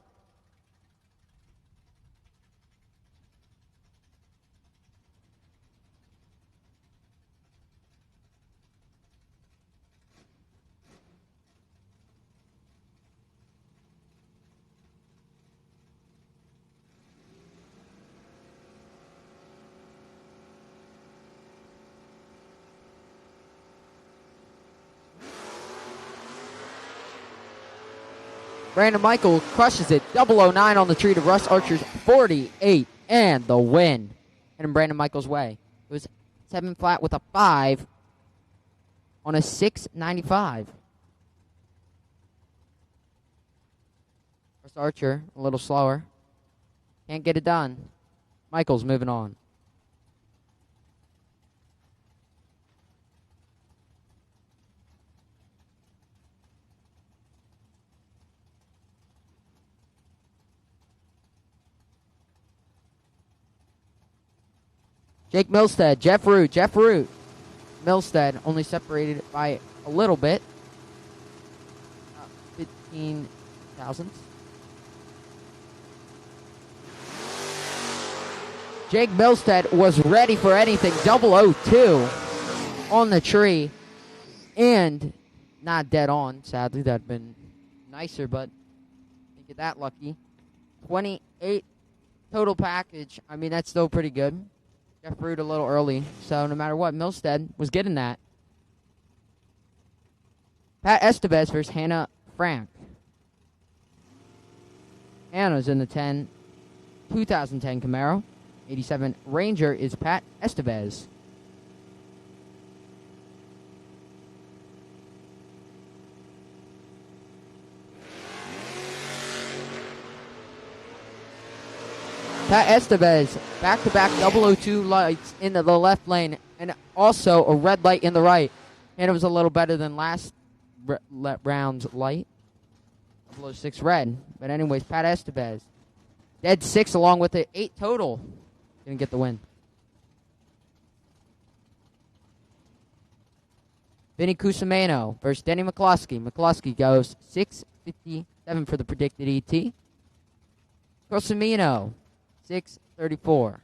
Brandon Michael crushes it. 009 on the tree to Russ Archer's 48. And the win. And in Brandon Michael's way. It was 7 flat with a 5 on a 695. Russ Archer a little slower. Can't get it done. Michael's moving on. Jake Milstead, Jeff Root. Milstead only separated by a little bit. 15 thousandths. Jake Milstead was ready for anything. 002 on the tree. And not dead on, sadly. That would have been nicer, but didn't get that lucky. 28 total package. I mean, that's still pretty good. Jeff Root a little early, so no matter what, Milstead was getting that. Pat Estevez versus Hannah Frank. Hannah's in the 2010 Camaro. 87 Ranger is Pat Estevez. Pat Estevez, back-to-back 002 lights into the left lane, and also a red light in the right. And it was a little better than last round's light. 006 red. But anyways, Pat Estevez. Dead 6 along with the 8 total. Gonna get the win. Vinny Cusimano versus Denny McCloskey. McCloskey goes 657 for the predicted ET. Cusimano, 634.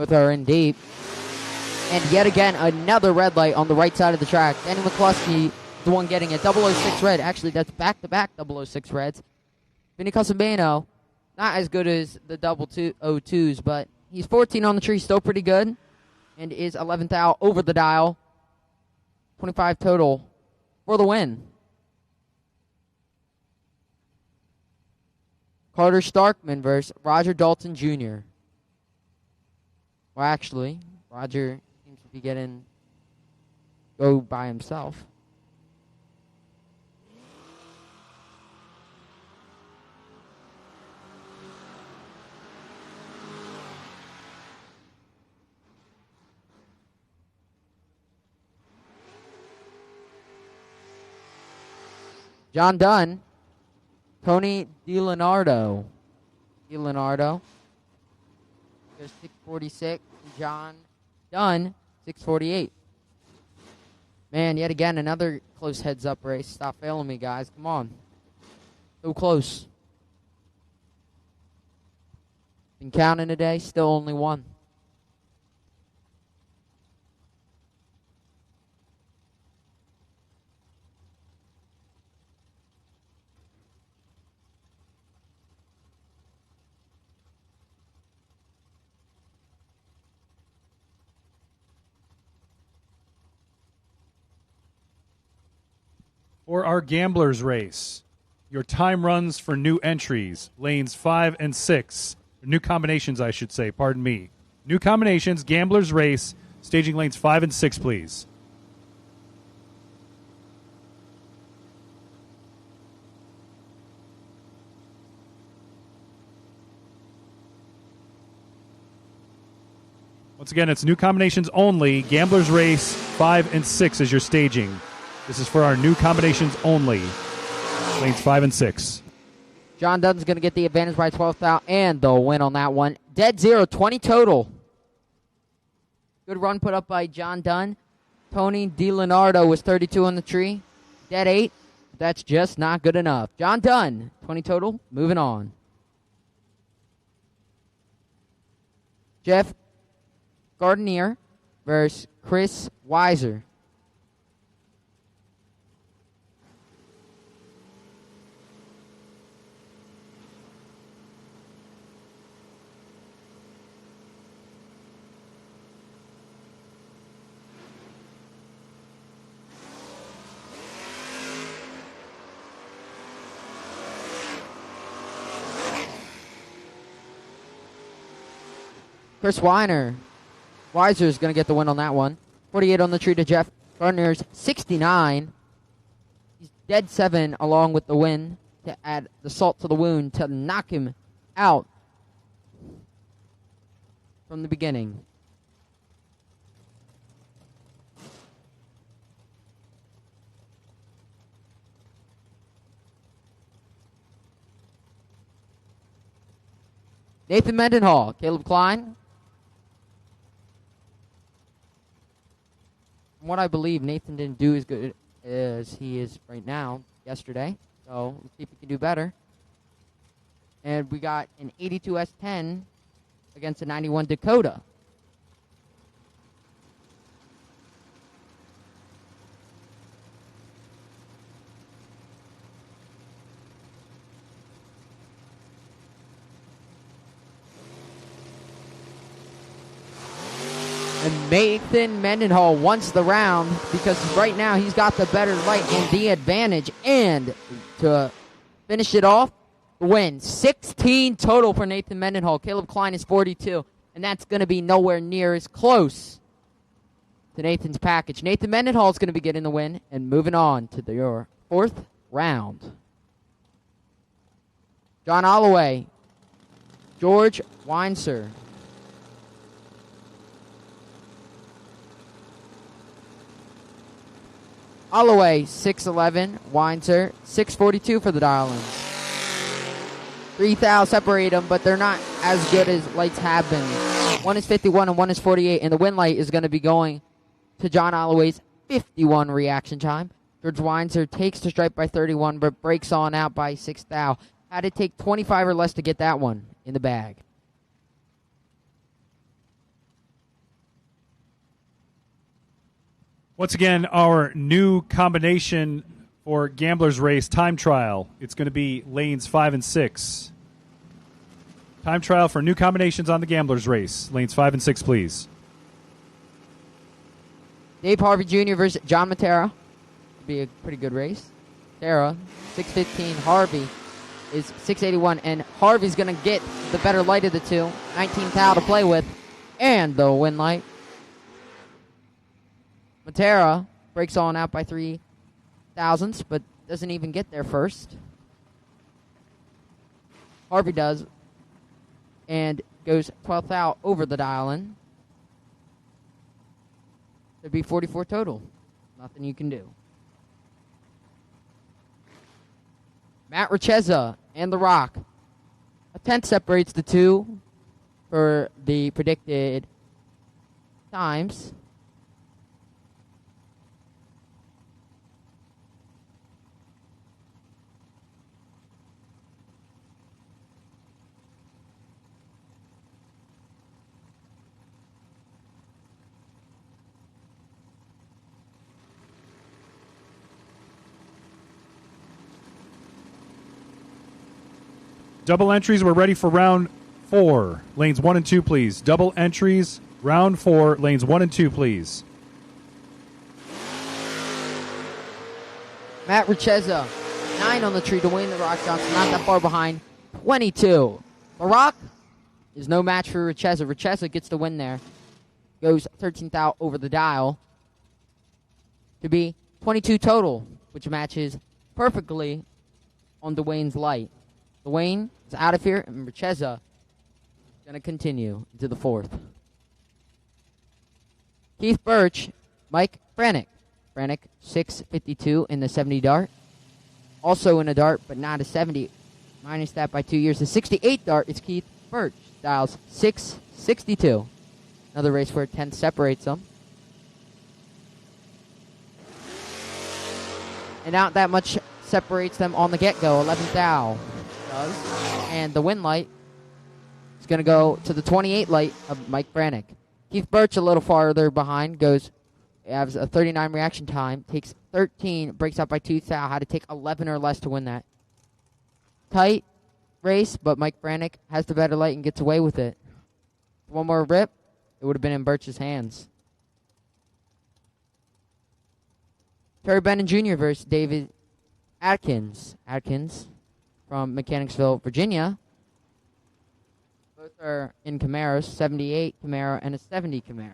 Both are in deep. And yet again, another red light on the right side of the track. Danny McCluskey, the one getting it. 006 red. Actually, that's back-to-back 006 reds. Vinny Casabano, not as good as the 002s, but he's 14 on the tree, still pretty good. And is 11th out over the dial. 25 total for the win. Carter Starkman versus Roger Dalton Jr. Well, actually, Roger seems to be go by himself. John Dunn, Tony DiLeonardo. DiLeonardo goes 646. John Dunn, 648. Man, yet again, another close heads-up race. Stop failing me, guys. Come on. So close. Been counting today, still only one. For our gamblers race, your time runs for new entries, lanes 5 and 6. New combinations, I should say, pardon me. New combinations, gamblers race, staging lanes 5 and 6, please. Once again, it's new combinations only. Gamblers race 5 and 6 as your staging. This is for our new combinations only. Lanes 5 and 6. John Dunn's going to get the advantage by 12th out and the win on that one. Dead zero, 20 total. Good run put up by John Dunn. Tony DiLeonardo was 32 on the tree. Dead 8. That's just not good enough. John Dunn, 20 total. Moving on. Jeff Gardenier versus Chris Weiser. Chris Weiser is going to get the win on that one. 48 on the tree to Jeff Gardner's 69. He's dead 7 along with the win to add the salt to the wound to knock him out from the beginning. Nathan Mendenhall, Caleb Klein. From what I believe, Nathan didn't do as good as he is right now yesterday. So let's see if he can do better. And we got an 82 S10 against a 91 Dakota. And Nathan Mendenhall wants the round because right now he's got the better light and the advantage. And to finish it off, win. 16 total for Nathan Mendenhall. Caleb Klein is 42. And that's going to be nowhere near as close to Nathan's package. Nathan Mendenhall is going to be getting the win and moving on to your fourth round. John Holloway, George Weinser. Holloway, 6'11", Weinser, 6'42" for the Dial-ins. 3,000 separate them, but they're not as good as lights have been. One is 51 and one is 48, and the win light is going to be going to John Holloway's 51 reaction time. George Weinser takes the stripe by 31, but breaks on out by 6,000. Had to take 25 or less to get that one in the bag. Once again, our new combination for Gambler's Race time trial. It's going to be lanes 5 and 6. Time trial for new combinations on the Gambler's Race. Lanes 5 and 6, please. Dave Harvey Jr. versus John Matera. Be a pretty good race. Matera, 6:15. Harvey is 6:81, and Harvey's going to get the better light of the two. 19 thou to play with, and the win light. Matera breaks on out by 3 thousandths, but doesn't even get there first. Harvey does, and goes 12th thou over the dial-in. It'd be 44 total. Nothing you can do. Matt Richeza and The Rock. A 10th separates the two for the predicted times. Double entries, we're ready for round 4. Lanes 1 and 2, please. Double entries, round 4, lanes 1 and 2, please. Matt Richeza, 9 on the tree to win. The Rock Johnson not that far behind, 22. The Rock is no match for Richeza. Richeza gets the win there. Goes 13th out over the dial to be 22 total, which matches perfectly on Dwayne's light. Dwayne is out of here, and Richeza is going to continue into the 4th. Keith Birch, Mike Brannick. Brannick, 6:52 in the 70 dart. Also in a dart, but not a 70. Minus that by 2 years. The 68 dart is Keith Birch. Dials 6:62. Another race where 10 separates them. And not that much separates them on the get-go. 11th thou. And the win light is going to go to the 28 light of Mike Brannick. Keith Birch a little farther behind, has a 39 reaction time, takes 13, breaks out by 2 thou, had to take 11 or less to win that. Tight race, but Mike Brannick has the better light and gets away with it. One more rip, it would have been in Birch's hands. Terry Benton Jr. versus David Atkins. Atkins from Mechanicsville, Virginia. Both are in Camaros, 78 Camaro and a 70 Camaro.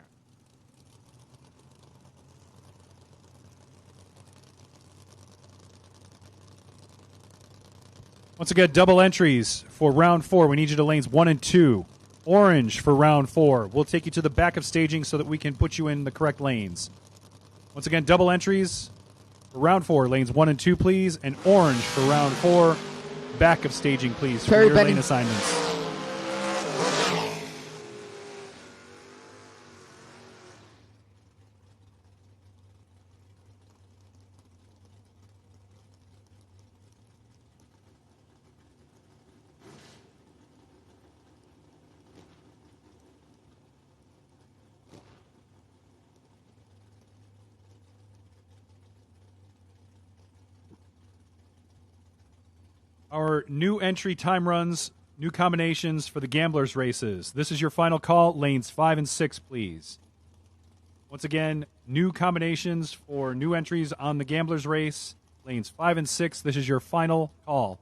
Once again, double entries for round 4. We need you to lanes 1 and 2. Orange for round 4. We'll take you to the back of staging so that we can put you in the correct lanes. Once again, double entries for round 4. Lanes 1 and 2, please. And orange for round 4. Back of staging, please, for your lane assignments. Our new entry time runs, new combinations for the Gamblers races. This is your final call. Lanes 5 and 6, please. Once again, new combinations for new entries on the Gamblers race. Lanes 5 and 6. This is your final call.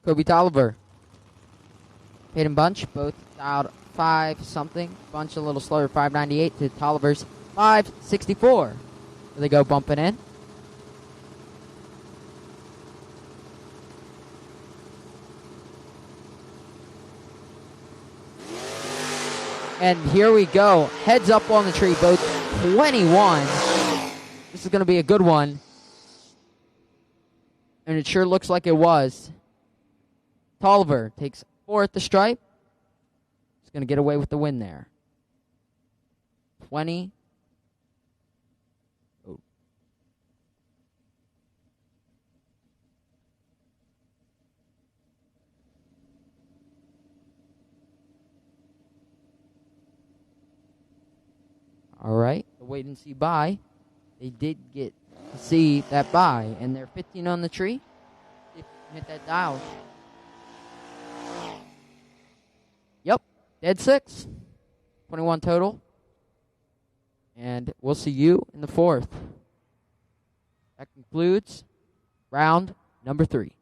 Kobe Tolliver. Hayden Bunch, both dialed 5 something. Bunch a little slower, 598 to Tolliver's 564. There they go bumping in. And here we go. Heads up on the tree, both 21. This is going to be a good one. And it sure looks like it was. Tolliver takes 4 at the stripe. He's going to get away with the win there. 20. Oh. All right, the wait and see buy. They did get to see that buy, and they're 15 on the tree. See if you can hit that dial. Yep, dead 6. 21 total. And we'll see you in the 4th. That concludes round number 3.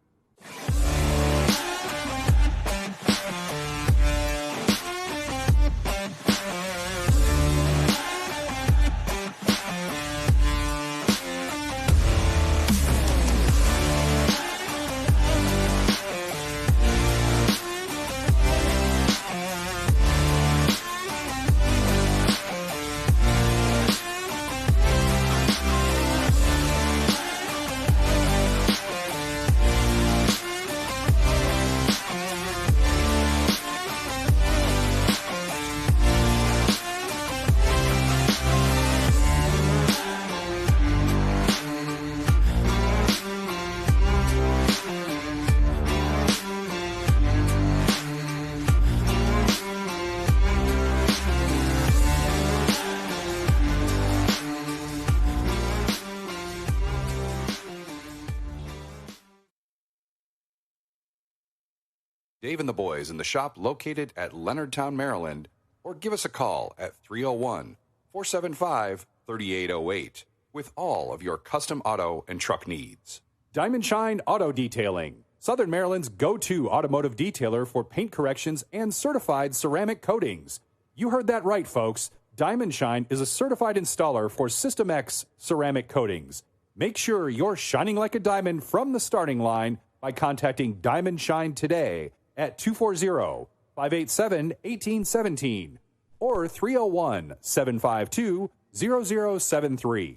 Dave and the boys in the shop located at Leonardtown, Maryland, or give us a call at 301-475-3808 with all of your custom auto and truck needs. Diamond Shine Auto Detailing, Southern Maryland's go-to automotive detailer for paint corrections and certified ceramic coatings. You heard that right, folks. Diamond Shine is a certified installer for System X ceramic coatings. Make sure you're shining like a diamond from the starting line by contacting Diamond Shine today at 240-587-1817 or 301-752-0073.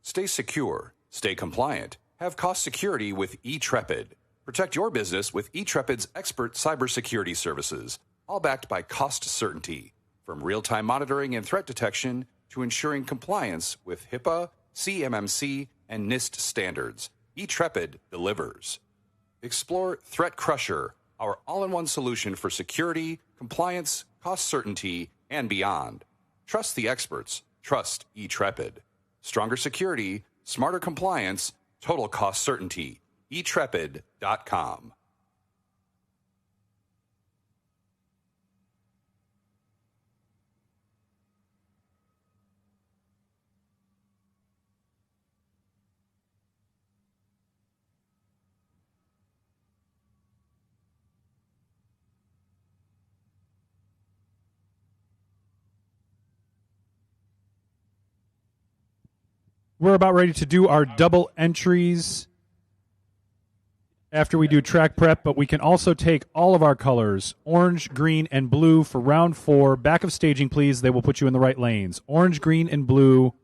Stay secure, stay compliant, have cost security with eTrepid. Protect your business with eTrepid's expert cybersecurity services, all backed by cost certainty, from real-time monitoring and threat detection to ensuring compliance with HIPAA, CMMC, and NIST standards. eTrepid delivers. Explore Threat Crusher, our all-in-one solution for security, compliance, cost certainty, and beyond. Trust the experts. Trust eTrepid. Stronger security, smarter compliance, total cost certainty. eTrepid.com. We're about ready to do our double entries after we do track prep, but we can also take all of our colors, orange, green, and blue for round 4. Back of staging, please. They will put you in the right lanes. Orange, green, and blue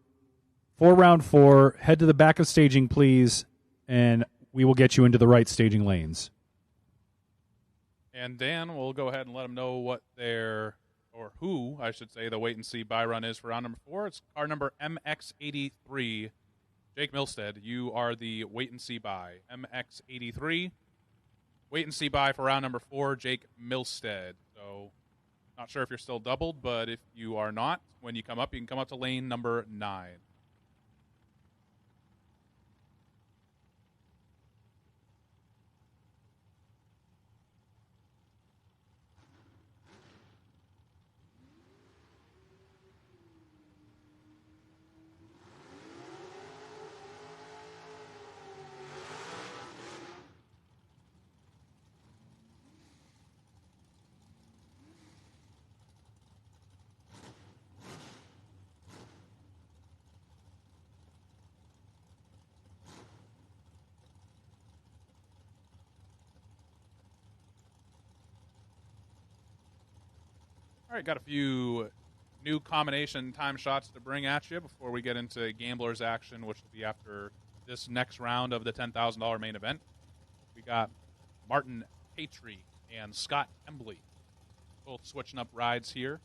for round 4. Head to the back of staging, please, and we will get you into the right staging lanes. And Dan, we'll go ahead and let them know what their, or who, I should say, the wait-and-see buy run is for round number 4. It's car number MX83. Jake Milstead, you are the wait-and-see buy. MX83, wait-and-see buy for round number 4, Jake Milstead. So, not sure if you're still doubled, but if you are not, when you come up, you can come up to lane number 9. All right, got a few new combination time shots to bring at you before we get into Gamblers action, which will be after this next round of the $10,000 main event. We got Martin Patry and Scott Embley both switching up rides here.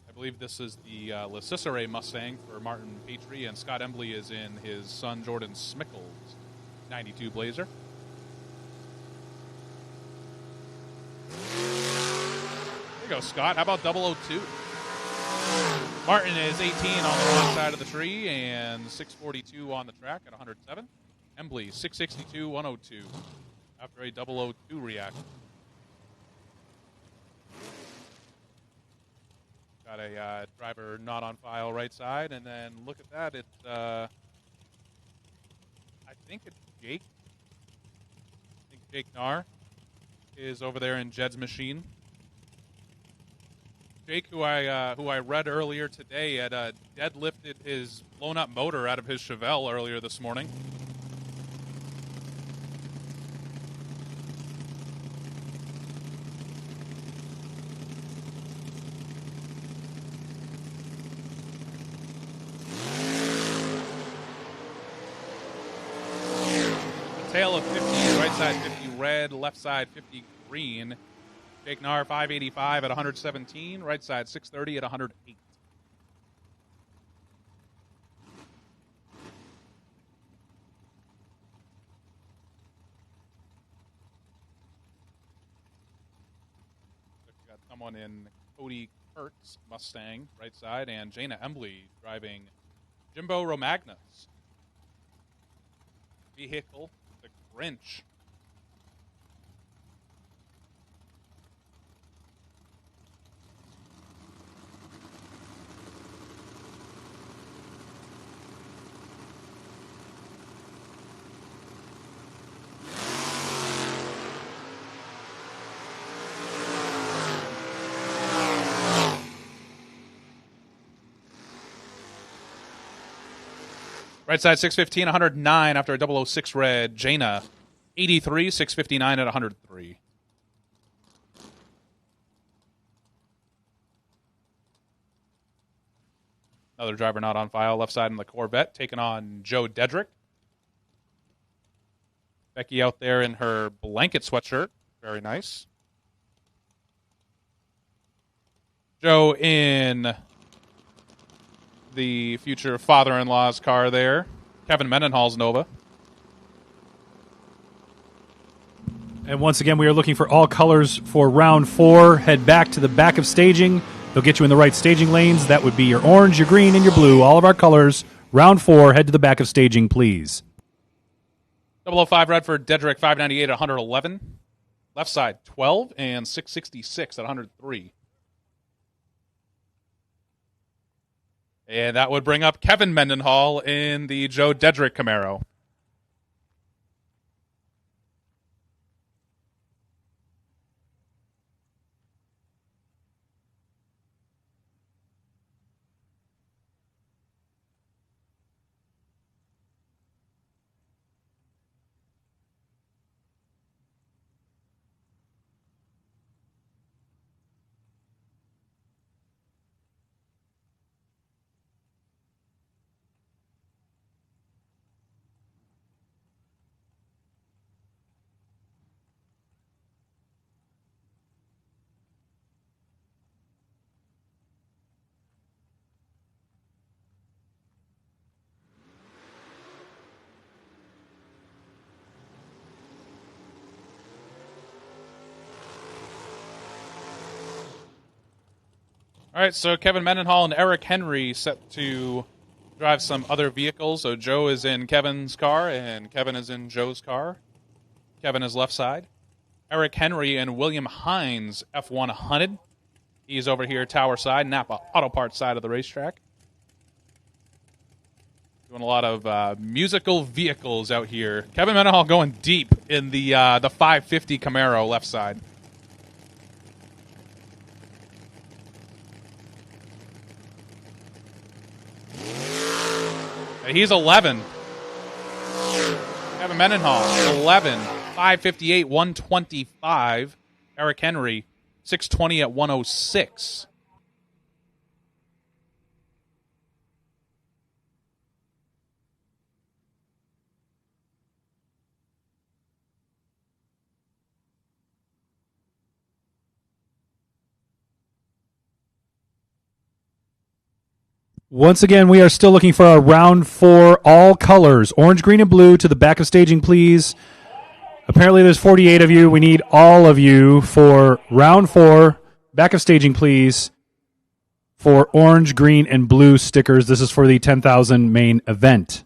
I believe this is the Le Cicere Mustang for Martin Patry, and Scott Embley is in his son Jordan Smickel's 92 Blazer. There you go, Scott. How about 002? Martin is 18 on the wrong side of the tree and 642 on the track at 107. Embley 662, 102 after a 002 reaction. Got a driver not on file right side, and then look at that. It's I think it's Jake. I think Jake Nar is over there in Jed's machine. Jake, who I read earlier today, had deadlifted his blown-up motor out of his Chevelle earlier this morning. Tail of 50, right side 50 red, left side 50 green. Jake Nar 585 at 117, right side 630 at 108. We've got someone in Cody Kurtz Mustang, right side, and Jaina Embley driving Jimbo Romagna's vehicle, the Grinch. Right side 615, 109 after a 006 red. Jaina 83, 659 at 103. Another driver not on file, left side in the Corvette, taking on Joe Dedrick. Becky out there in her blanket sweatshirt. Very nice. Joe in the future father-in-law's car there. Kevin Mendenhall's Nova. And once again, we are looking for all colors for round 4. Head back to the back of staging. They'll get you in the right staging lanes. That would be your orange, your green, and your blue. All of our colors. Round 4, head to the back of staging, please. 005 red for Dedrick, 598 at 111. Left side 12 and 666 at 103. And that would bring up Kevin Mendenhall in the Joe Dedrick Camaro. All right, so Kevin Mendenhall and Eric Henry set to drive some other vehicles. So Joe is in Kevin's car, and Kevin is in Joe's car. Kevin is left side. Eric Henry and William Hines, F1 Hunted. He's over here, tower side, Napa Auto Parts side of the racetrack. Doing a lot of musical vehicles out here. Kevin Mendenhall going deep in the 550 Camaro left side. He's 11. Kevin Mendenhall, 11. 558, 125. Eric Henry, 620 at 106. Once again, we are still looking for our round 4 all colors. Orange, green, and blue to the back of staging, please. Apparently there's 48 of you. We need all of you for round 4. Back of staging, please. for orange, green, and blue stickers. This is for the 10,000 main event.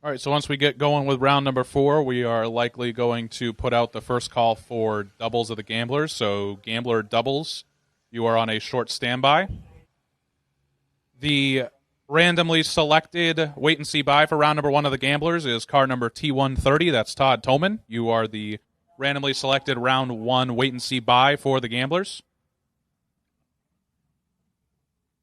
All right, so once we get going with round number 4, we are likely going to put out the first call for doubles of the gamblers. So gambler doubles, you are on a short standby. The randomly selected wait-and-see buy for round number 1 of the gamblers is car number T130. That's Todd Toman. You are the randomly selected round 1 wait-and-see buy for the gamblers.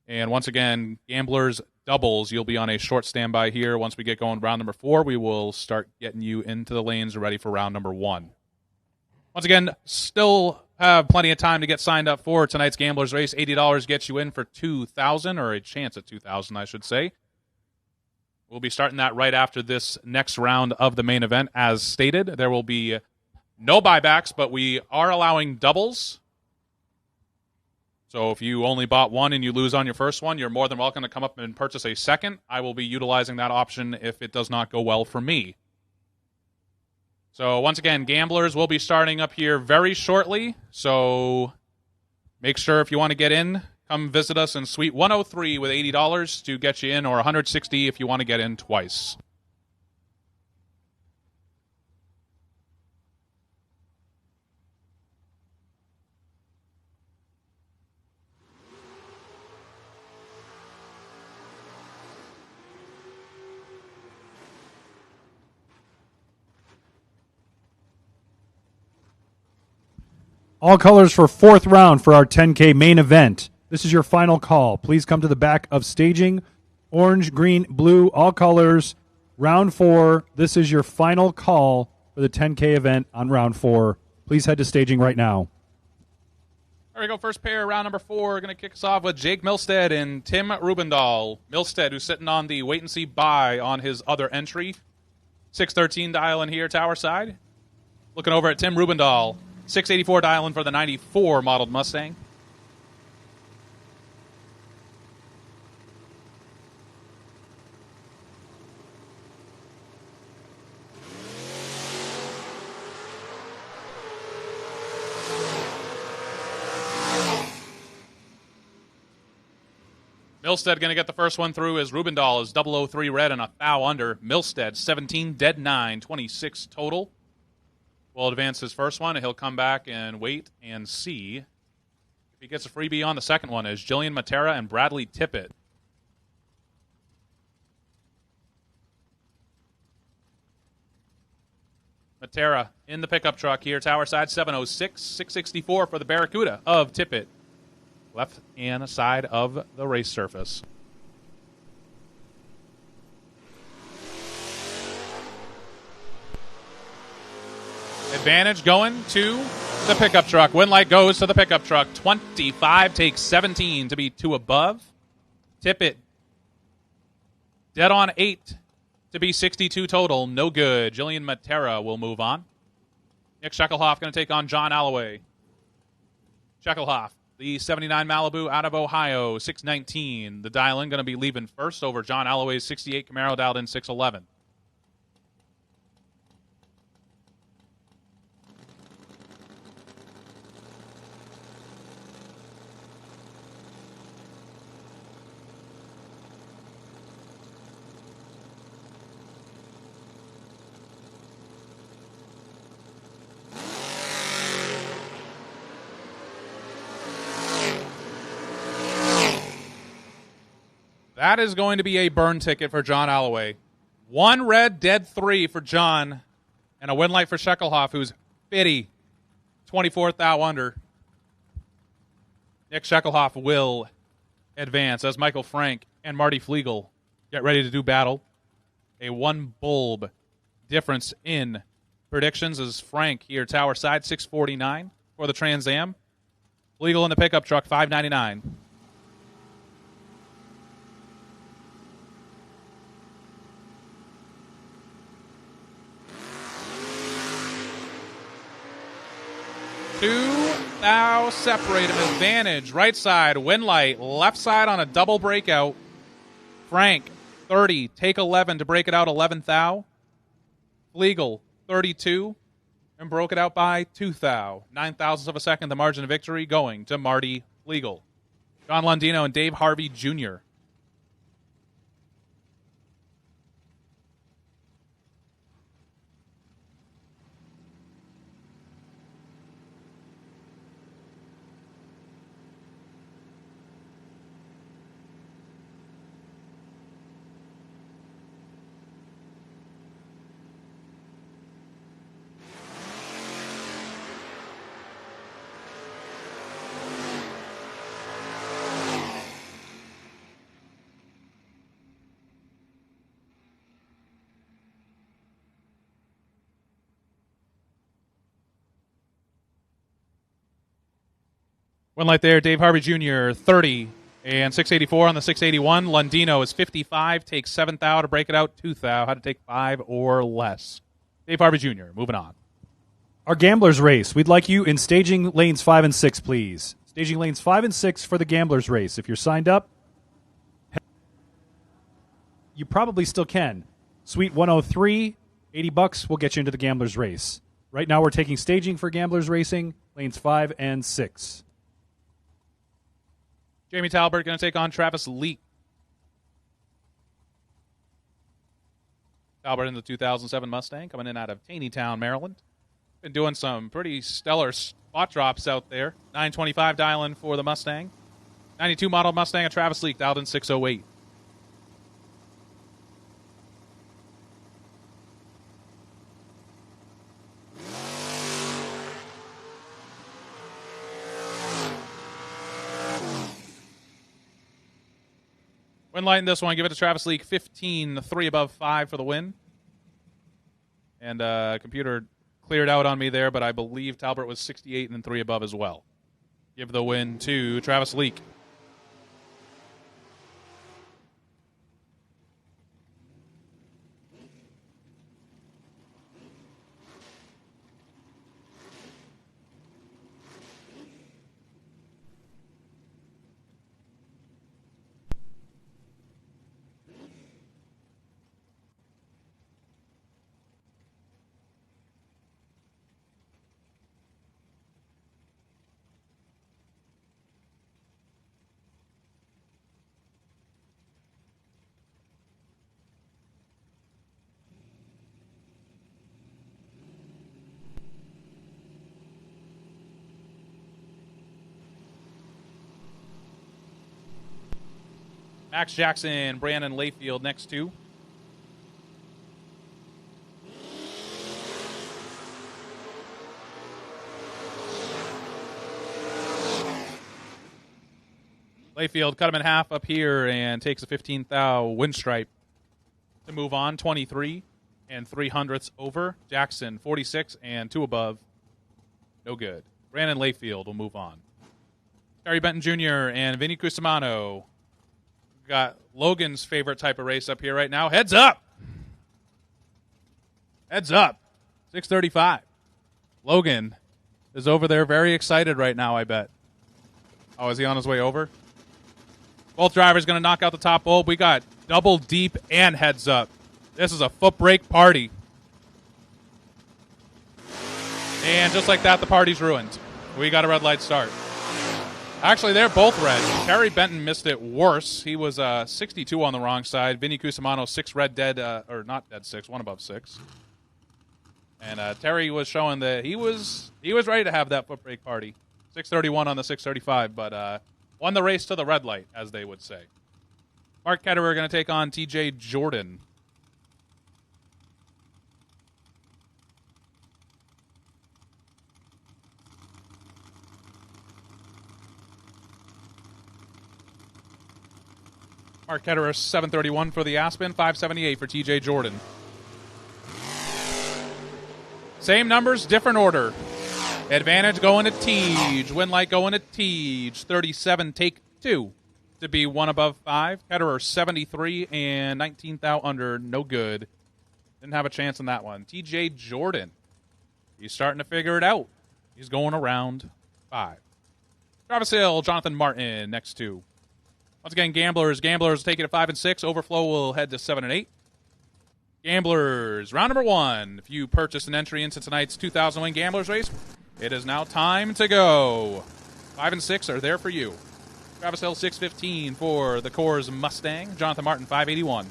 And once again, gamblers doubles, you'll be on a short standby here. Once we get going round number 4, we will start getting you into the lanes ready for round number 1. Once again, still have plenty of time to get signed up for tonight's Gamblers Race. $80 gets you in for $2,000, or a chance at $2,000, I should say. We'll be starting that right after this next round of the main event. As stated, there will be no buybacks, but we are allowing doubles. So if you only bought one and you lose on your first one, you're more than welcome to come up and purchase a second. I will be utilizing that option if it does not go well for me. So once again, gamblers will be starting up here very shortly. So make sure if you want to get in, come visit us in Suite 103 with $80 to get you in, or $160 if you want to get in twice. All colors for 4th round for our 10K main event. This is your final call. Please come to the back of staging. Orange, green, blue, all colors. Round 4. This is your final call for the 10K event on round 4. Please head to staging right now. There we go. First pair, round number 4. We're going to kick us off with Jake Milstead and Tim Rubendahl. Milstead, who's sitting on the wait-and-see buy on his other entry. 613 dial in here, tower side. Looking over at Tim Rubendahl. 684 dial in for the 94 modeled Mustang. Milstead going to get the first one through as Rubendahl is 003 red and a foul under. Milstead 17 dead 9, 26 total. will advance his first one, and he'll come back and wait and see if he gets a freebie on the second one, as Jillian Matera and Bradley Tippett. Matera in the pickup truck here, tower side, 706, 664 for the Barracuda of Tippett. Left hand side of the race surface. Advantage going to the pickup truck. Win light goes to the pickup truck. 25 takes 17 to be 2 above. Tippett dead on 8 to be 62 total. No good. Jillian Matera will move on. Nick Sheckelhoff going to take on John Alloway. Sheckelhoff, the 79 Malibu out of Ohio, 619. The dial-in going to be leaving first over John Alloway's 68 Camaro, dialed in 611. That is going to be a burn ticket for John Alloway. 1 red, dead 3 for John, and a win light for Sheckelhoff, who's 50, 24th out under. Nick Sheckelhoff will advance as Michael Frank and Marty Flegel get ready to do battle. A 1 bulb difference in predictions as Frank here, tower side, 649 for the Trans Am. Flegel in the pickup truck, 599. Thou separate him. Advantage. Right side, win light. Left side on a double breakout. Frank, 30. Take 11 to break it out, 11th thou. Flegel, 32. And broke it out by 2 thou. 9,000ths of a second, the margin of victory going to Marty Flegel. John Lundino and Dave Harvey Jr. Win light there, Dave Harvey Jr., 30 and 684 on the 681. Lundino is 55, takes 7 thou to break it out, 2 thou. Had to take 5 or less. Dave Harvey Jr., moving on. Our Gamblers Race. We'd like you in staging lanes 5 and 6, please. Staging lanes 5 and 6 for the Gamblers Race. If you're signed up, you probably still can. Suite 103, $80 will get you into the Gamblers Race. Right now we're taking staging for Gamblers Racing, lanes 5 and 6. Jamie Talbert going to take on Travis Leak. Talbert in the 2007 Mustang, coming in out of Taneytown, Maryland. Been doing some pretty stellar spot drops out there. 925 dial-in for the Mustang. 92 model Mustang of Travis Leak, dialed in 608. Win light in this one, give it to Travis Leak, 15, 3 above 5 for the win. And computer cleared out on me there, but I believe Talbert was 68 and 3 above as well. Give the win to Travis Leak. Max Jackson, Brandon Layfield next two. Layfield cut him in half up here and takes a 15th thou wind stripe to move on. 23 and 3/100ths over. Jackson 46 and 2 above. No good. Brandon Layfield will move on. Terry Benton Jr. and Vinny Cusimano. Got Logan's favorite type of race up here right now. Heads up. Heads up. 6:35. Logan is over there very excited right now, I bet. Oh, is he on his way over? Both drivers going to knock out the top bulb. We got double deep and heads up. This is a foot brake party. And just like that, the party's ruined. We got a red light start. Actually, they're both red. Terry Benton missed it worse. He was 62 on the wrong side. Vinny Cusimano, 6 red dead, or not dead 6, 1 above 6. And Terry was showing that he was ready to have that foot brake party. 6:31 on the 6:35, but won the race to the red light, as they would say. Mark Ketterer going to take on TJ Jordan. Mark Ketterer, 7:31 for the Aspen, 5:78 for TJ Jordan. Same numbers, different order. Advantage going to Tej. Win light going to Tej. 37, take 2 to be 1 above 5. Ketterer, 73 and 19th out under. No good. Didn't have a chance in that one. TJ Jordan. He's starting to figure it out. He's going around 5. Travis Hill, Jonathan Martin, next 2. Once again, Gamblers. Gamblers take it to 5 and 6. Overflow will head to 7 and 8. Gamblers, round number 1. If you purchased an entry into tonight's 2,000 win Gamblers race, it is now time to go. 5 and 6 are there for you. Travis Hill, 6:15 for the Coors Mustang. Jonathan Martin, 5:81.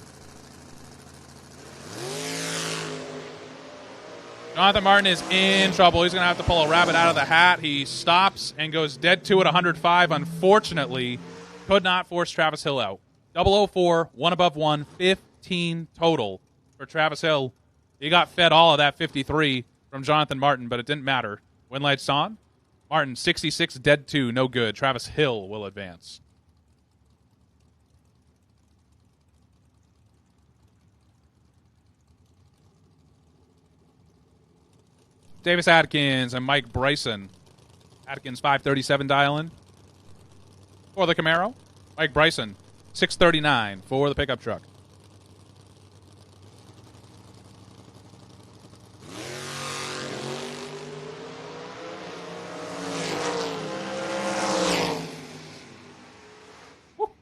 Jonathan Martin is in trouble. He's going to have to pull a rabbit out of the hat. He stops and goes dead to it, 105. Unfortunately, could not force Travis Hill out. 004, 1 above 1, 15 total for Travis Hill. He got fed all of that 53 from Jonathan Martin, but it didn't matter. Win lights on. Martin, 66, dead 2, no good. Travis Hill will advance. Davis Adkins and Mike Bryson. Adkins, 5:37 dial-in for the Camaro. Mike Bryson, 6:39 for the pickup truck.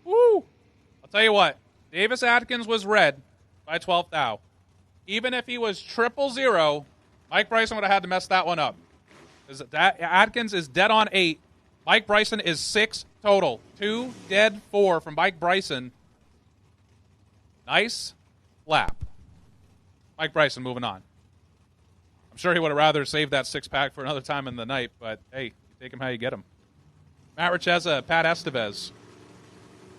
Woo! I'll tell you what, Davis Adkins was red by 12th thou. Even if he was 000, Mike Bryson would have had to mess that one up. Adkins is dead on 8. Mike Bryson is 6 total. 2 dead, 4 from Mike Bryson. Nice lap. Mike Bryson moving on. I'm sure he would have rather saved that 6-pack for another time in the night, but hey, you take him how you get him. Matt Richeza, Pat Estevez.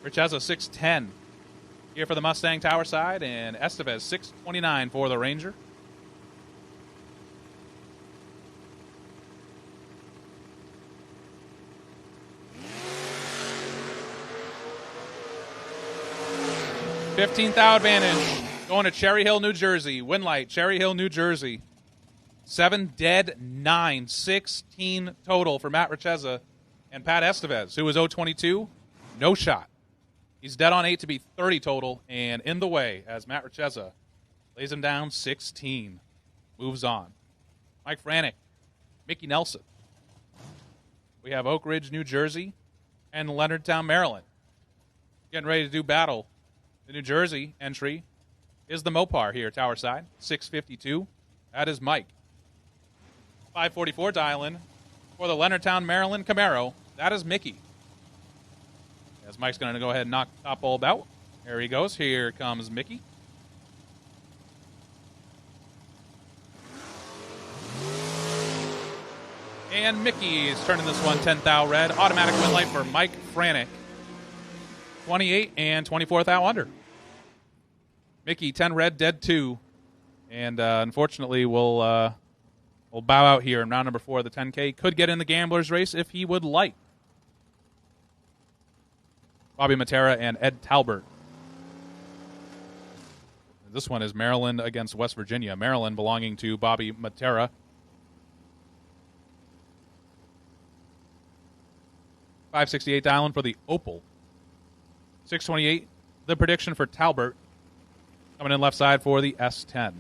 Richeza, 6'10 here for the Mustang Tower side, and Estevez, 6'29 for the Ranger. $15,000 advantage going to Cherry Hill, New Jersey. Win light, Cherry Hill, New Jersey. 7 dead, 9, 16 total for Matt Richeza and Pat Estevez, who was 022. No shot. He's dead on 8 to be 30 total and in the way as Matt Richeza lays him down 16. Moves on. Mike Franek, Mickey Nelson. We have Oak Ridge, New Jersey, and Leonardtown, Maryland. Getting ready to do battle. The New Jersey entry is the Mopar here, Tower side, 652. That is Mike. 544 dial-in for the Leonardtown, Maryland Camaro. That is Mickey. As Mike's going to go ahead and knock the top bulb out. There he goes. Here comes Mickey. And Mickey is turning this one 10 thou red. Automatic win light for Mike Franek. 28 and 24th out under. Mickey, 10 red, dead 2. And unfortunately, we'll bow out here in round number 4 of the 10K. Could get in the Gamblers race if he would like. Bobby Matera and Ed Talbert. This one is Maryland against West Virginia. Maryland belonging to Bobby Matera. $568 dialing for the Opal. 628. The prediction for Talbert. Coming in left side for the S10.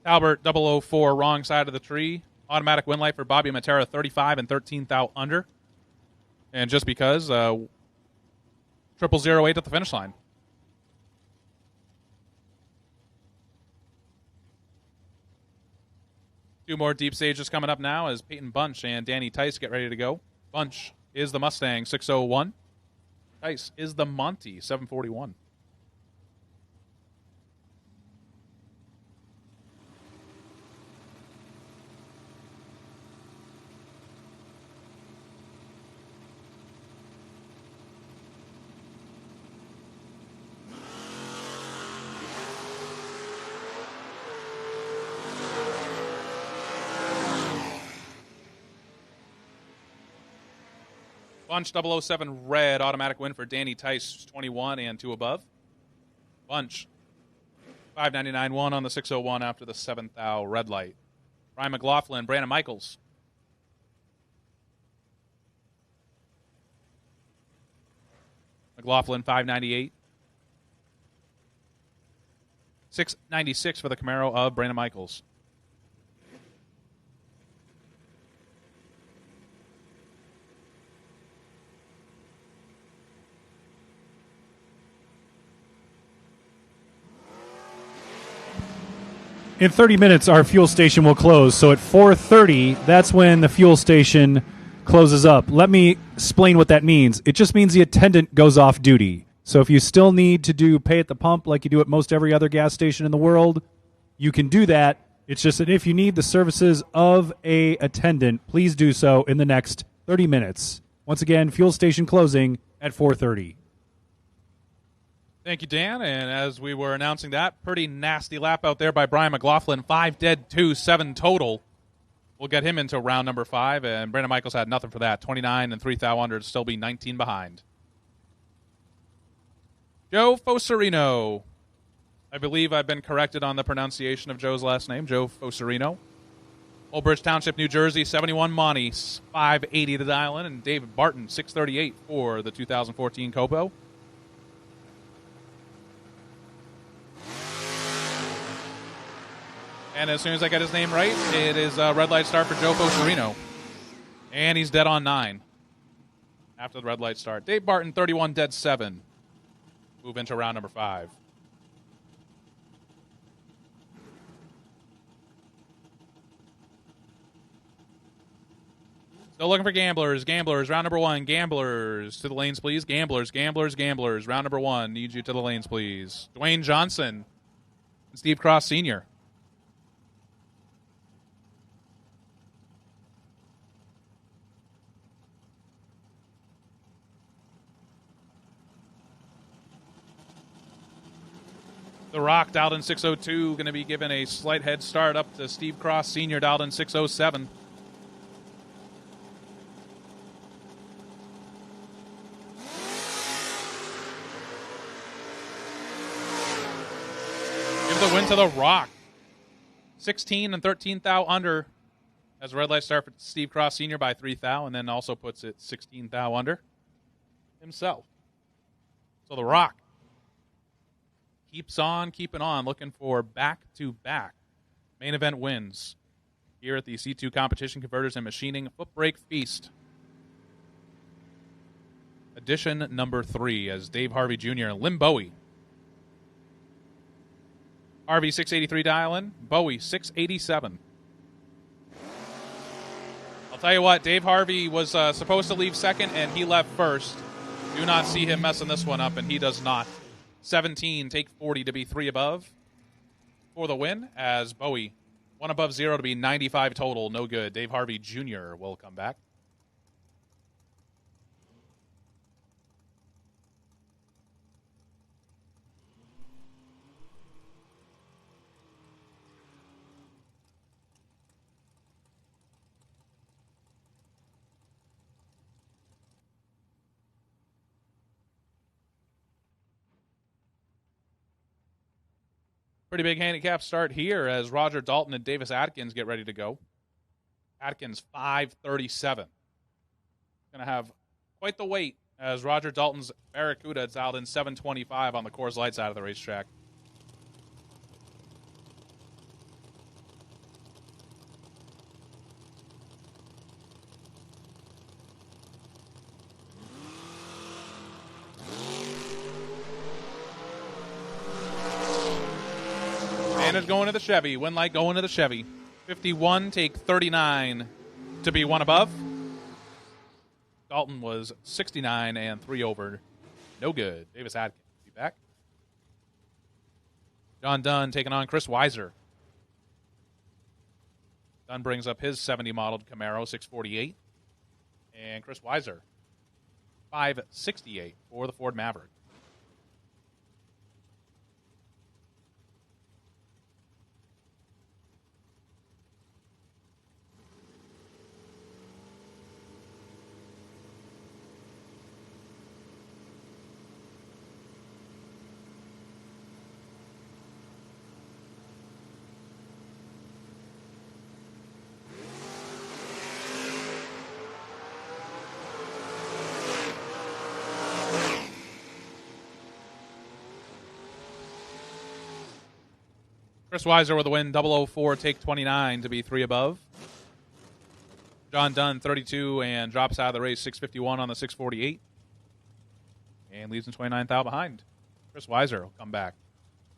Talbert 004, wrong side of the tree. Automatic win light for Bobby Matera, 35 and 13th out under. And just because, 0008 at the finish line. Two more deep stages coming up now as Peyton Bunch and Danny Tice get ready to go. Bunch is the Mustang, 601. Tice is the Monty, 741. Bunch 007 red, automatic win for Danny Tice, 21 and 2 above. Bunch 599-1 on the 601 after the 7th thou red light. Ryan McLaughlin, Brandon Michaels. McLaughlin 598. 696 for the Camaro of Brandon Michaels. In 30 minutes, our fuel station will close. So at 4:30, that's when the fuel station closes up. Let me explain what that means. It just means the attendant goes off duty. So if you still need to do pay at the pump like you do at most every other gas station in the world, you can do that. It's just that if you need the services of a attendant, please do so in the next 30 minutes. Once again, fuel station closing at 4:30. Thank you, Dan. And as we were announcing that, pretty nasty lap out there by Brian McLaughlin. 5 dead, 2, 7 total. We'll get him into round number 5. And Brandon Michaels had nothing for that. 29 and 3 thou under to still be 19 behind. Joe Foserino. I believe I've been corrected on the pronunciation of Joe's last name. Joe Foserino. Old Bridge Township, New Jersey. 71 Monty. 580 to dial in. And David Barton, 638 for the 2014 Copo. And as soon as I get his name right, it is a red light start for Joe Foserino. And he's dead on 9 after the red light start. Dave Barton, 31, dead 7. Move into round number 5. Still looking for gamblers. Gamblers, round number 1. Gamblers, to the lanes, please. Gamblers, gamblers, gamblers. Round number 1. Need you to the lanes, please. Dwayne Johnson and Steve Cross Sr. The Rock, dialed in 602, going to be given a slight head start up to Steve Cross Sr., dialed in 607. Give the win to The Rock. 16 and 13 thou under as a red light start for Steve Cross Sr. by 3 thou, and then also puts it 16 thou under himself. So The Rock keeps on keeping on, looking for back-to-back main event wins here at the C2 Competition Converters and Machining Footbrake Feast. Edition number 3 as Dave Harvey Jr. and Lim Bowie. Harvey 683 dial-in, Bowie 687. I'll tell you what, Dave Harvey was supposed to leave second and he left first. Do not see him messing this one up, and he does not. 17, take 40 to be 3 above for the win, as Bowie 1 above 0 to be 95 total. No good. Dave Harvey Jr. will come back. Pretty big handicap start here as Roger Dalton and Davis Atkins get ready to go. Atkins 537. Going to have quite the weight as Roger Dalton's Barracuda is out in 725 on the Coors Light side of the racetrack. Is going to the Chevy. Winlight going to the Chevy. 51, take 39 to be 1 above. Dalton was 69 and 3 over. No good. Davis Atkins will be back. John Dunn taking on Chris Weiser. Dunn brings up his 70 modeled Camaro, 648. And Chris Weiser, 568 for the Ford Maverick. Chris Weiser with a win, 004, take 29 to be 3 above. John Dunn, 32, and drops out of the race, 651 on the 648. And leaves him 29th out behind. Chris Weiser will come back.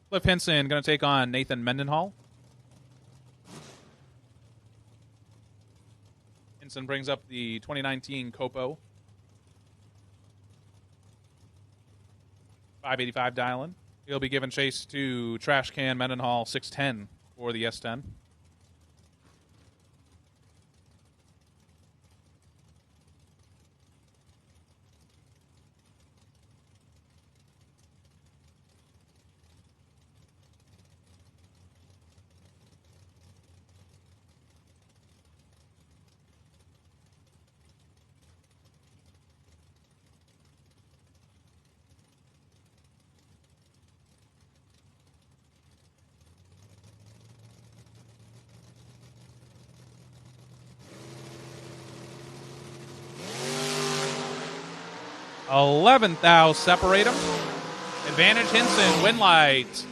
Cliff Hinson going to take on Nathan Mendenhall. Hinson brings up the 2019 Copo. 585 dial-in. He'll be giving chase to Trash Can Mendenhall 610 for the S10. $11,000 separate them. Advantage Hinson, win light.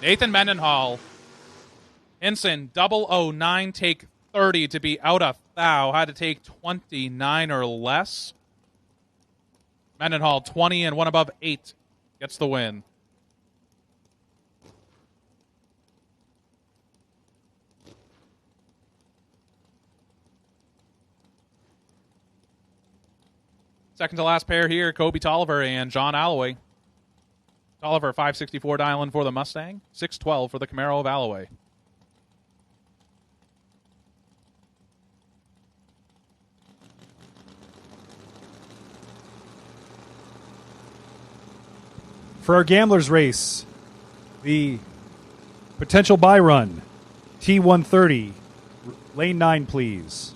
Nathan Mendenhall. Hinson, 009, take 30 to be out of thou. Had to take 29 or less. Mendenhall, 20 and 1 above 8. Gets the win. Second to last pair here, Kobe Tolliver and John Alloway. Tolliver, 564 dial-in for the Mustang, 612 for the Camaro of Alloway. For our gamblers race, the potential buy run, T130, lane 9, please.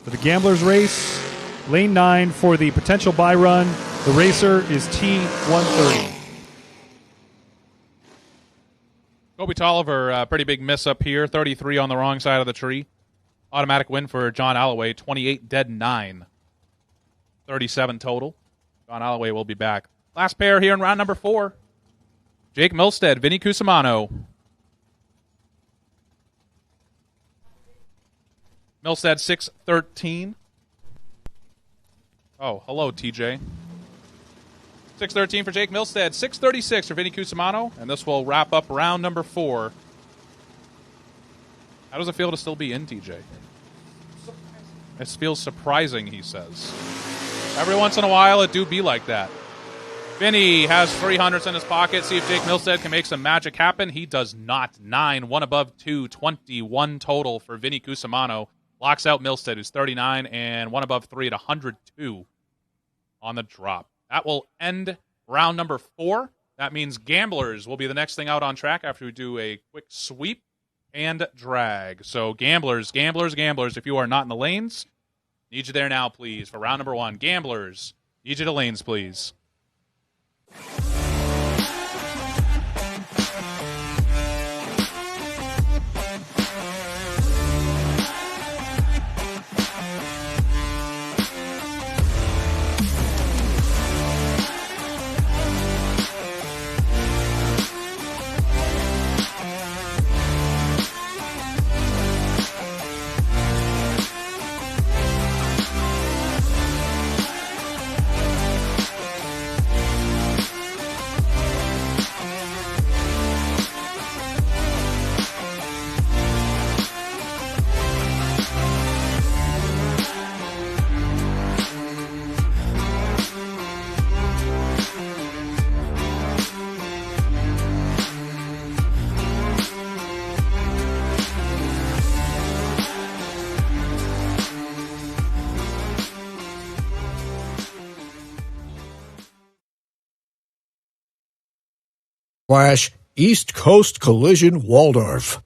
For the gamblers race, lane 9 for the potential buy run, the racer is T130. Kobe Tolliver, pretty big miss up here, 33 on the wrong side of the tree. Automatic win for John Alloway, 28 dead 9. 37 total. John Alloway will be back. Last pair here in round number 4. Jake Milstead, Vinny Cusimano. Milstead, 613. Oh, hello, TJ. 613 for Jake Milstead, 636 for Vinny Cusimano, and this will wrap up round number 4. How does it feel to still be in, TJ? It feels surprising, he says. Every once in a while, it do be like that. Vinny has 300s in his pocket. See if Jake Milstead can make some magic happen. He does not. 9, 1 above 2, 21 total for Vinny Cusimano. Locks out Milstead, who's 39, and 1 above 3 at 102 on the drop. That will end round number 4. That means Gamblers will be the next thing out on track after we do a quick sweep and drag. So Gamblers, if you are not in the lanes, need you there now, please, for round number 1. Gamblers, need you to lanes, please. East Coast Collision Waldorf.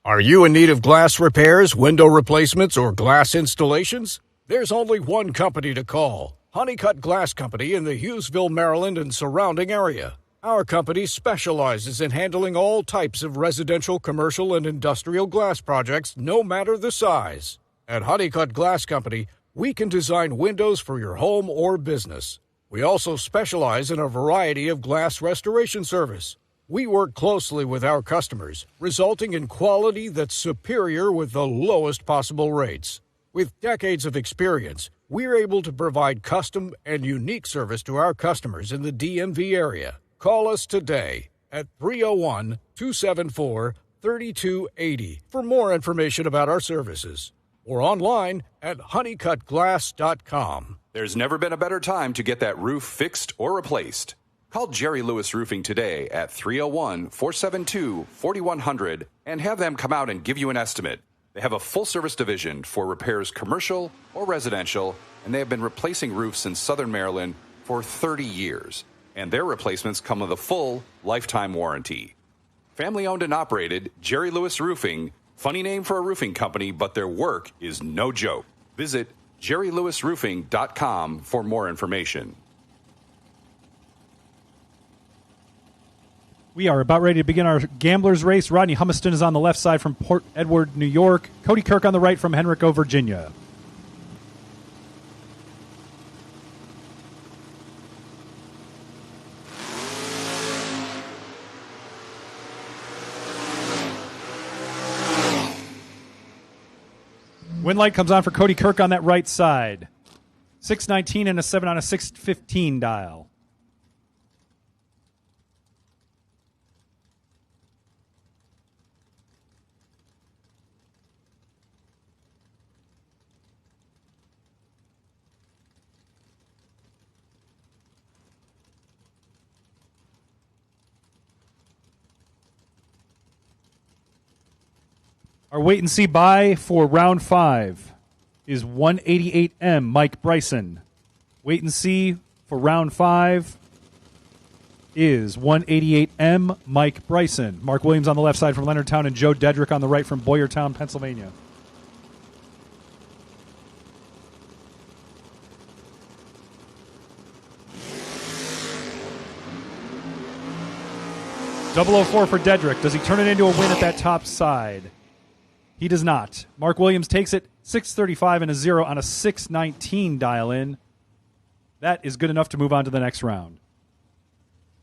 Are you in need of glass repairs, window replacements, or glass installations? There's only one company to call. Honeycutt Glass Company in the Hughesville, Maryland and surrounding area. Our company specializes in handling all types of residential, commercial, and industrial glass projects, no matter the size. At Honeycutt Glass Company, we can design windows for your home or business. We also specialize in a variety of glass restoration service. We work closely with our customers, resulting in quality that's superior with the lowest possible rates. With decades of experience, we're able to provide custom and unique service to our customers in the DMV area. Call us today at 301-274-3280 for more information about our services, or online at honeycuttglass.com. There's never been a better time to get that roof fixed or replaced. Call Jerry Lewis Roofing today at 301-472-4100 and have them come out and give you an estimate. They have a full-service division for repairs commercial or residential, and they have been replacing roofs in Southern Maryland for 30 years. And their replacements come with a full lifetime warranty. Family-owned and operated, Jerry Lewis Roofing. Funny name for a roofing company, but their work is no joke. Visit jerrylewisroofing.com for more information. We are about ready to begin our Gamblers race. Rodney Humiston is on the left side from Port Edward, New York. Cody Kirk on the right from Henrico, Virginia. Wind light comes on for Cody Kirk on that right side. 619 and a 7 on a 615 dial. Our wait and see buy for round 5 is 188M Mike Bryson. Wait and see for round 5 is 188M Mike Bryson. Mark Williams on the left side from Leonardtown and Joe Dedrick on the right from Boyertown, Pennsylvania. .004 for Dedrick. Does he turn it into a win at that top side? He does not. Mark Williams takes it 635 and a 0 on a 619 dial-in. That is good enough to move on to the next round.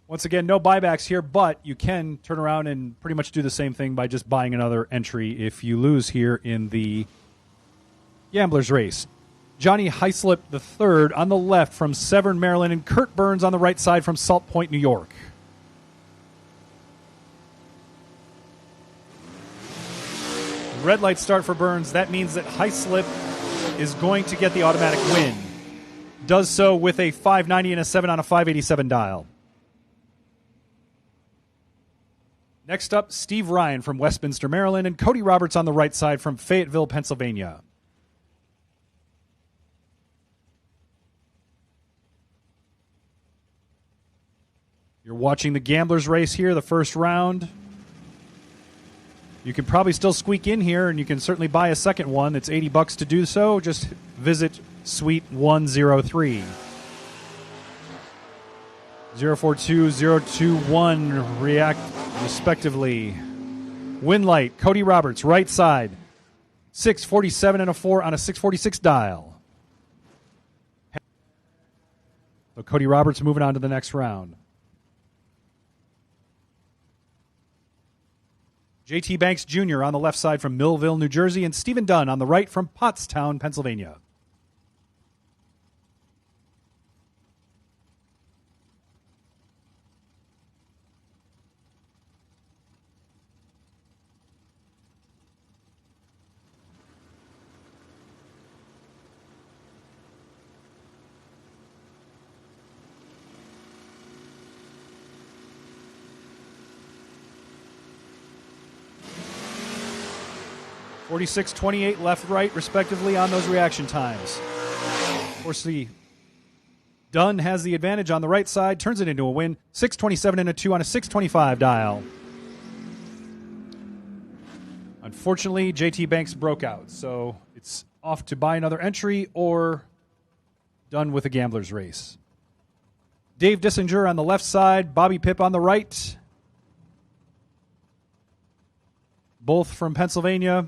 Once again, no buybacks here, but you can turn around and pretty much do the same thing by just buying another entry if you lose here in the Gamblers race. Johnny Heislip III on the left from Severn, Maryland, and Kurt Burns on the right side from Salt Point, New York. Red light start for Burns. That means that Heislip is going to get the automatic win. does so with a 590 and a 7 on a 587 dial. Next up, Steve Ryan from Westminster, Maryland, and Cody Roberts on the right side from Fayetteville, Pennsylvania. You're watching the Gamblers race here, the first round. You can probably still squeak in here, and you can certainly buy a second one. It's $80 to do so. Just visit Suite 103. 042, 021 react respectively. Winlight, Cody Roberts, right side. 647 and a 4 on a 646 dial. So Cody Roberts moving on to the next round. JT Banks Jr. on the left side from Millville, New Jersey, and Stephen Dunn on the right from Pottstown, Pennsylvania. .46, 28 left, right, respectively on those reaction times. Of course, the Dunn has the advantage on the right side, turns it into a win. 627 and a 2 on a 625 dial. Unfortunately, JT Banks broke out, so it's off to buy another entry or done with a gambler's race. Dave Dissinger on the left side, Bobby Pipp on the right. Both from Pennsylvania.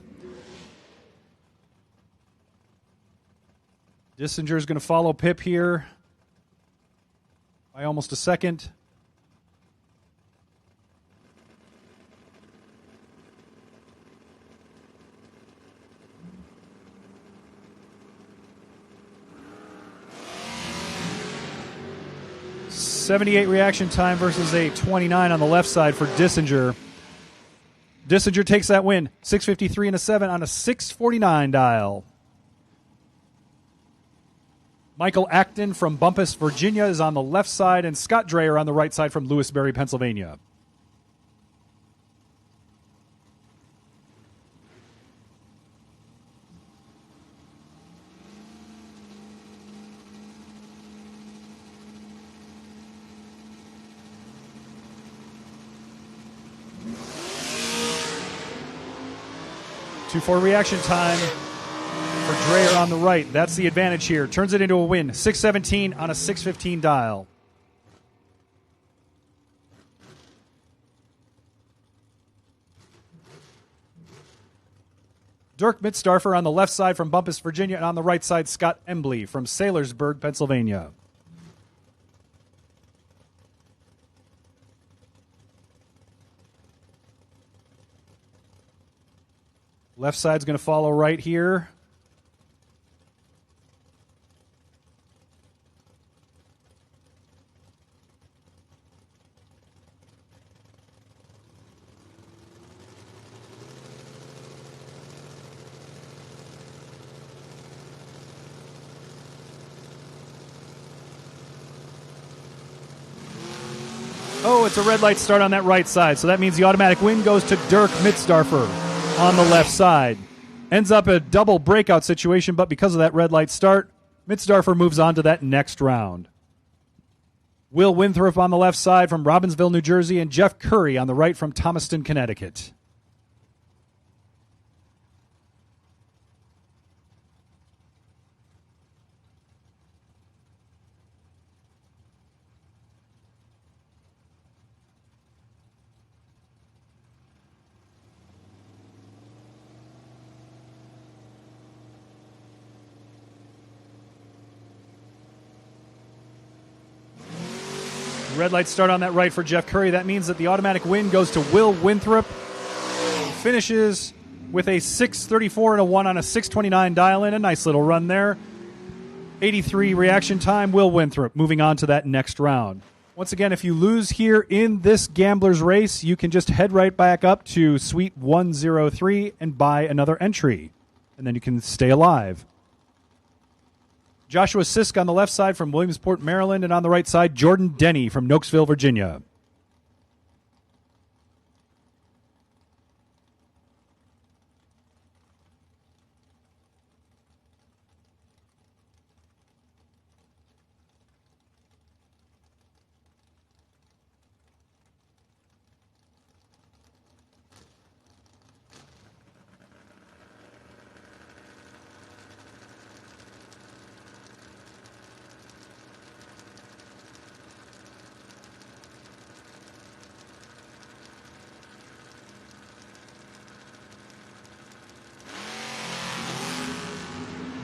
Dissinger is going to follow Pipp here by almost a second. .78 reaction time versus a 29 on the left side for Dissinger. Dissinger takes that win. 653 and a 7 on a 649 dial. Michael Acton from Bumpus, Virginia is on the left side, and Scott Dreyer on the right side from Lewisberry, Pennsylvania. .24 reaction time for Dreyer on the right. That's the advantage here. Turns it into a win. 617 on a 615 dial. Dirk Mitstarfer on the left side from Bumpus, Virginia, and on the right side, Scott Embley from Saylorsburg, Pennsylvania. Left side's going to follow right here. Oh, it's a red light start on that right side, so that means the automatic win goes to Dirk Mitstarfer on the left side. Ends up a double breakout situation, but because of that red light start, Mitstarfer moves on to that next round. Will Winthrop on the left side from Robbinsville, New Jersey, and Jeff Curry on the right from Thomaston, Connecticut. Red light start on that right for Jeff Curry. That means that the automatic win goes to Will Winthrop. Finishes with a 634 and a 1 on a 629 dial-in. A nice little run there. 83 reaction time, Will Winthrop. Moving on to that next round. Once again, if you lose here in this gambler's race, you can just head right back up to Suite 103 and buy another entry. And then you can stay alive. Joshua Sisk on the left side from Williamsport, Maryland, and on the right side, Jordan Denny from Nokesville, Virginia.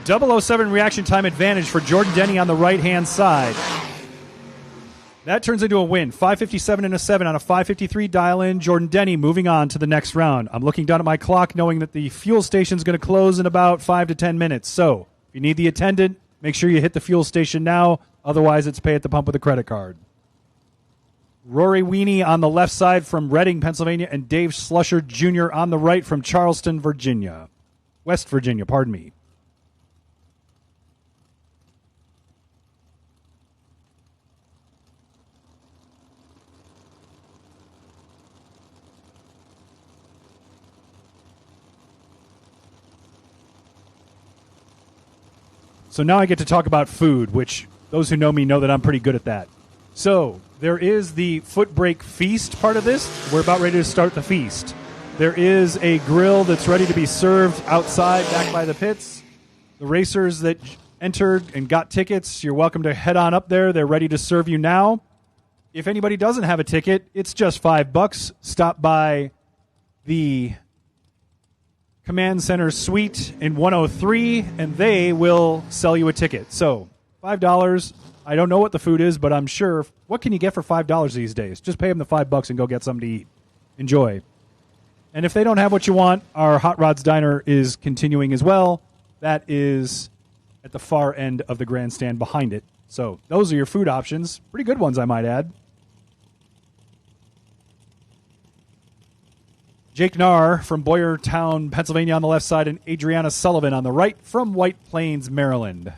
.007 reaction time advantage for Jordan Denny on the right-hand side. That turns into a win. 5:57 and a 7 on a 5:53 dial-in. Jordan Denny moving on to the next round. I'm looking down at my clock knowing that the fuel station is going to close in about 5 to 10 minutes. So if you need the attendant, make sure you hit the fuel station now. Otherwise, it's pay at the pump with a credit card. Rory Weenie on the left side from Reading, Pennsylvania, and Dave Slusher Jr. on the right from Charleston, Virginia. West Virginia, pardon me. So now I get to talk about food, which those who know me know that I'm pretty good at that. So there is the foot brake feast part of this. We're about ready to start the feast. There is a grill that's ready to be served outside back by the pits. The racers that entered and got tickets, you're welcome to head on up there. They're ready to serve you now. If anybody doesn't have a ticket, it's just $5. Stop by the Command Center Suite in 103, and they will sell you a ticket. So, $5. I don't know what the food is, but I'm sure. What can you get for $5 these days? Just pay them the $5 and go get something to eat. Enjoy. And if they don't have what you want, our Hot Rods Diner is continuing as well. That is at the far end of the grandstand behind it. So, those are your food options. Pretty good ones, I might add. Jake Narr from Boyertown, Pennsylvania on the left side, and Adriana Sullivan on the right from White Plains, Maryland.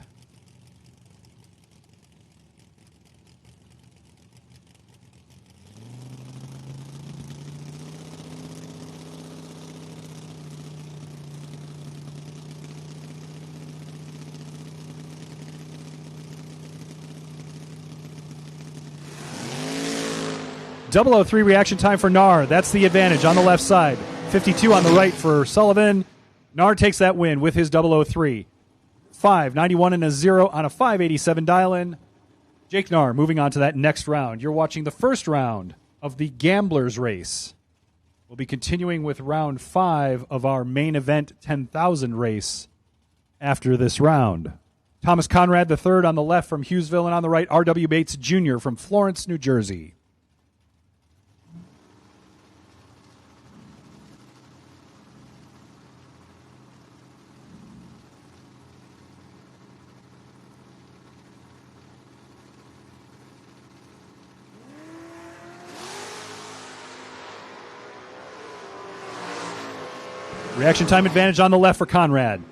.003 reaction time for Narr. That's the advantage on the left side. 52 on the right for Sullivan. Narr takes that win with his .003. 5:91 and a 0 on a 5:87 dial-in. Jake Narr moving on to that next round. You're watching the first round of the Gamblers Race. We'll be continuing with round 5 of our main event 10,000 race after this round. Thomas Conrad III on the left from Hughesville, and on the right, R.W. Bates Jr. from Florence, New Jersey. Reaction time advantage on the left for Conrad.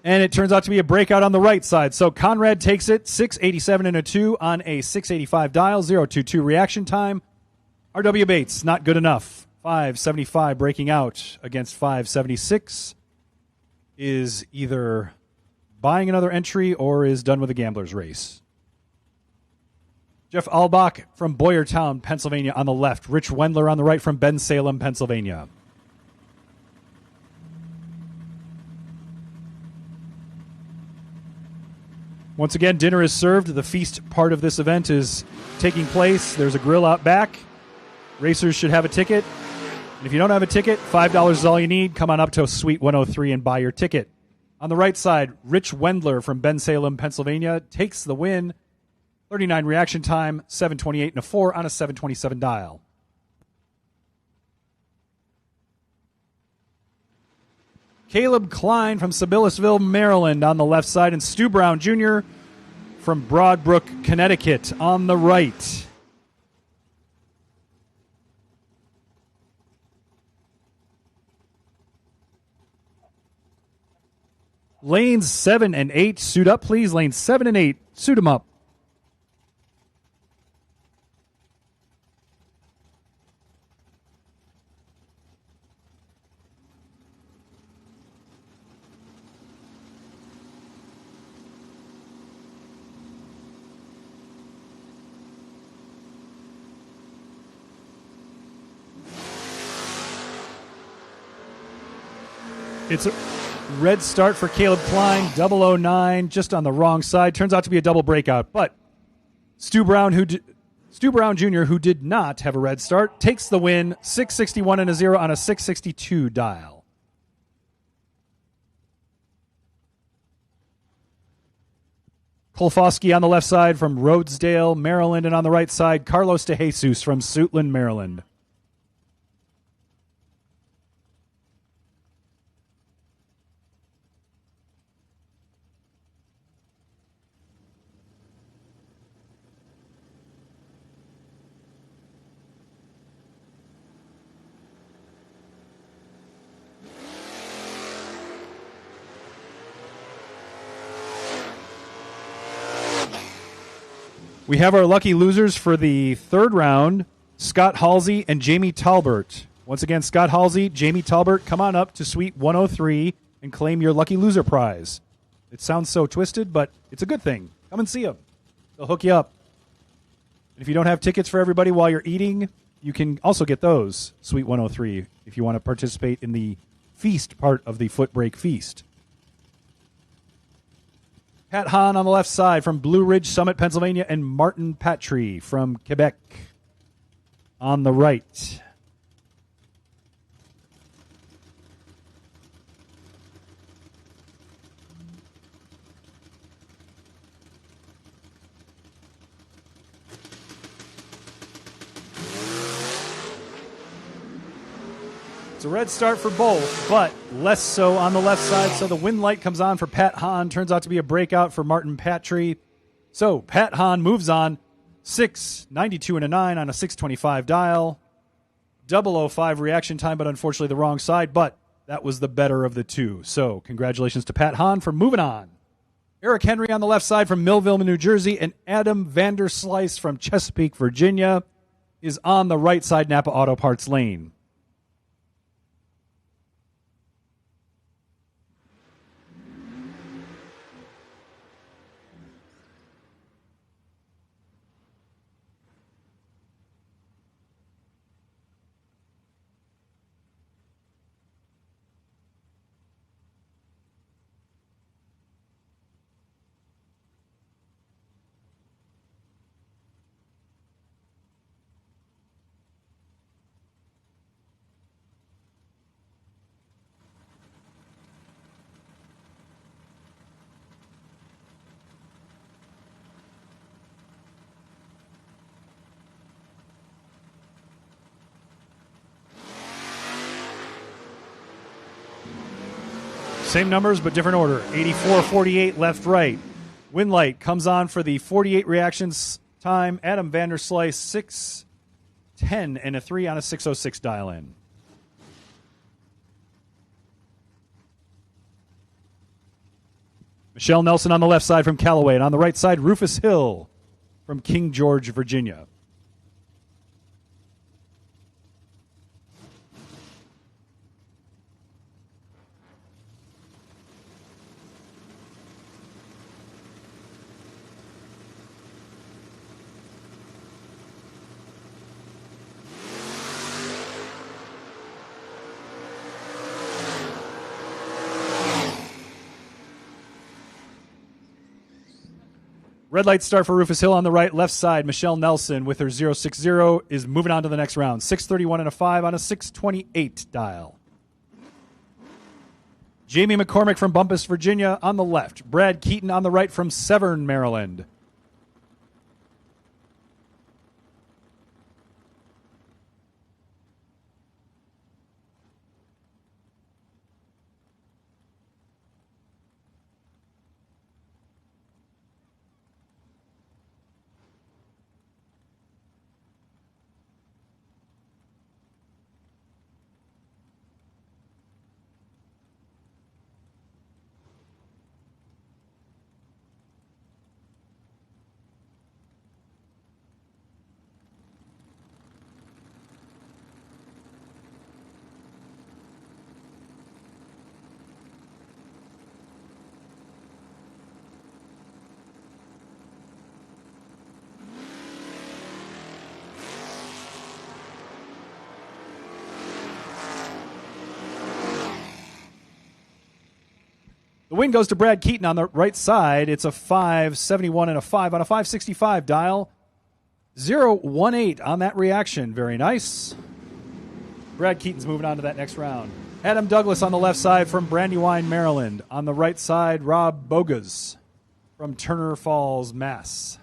And it turns out to be a breakout on the right side. So Conrad takes it, 687 and a 2 on a 685 dial, 022 reaction time. R.W. Bates, not good enough. 575 breaking out against 576. Is either buying another entry or is done with the Gamblers Race. Jeff Albach from Boyertown, Pennsylvania on the left. Rich Wendler on the right from Bensalem, Pennsylvania. Once again, dinner is served. The feast part of this event is taking place. There's a grill out back. Racers should have a ticket. And if you don't have a ticket, $5 is all you need. Come on up to Suite 103 and buy your ticket. On the right side, Rich Wendler from Bensalem, Pennsylvania takes the win. 39 reaction time, 728 and a 4 on a 727 dial. Caleb Klein from Sibyllesville, Maryland on the left side, and Stu Brown Jr. from Broadbrook, Connecticut on the right. Lanes 7 and 8, suit up, please. Lanes 7 and 8, suit them up. It's a red start for Caleb Klein, 009, just on the wrong side. Turns out to be a double breakout, but Stu Brown Jr., who did not have a red start, takes the win, 661 and a 0 on a 662 dial. Kolfoski on the left side from Rhodesdale, Maryland, and on the right side, Carlos De Jesus from Suitland, Maryland. We have our lucky losers for the third round, Scott Halsey and Jamie Talbert. Once again, Scott Halsey, Jamie Talbert, come on up to Suite 103 and claim your lucky loser prize. It sounds so twisted, but it's a good thing. Come and see them. They'll hook you up. And if you don't have tickets for everybody while you're eating, you can also get those, Suite 103, if you want to participate in the feast part of the Footbrake Feast. Pat Hahn on the left side from Blue Ridge Summit, Pennsylvania, and Martin Patry from Quebec on the right. It's a red start for both, but less so on the left side. So the win light comes on for Pat Hahn. Turns out to be a breakout for Martin Patry. So Pat Hahn moves on. 692 and a 9 on a 625 dial. 005 reaction time, but unfortunately the wrong side. But that was the better of the two. So congratulations to Pat Hahn for moving on. Eric Henry on the left side from Millville, New Jersey, and Adam Vanderslice from Chesapeake, Virginia, is on the right side Napa Auto Parts lane. Same numbers, but different order. 84-48, left, right. Win light comes on for the 48 reactions time. Adam Vanderslice, 610 and a 3 on a 606 dial in. Michelle Nelson on the left side from Callaway, and on the right side, Rufus Hill from King George, Virginia. Red light start for Rufus Hill on the right. Left side, Michelle Nelson with her 060 is moving on to the next round. 631 and a 5 on a 628 dial. Jamie McCormick from Bumpus, Virginia on the left. Brad Keaton on the right from Severn, Maryland. The win goes to Brad Keaton on the right side. It's a 571 and a 5 on a 565 dial. 018 on that reaction. Very nice. Brad Keaton's moving on to that next round. Adam Douglas on the left side from Brandywine, Maryland. On the right side, Rob Bogas from Turner Falls, Mass.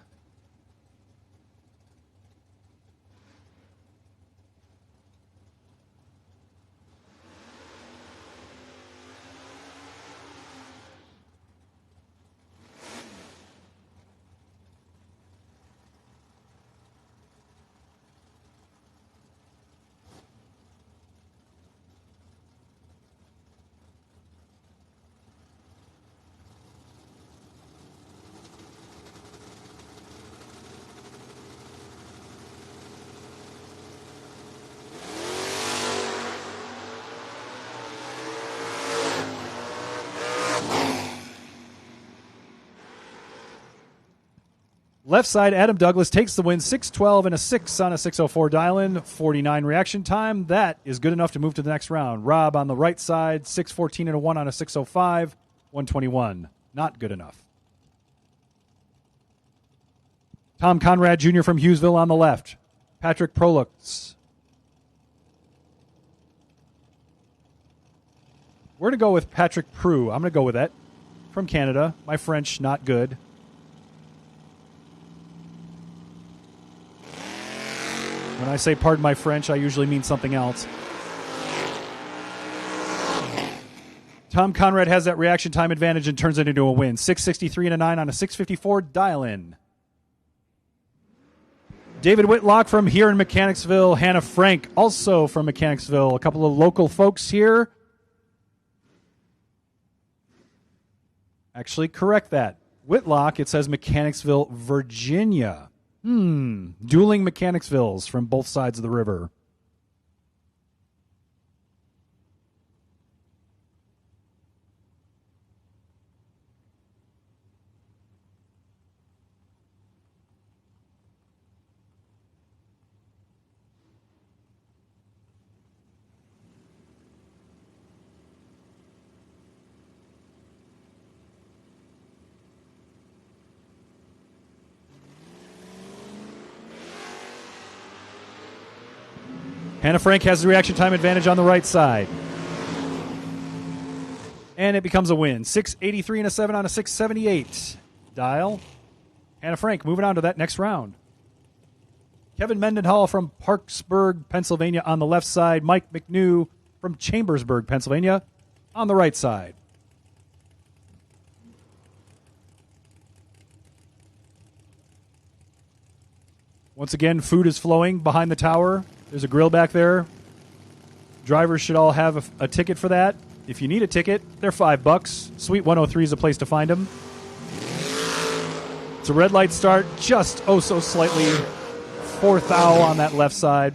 Left side, Adam Douglas takes the win, 612 and a 6 on a 604 dial-in, 49 reaction time. That is good enough to move to the next round. Rob on the right side, 614 and a 1 on a 605, 121. Not good enough. Tom Conrad Jr. from Hughesville on the left. Patrick Prolux. We're going to go with Patrick Prue. I'm going to go with that. From Canada. My French, not good. When I say pardon my French, I usually mean something else. Tom Conrad has that reaction time advantage and turns it into a win. 663 and a 9 on a 654 dial-in. David Whitlock from here in Mechanicsville. Hannah Frank, also from Mechanicsville. A couple of local folks here. Actually, correct that. Whitlock, it says Mechanicsville, Virginia. Dueling Mechanicsvilles from both sides of the river. Hannah Frank has the reaction time advantage on the right side. And it becomes a win. 683 and a 7 on a 678 dial. Hannah Frank moving on to that next round. Kevin Mendenhall from Parksburg, Pennsylvania on the left side. Mike McNew from Chambersburg, Pennsylvania on the right side. Once again, food is flowing behind the tower. There's a grill back there. Drivers should all have a ticket for that. If you need a ticket, they're $5. Suite 103 is a place to find them. It's a red light start, just so slightly. Fourth thou on that left side.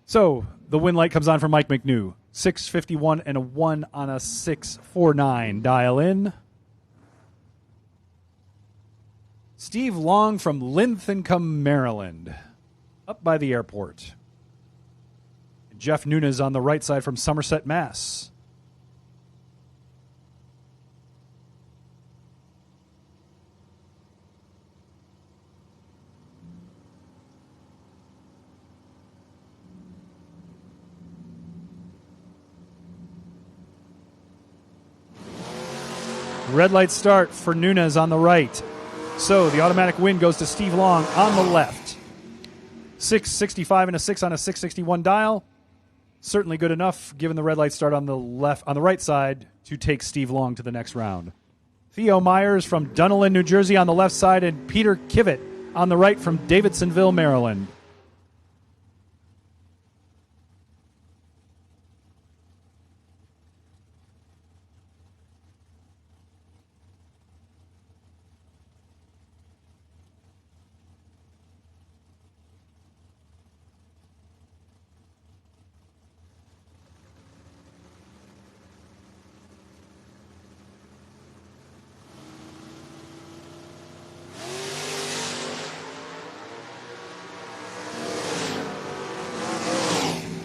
So the win light comes on for Mike McNew. 651 and a 1 on a 649 dial in. Steve Long from Lincoln, Maryland, up by the airport. And Jeff Nunes on the right side from Somerset, Mass. Red light start for Nunes on the right. So the automatic win goes to Steve Long on the left. 665 and a 6 on a 661 dial. Certainly good enough, given the red light start on the left, on the right side, to take Steve Long to the next round. Theo Myers from Dunellen, New Jersey on the left side, and Peter Kivett on the right from Davidsonville, Maryland.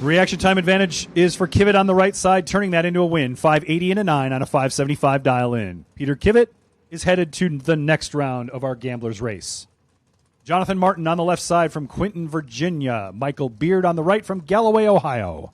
Reaction time advantage is for Kivett on the right side, turning that into a win. 580 and a 9 on a 575 dial in. Peter Kivett is headed to the next round of our Gamblers race. Jonathan Martin on the left side from Quinton, Virginia. Michael Beard on the right from Galloway, Ohio.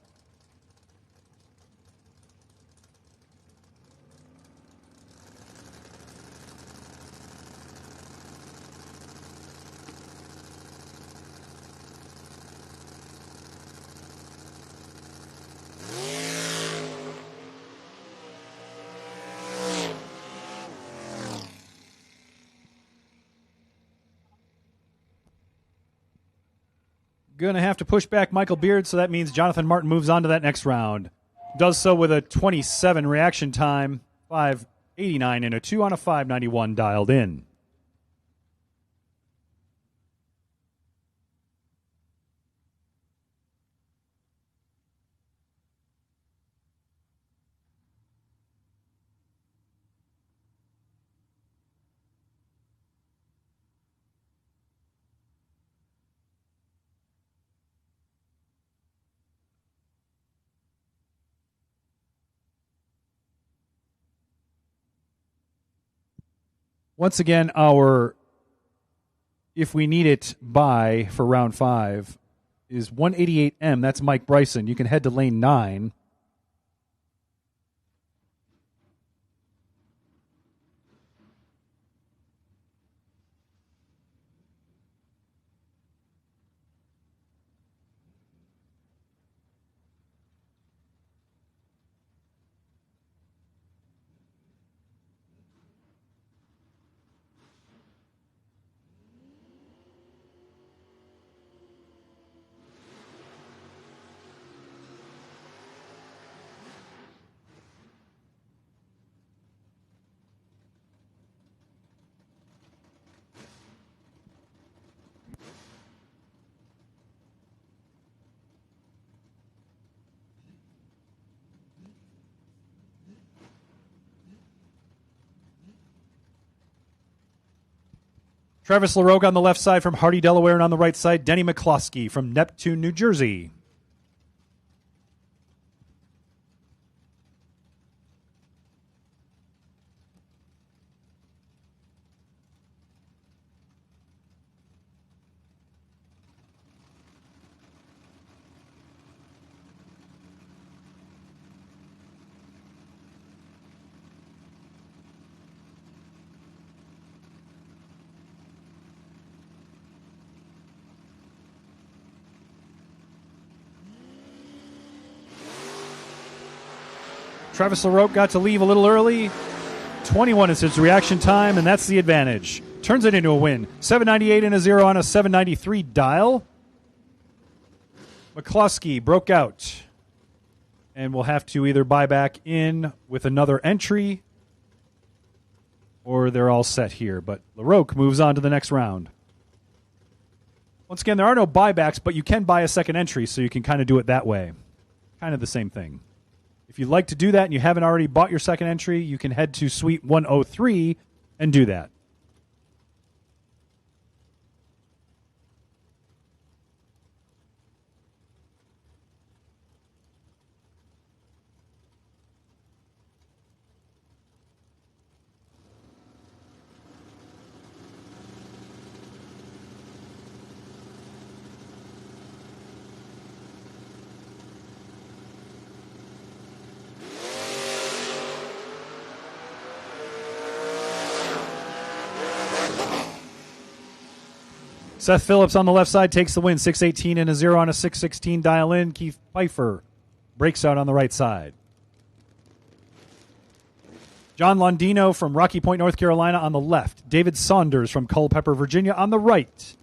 Going to have to push back Michael Beard, so that means Jonathan Martin moves on to that next round. Does so with a 27 reaction time, 589 and a 2 on a 591 dialed in. Once again, our if we need it buy for round 5 is 188M. That's Mike Bryson. You can head to lane 9. Travis LaRogue on the left side from Hardy, Delaware, and on the right side, Denny McCloskey from Neptune, New Jersey. Travis LaRoque got to leave a little early. 21 is his reaction time, and that's the advantage. Turns it into a win. 798 and a 0 on a 793 dial. McCloskey broke out and will have to either buy back in with another entry or they're all set here. But LaRoque moves on to the next round. Once again, there are no buybacks, but you can buy a second entry, so you can kind of do it that way. Kind of the same thing. If you'd like to do that and you haven't already bought your second entry, you can head to Suite 103 and do that. Seth Phillips on the left side takes the win. 618 and a 0 on a 616 dial in. Keith Pfeiffer breaks out on the right side. John Londino from Rocky Point, North Carolina on the left. David Saunders from Culpeper, Virginia on the right.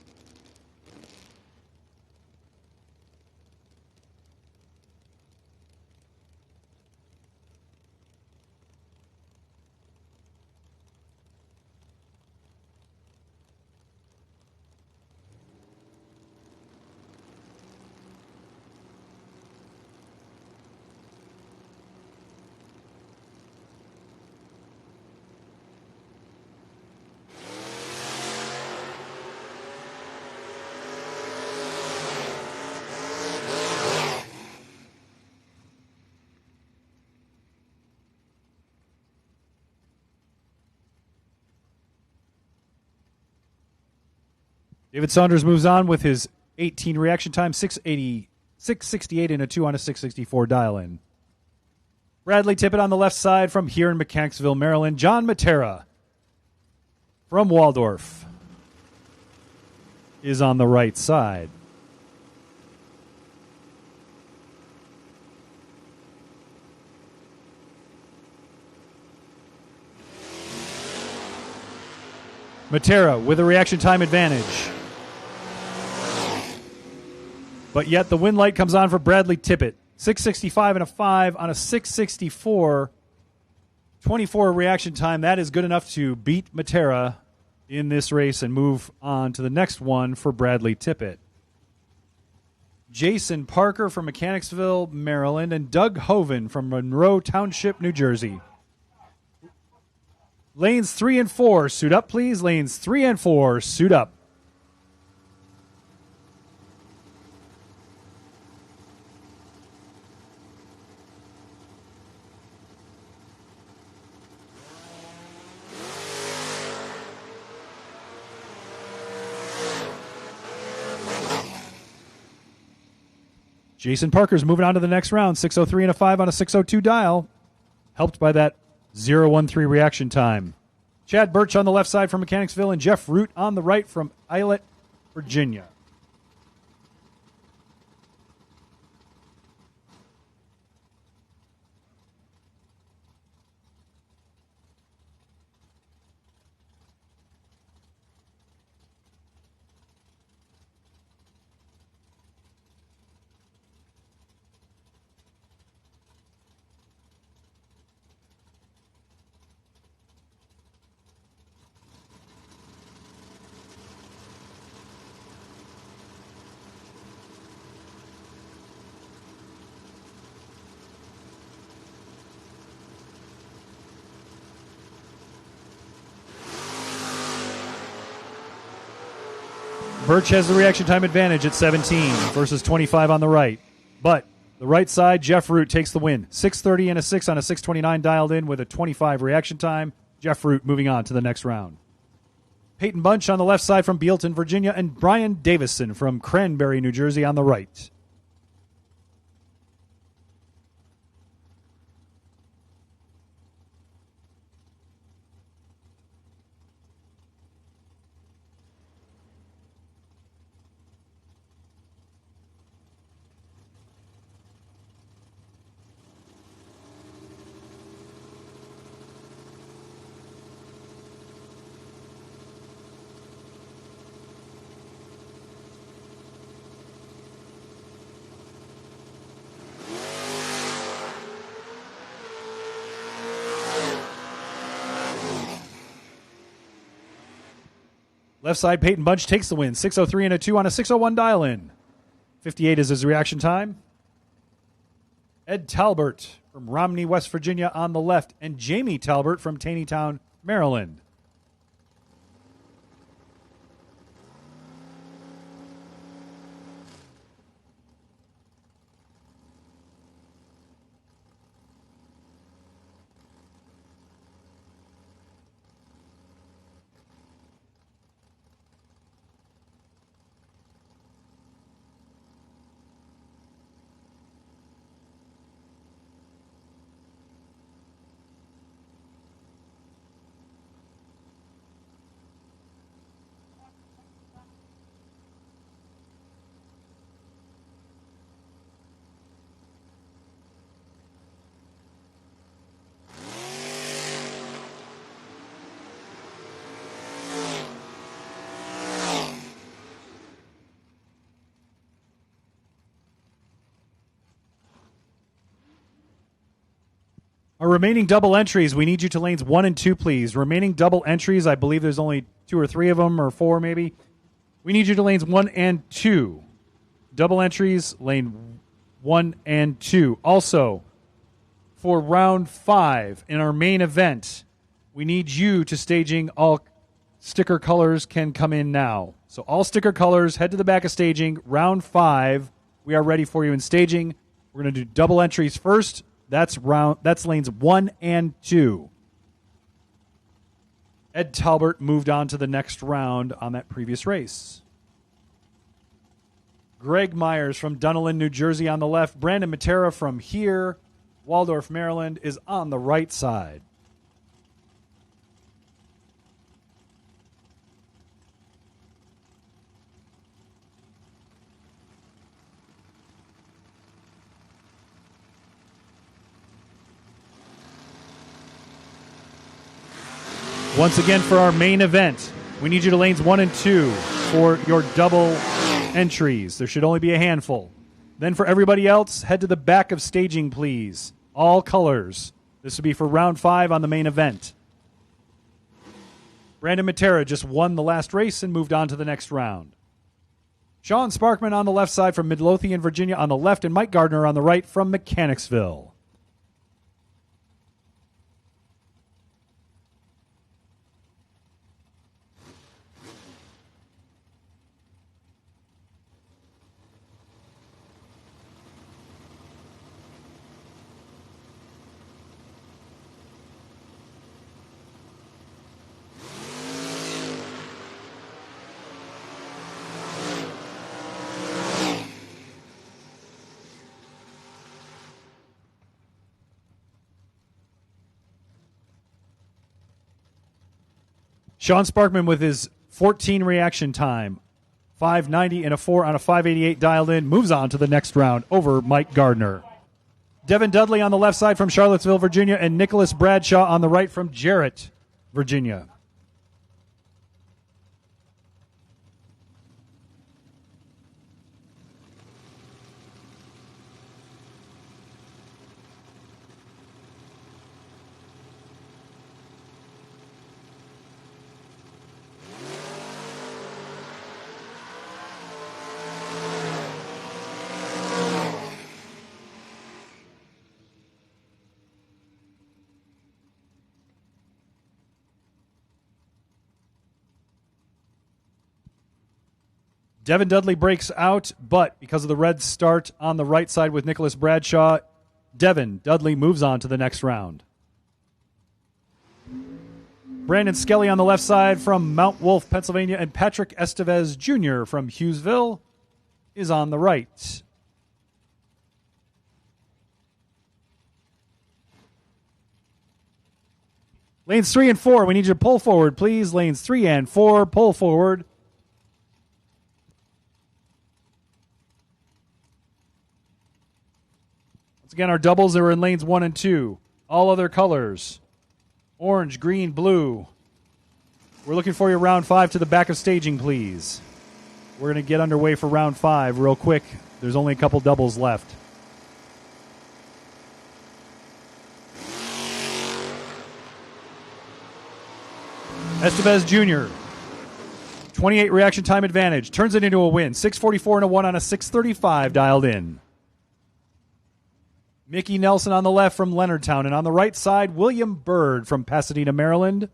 David Saunders moves on with his 18 reaction time, 668 and a 2 on a 664 dial-in. Bradley Tippett on the left side from here in Mechanicsville, Maryland. John Matera from Waldorf is on the right side. Matera with a reaction time advantage. But yet the win light comes on for Bradley Tippett. 665 and a 5 on a 664. 24 reaction time. That is good enough to beat Matera in this race and move on to the next one for Bradley Tippett. Jason Parker from Mechanicsville, Maryland, and Doug Hoven from Monroe Township, New Jersey. Lanes 3 and 4, suit up, please. Lanes 3 and 4, suit up. Jason Parker's moving on to the next round. 603 and a 5 on a 602 dial. Helped by that 013 reaction time. Chad Birch on the left side from Mechanicsville and Jeff Root on the right from Eyelet, Virginia. Birch has the reaction time advantage at 17 versus 25 on the right. But the right side, Jeff Root takes the win. 630 and a 6 on a 629 dialed in with a 25 reaction time. Jeff Root moving on to the next round. Peyton Bunch on the left side from Bealton, Virginia, and Brian Davison from Cranberry, New Jersey on the right. Left side, Peyton Bunch takes the win. 603 and a 2 on a 601 dial-in. 58 is his reaction time. Ed Talbert from Romney, West Virginia on the left, and Jamie Talbert from Taneytown, Maryland. Our remaining double entries, we need you to lanes 1 and 2, please. Remaining double entries, I believe there's only 2 or 3 of them, or 4 maybe. We need you to lanes 1 and 2. Double entries, lane 1 and 2. Also, for round 5 in our main event, we need you to staging. All sticker colors can come in now. So all sticker colors, head to the back of staging. Round 5, we are ready for you in staging. We're going to do double entries first. That's lanes 1 and 2. Ed Talbert moved on to the next round on that previous race. Greg Myers from Dunellen, New Jersey on the left. Brandon Matera from here, Waldorf, Maryland, is on the right side. Once again, for our main event, we need you to lanes 1 and 2 for your double entries. There should only be a handful. Then for everybody else, head to the back of staging, please. All colors. This would be for round 5 on the main event. Brandon Matera just won the last race and moved on to the next round. Sean Sparkman on the left side from Midlothian, Virginia on the left, and Mike Gardner on the right from Mechanicsville. Sean Sparkman with his 14 reaction time, 590 and a 4 on a 588 dialed in, moves on to the next round over Mike Gardner. Devin Dudley on the left side from Charlottesville, Virginia, and Nicholas Bradshaw on the right from Jarrett, Virginia. Devin Dudley breaks out, but because of the red start on the right side with Nicholas Bradshaw, Devin Dudley moves on to the next round. Brandon Skelly on the left side from Mount Wolf, Pennsylvania, and Patrick Estevez Jr. from Hughesville is on the right. Lanes 3 and 4, we need you to pull forward, please. Lanes 3 and 4, pull forward. Once again, our doubles are in lanes 1 and 2. All other colors. Orange, green, blue. We're looking for you round 5 to the back of staging, please. We're going to get underway for round 5 real quick. There's only a couple doubles left. Estevez Jr., 28 reaction time advantage. Turns it into a win. 644 and a 1 on a 635 dialed in. Mickey Nelson on the left from Leonardtown. And on the right side, William Bird from Pasadena, Maryland.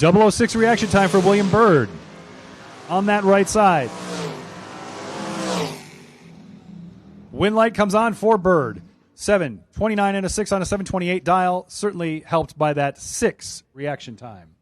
.006 reaction time for William Bird on that right side. Win light comes on for Bird. 7:29 and a 6 on a 728 dial. Certainly helped by that 6 reaction time.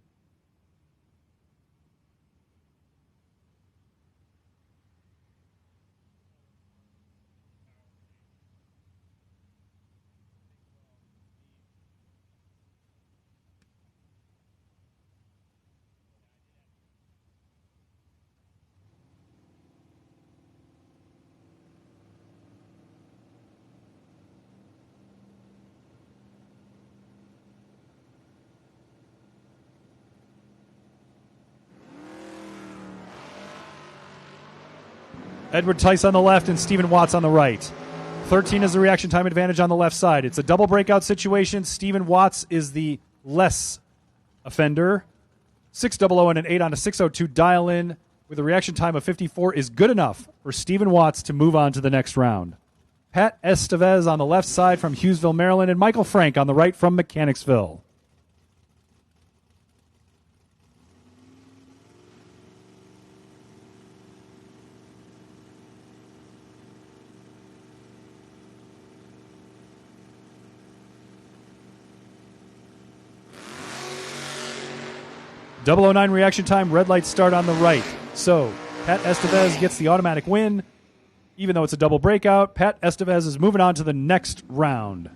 Edward Tice on the left and Stephen Watts on the right. 13 is the reaction time advantage on the left side. It's a double breakout situation. Steven Watts is the less offender. 600 and an 8 on a 602 dial-in with a reaction time of 54 is good enough for Steven Watts to move on to the next round. Pat Estevez on the left side from Hughesville, Maryland, and Michael Frank on the right from Mechanicsville. .009 reaction time, red light start on the right. So Pat Estevez gets the automatic win. Even though it's a double breakout, Pat Estevez is moving on to the next round.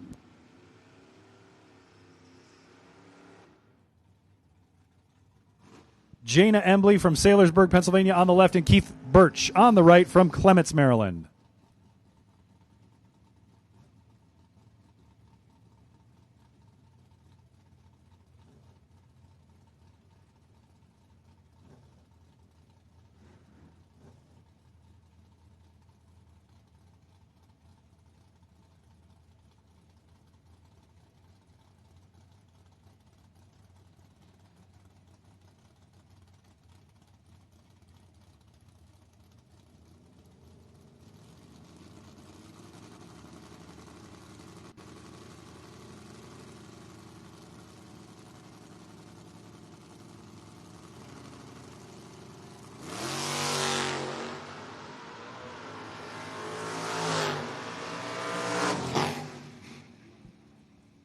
Jana Embley from Saylorsburg, Pennsylvania on the left, and Keith Birch on the right from Clements, Maryland.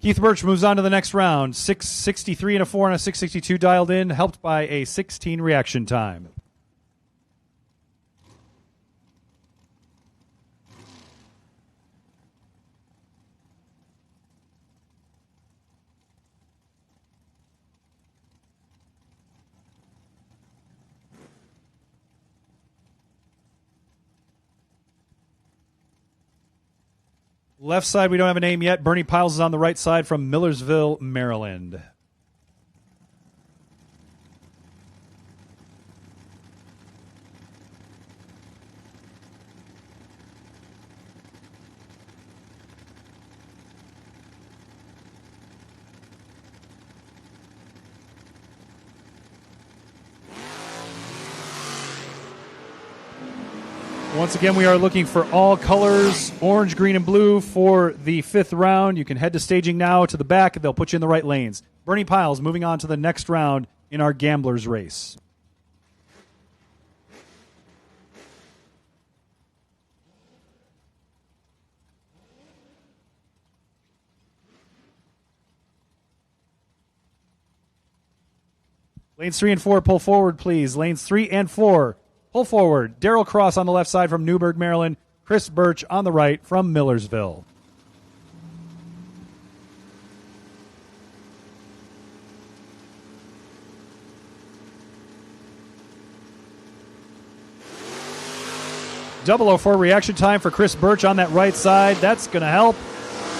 Keith Birch moves on to the next round. 663 and a 4 on a 662 dialed in, helped by a 16 reaction time. Left side, we don't have a name yet. Bernie Piles is on the right side from Millersville, Maryland. Once again, we are looking for all colors, orange, green, and blue for the 5th round. You can head to staging now to the back, and they'll put you in the right lanes. Bernie Piles moving on to the next round in our Gamblers race. Lanes 3 and 4, pull forward, please. Lanes 3 and 4. Pull forward. Darrell Cross on the left side from Newburgh, Maryland. Chris Birch on the right from Millersville. .004 reaction time for Chris Birch on that right side. That's going to help.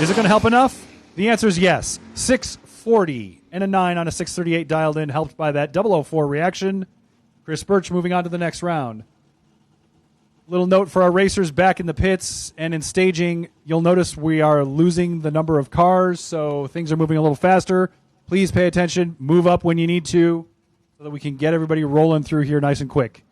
Is it going to help enough? The answer is yes. 640 and a 9 on a 638 dialed in, helped by that .004 reaction. Chris Birch moving on to the next round. Little note for our racers back in the pits and in staging. You'll notice we are losing the number of cars, so things are moving a little faster. Please pay attention. Move up when you need to so that we can get everybody rolling through here nice and quick.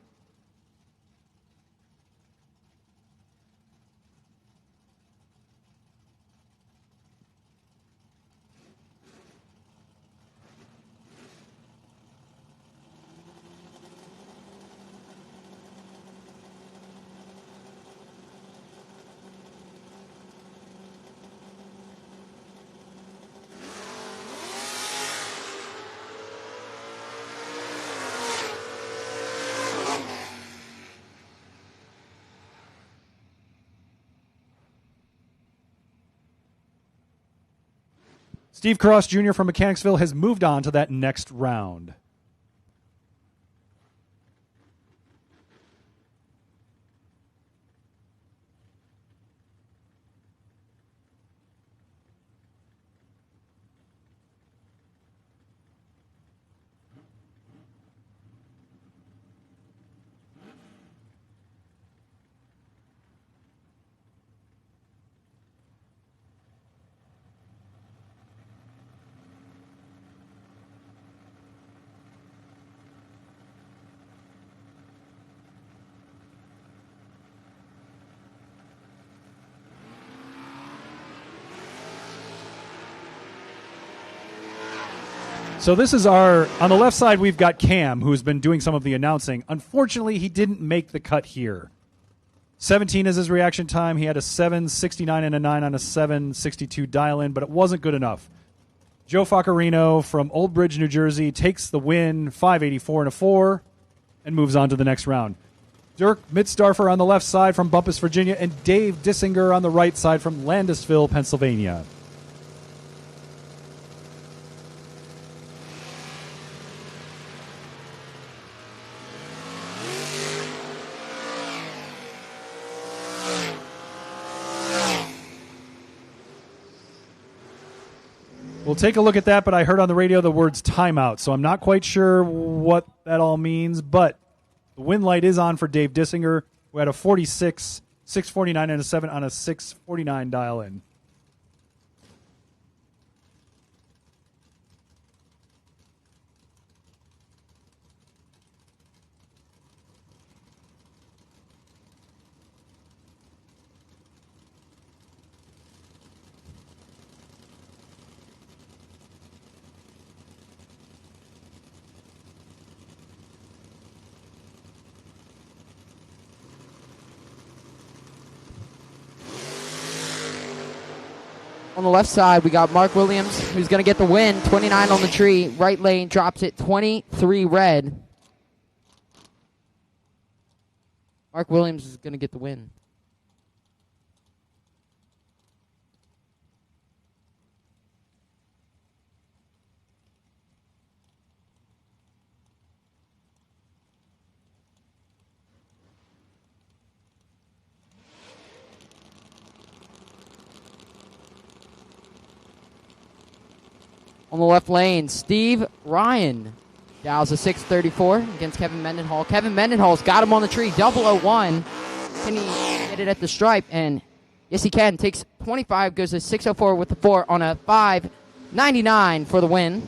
Steve Cross Jr. from Mechanicsville has moved on to that next round. So this is on the left side, we've got Cam, who's been doing some of the announcing. Unfortunately, he didn't make the cut here. 17 is his reaction time. He had a 7.69 and a 9 on a 7.62 dial-in, but it wasn't good enough. Joe Faccarino from Old Bridge, New Jersey, takes the win, 5.84 and a 4, and moves on to the next round. Dirk Mitstarfer on the left side from Bumpus, Virginia, and Dave Dissinger on the right side from Landisville, Pennsylvania. We'll take a look at that, but I heard on the radio the words timeout, so I'm not quite sure what that all means, but the win light is on for Dave Dissinger, who had a 46, 6.49, and a 7 on a 6.49 dial-in. On the left side, we got Mark Williams, who's going to get the win. 29 on the tree. Right lane drops it 23 red. Mark Williams is going to get the win. On the left lane, Steve Ryan dials a 6.34 against Kevin Mendenhall. Kevin Mendenhall's got him on the tree, 001. Can he get it at the stripe? And yes, he can. Takes 25, goes to 6.04 with the 4 on a 5.99 for the win.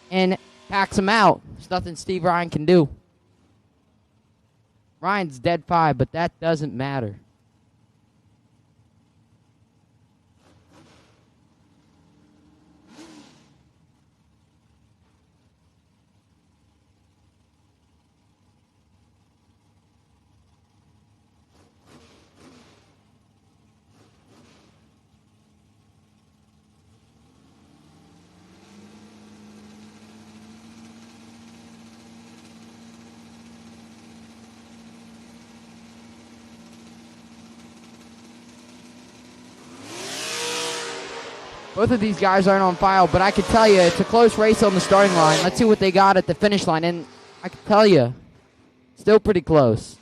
And packs him out. There's nothing Steve Ryan can do. Ryan's dead 5, but that doesn't matter. Both of these guys aren't on file, but I can tell you it's a close race on the starting line. Let's see what they got at the finish line, and I can tell you, still pretty close.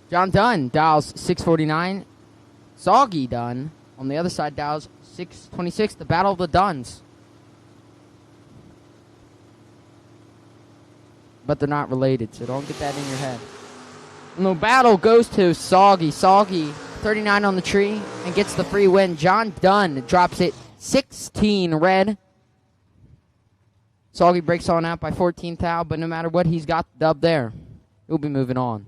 John Dunn dials 6.49. Soggy Dunn on the other side dials 6.26. The Battle of the Duns. But they're not related, so don't get that in your head. And the battle goes to Soggy. Soggy, 39 on the tree, and gets the free win. John Dunn drops it 16 red. Soggy breaks on out by 14 thou, but no matter what, he's got the dub there. He'll be moving on.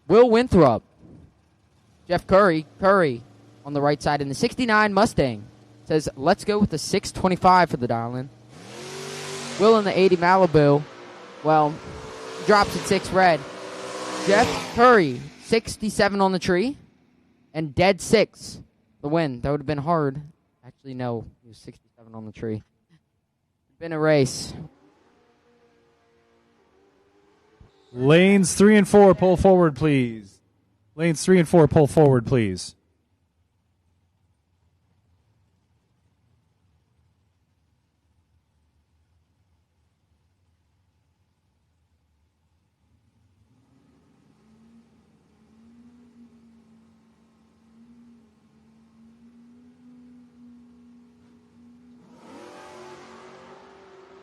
Will Winthrop. Jeff Curry on the right side in the 69 Mustang. Says, let's go with the 6.25 for the dial-in. Will in the 80 Malibu. Well, drops at 6 red. Jeff Curry, 67 on the tree. And dead 6. The win. That would have been hard. Actually, no. He was 67 on the tree. Been a race. Lanes 3 and 4, pull forward, please. Lanes 3 and 4, pull forward, please.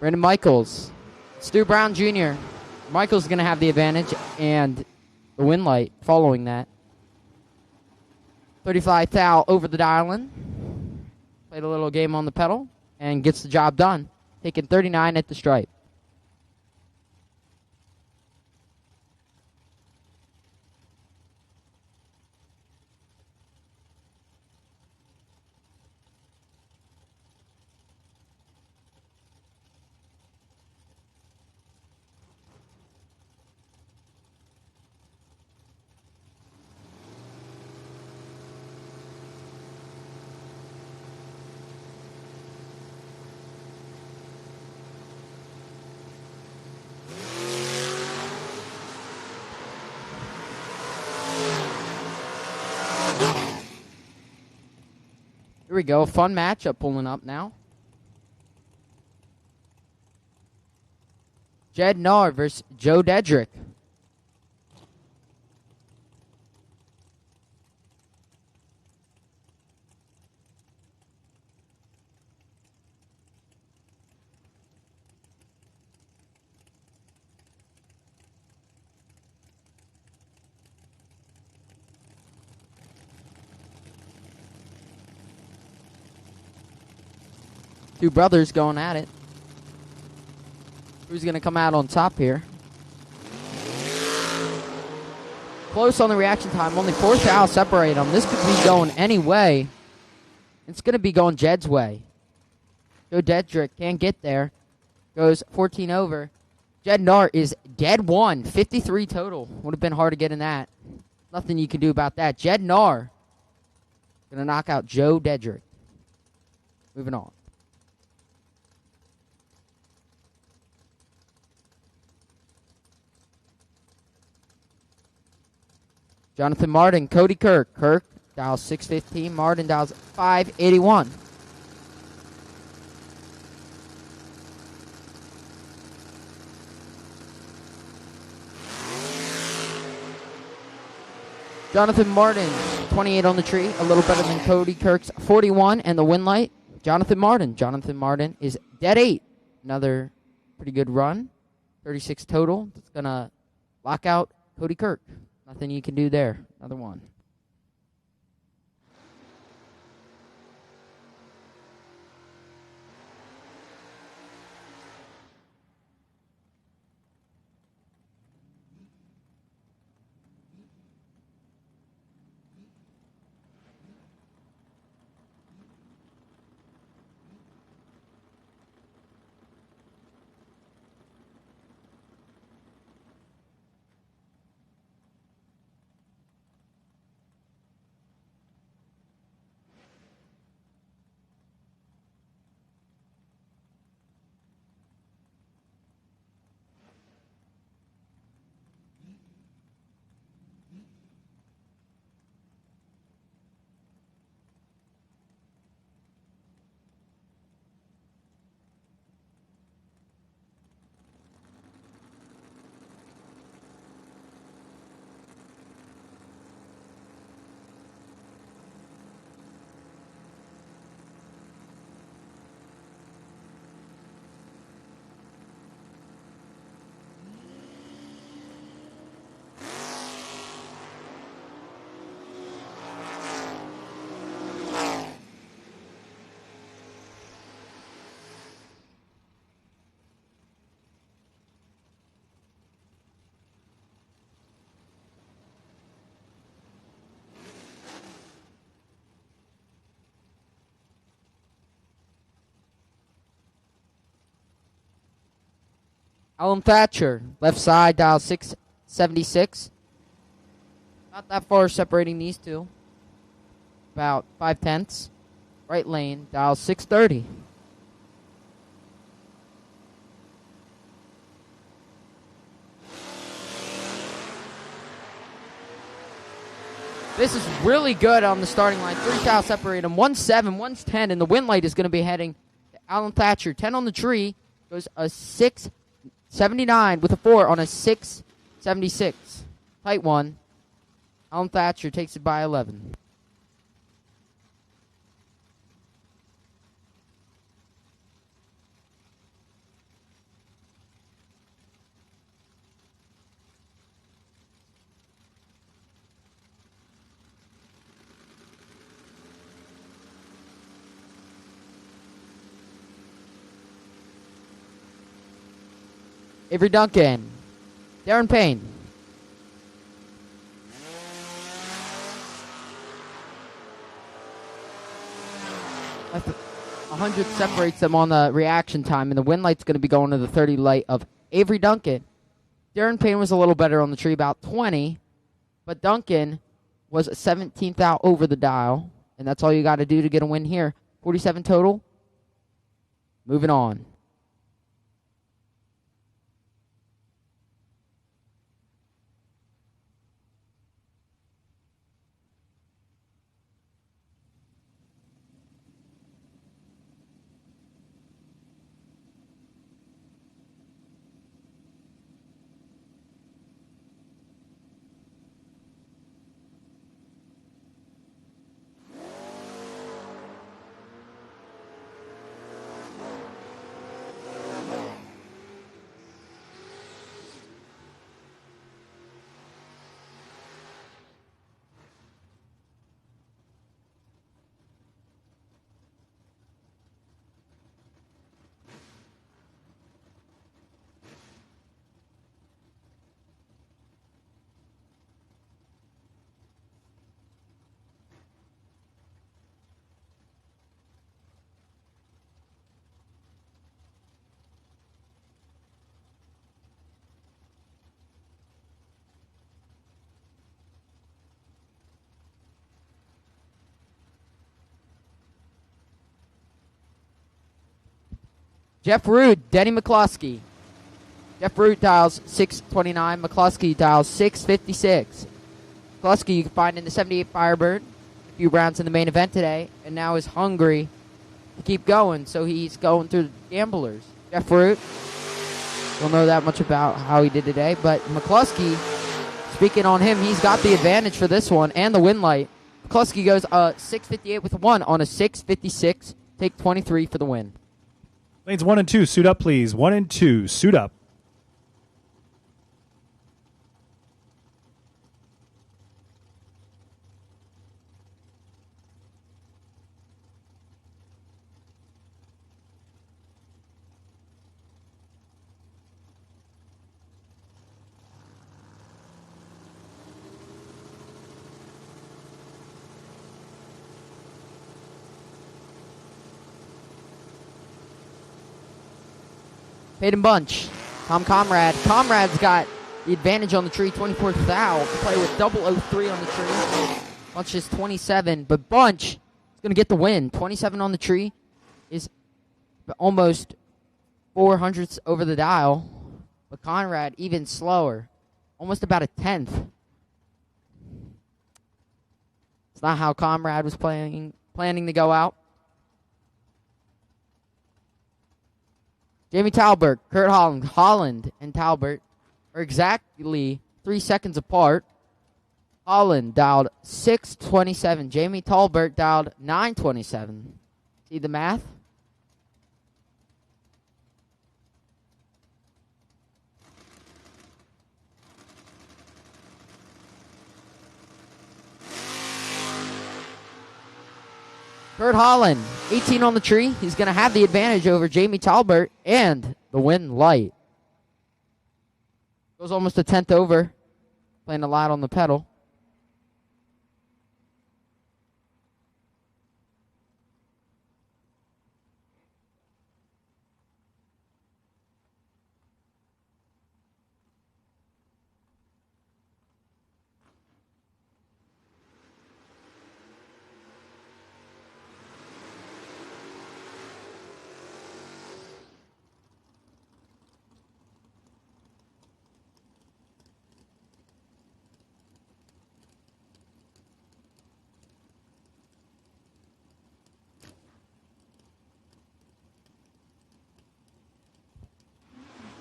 Brandon Michaels. Stu Brown Jr. Michaels is going to have the advantage and the win light following that. 35 thou over the dial-in. Played a little game on the pedal and gets the job done. Taking 39 at the stripe. Here we go. Fun matchup pulling up now. Jed Nahr versus Joe Dedrick. Two brothers going at it. Who's going to come out on top here? Close on the reaction time. Only 4 thou separate them. This could be going any way. It's going to be going Jed's way. Joe Dedrick can't get there. Goes 14 over. Jed Nahr is dead one. 53 total. Would have been hard to get in that. Nothing you can do about that. Jed Nahr going to knock out Joe Dedrick. Moving on. Jonathan Martin, Cody Kirk. Kirk dials 615. Martin dials 581. Jonathan Martin, 28 on the tree. A little better than Cody Kirk's 41 and the win light. Jonathan Martin. Jonathan Martin is dead 8. Another pretty good run. 36 total. That's going to lock out Cody Kirk. Nothing you can do there. Another one. Alan Thatcher, left side, dial 676. Not that far separating these two. About 5/10. Right lane, dial 630. This is really good on the starting line. 3 thou separate them. 1-7, 1-10, and the win light is going to be heading to Alan Thatcher. 10 on the tree. Goes a 6.79 with a 4 on a 6.76. Tight one. Alan Thatcher takes it by 11. Avery Duncan. Darren Payne. That's 100 separates them on the reaction time, and the win light's going to be going to the 30 light of Avery Duncan. Darren Payne was a little better on the tree, about 20, but Duncan was 17th out over the dial, and that's all you got to do to get a win here. 47 total. Moving on. Jeff Root, Denny McCluskey. Jeff Root dials 629. McCluskey dials 656. McCluskey you can find in the 78 Firebird. A few rounds in the main event today, and now is hungry to keep going, so he's going through the gamblers. Jeff Root, don't know that much about how he did today, but McCluskey, speaking on him, he's got the advantage for this one and the win light. McCluskey goes 658 with a 1 on a 656. Take 23 for the win. Lanes 1 and 2, suit up, please. 1 and 2, suit up. Peyton Bunch. Tom Comrade. Comrade's got the advantage on the tree. 24th thou. To play with 003 on the tree. Bunch is 27. But Bunch is going to get the win. 27 on the tree is almost 400ths over the dial. But Conrad even slower. Almost about a 10th. It's not how Comrade was planning to go out. Jamie Talbert, Kurt Holland and Talbert are exactly 3 seconds apart. Holland dialed 627. Jamie Talbert dialed 927. See the math? Kurt Holland, 18 on the tree. He's going to have the advantage over Jamie Talbert and the win light. Goes almost a 10th over. Playing a lot on the pedal.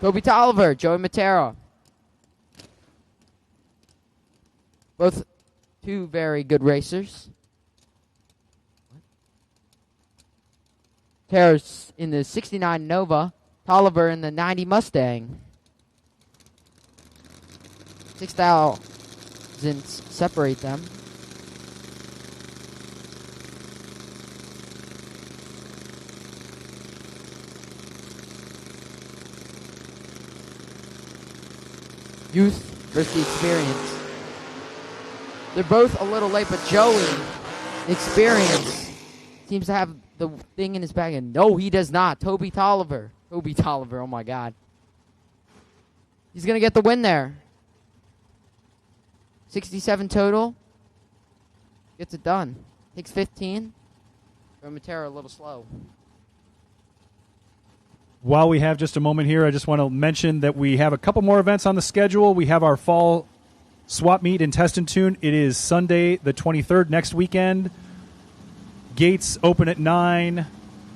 Toby Tolliver, Joey Matera. Both two very good racers. Matera's in the 69 Nova. Tolliver in the 90 Mustang. 6 thousandths separate them. Youth versus the experience. They're both a little late, but Joey, experience, seems to have the thing in his bag. And no, he does not. Toby Tolliver. Toby Tolliver, oh my God. He's going to get the win there. 67 total. Gets it done. Takes 15. Matera a little slow. While we have just a moment here, I just want to mention that we have a couple more events on the schedule. We have our fall swap meet in Test and Tune. It is Sunday the 23rd, next weekend. Gates open at 9.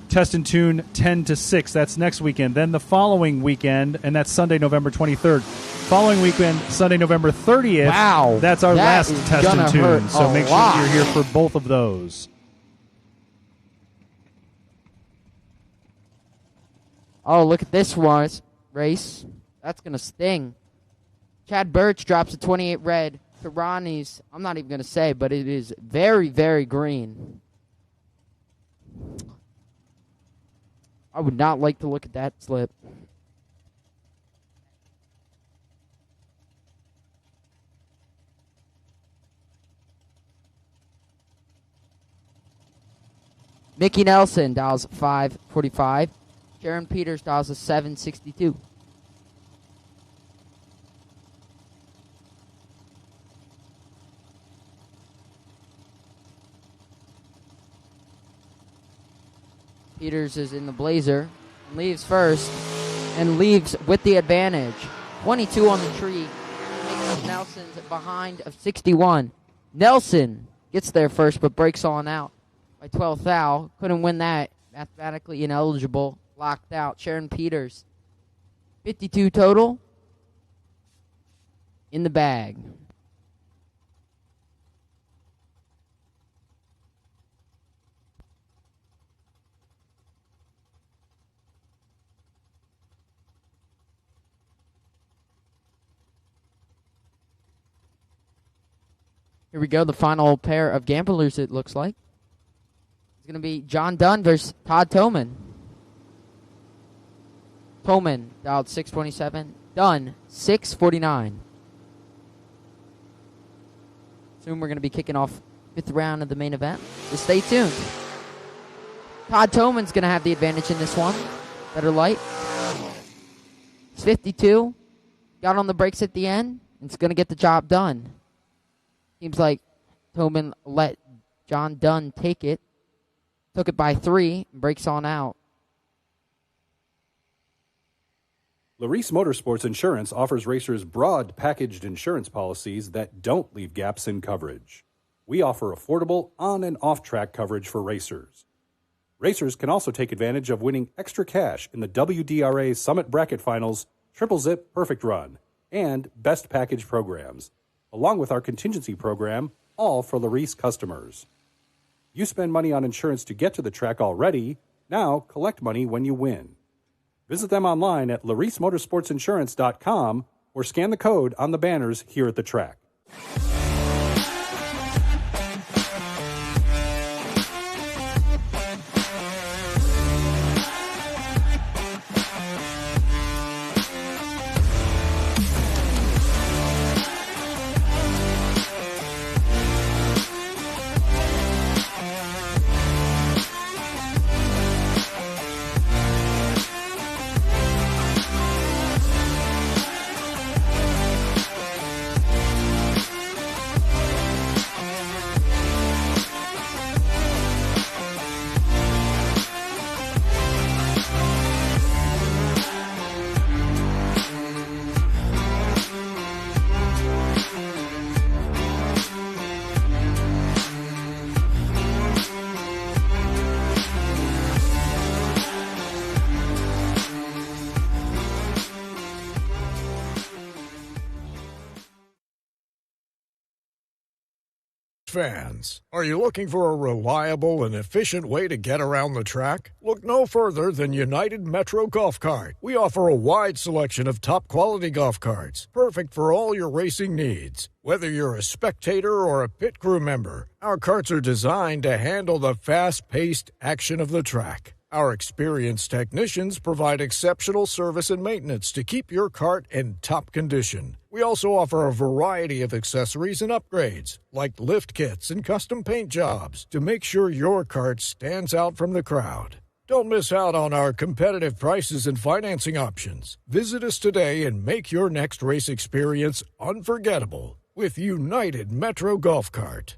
Test and Tune 10 to 6. That's next weekend. Then the following weekend, and that's Sunday, November 23rd. Following weekend, Sunday, November 30th. Wow. That's our last Test and Tune. So make sure lot. you're here for both of those. Oh, look at this one race. That's going to sting. Chad Birch drops a 28 red to Ronnie's. I'm not even going to say, but it is very, very green. I would not like to look at that slip. Mickey Nelson dials 545. Sharon Peters dials a 762. Peters is in the Blazer, leaves first, and leaves with the advantage. 22 on the tree, making up Nelson's behind of 61. Nelson gets there first, but breaks on out by 12 thou. Couldn't win that. Mathematically ineligible. Locked out. Sharon Peters, 52 total in the bag. Here we go, the final pair of gamblers, it looks like. It's going to be John Dunn versus Todd Toman. Toman dialed 627. Dunn, 649. Soon we're going to be kicking off 5th round of the main event. So stay tuned. Todd Toman's going to have the advantage in this one. Better light. It's 52. Got on the brakes at the end. It's going to get the job done. Seems like Toman let John Dunn take it. Took it by 3. Breaks on out. Larice Motorsports Insurance offers racers broad packaged insurance policies that don't leave gaps in coverage. We offer affordable on- and off-track coverage for racers. Racers can also take advantage of winning extra cash in the WDRA Summit Bracket Finals, Triple Zip Perfect Run, and Best Package programs, along with our contingency program, all for Larice customers. You spend money on insurance to get to the track already. Now collect money when you win. Visit them online at LariceMotorsportsInsurance.com or scan the code on the banners here at the track. fans. Are you looking for a reliable and efficient way to get around the track? Look no further than United Metro Golf Cart. We offer a wide selection of top-quality golf carts, perfect for all your racing needs. Whether you're a spectator or a pit crew member, our carts are designed to handle the fast-paced action of the track. Our experienced technicians provide exceptional service and maintenance to keep your cart in top condition. We also offer a variety of accessories and upgrades, like lift kits and custom paint jobs, to make sure your cart stands out from the crowd. Don't miss out on our competitive prices and financing options. Visit us today and make your next race experience unforgettable with United Metro Golf Cart.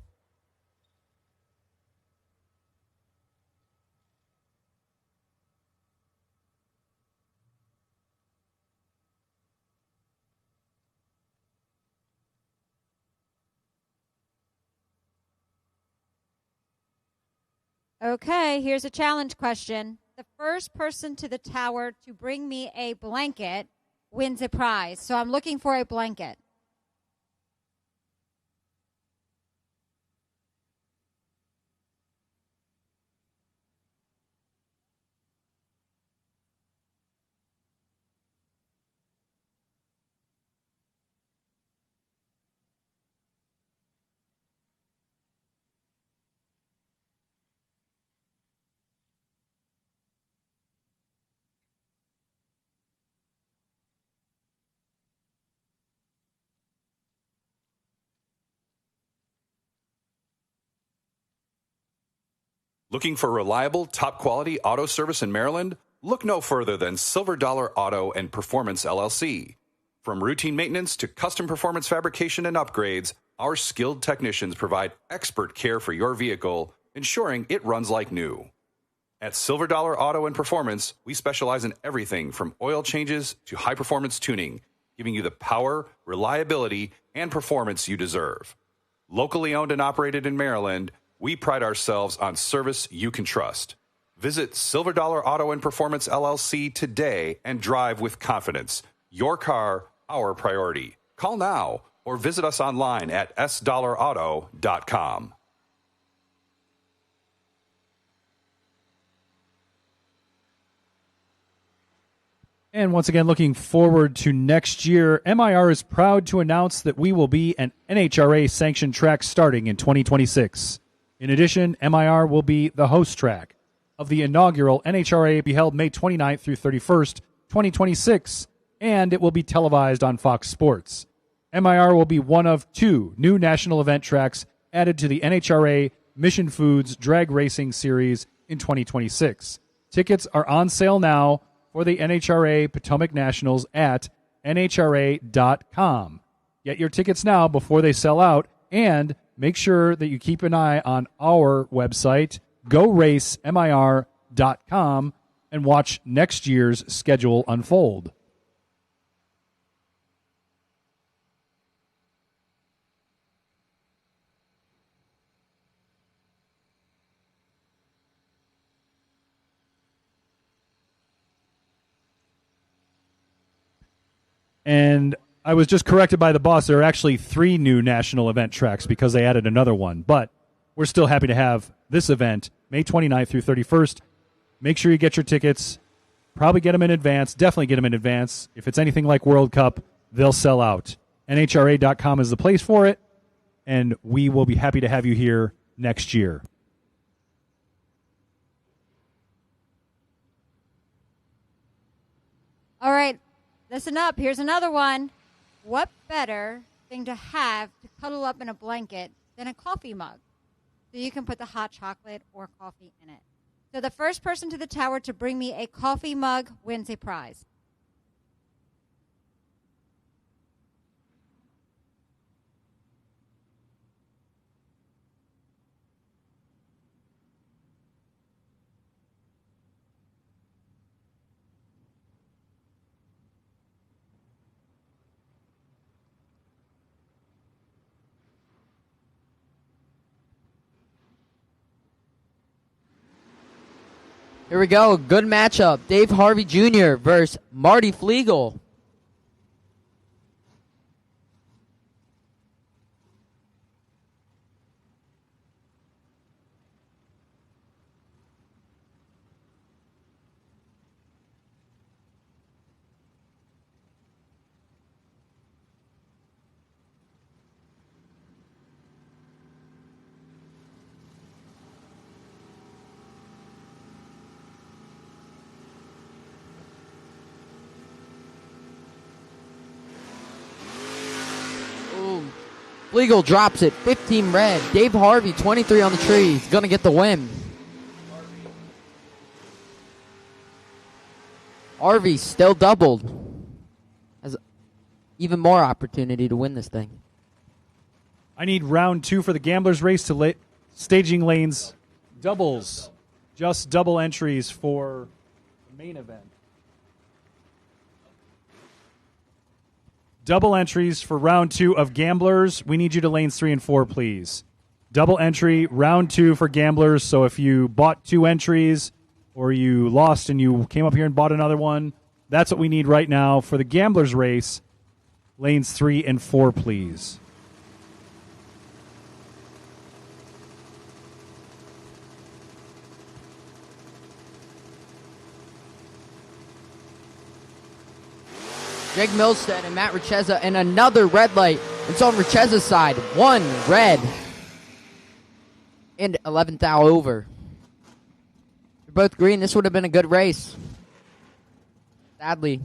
Okay, here's a challenge question. The first person to the tower to bring me a blanket wins a prize. So I'm looking for a blanket. Looking for reliable, top-quality auto service in Maryland? Look no further than Silver Dollar Auto and Performance LLC. From routine maintenance to custom performance fabrication and upgrades, our skilled technicians provide expert care for your vehicle, ensuring it runs like new. At Silver Dollar Auto and Performance, we specialize in everything from oil changes to high-performance tuning, giving you the power, reliability, and performance you deserve. Locally owned and operated in Maryland, we pride ourselves on service you can trust. Visit Silver Dollar Auto and Performance LLC today and drive with confidence. Your car, our priority. Call now or visit us online at sdollarauto.com. And once again, looking forward to next year, MIR is proud to announce that we will be an NHRA-sanctioned track starting in 2026. In addition, MIR will be the host track of the inaugural NHRA, be held May 29th through 31st, 2026, and it will be televised on Fox Sports. MIR will be one of 2 new national event tracks added to the NHRA Mission Foods Drag Racing Series in 2026. Tickets are on sale now for the NHRA Potomac Nationals at nhra.com. Get your tickets now before they sell out, and make sure that you keep an eye on our website, goracemir.com, and watch next year's schedule unfold. And I was just corrected by the boss. There are actually 3 new national event tracks because they added another one. But we're still happy to have this event, May 29th through 31st. Make sure you get your tickets. Probably get them in advance. Definitely get them in advance. If it's anything like World Cup, they'll sell out. NHRA.com is the place for it, and we will be happy to have you here next year. All right, listen up. Here's another one. What better thing to have to cuddle up in a blanket than a coffee mug? So you can put the hot chocolate or coffee in it. So the first person to the tower to bring me a coffee mug wins a prize. Here we go. Good matchup. Dave Harvey Jr. versus Marty Flegel. Flegel drops it, 15 red. Dave Harvey, 23 on the tree. He's going to get the win. Harvey still doubled. Has even more opportunity to win this thing. I need round 2 for the Gamblers race to staging lanes. Doubles. Just double entries for the main event. Double entries for round 2 of Gamblers. We need you to lanes 3 and 4, please. Double entry, round 2 for Gamblers. So if you bought 2 entries or you lost and you came up here and bought another one, that's what we need right now for the Gamblers race. Lanes 3 and 4, please. Greg Milstead and Matt Richeza, and another red light. It's on Richeza's side. 1 red. And 11th thou over. They're both green. This would have been a good race. Sadly,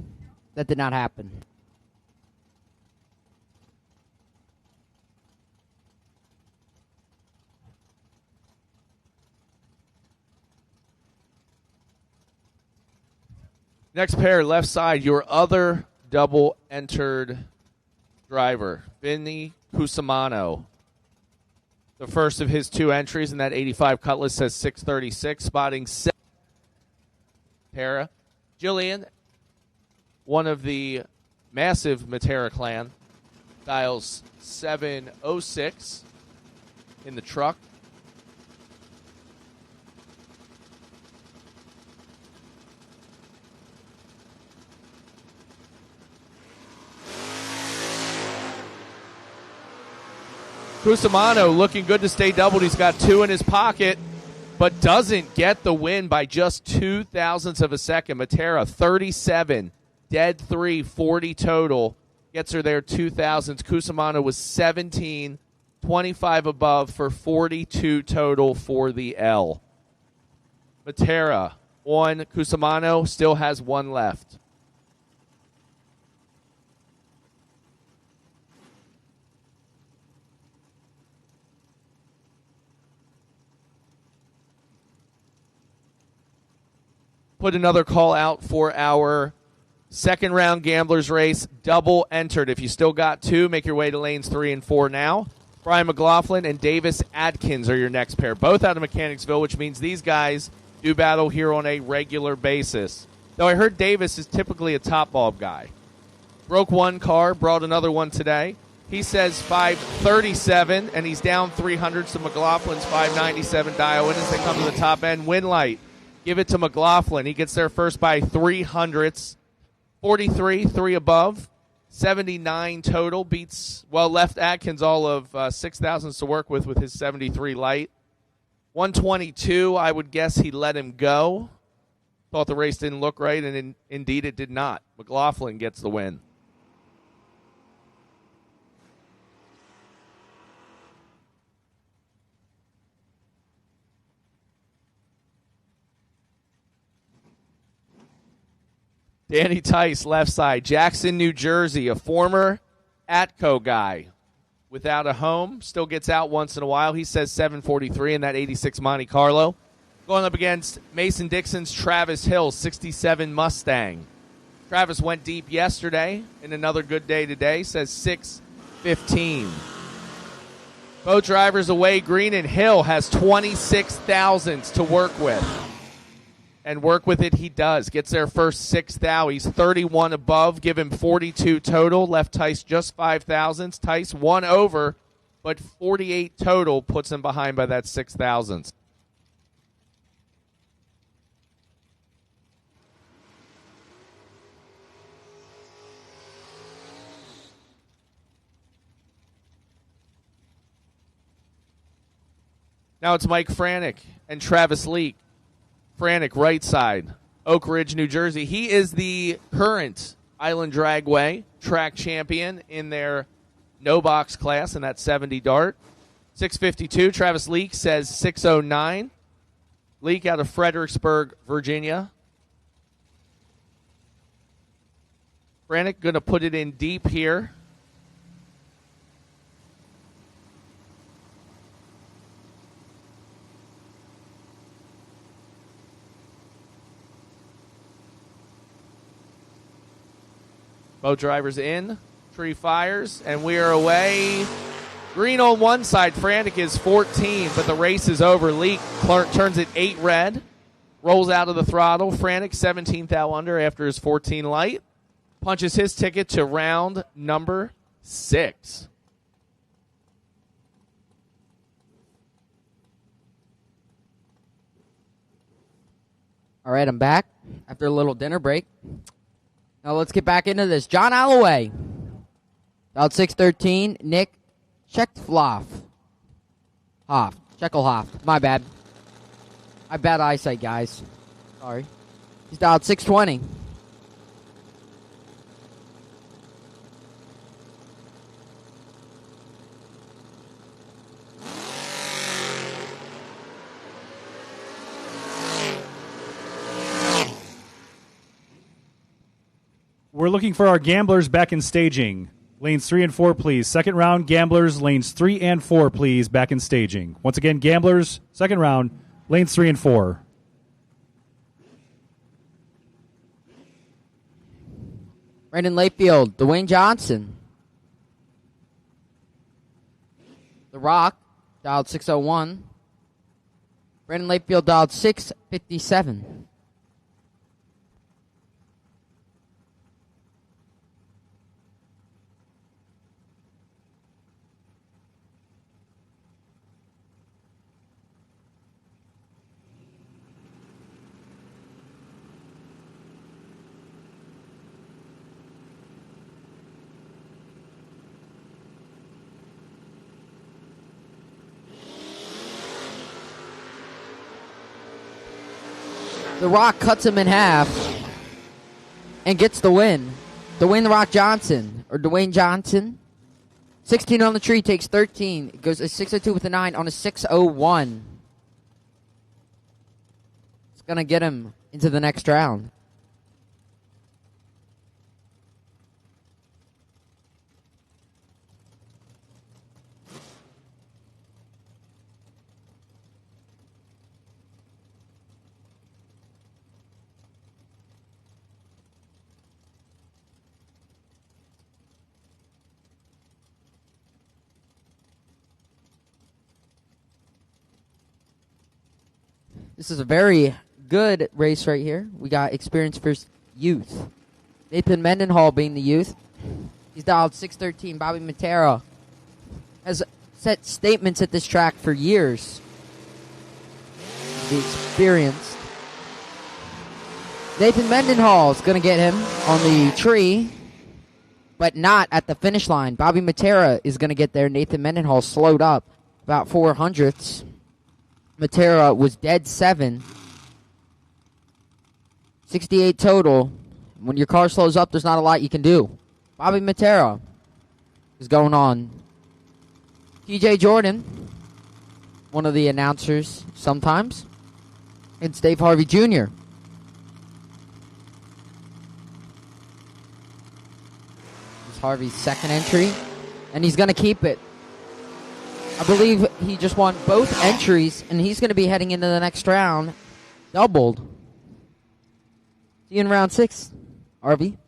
that did not happen. Next pair, left side, your other double entered driver, Vinny Cusimano. The first of his 2 entries in that 85 Cutlass says 636, spotting 7. Matera. Jillian, one of the massive Matera clan, dials 706 in the truck. Cusimano looking good to stay doubled. He's got 2 in his pocket, but doesn't get the win by just 0.02 of a second. Matera, 37, dead 3, 40 total. Gets her there 0.02. Cusimano was 17, 25 above for 42 total for the L. Matera on Cusimano, still has 1 left. Put another call out for our second round Gamblers race, double entered. If you still got 2, make your way to lanes 3 and 4 now. Brian McLaughlin and Davis Adkins are your next pair, both out of Mechanicsville, which means these guys do battle here on a regular basis. Though I heard Davis is typically a top bulb guy. Broke 1 car, brought another one today. He says 537, and he's down 300, so McLaughlin's 597 dial in as they come to the top end. Win light. Give it to McLaughlin. He gets there first by 300ths. 43, 3 above. 79 total. Beats, well, left Atkins all of 6 thousandths to work with his 73 light. 122, I would guess he let him go. Thought the race didn't look right, and indeed it did not. McLaughlin gets the win. Danny Tice, left side. Jackson, New Jersey, a former Atco guy. Without a home, still gets out once in a while. He says 743 in that 86 Monte Carlo. Going up against Mason Dixon's Travis Hill, 67 Mustang. Travis went deep yesterday, and another good day today, says 615. Both drivers away. Green and Hill has 26 thousandths to work with. And work with it he does. Gets there first 6 thou. He's 31 above. Give him 42 total. Left Tice just 5 thousandths. Tice 1 over, but 48 total puts him behind by that 6 thousandths. Now it's Mike Franek and Travis Leake. Franek, right side, Oak Ridge, New Jersey. He is the current Island Dragway track champion in their no-box class in that 70 dart. 652, Travis Leake says 609. Leake out of Fredericksburg, Virginia. Franek going to put it in deep here. Both drivers in. Tree fires, and we are away. Green on one side. Frantic is 14, but the race is over. Leak turns it 8 red. Rolls out of the throttle. Frantic 17th thou under after his 14 light. Punches his ticket to round number 6. All right, I'm back after a little dinner break. Now let's get back into this. John Alloway. About 613. Nick Checkfloff. Checkelhoff. My bad. I bad eyesight, guys. Sorry. He's dialed 620. We're looking for our gamblers back in staging. Lanes 3 and 4, please. Second round, gamblers, lanes 3 and 4, please, back in staging. Once again, gamblers, second round, lanes 3 and 4. Brandon Layfield, Dwayne Johnson. The Rock, dialed 601. Brandon Layfield dialed 657. The Rock cuts him in half and gets the win. Dwayne The Rock Johnson, or Dwayne Johnson. 16 on the tree, takes 13. It goes a 602 with a 9 on a 601. It's going to get him into the next round. This is a very good race right here. We got experience versus youth. Nathan Mendenhall being the youth. He's dialed 613. Bobby Matera has set statements at this track for years. The experienced. Nathan Mendenhall is going to get him on the tree, but not at the finish line. Bobby Matera is going to get there. Nathan Mendenhall slowed up about 400ths. Matera was dead 7. 68 total. When your car slows up, there's not a lot you can do. Bobby Matera is going on. TJ Jordan, one of the announcers sometimes. And Dave Harvey Jr. This is Harvey's second entry, and he's going to keep it. I believe he just won both entries, and he's going to be heading into the next round doubled. See you in round 6, RV.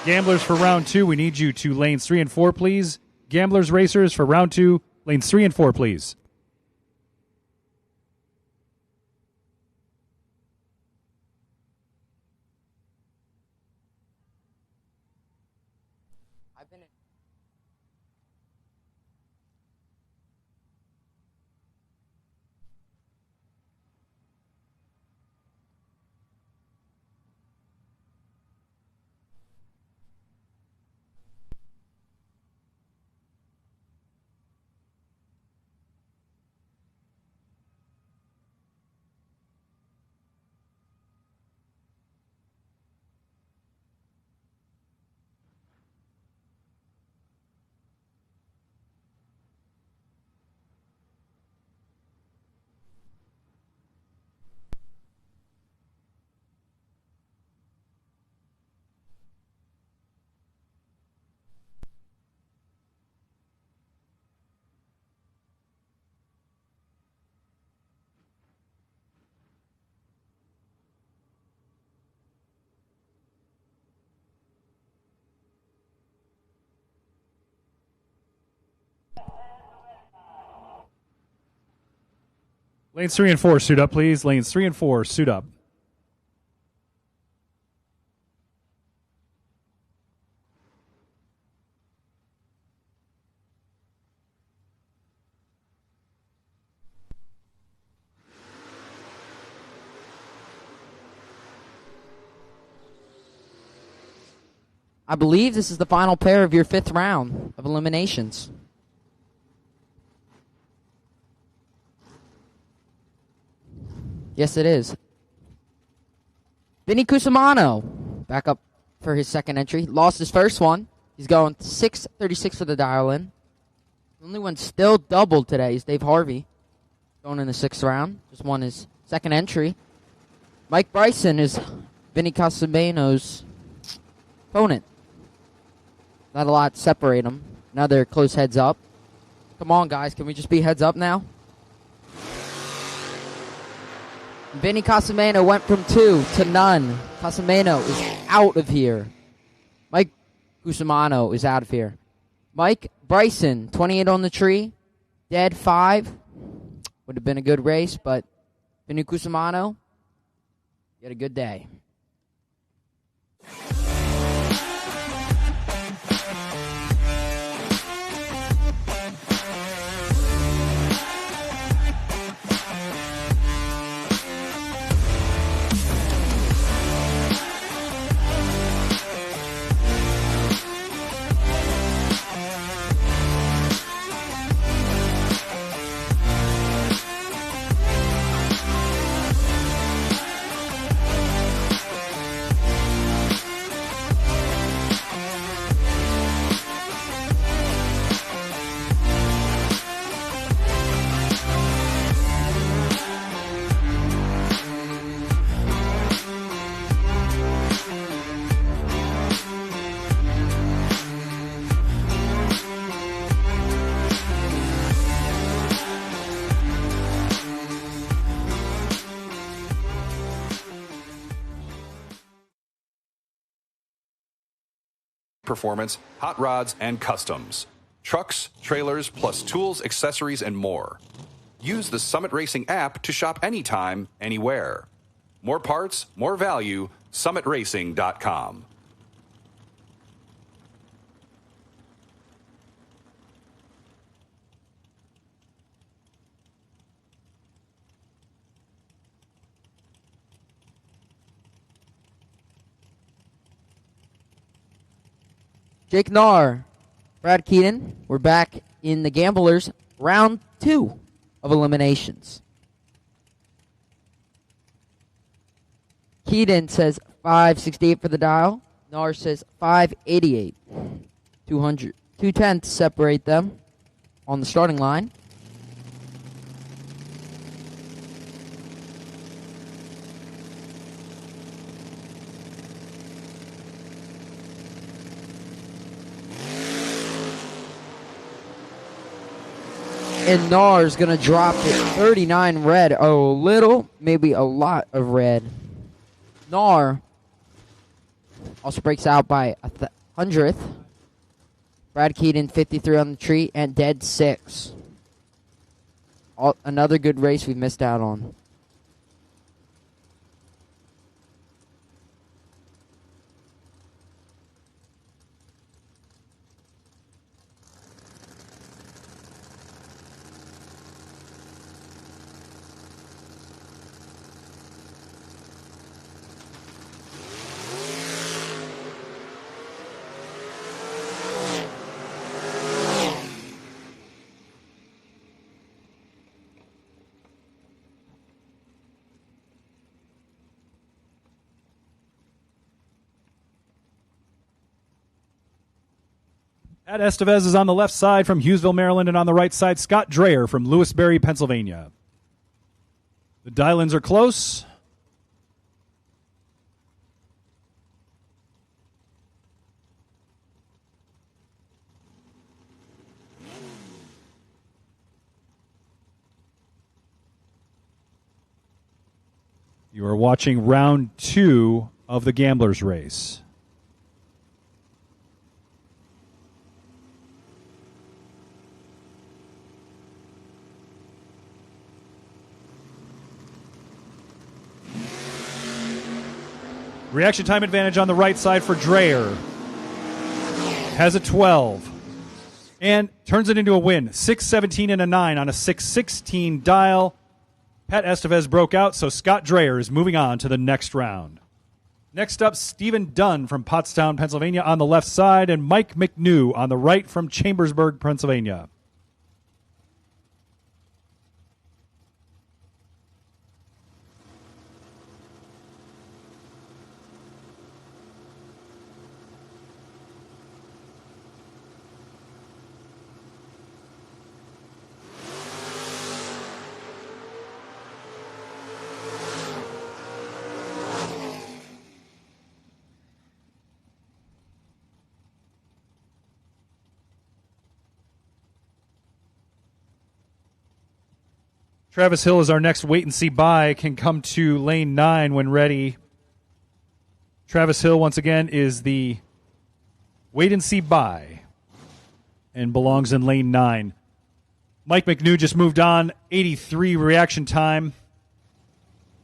Gamblers for round 2, we need you to lanes 3 and 4, please. Gamblers racers for round 2, lanes 3 and 4, please. Lanes 3 and 4, suit up, please. Lanes 3 and 4, suit up. I believe this is the final pair of your 5th round of eliminations. Yes, it is. Vinny Cusimano, back up for his second entry. Lost his first one. He's going 6:36 for the dial-in. The only one still doubled today is Dave Harvey, going in the 6th round. Just won his second entry. Mike Bryson is Vinny Cusimano's opponent. Not a lot to separate them. Another close heads up. Come on, guys. Can we just be heads up now? Vinny Cusimano went from 2 to none. Cusimano is out of here. Mike Cusimano is out of here. Mike Bryson, 28 on the tree. Dead 5. Would have been a good race, but Vinny Cusimano, you had a good day. Performance, hot rods, and customs. Trucks, trailers, plus tools, accessories, and more. Use the Summit Racing app to shop anytime, anywhere. More parts, more value, summitracing.com. Jake Nahr, Brad Keaton, we're back in the Gamblers round 2 of eliminations. Keaton says 568 for the dial. Nahr says 588. 2/10 separate them on the starting line. And Nahr's going to drop it 39 red. A little, maybe a lot of red. Nahr also breaks out by a 100th. Brad Keaton 53 on the tree and dead 6. Another good race we missed out on. Pat Estevez is on the left side from Hughesville, Maryland, and on the right side, Scott Dreyer from Lewisberry, Pennsylvania. The dial-ins are close. You are watching round 2 of the Gamblers race. Reaction time advantage on the right side for Dreyer. Has a 12. And turns it into a win. 6-17 and a 9 on a 6-16 dial. Pat Estevez broke out, so Scott Dreyer is moving on to the next round. Next up, Stephen Dunn from Pottstown, Pennsylvania on the left side, and Mike McNew on the right from Chambersburg, Pennsylvania. Travis Hill is our next wait-and-see buy. Can come to lane 9 when ready. Travis Hill, once again, is the wait-and-see buy and belongs in lane 9. Mike McNew just moved on. 83 reaction time.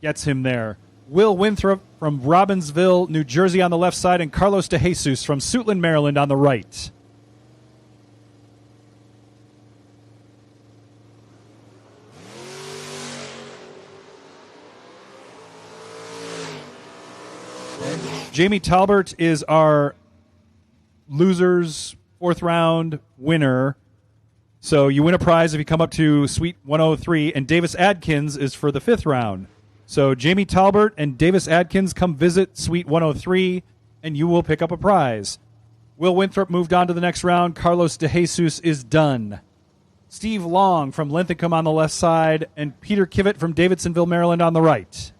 Gets him there. Will Winthrop from Robbinsville, New Jersey on the left side, and Carlos DeJesus from Suitland, Maryland on the right. Jamie Talbert is our losers 4th round winner. So you win a prize if you come up to Suite 103, and Davis Adkins is for the 5th round. So Jamie Talbert and Davis Adkins come visit Suite 103, and you will pick up a prize. Will Winthrop moved on to the next round. Carlos DeJesus is done. Steve Long from Linthicum on the left side, and Peter Kivett from Davidsonville, Maryland on the right.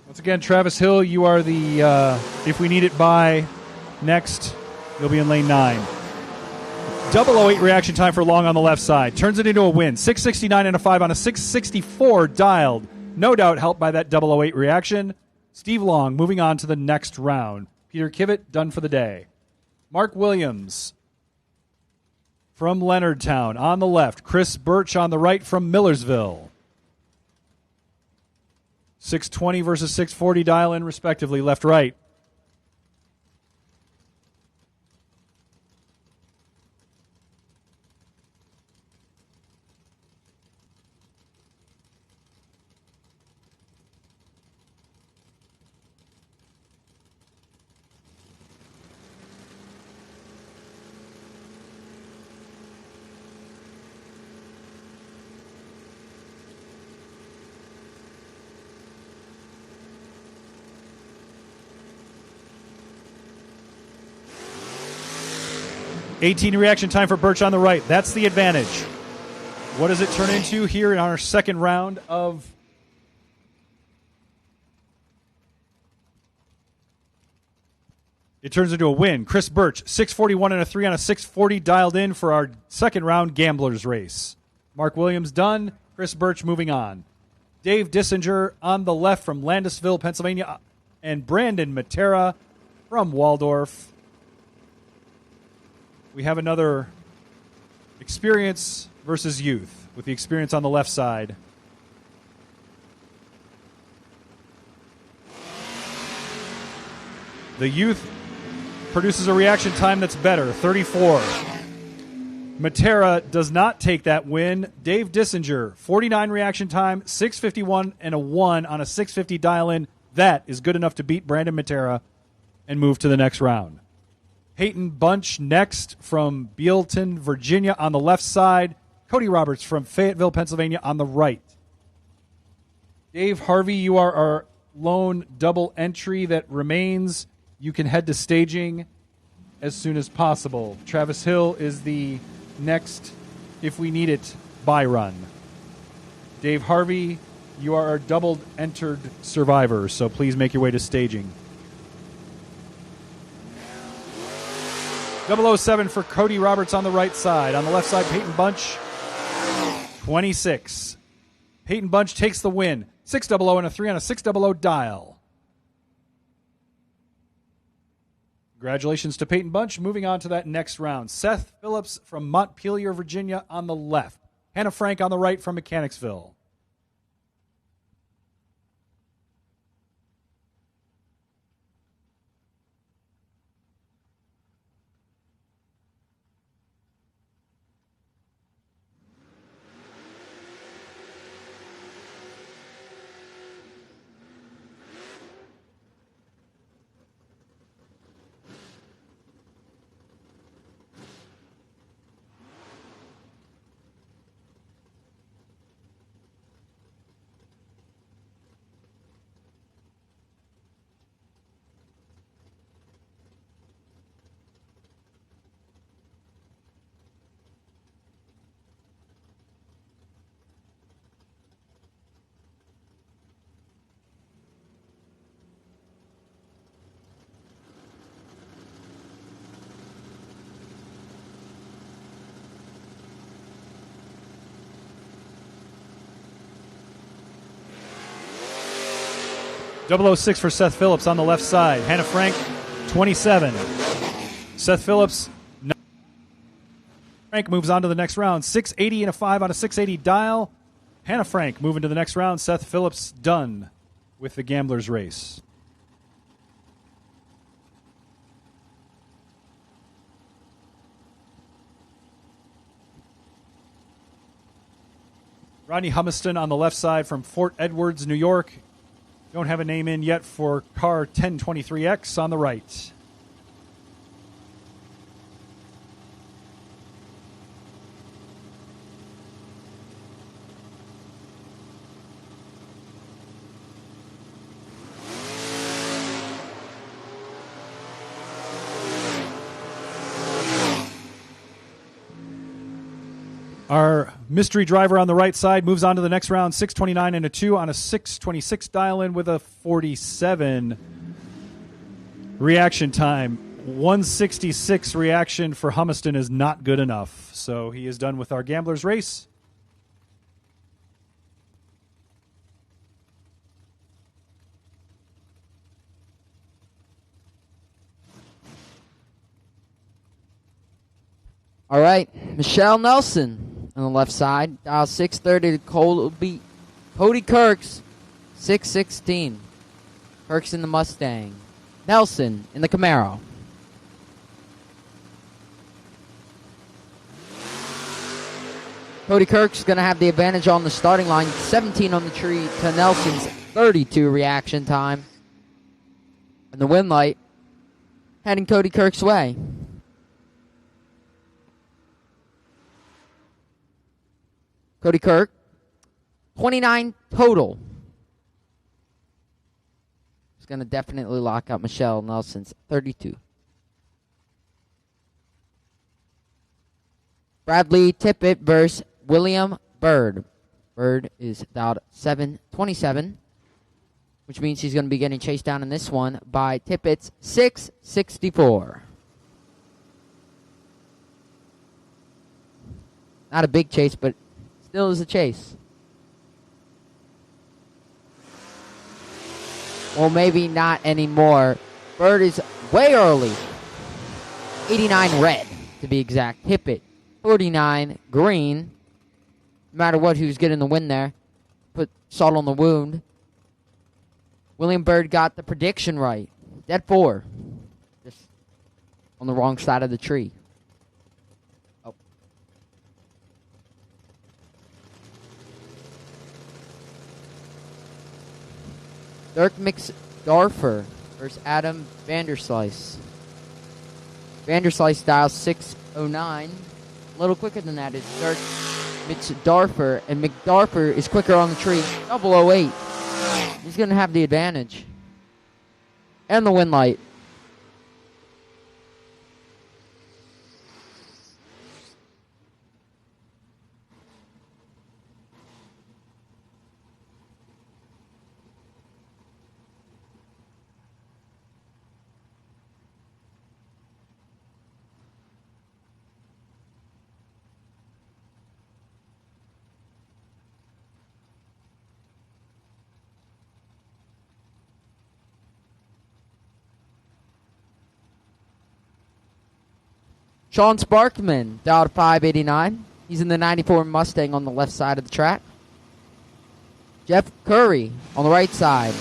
Once again, Travis Hill, you are the if we need it by next. You'll be in lane 9. 008 reaction time for Long on the left side. Turns it into a win. 669 and a 5 on a 664 dialed. No doubt helped by that 008 reaction. Steve Long moving on to the next round. Peter Kivett done for the day. Mark Williams from Leonardtown on the left. Chris Birch on the right from Millersville. 620 versus 640 dial in, respectively, left-right. $18 reaction time for Birch on the right. That's the advantage. What does it turn into here in our second round of... It turns into a win. Chris Birch, 641 and a 3 on a 640 dialed in for our second round Gamblers race. Mark Williams done. Chris Birch moving on. Dave Dissinger on the left from Landisville, Pennsylvania, and Brandon Matera from Waldorf. We have another experience versus youth, with the experience on the left side. The youth produces a reaction time that's better, 34. Matera does not take that win. Dave Dissinger, 49 reaction time, 651 and a 1 on a 650 dial-in. That is good enough to beat Brandon Matera and move to the next round. Peyton Bunch next from Bealton, Virginia on the left side. Cody Roberts from Fayetteville, Pennsylvania on the right. Dave Harvey, you are our lone double entry that remains. You can head to staging as soon as possible. Travis Hill is the next, if we need it, buy run. Dave Harvey, you are our double entered survivor, so please make your way to staging. 007 for Cody Roberts on the right side. On the left side, Peyton Bunch, 26. Peyton Bunch takes the win. 600 and a 3 on a 600 dial. Congratulations to Peyton Bunch. Moving on to that next round. Seth Phillips from Montpelier, Virginia on the left. Hannah Frank on the right from Mechanicsville. .006 for Seth Phillips on the left side. Hannah Frank, 27. Seth Phillips, Frank moves on to the next round. 680 and a 5 on a 680 dial. Hannah Frank moving to the next round. Seth Phillips done with the Gambler's Race. Rodney Humiston on the left side from Fort Edwards, New York. Don't have a name in yet for car 1023X on the right. Our mystery driver on the right side moves on to the next round, 629 and a 2 on a 626 dial-in with a 47 reaction time. 166 reaction for Humiston is not good enough, so he is done with our Gambler's Race. All right, Michelle Nelson on the left side. Dial 630 to Cody Kirks, 616. Kirks in the Mustang. Nelson in the Camaro. Cody Kirk's going to have the advantage on the starting line. 17 on the tree to Nelson's 32 reaction time. And the win light heading Cody Kirk's way. Cody Kirk, 29 total. He's going to definitely lock up Michelle Nelson's 32. Bradley Tippett versus William Bird. Bird is dialed 727, which means he's going to be getting chased down in this one by Tippett's 664. Not a big chase, but still is a chase. Well, maybe not anymore. Bird is way early. 89 red, to be exact. Tippett, 49 green. No matter what, he was getting the win there. Put salt on the wound. William Bird got the prediction right. Dead 4. Just on the wrong side of the tree. Oh. Dirk McDarfer versus Adam Vanderslice. Vanderslice dials 609. A little quicker than that is Dirk McDarfer, and McDarfer is quicker on the tree. 008. He's going to have the advantage. And the win light. Sean Sparkman, dialed 589. He's in the 94 Mustang on the left side of the track. Jeff Curry on the right side.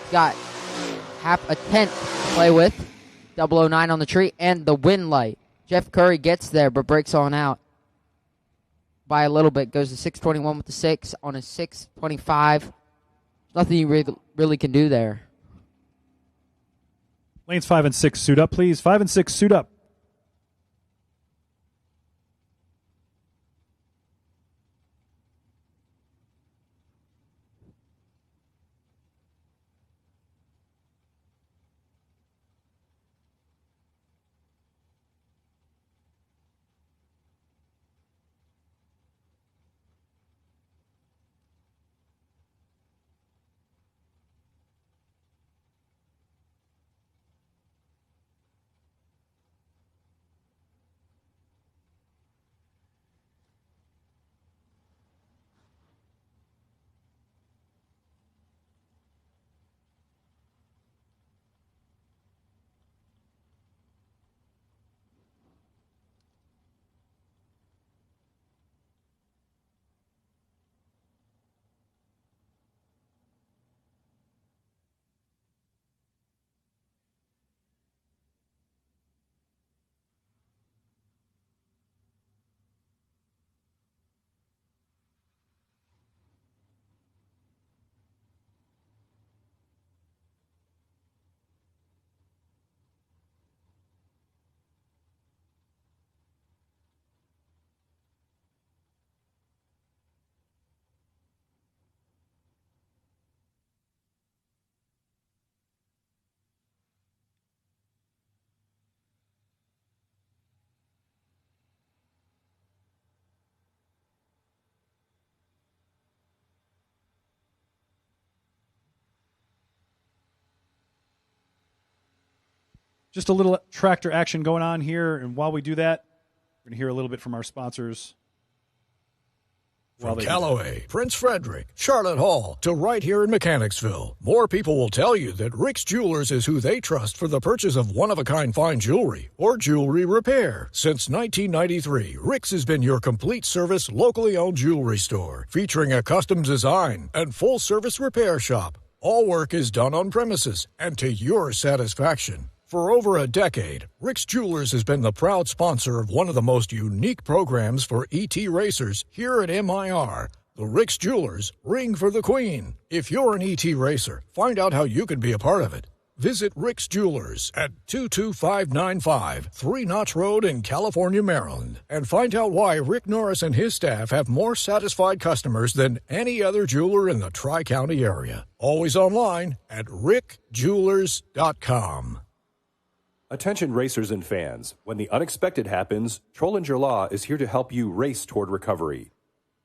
He's got half a tenth to play with. 009 on the tree and the wind light. Jeff Curry gets there but breaks on out by a little bit. Goes to 621 with the 6 on a 625. Nothing you really can do there. Lanes 5 and 6, suit up, please. 5 and 6, suit up. Just a little tractor action going on here, and while we do that, we're going to hear a little bit from our sponsors. From Callaway, Prince Frederick, Charlotte Hall, to right here in Mechanicsville, more people will tell you that Rick's Jewelers is who they trust for the purchase of one-of-a-kind fine jewelry or jewelry repair. Since 1993, Rick's has been your complete service, locally owned jewelry store, featuring a custom design and full-service repair shop. All work is done on premises and to your satisfaction. For over a decade, Rick's Jewelers has been the proud sponsor of one of the most unique programs for ET racers here at MIR, the Rick's Jewelers Ring for the Queen. If you're an ET racer, find out how you can be a part of it. Visit Rick's Jewelers at 22595 Three Notch Road in California, Maryland, and find out why Rick Norris and his staff have more satisfied customers than any other jeweler in the Tri-County area. Always online at rickjewelers.com. Attention racers and fans. When the unexpected happens, Trollinger Law is here to help you race toward recovery.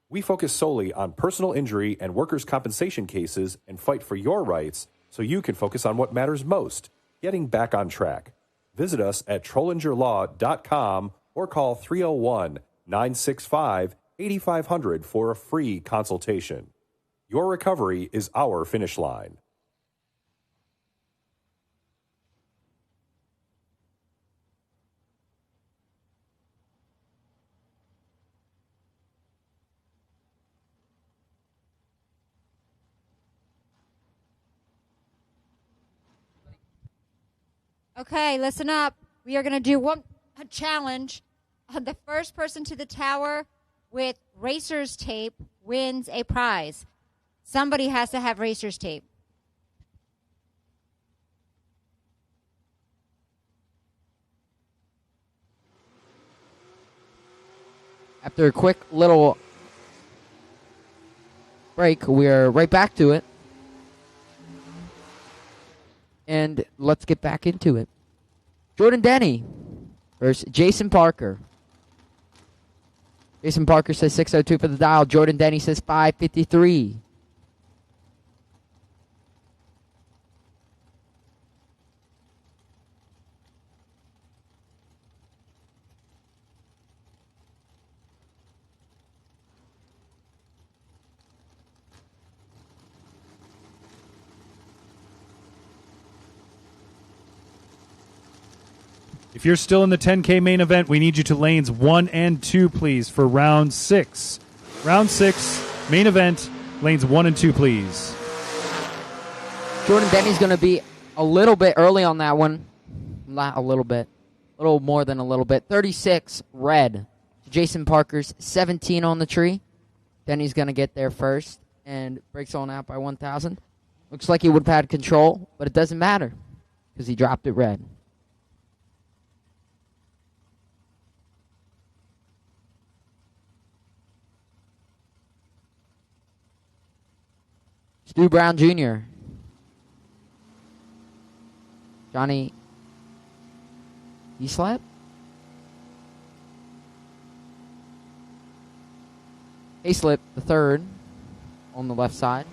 We focus solely on personal injury and workers' compensation cases and fight for your rights so you can focus on what matters most, getting back on track. Visit us at trollingerlaw.com or call 301-965-8500 for a free consultation. Your recovery is our finish line. Okay, listen up. We are going to do a challenge. The first person to the tower with racer's tape wins a prize. Somebody has to have racer's tape. After a quick little break, we're right back to it. And let's get back into it. Jordan Denny versus Jason Parker. Jason Parker says 602 for the dial. Jordan Denny says 553. If you're still in the 10K main event, we need you to lanes 1 and 2, please, for round 6. Round 6, main event, lanes 1 and 2, please. Jordan Denny's going to be a little bit early on that one. Not a little bit. A little more than a little bit. 36, red. Jason Parker's 17 on the tree. Denny's going to get there first and breaks on out by 1,000. Looks like he would have had control, but it doesn't matter because he dropped it red. Stu Brown Jr. Johnny Eslap? Hayslip, the third, on the left side.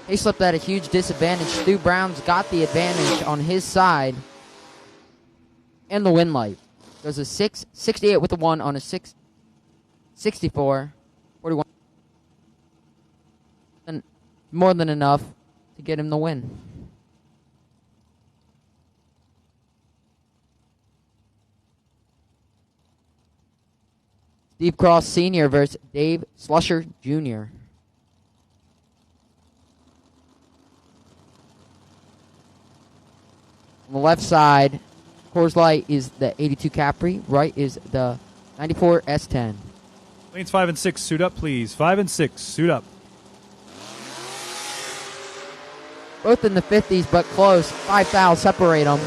Hayslip at a huge disadvantage. Stu Brown's got the advantage on his side. And the win light. Goes a 668 with the 1 on a 664. 41. And more than enough to get him the win. Steve Cross Sr. versus Dave Slusher Jr. On the left side, Coors Light is the 82 Capri. Right is the 94 S10. Lanes 5 and 6, suit up, please. 5 and 6, suit up. Both in the 50s, but close. 5 fouls separate them.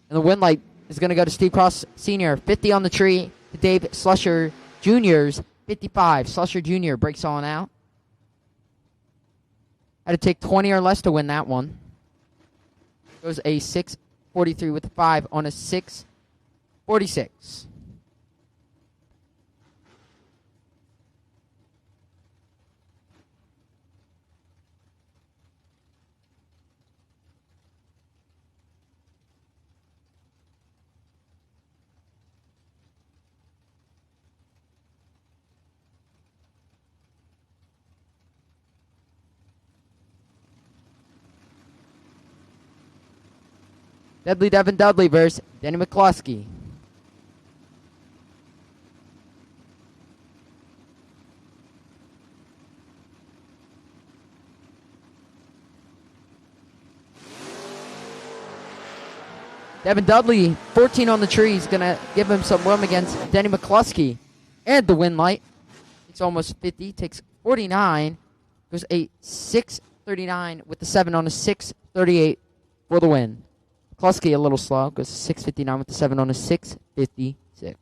And the win light is going to go to Steve Cross Sr. 50 on the tree to Dave Slusher Jr.'s 55. Slusher Jr. breaks on out. Had to take 20 or less to win that one. Goes a 643 with the 5 on a 646. Deadly Devin Dudley versus Denny McCluskey. Devin Dudley, 14 on the tree, is going to give him some room against Denny McCluskey. And the win light. It's almost 50, takes 49. Goes a 639 with the 7 on a 638 for the win. McCluskey a little slow, goes 659 with the 7 on a 656.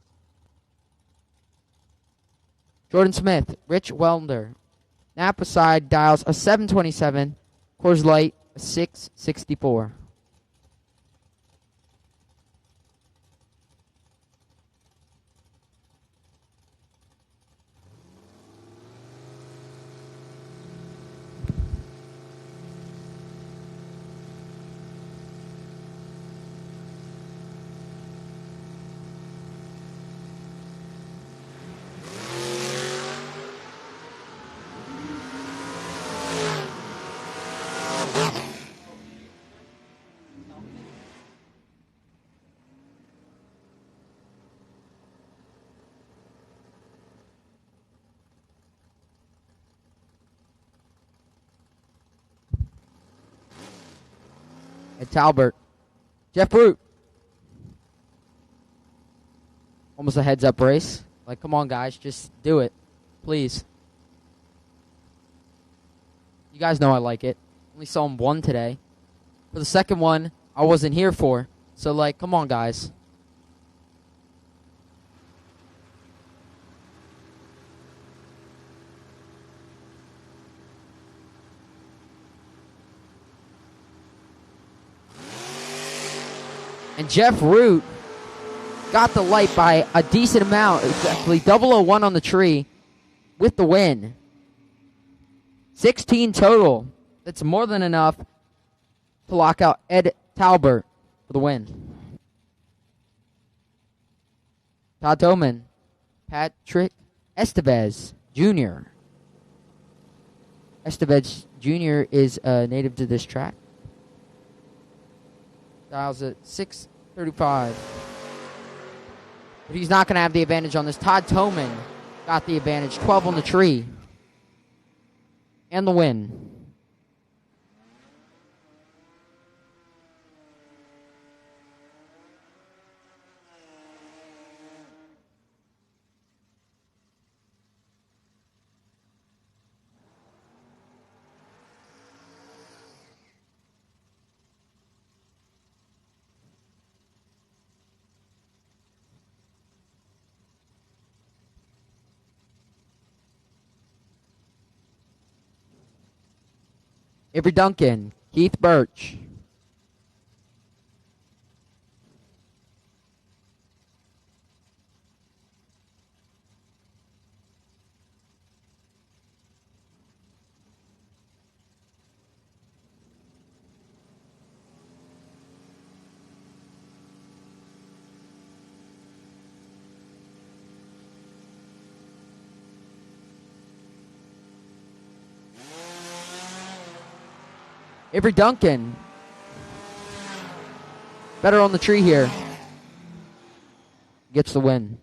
Jordan Smith, Rich Welder. Napa side dials a 727. Coors Light a 664. At Talbert. Jeff Root. Almost a heads-up race. Like, come on, guys. Just do it. Please. You guys know I like it. Only saw him one today. For the second one, I wasn't here for. So, like, come on, guys. And Jeff Root got the light by a decent amount. It's actually 001 on the tree with the win. 16 total. That's more than enough to lock out Ed Talbert for the win. Todd Doman. Patrick Estevez Jr. Estevez Jr. is native to this track. Dials at 6:35. But he's not going to have the advantage on this. Todd Toman got the advantage. 12 on the tree. And the win. Avery Duncan, Keith Birch. Avery Duncan. Better on the tree here. Gets the win.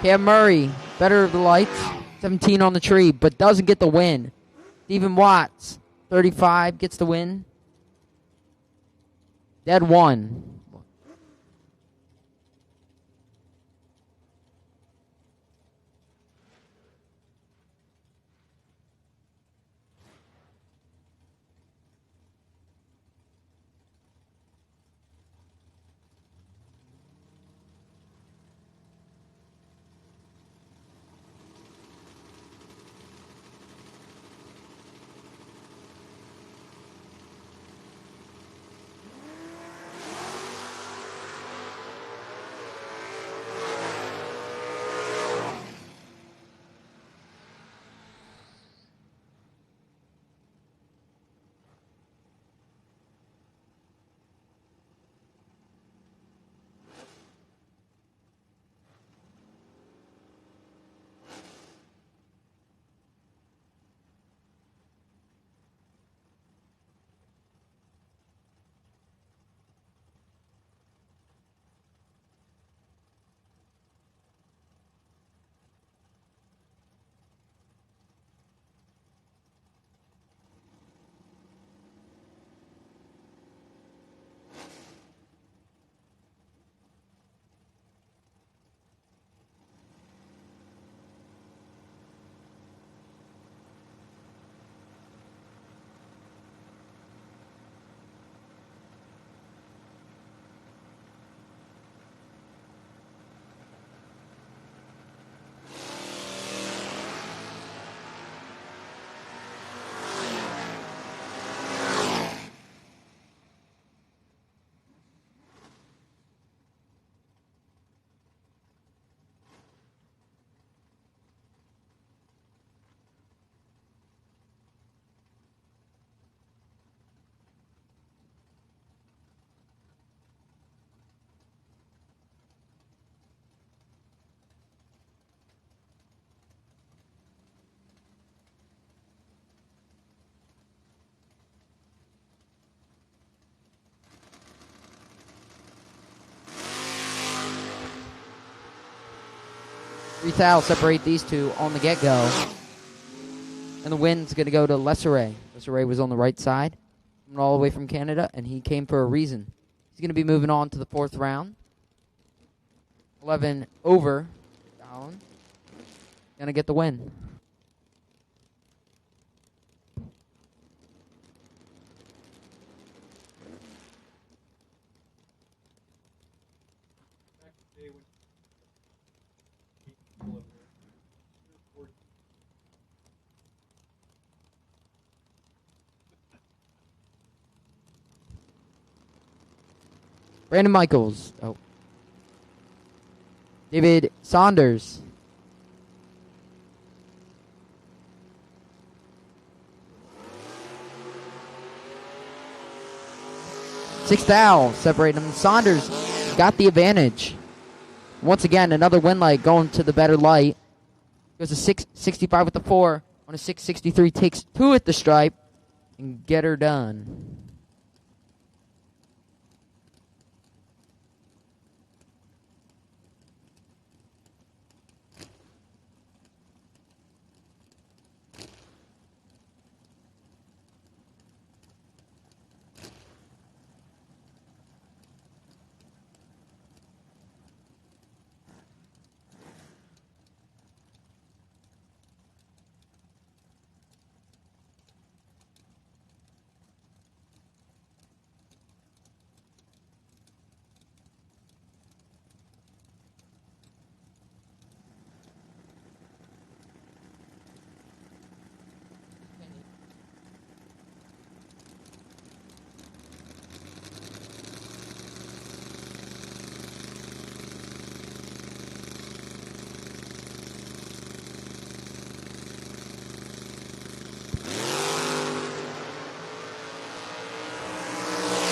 Cam Murray, better of the lights, 17 on the tree, but doesn't get the win. Stephen Watts, 35, gets the win. Dead one. Three separate these two on the get-go. And the win's going to go to Lesseray. Lesseray was on the right side, coming all the way from Canada, and he came for a reason. He's going to be moving on to the fourth round. 11 over. Down. Going to get the win. Brandon Michaels. Oh. David Saunders. Sixth Al separating them. Saunders got the advantage. Once again, another win light going to the better light. Goes to 665 with the 4. On a 663, takes 2 at the stripe. And get her done.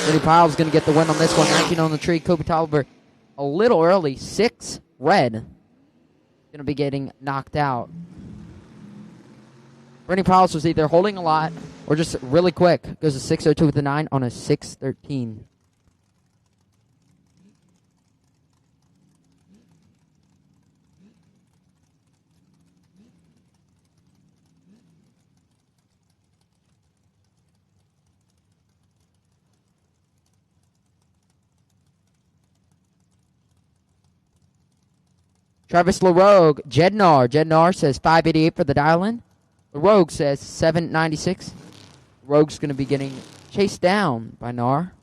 Brittany Piles going to get the win on this one. 19 on the tree. Kobe Tolliver a little early. 6 red. Going to be getting knocked out. Brittany Piles was either holding a lot or just really quick. Goes to 602 with the 9 on a 613. Travis LaRogue, Jednar. Jednar says 588 for the dial-in. LaRogue says 796. Rogue's going to be getting chased down by Nar.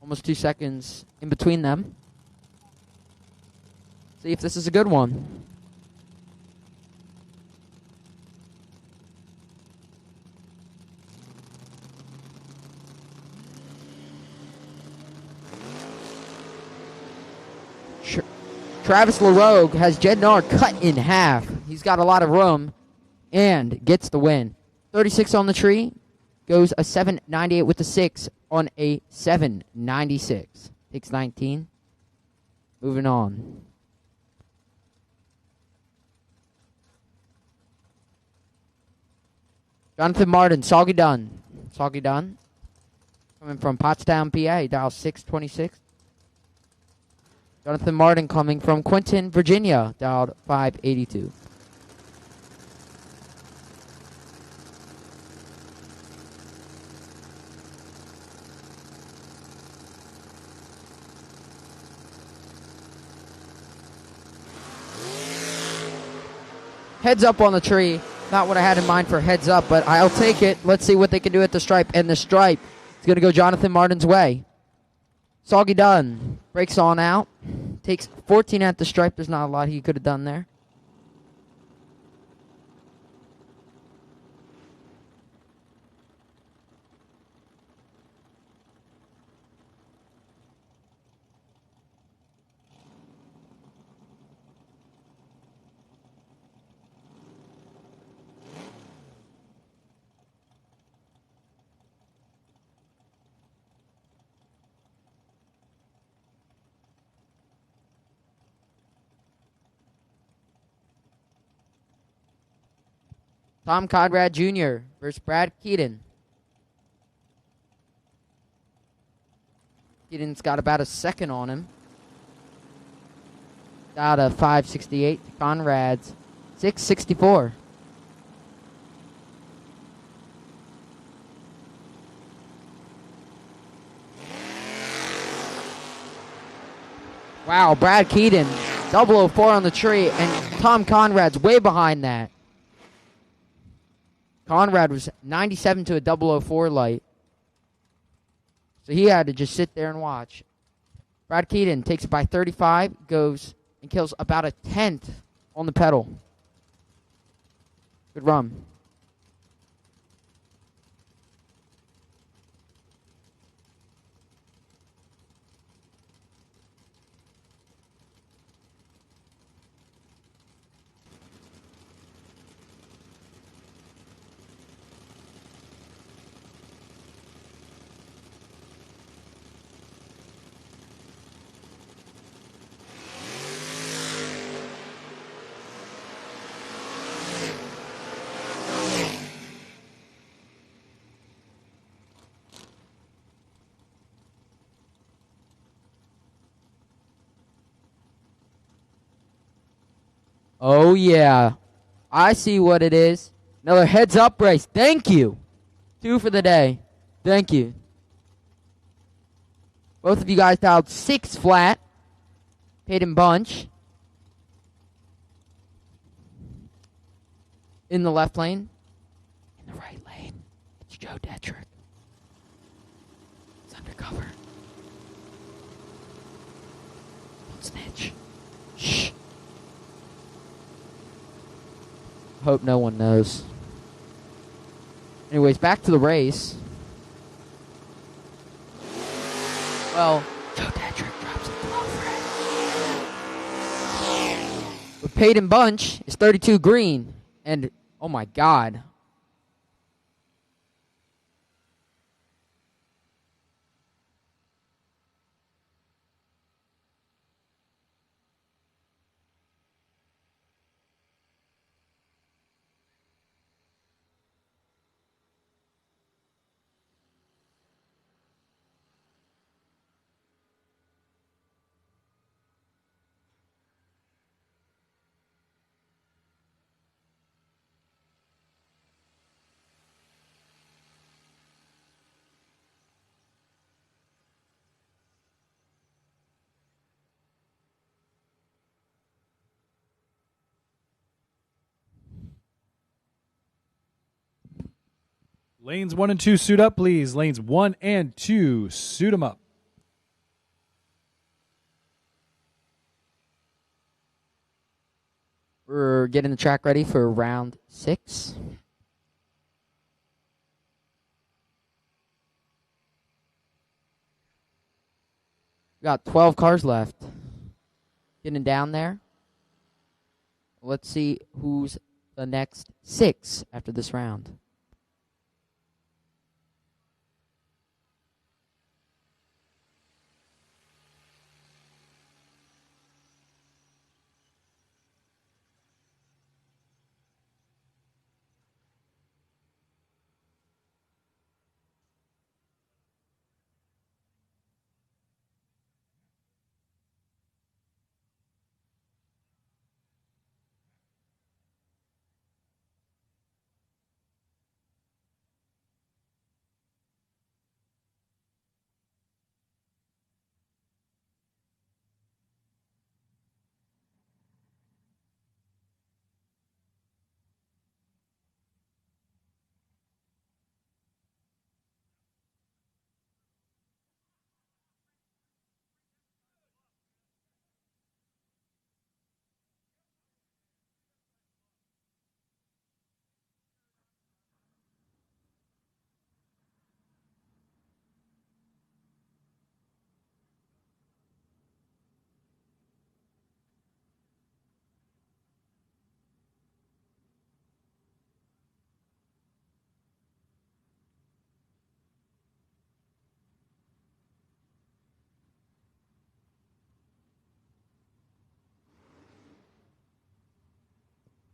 Almost 2 seconds in between them. See if this is a good one. Travis LaRogue has Jednar cut in half. He's got a lot of room and gets the win. 36 on the tree. Goes a 798 with the 6 on a 796. Takes 19. Moving on. Jonathan Martin, Soggy Dunn. Soggy Dunn. Coming from Pottstown, PA. Dial 626. Jonathan Martin coming from Quinton, Virginia, dialed 582. Heads up on the tree. Not what I had in mind for heads up, but I'll take it. Let's see what they can do at the stripe. And the stripe is going to go Jonathan Martin's way. Soggy Dunn breaks on out. Takes 14 at the stripe. There's not a lot he could have done there. Tom Conrad Jr. versus Brad Keaton. Keaton's got about a second on him. Got a 568 to Conrad's 664. Wow, Brad Keaton, 004 on the tree, and Tom Conrad's way behind that. Conrad was 97 to a 004 light. So he had to just sit there and watch. Brad Keaton takes it by 35, goes and kills about a 10th on the pedal. Good run. Oh, yeah. I see what it is. Another heads-up race. Thank you. 2 for the day. Thank you. Both of you guys dialed 6 flat. Paid in bunch. In the left lane. In the right lane. It's Joe Detrick. It's undercover. Don't snitch. Shh. Hope no one knows. Anyways, back to the race. Well, Joe Detrick drops a 12 red. But paid in bunch is 32 green. And, oh my God. Lanes 1 and 2 suit up, please. Lanes 1 and 2 suit them up. We're getting the track ready for round 6. We got 12 cars left. Getting down there. Let's see who's the next 6 after this round.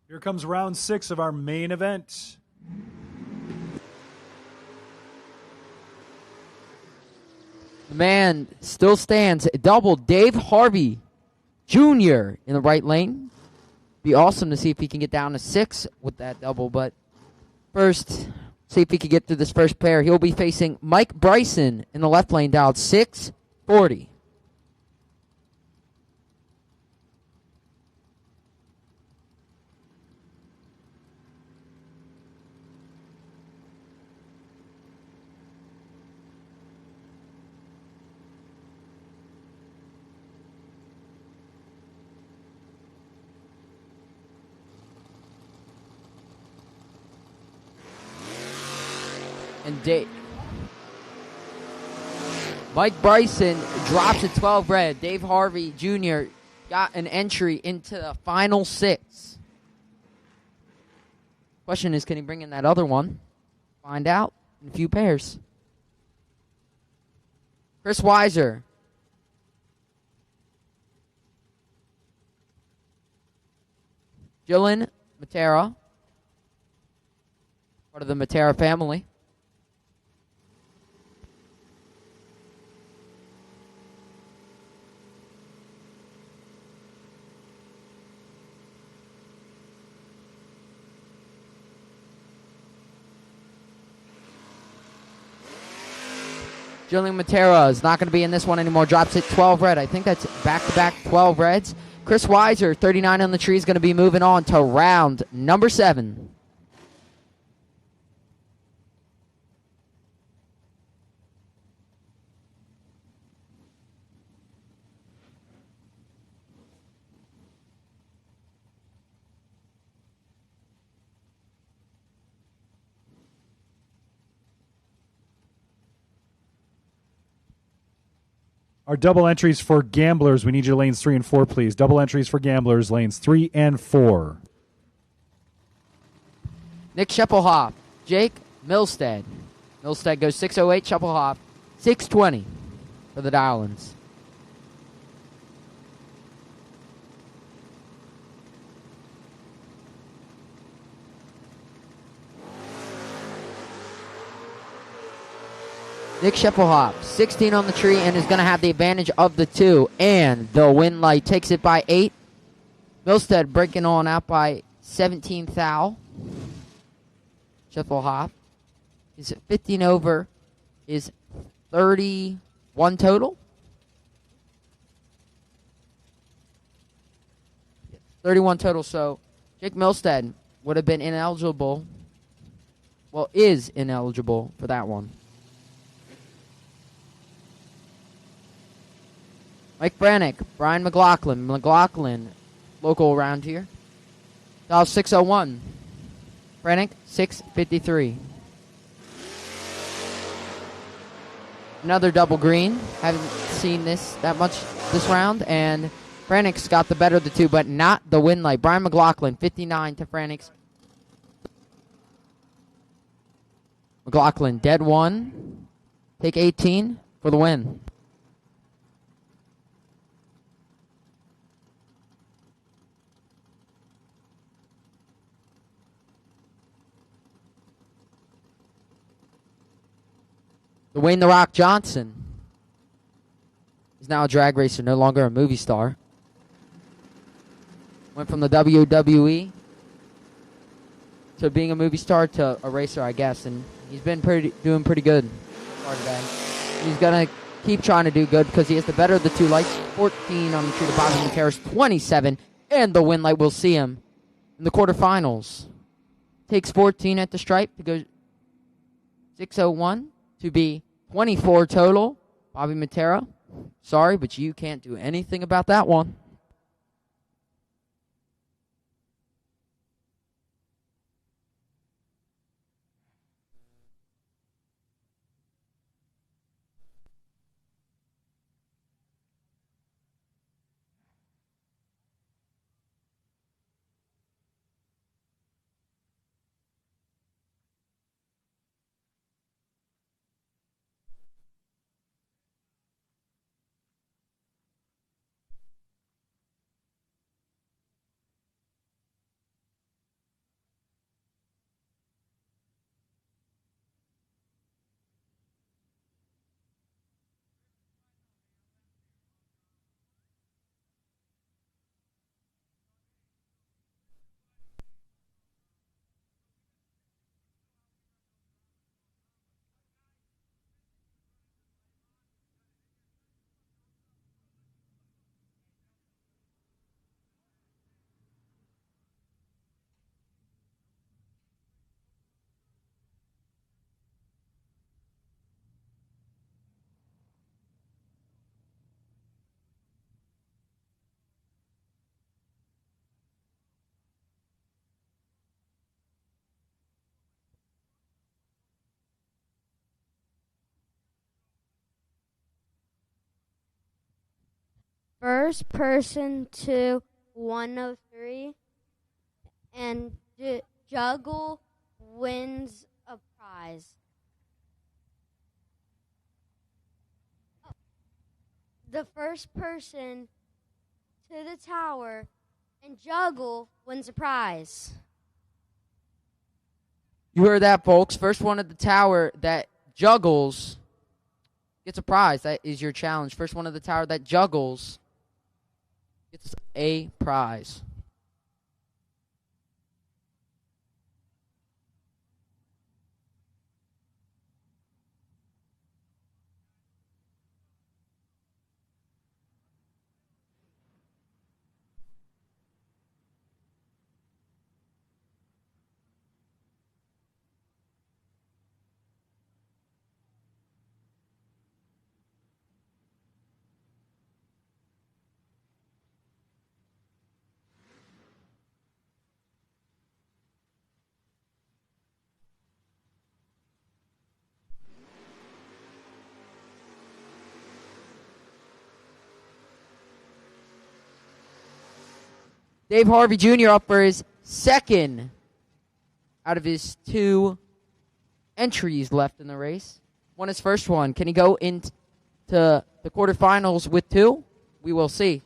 Here comes round 6 of our main event. The man still stands. Double Dave Harvey Jr. in the right lane. Be awesome to see if he can get down to 6 with that double. But first, see if he can get through this first pair. He'll be facing Mike Bryson in the left lane, dialed 640. And Mike Bryson drops a 12 red. Dave Harvey Jr. got an entry into the final 6. Question is, can he bring in that other one? Find out in a few pairs. Chris Weiser. Jillian Matera. Part of the Matera family. Jillian Matera is not going to be in this one anymore. Drops it 12 red. I think that's back-to-back 12 reds. Chris Weiser, 39 on the tree, is going to be moving on to round number 7. Our double entries for gamblers. We need your lanes 3 and 4, please. Double entries for gamblers, lanes 3 and 4. Nick Scheppelhoff, Jake Milstead. Milstead goes 608, Scheppelhoff 620 for the Dial-ins. Nick Scheppelhoff, 16 on the tree, and is going to have the advantage of the 2. And the win light takes it by 8. Milstead breaking on out by 17 thou. Scheppelhoff is 15 over, is 31 total. 31 total, so Jake Milstead would have been ineligible. Well, is ineligible for that one. Mike Brannick, Brian McLaughlin. McLaughlin, local around here. Dial 601. Brannick, 653. Another double green. Haven't seen this that much this round. And Brannick's got the better of the 2, but not the win light. Brian McLaughlin, 59 to Brannick's. McLaughlin, dead 1. Take 18 for the win. Dwayne "The Rock" Johnson is now a drag racer, no longer a movie star. Went from the WWE to being a movie star to a racer, I guess, and he's been doing pretty good for today. He's going to keep trying to do good because he has the better of the 2 lights. 14 on the tree to Bobby Matera's 27, and the win light will see him in the quarterfinals. Takes 14 at the stripe to go 601 to be 24 total. Bobby Matera, sorry, but you can't do anything about that one. First person to 103 and juggle wins a prize. The first person to the tower and juggle wins a prize. You heard that, folks. First one at the tower that juggles gets a prize. That is your challenge. First one at the tower that juggles gets a prize. Dave Harvey Jr. up for his second out of his 2 entries left in the race. Won his first one. Can he go into the quarterfinals with 2? We will see.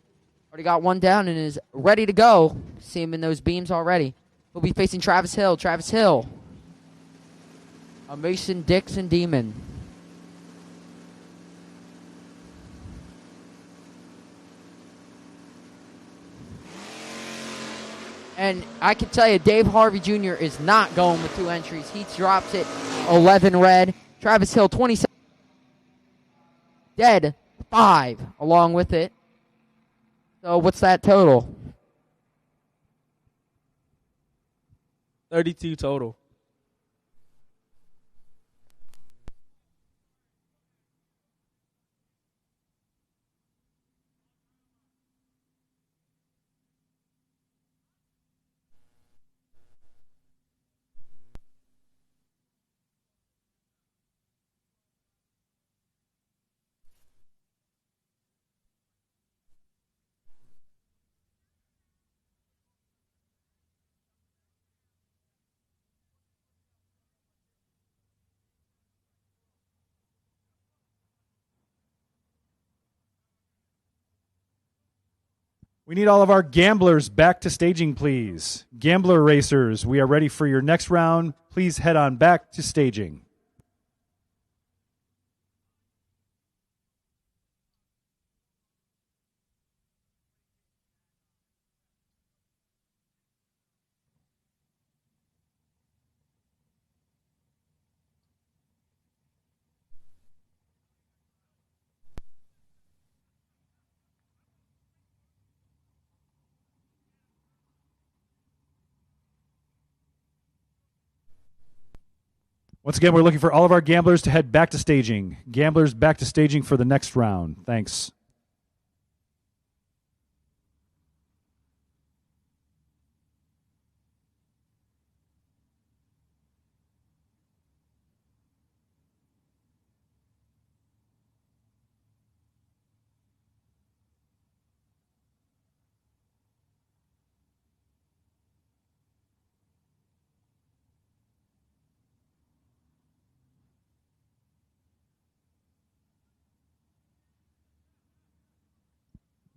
Already got 1 down and is ready to go. See him in those beams already. He'll be facing Travis Hill. Travis Hill. A Mason Dixon demon. And I can tell you, Dave Harvey Jr. is not going with 2 entries. He drops it 11 red. Travis Hill, 27. Dead, 5 along with it. So what's that total? 32 total. We need all of our gamblers back to staging, please. Gambler racers, we are ready for your next round. Please head on back to staging. Once again, we're looking for all of our gamblers to head back to staging. Gamblers back to staging for the next round. Thanks.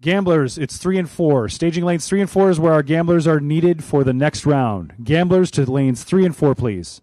Gamblers, it's 3 and 4. Staging lanes 3 and 4 is where our gamblers are needed for the next round. Gamblers to lanes 3 and 4, please.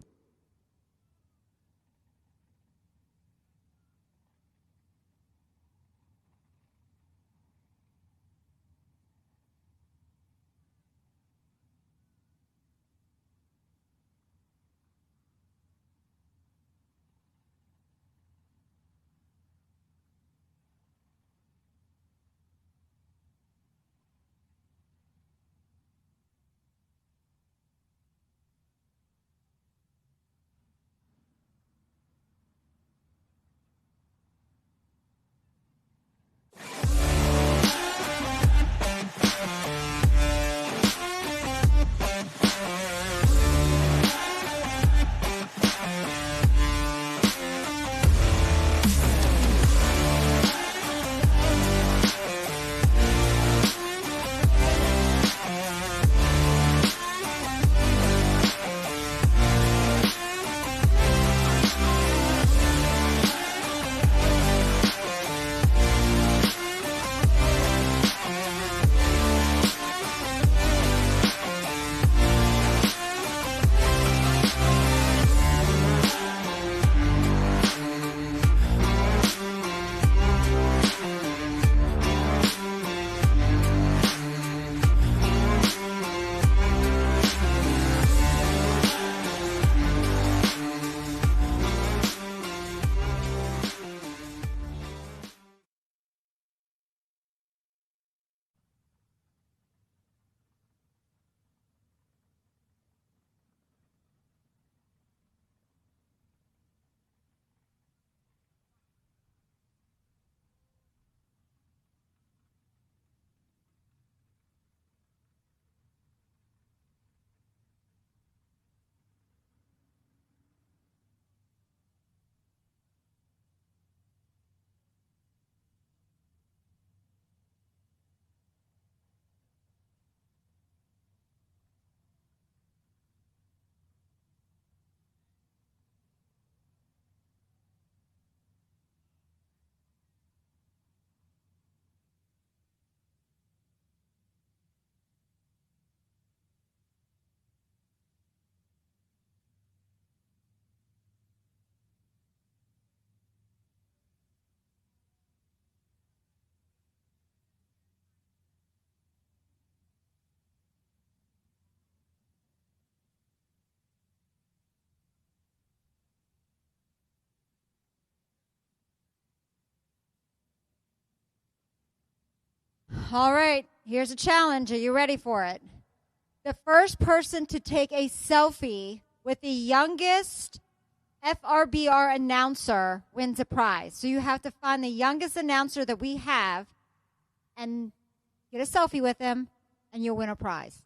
All right, here's a challenge. Are you ready for it? The first person to take a selfie with the youngest FRBR announcer wins a prize. So you have to find the youngest announcer that we have and get a selfie with him, and you'll win a prize.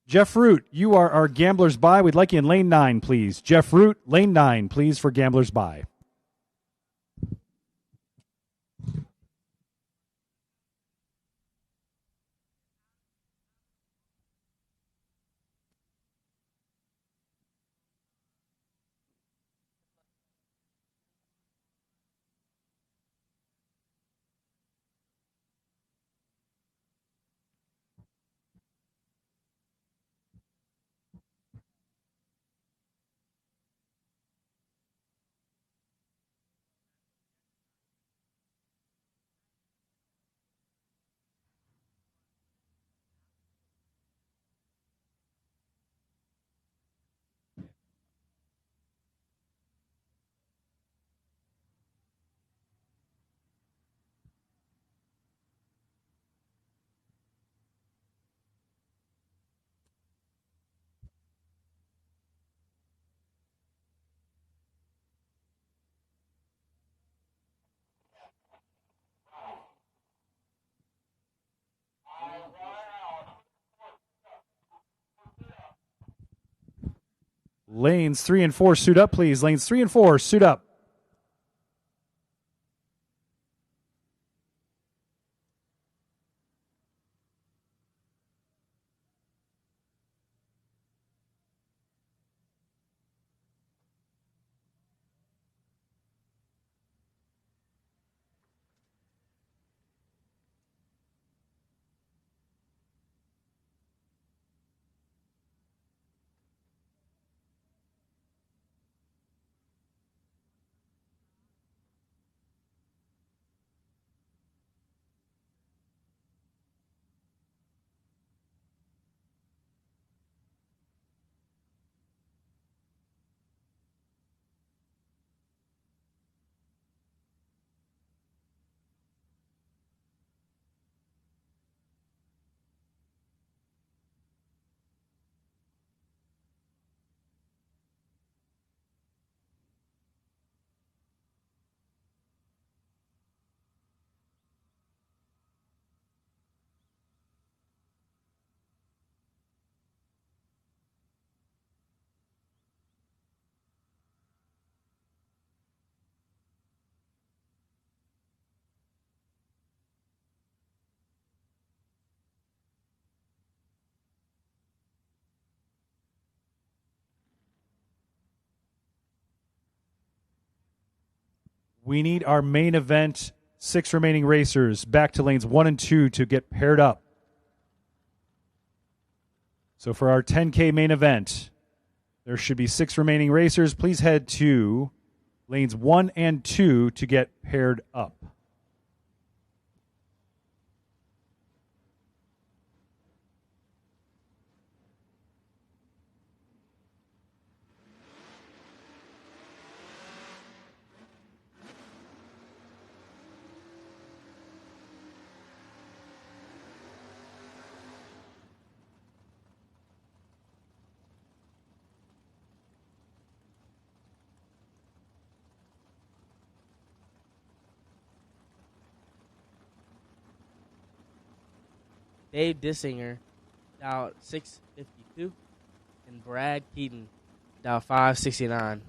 Jeff Root, you are our Gambler's Buy. We'd like you in lane 9, please. Jeff Root, lane 9, please, for Gambler's Buy. Lanes 3 and 4, suit up, please. Lanes 3 and 4, suit up. We need our main event, 6 remaining racers, back to lanes 1 and 2 to get paired up. So for our 10K main event, there should be 6 remaining racers. Please head to lanes 1 and 2 to get paired up. Dave Dissinger, dial 652, and Brad Keaton, dial 569.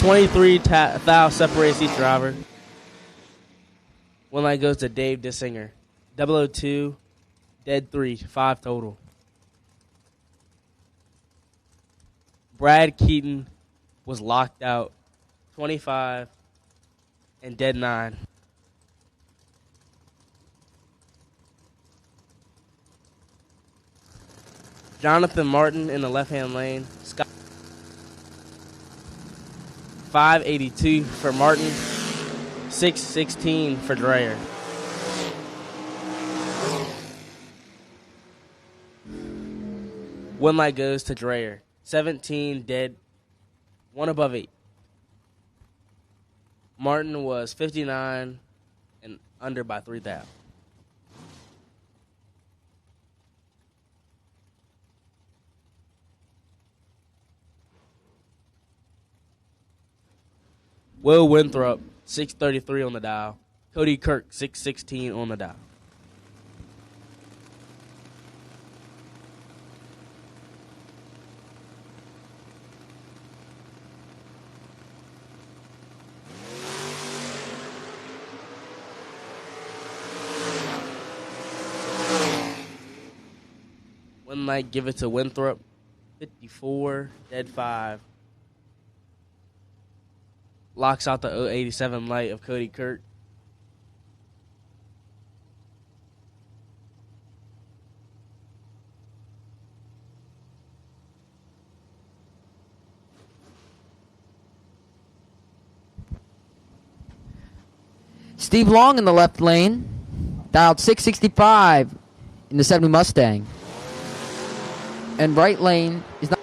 Thou separates each driver. One light goes to Dave Dissinger. 002, dead 3, 5 total. Brad Keaton was locked out. 25 and dead 9. Jonathan Martin in the left-hand lane. 582 for Martin, 616 for Dreyer. One light goes to Dreyer. 17 dead, 1 above 8. Martin was 59 and under by 3,000. Will Winthrop, 633 on the dial. Cody Kirk, 616 on the dial. One light, give it to Winthrop. 54, dead 5. Locks out the 087 light of Cody Kirk. Steve Long in the left lane, dialed 665 in the 70 Mustang. And right lane is not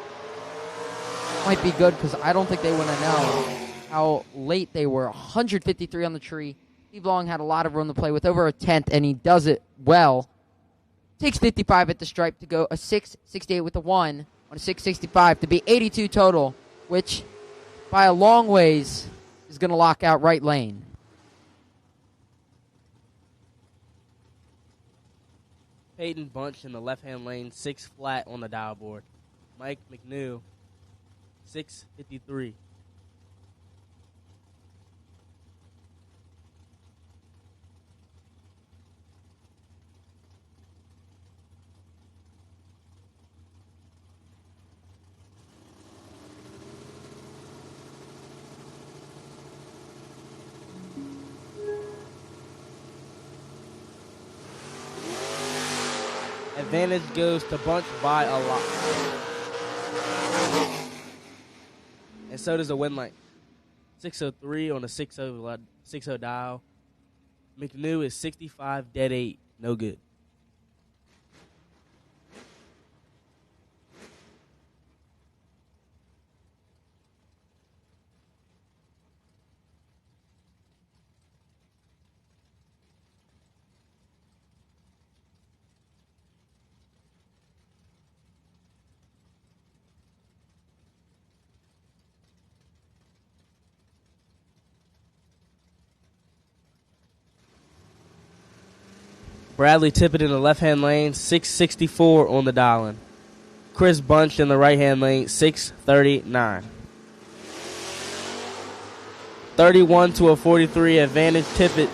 might be good because I don't think they want to know how late they were. 153 on the tree. Steve Long had a lot of room to play with, over a tenth, and he does it well. Takes 55 at the stripe to go a 668 with a 1 on a 665 to be 82 total, which by a long ways is going to lock out right lane. Peyton Bunch in the left-hand lane, 6 flat on the dial board. Mike McNew, 653. Advantage goes to Bunch by a lot. And so does the win light. 603 on the 60 dial. McNew is 65, dead 8, no good. Bradley Tippett in the left-hand lane, 664 on the dial-in. Chris Bunch in the right-hand lane, 639. 31 to a 43, advantage Tippett.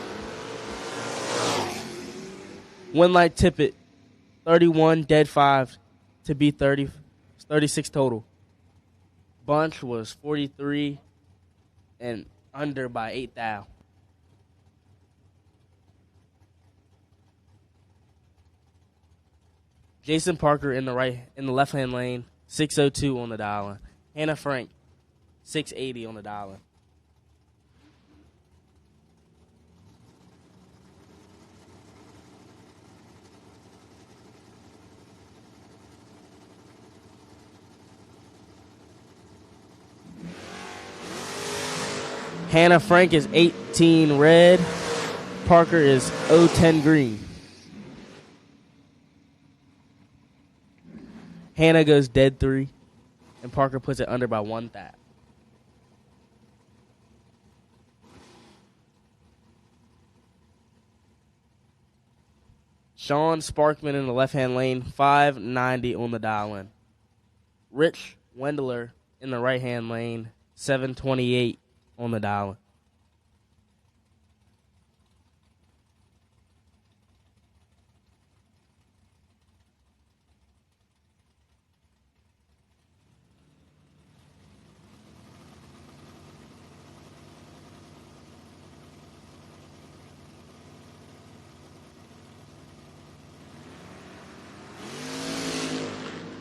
Winlight Tippett, 31, dead 5 to be 36 total. Bunch was 43 and under by 8 thou. Jason Parker in the left-hand lane, 602 on the dial-in. Hannah Frank, 680 on the dial-in. Hannah Frank is 18 red. Parker is 010 green. Hannah goes dead 3, and Parker puts it under by 1 thou. Sean Sparkman in the left-hand lane, 590 on the dial-in. Rich Wendler in the right-hand lane, 728 on the dial-in.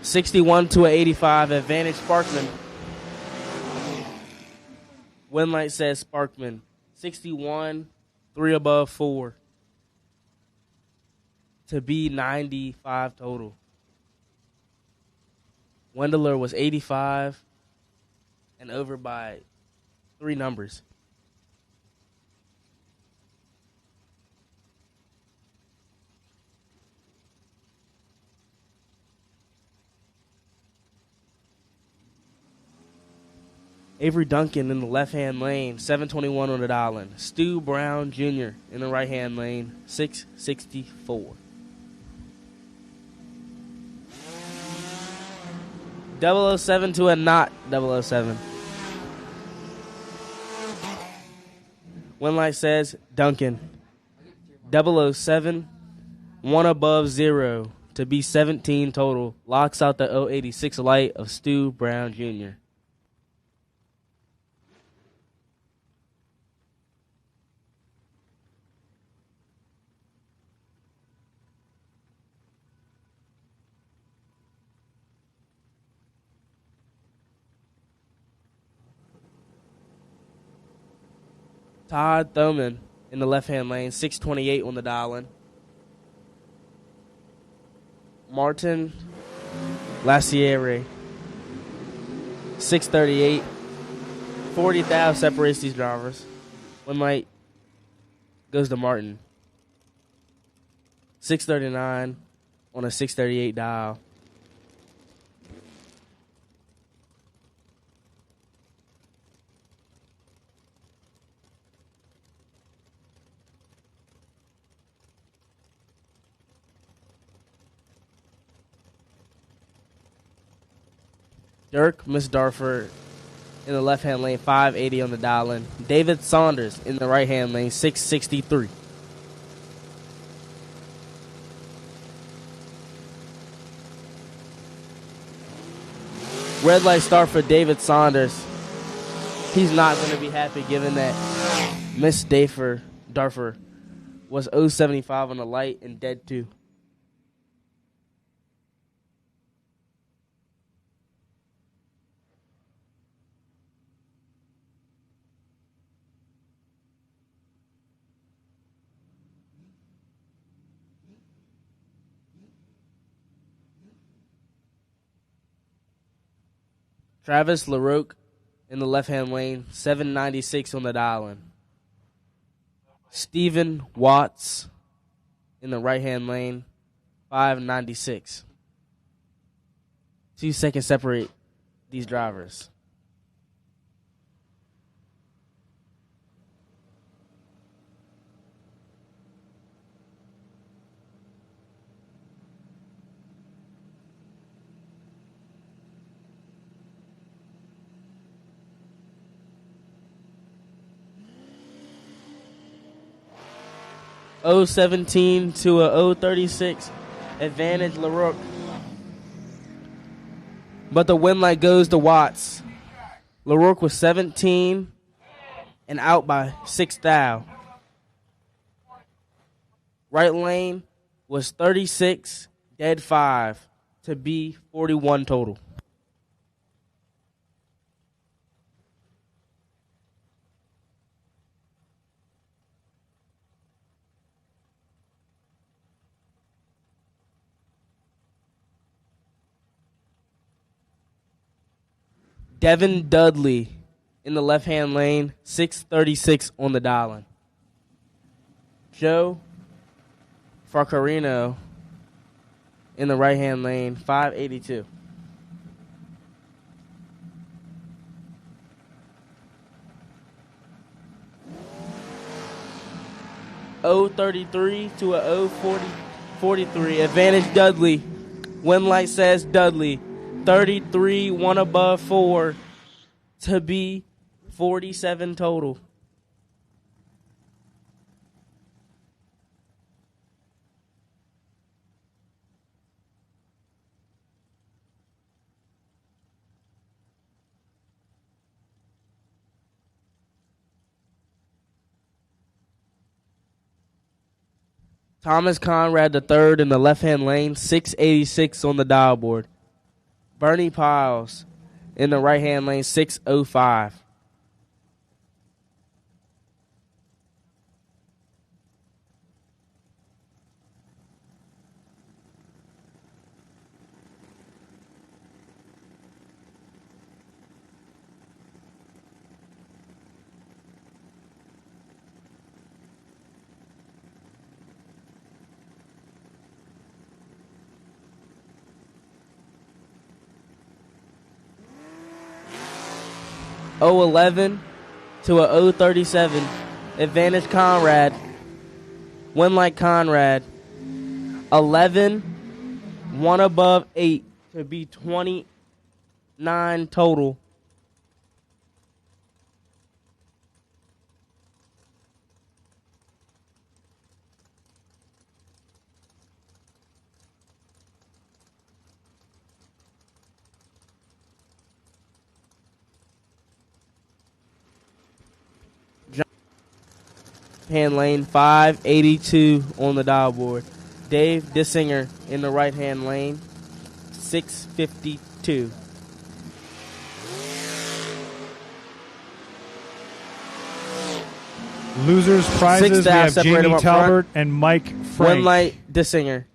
$61 to an 85, advantage Sparkman. Winlight says Sparkman, 61, 3 above 4 to be 95 total. Wendler was 85 and over by 3 numbers. Avery Duncan in the left-hand lane, 721 on the dial-in. Stu Brown Jr. in the right-hand lane, 664. 007 to a not 007. Winlight says Duncan. 007, 1 above 0 to be 17 total. Locks out the 086 light of Stu Brown Jr. Todd Thoman in the left-hand lane, 628 on the dial-in. Martin Lassiere, 638. 40,000 separates these drivers. One light goes to Martin. 639 on a 638 dial. Dirk Misdarfer in the left-hand lane, 580 on the dial-in. David Saunders in the right-hand lane, 663. Red light start for David Saunders. He's not going to be happy given that Miss Darfer was 075 on the light and dead 2. Travis LaRoque in the left-hand lane, 796 on the dial-in. Stephen Watts in the right-hand lane, 596. 2 seconds separate these drivers. .017 to a .036 advantage LaRoque. But the win light goes to Watts. LaRoque was 17 and out by 6 thou. Right lane was 36, dead 5 to be 41 total. Devin Dudley in the left-hand lane, 636 on the dial-in. Joe Farcarino in the right-hand lane, 582. .033 to a .043. Advantage Dudley. Win light says Dudley. 33, 1 above 4 to be 47 total. Thomas Conrad III in the left-hand lane, 686 on the dial board. Bernie Piles in the right-hand lane, 605. .011 to a .037. Advantage Conrad. Win like Conrad. 11, 1 above 8 to be 29 total. Hand lane, 582 on the dial board. Dave Dissinger in the right hand lane, 652. Losers prizes. Six We staff have separate 'em Jamie up front. Talbert and Mike Frank. One light, DeSinger.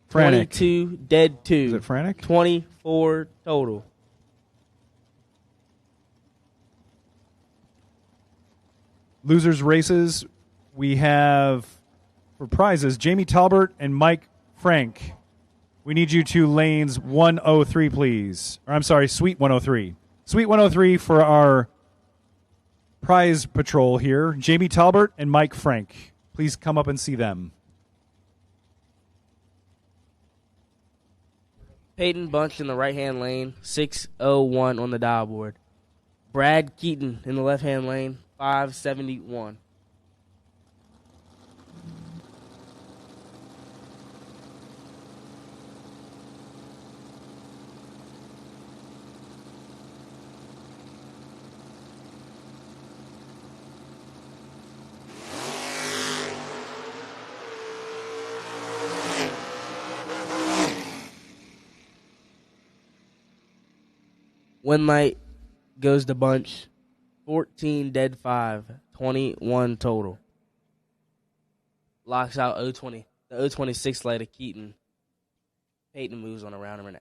Frantic. 22, dead 2. Is it Frantic? 24 total. Losers races. We have for prizes Jamie Talbert and Mike Frank. We need you to lanes 103, please. Or I'm sorry, Suite 103. Suite 103 for our prize patrol here. Jamie Talbert and Mike Frank. Please come up and see them. Peyton Bunch in the right-hand lane, 601 on the dial board. Brad Keaton in the left-hand lane, 571. Win light goes to Bunch, 14 dead 5, 21 total. Locks out 020. The 026 light of Keaton. Peyton moves on around him.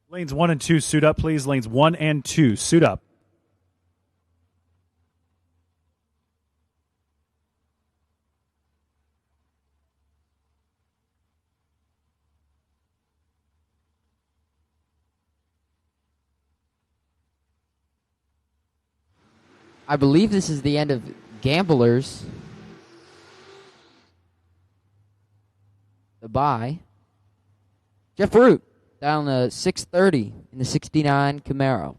Lanes 1 and 2, suit up, please. Lanes 1 and 2, suit up. I believe this is the end of Gamblers. the bye. Jeff Root down to 630 in the 69 Camaro.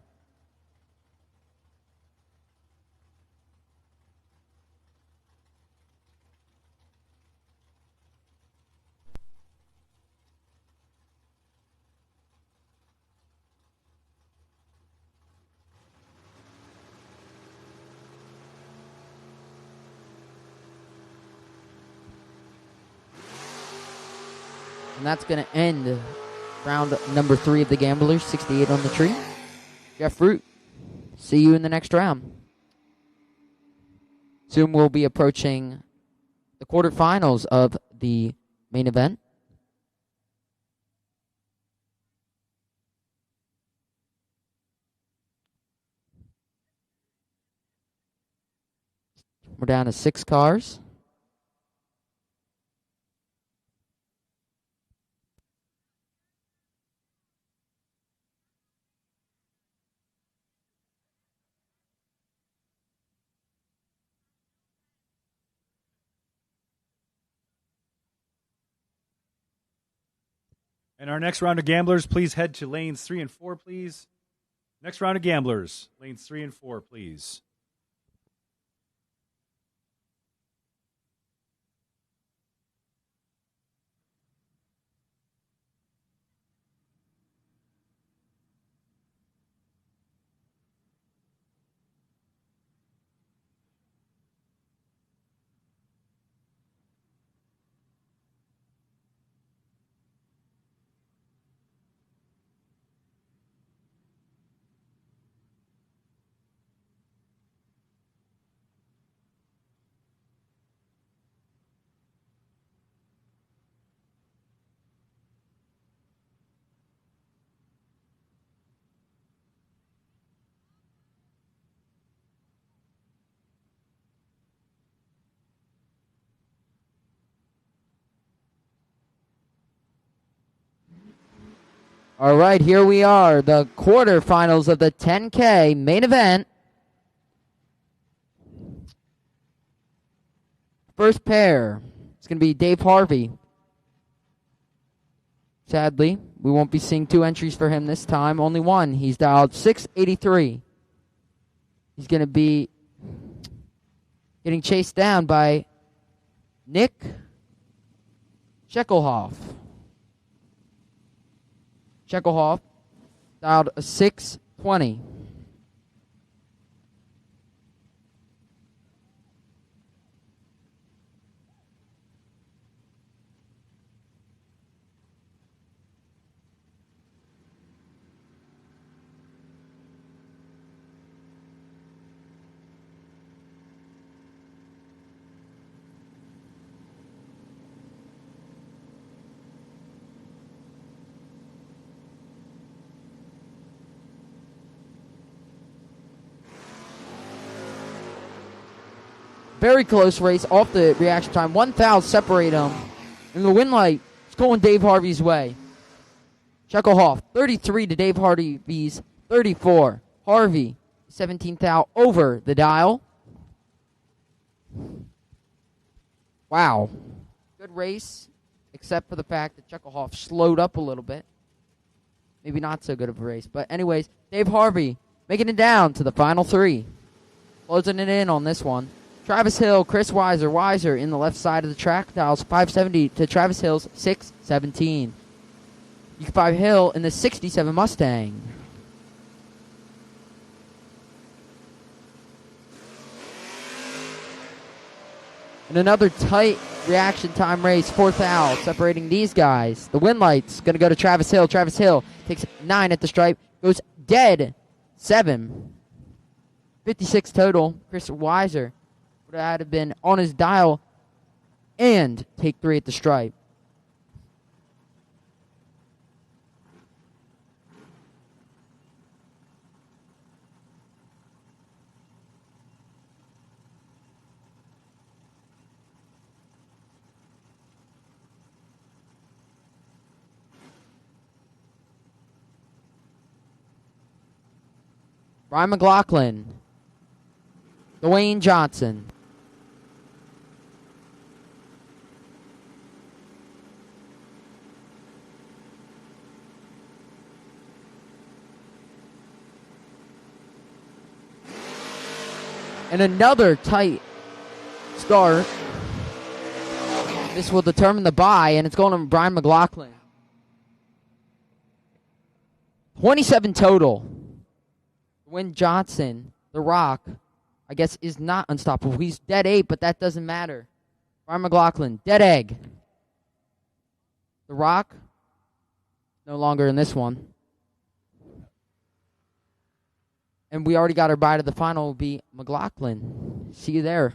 And that's going to end round number 3 of the Gamblers, 68 on the tree. Jeff Root, see you in the next round. Soon we'll be approaching the quarterfinals of the main event. We're down to 6 cars. And our next round of gamblers, please head to lanes 3 and 4, please. Next round of gamblers, lanes 3 and 4, please. All right, here we are, the quarterfinals of the 10K main event. First pair, it's going to be Dave Harvey. Sadly, we won't be seeing 2 entries for him this time, only 1. He's dialed 683. He's going to be getting chased down by Nick Shekelhoff. Shekelhoff dialed a 620. Very close race off the reaction time. 1,000 separate them. And the win light is going Dave Harvey's way. Shekelhoff, 33 to Dave Harvey's 34. Harvey, 17 thou over the dial. Wow. Good race, except for the fact that Shekelhoff slowed up a little bit. Maybe not so good of a race. But anyways, Dave Harvey making it down to the final 3. Closing it in on this one. Travis Hill, Chris Weiser. Weiser in the left side of the track. Dials 570 to Travis Hill's 617. You can find Hill in the 67 Mustang. And another tight reaction time race. 4th out, separating these guys. The win light's going to go to Travis Hill. Travis Hill takes 9 at the stripe. Goes dead 7. 56 total. Chris Weiser would have been on his dial and take 3 at the stripe. Ryan McLaughlin, Dwayne Johnson, And another tight start. This will determine the bye, and it's going to Brian McLaughlin. 27 total. Win Johnson, The Rock, I guess, is not unstoppable. He's dead 8, but that doesn't matter. Brian McLaughlin, dead egg. The Rock, no longer in this one. And we already got our bye to the final. Will be McLaughlin. See you there.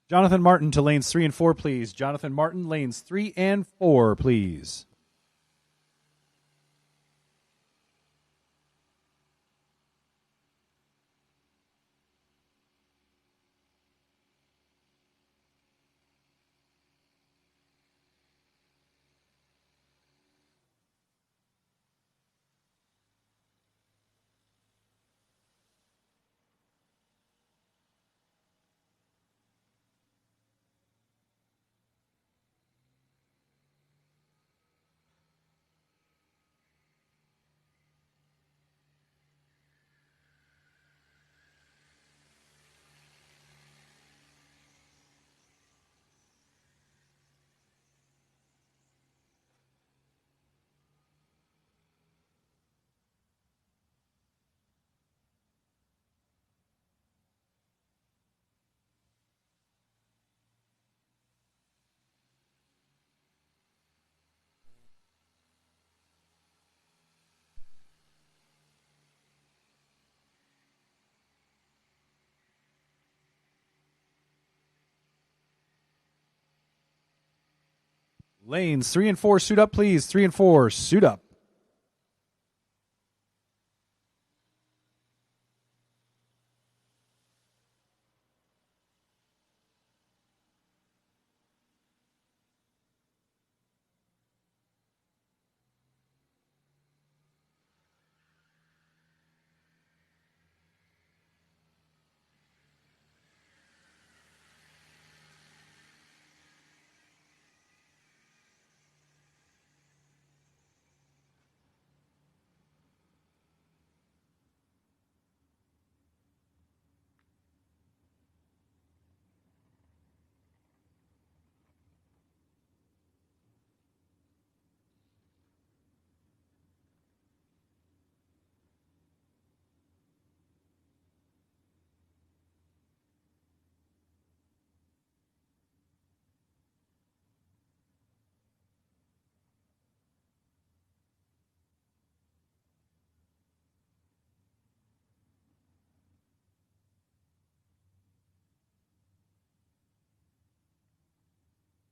Jonathan Martin to lanes 3 and 4, please. Jonathan Martin, lanes 3 and 4, please. Lanes 3 and 4, suit up, please. 3 and 4, suit up.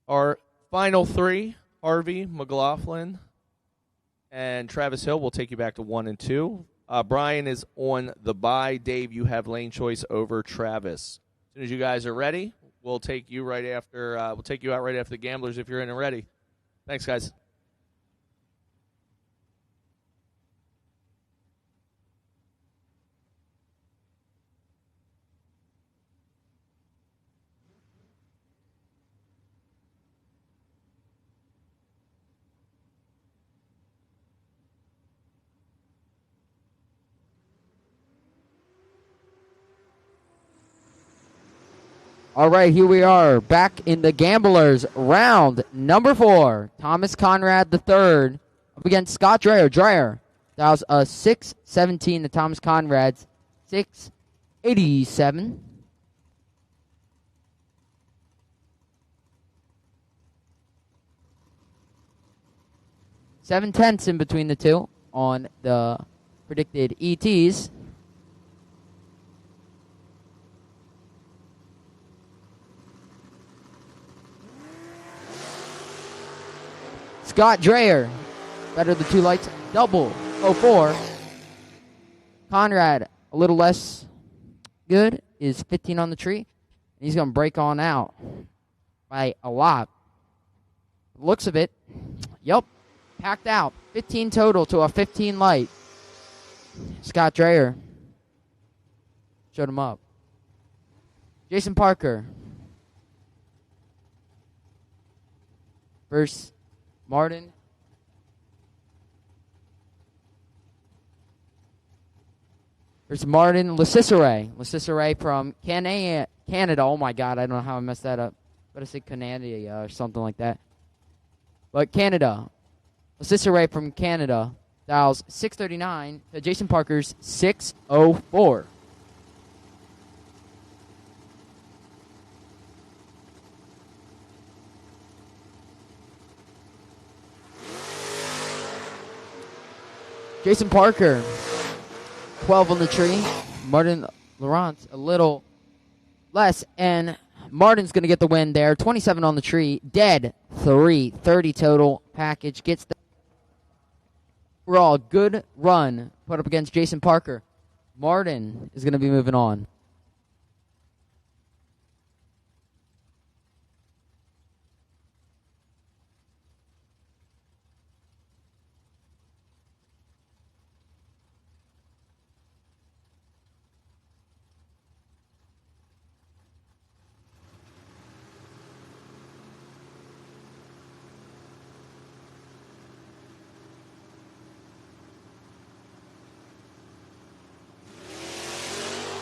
Our final three, Harvey, McLaughlin, and Travis Hill, will take you back to 1 and 2. Brian is on the bye. Dave, you have lane choice over Travis. As soon as you guys are ready, we'll take you right after. We'll take you out right after the Gamblers if you're in and ready. Thanks, guys. All right, here we are back in the Gamblers round number 4. Thomas Conrad III up against Scott Dreyer. Dreyer, that was a 6:17 to Thomas Conrad's 6:87. Seven tenths in between the two on the predicted ETs. Scott Dreyer, better the two lights, double 04. Conrad, a little less good, is 15 on the tree. He's going to break on out by a lot. Looks of it, yep, packed out. 15 total to a 15 light. Scott Dreyer showed him up. Jason Parker versus Martin. There's Martin Lecicere. Lecicere from Canada. Oh, my God. I don't know how I messed that up. But I said Canada or something like that. But Canada. Lecicere from Canada. Dials 639 to Jason Parker's 604. Jason Parker, 12 on the tree. Martin Laurent, a little less. And Martin's going to get the win there. 27 on the tree. Dead 3. 30 total. Package gets the overall good run put up against Jason Parker. Martin is going to be moving on.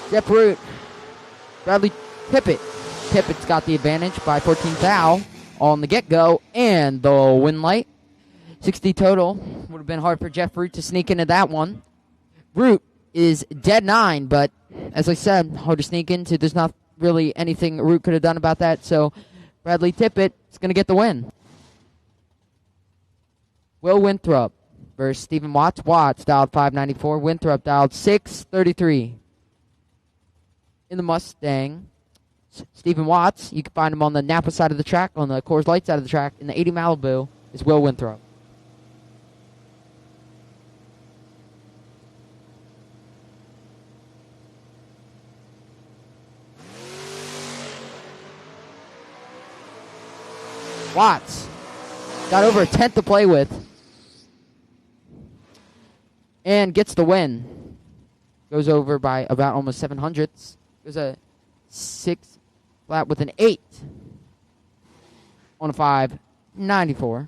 Jeff Root, Bradley Tippett. Tippett's got the advantage by 14 thou on the get-go, and the win light. 60 total. Would have been hard for Jeff Root to sneak into that one. Root is dead 9, but as I said, hard to sneak into. There's not really anything Root could have done about that, so Bradley Tippett is going to get the win. Will Winthrop versus Stephen Watts. Watts dialed 594. Winthrop dialed 633. In the Mustang, Stephen Watts, you can find him on the Napa side of the track, on the Coors Light side of the track. In the 80 Malibu is Will Winthrop. Watts got over a tenth to play with and gets the win. Goes over by about almost 7 hundredths. There's a 6 flat with an 8 on a 594.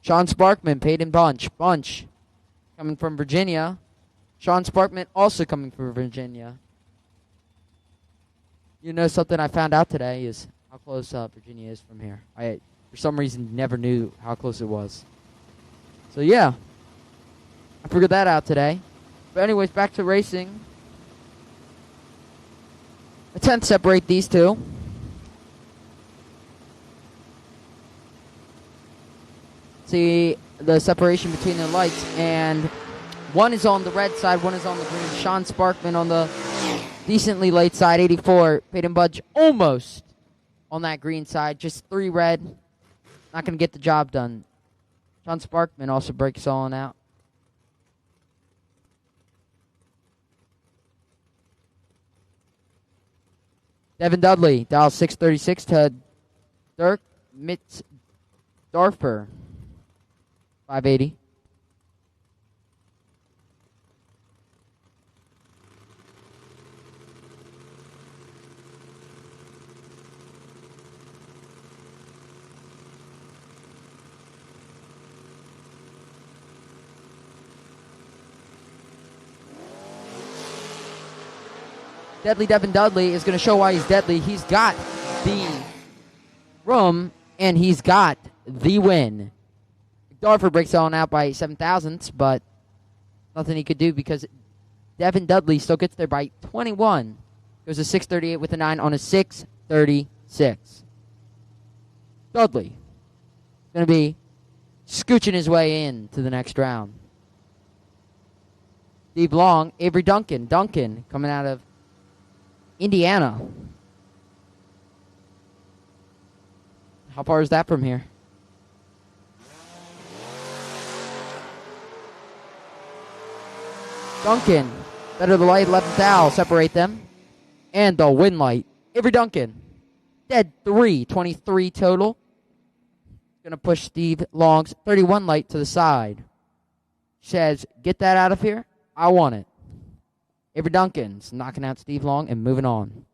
Sean Sparkman paid in bunch. Bunch coming from Virginia. Sean Sparkman also coming from Virginia. You know, something I found out today is how close Virginia is from here. I, for some reason, never knew how close it was. So, yeah. I figured that out today. But anyways, back to racing. A tenth separate these two. See the separation between the lights. And one is on the red side, one is on the green. Sean Sparkman on the decently late side, 84. Peyton Budge almost on that green side. Just 3 red. Not going to get the job done. Sean Sparkman also breaks on out. Devin Dudley, dial 636 to Dirk Mitzdorfer, 580. Deadly Devin Dudley is going to show why he's deadly. He's got the room, and he's got the win. McDorfer breaks on out by 7 thousandths, but nothing he could do because Devin Dudley still gets there by 21. Goes to 638 with a 9 on a 636. Dudley going to be scooching his way in to the next round. Steve Long, Avery Duncan. Duncan coming out of Indiana. How far is that from here? Duncan, better the light, 11th thou, separate them. And the win light. Avery Duncan, dead 3, 23 total. Gonna push Steve Long's 31 light to the side. Says, get that out of here. I want it. Avery Duncan's knocking out Steve Long and moving on.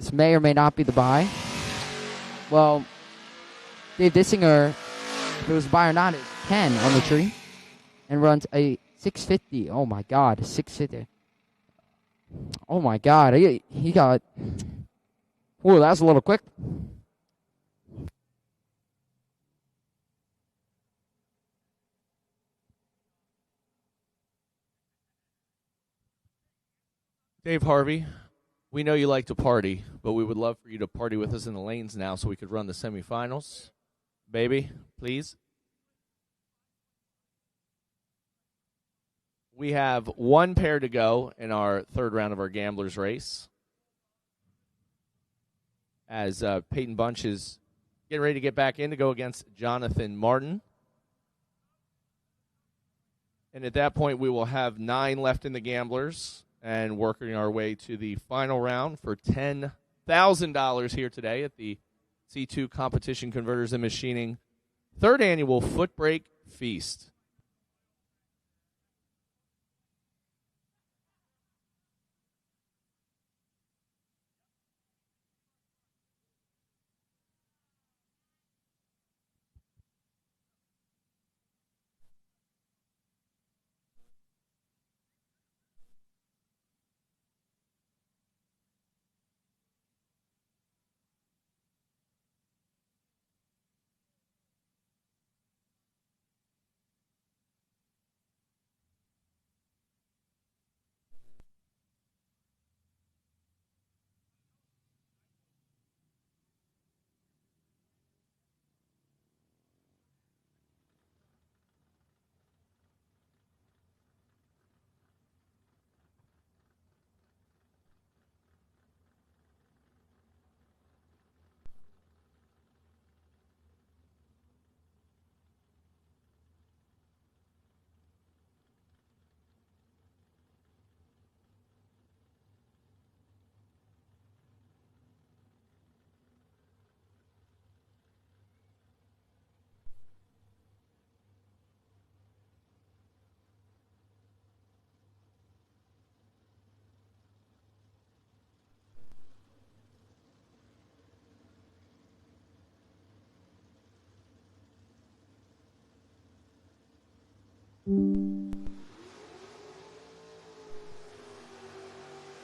This may or may not be the buy. Well, Dave Dissinger, if it was a buy or not, is 10 on the tree. And runs a 650. Oh, my God. 650. Oh, my God. He got... Ooh, that was a little quick. Dave Harvey, we know you like to party, but we would love for you to party with us in the lanes now so we could run the semifinals. Baby, please. We have one pair to go in our third round of our Gamblers race. As Peyton Bunch is getting ready to get back in to go against Jonathan Martin. And at that point, we will have 9 left in the Gamblers and working our way to the final round for $10,000 here today at the C2 Competition Converters and Machining 3rd Annual Foot Brake Feast.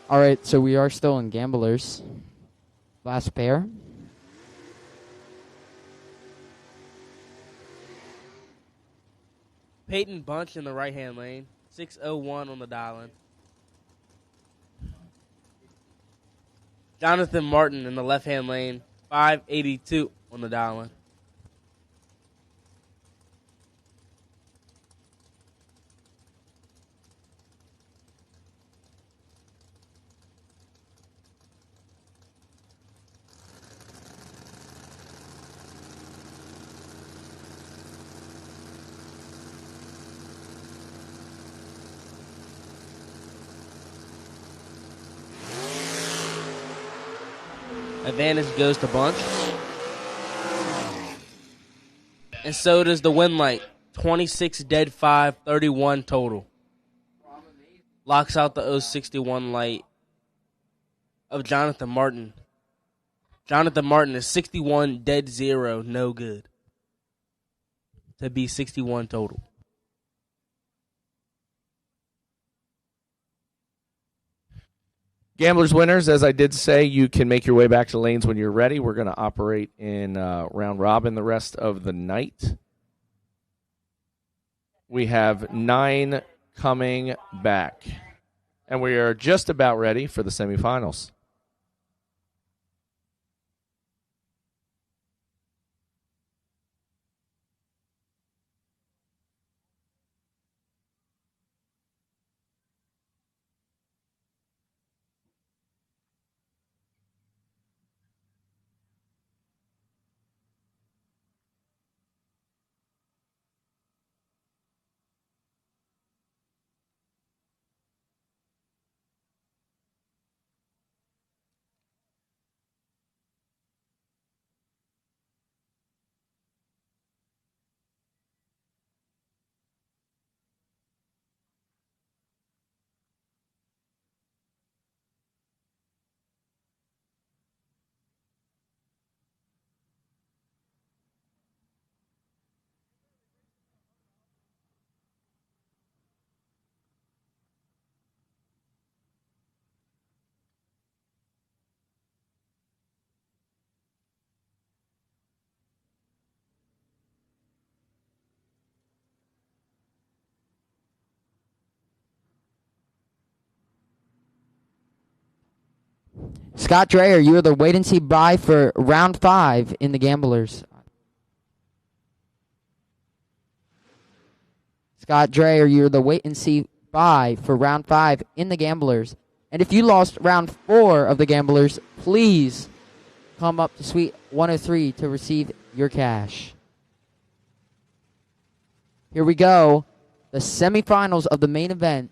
All right, so we are still in Gamblers. Last pair. Peyton Bunch in the right-hand lane. 6:01 on the dial-in. Jonathan Martin in the left-hand lane. 5:82 on the dial-in. Advantage goes to Bunch. And so does the win light. 26 dead 5, 31 total. Locks out the 061 light of Jonathan Martin. Jonathan Martin is 61 dead 0, no good. To be 61 total. Gamblers winners, as I did say, you can make your way back to lanes when you're ready. We're going to operate in round robin the rest of the night. We have 9 coming back. And we are just about ready for the semifinals. Scott Dreyer, you are the wait and see buy for round 5 in the Gamblers. Scott Dreyer, you're the wait and see buy for round 5 in the Gamblers. And if you lost round 4 of the Gamblers, please come up to Suite 103 to receive your cash. Here we go. The semifinals of the main event.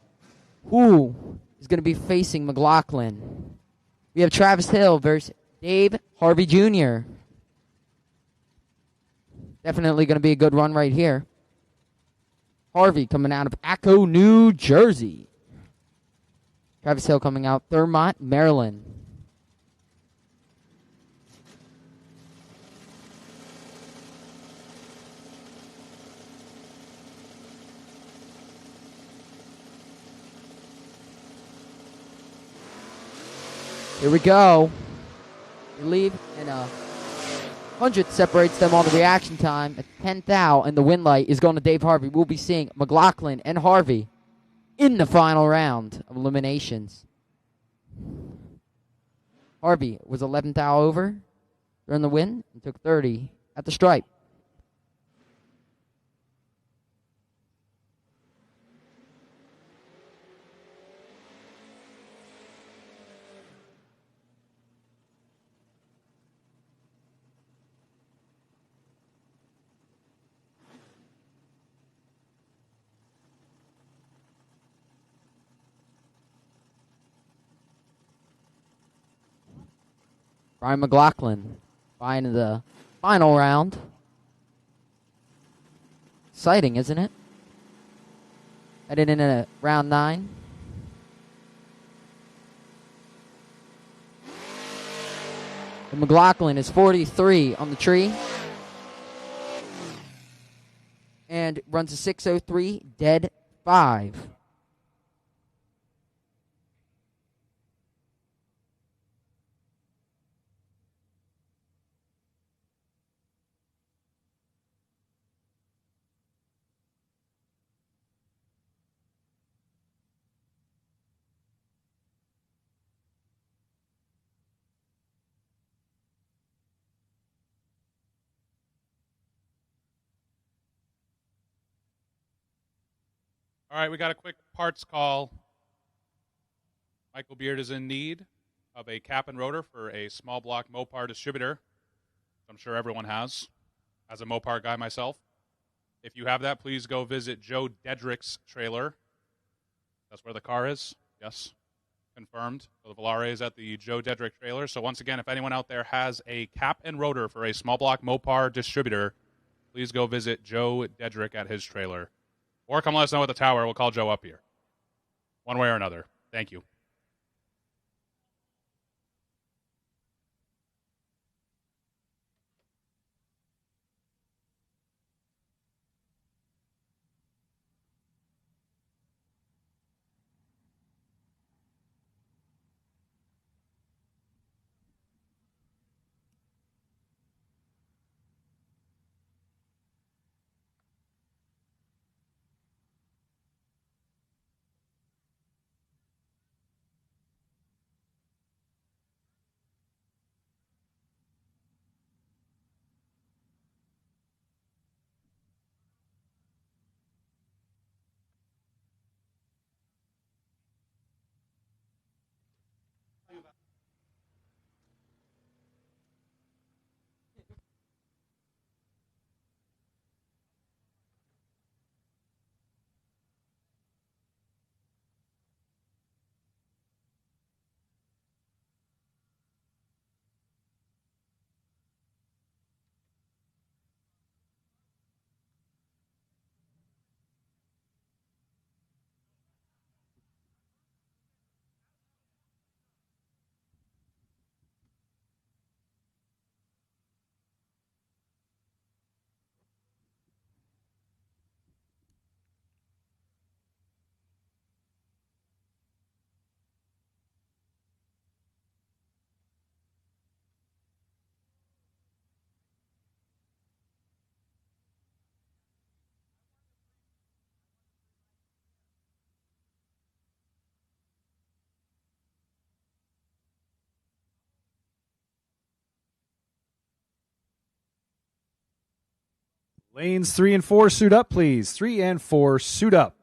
Who is going to be facing McLaughlin? We have Travis Hill versus Dave Harvey Jr. Definitely going to be a good run right here. Harvey coming out of Acco, New Jersey. Travis Hill coming out Thurmont, Maryland. Here we go. We leave, and 100 separates them on the reaction time. At 10th out, and the win light is going to Dave Harvey. We'll be seeing McLaughlin and Harvey in the final round of eliminations. Harvey was 11th out over during the win and took 30 at the stripe. Brian McLaughlin buying the final round. Exciting, isn't it? Headed in at round 9. And McLaughlin is 43 on the tree. And runs a 6:03 dead 5. All right, we got a quick parts call. Michael Beard is in need of a cap and rotor for a small block Mopar distributor. I'm sure everyone has, as a Mopar guy myself. If you have that, please go visit Joe Dedrick's trailer. That's where the car is. Yes, confirmed. So the Volare is at the Joe Dedrick trailer. So once again, if anyone out there has a cap and rotor for a small block Mopar distributor, please go visit Joe Dedrick at his trailer. Or come let us know at the tower. We'll call Joe up here. One way or another. Thank you. Lanes 3 and 4, suit up, please. 3 and 4, suit up.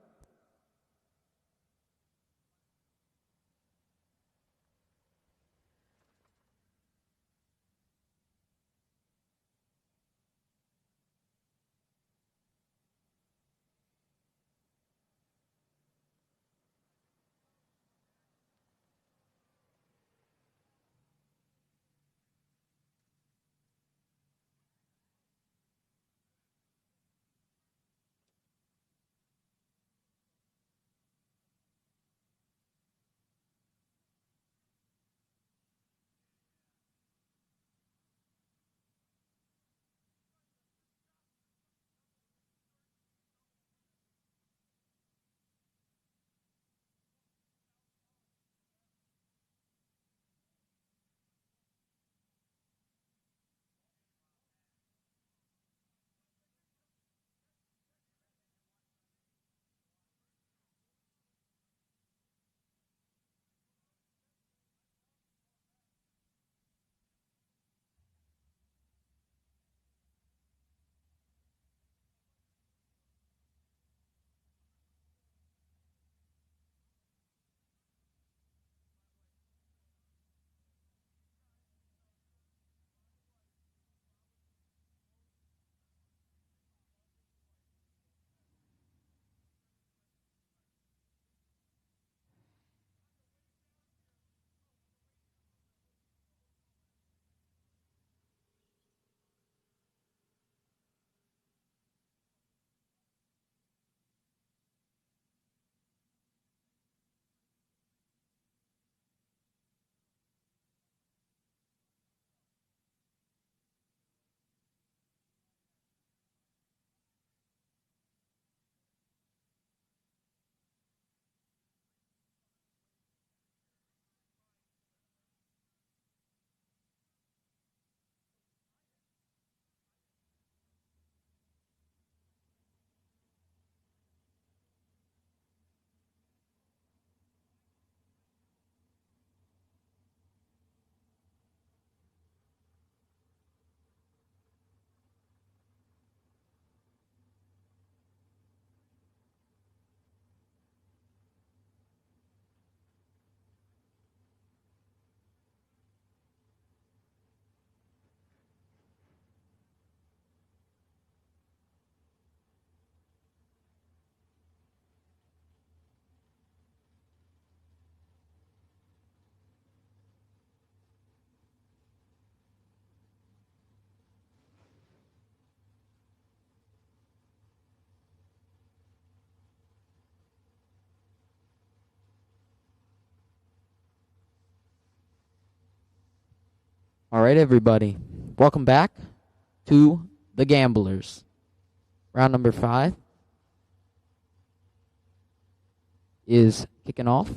All right, everybody. Welcome back to the Gamblers. Round number 5 is kicking off.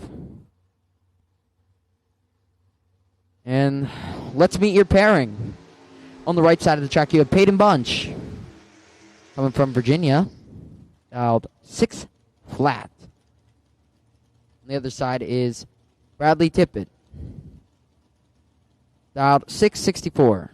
And let's meet your pairing. On the right side of the track, you have Peyton Bunch. Coming from Virginia. Dialed 6 flat. On the other side is Bradley Tippett. Dialed 664.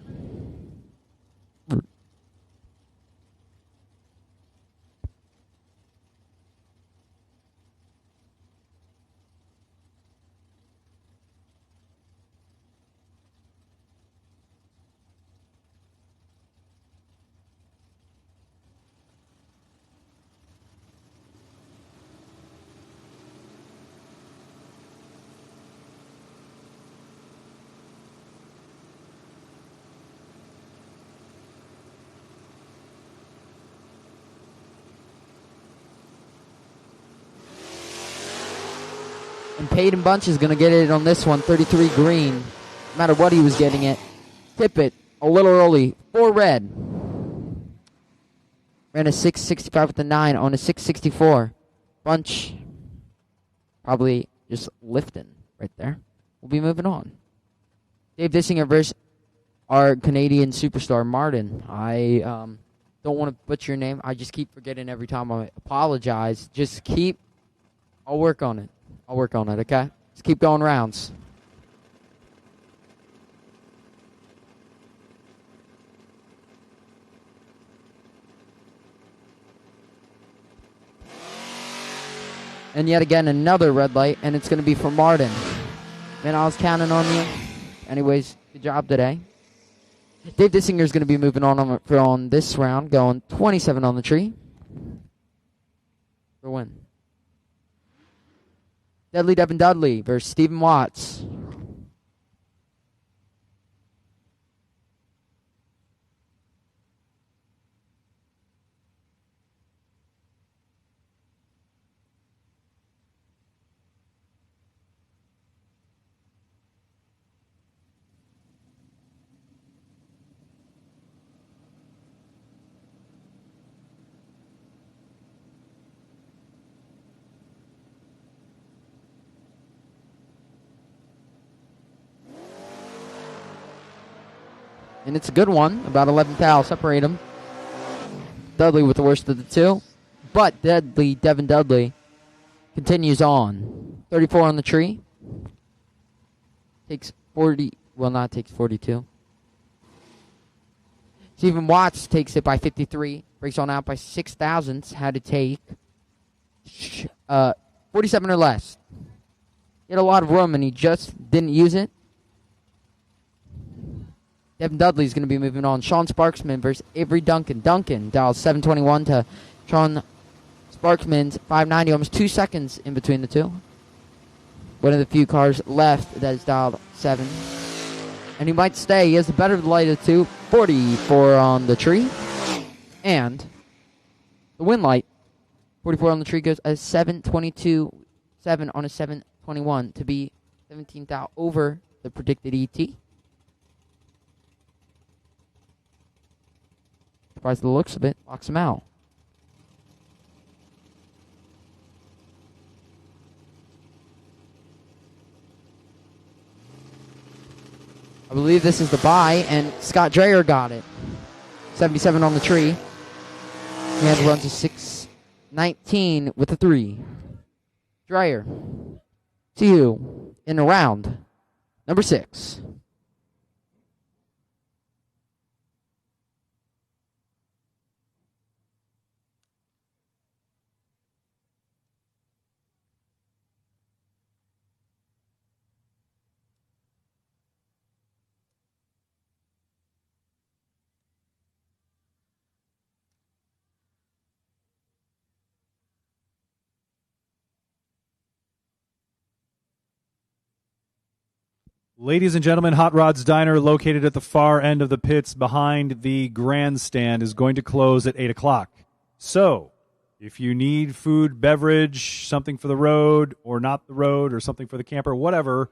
And Peyton Bunch is going to get it on this one, 33 green. No matter what he was getting it. Tippett, a little early, 4 red. Ran a 665 with the 9 on a 664. Bunch probably just lifting right there. We'll be moving on. Dave Dissinger versus our Canadian superstar, Martin. I don't want to butcher your name. I just keep forgetting every time. I apologize. I'll work on it. Okay? Just keep going rounds. And yet again, another red light, and it's going to be for Martin. Man, I was counting on you. Anyways, good job today. Dave Dissinger is going to be moving on this round, going 27 on the tree for win. Deadly Devin Dudley versus Stephen Watts. And it's a good one. About 11 thou separate them. Dudley with the worst of the two. But Devin Dudley continues on. 34 on the tree. Takes 40. Well, not takes 42. Stephen Watts takes it by 53. Breaks on out by 6 thousandths. Had to take 47 or less. He had a lot of room and he just didn't use it. Devin Dudley's going to be moving on. Sean Sparksman versus Avery Duncan. Duncan dials 721 to Sean Sparksman's 590. Almost 2 seconds in between the two. One of the few cars left that is dialed 7. And he might stay. He has the better of the light of the two. 44 on the tree. And the win light. 44 on the tree goes as 722. 7 on a 721 to be 17 thou over the predicted ET. Surprised the looks of it. Locks him out. I believe this is the buy, and Scott Dreyer got it. 77 on the tree. He had runs a 6:19 with a 3. Dreyer, see you in round number 6. Ladies and gentlemen, Hot Rod's Diner, located at the far end of the pits behind the grandstand, is going to close at 8 o'clock. So, if you need food, beverage, something for the road, or not the road, or something for the camper, whatever,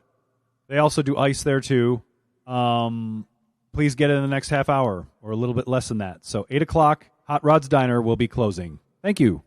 they also do ice there too. Please get it in the next half hour, or a little bit less than that. So, 8 o'clock, Hot Rod's Diner will be closing. Thank you.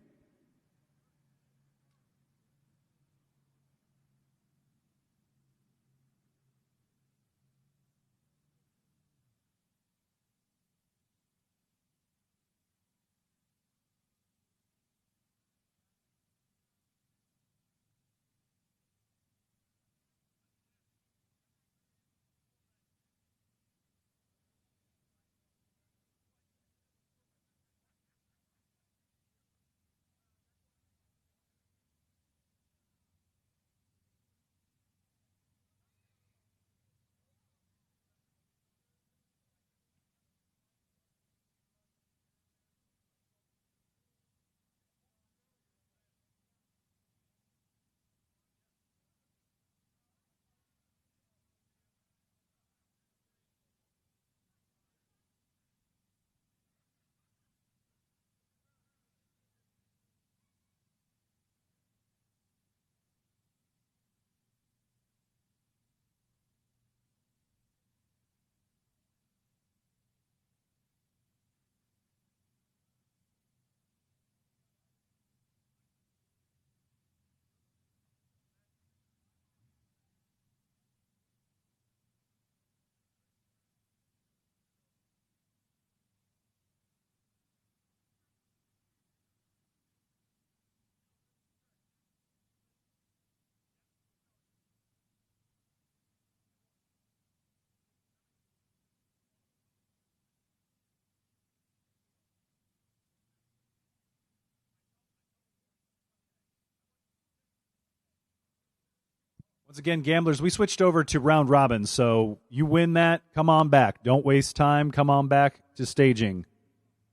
Once again, gamblers, we switched over to round robin, so you win that, come on back. Don't waste time. Come on back to staging.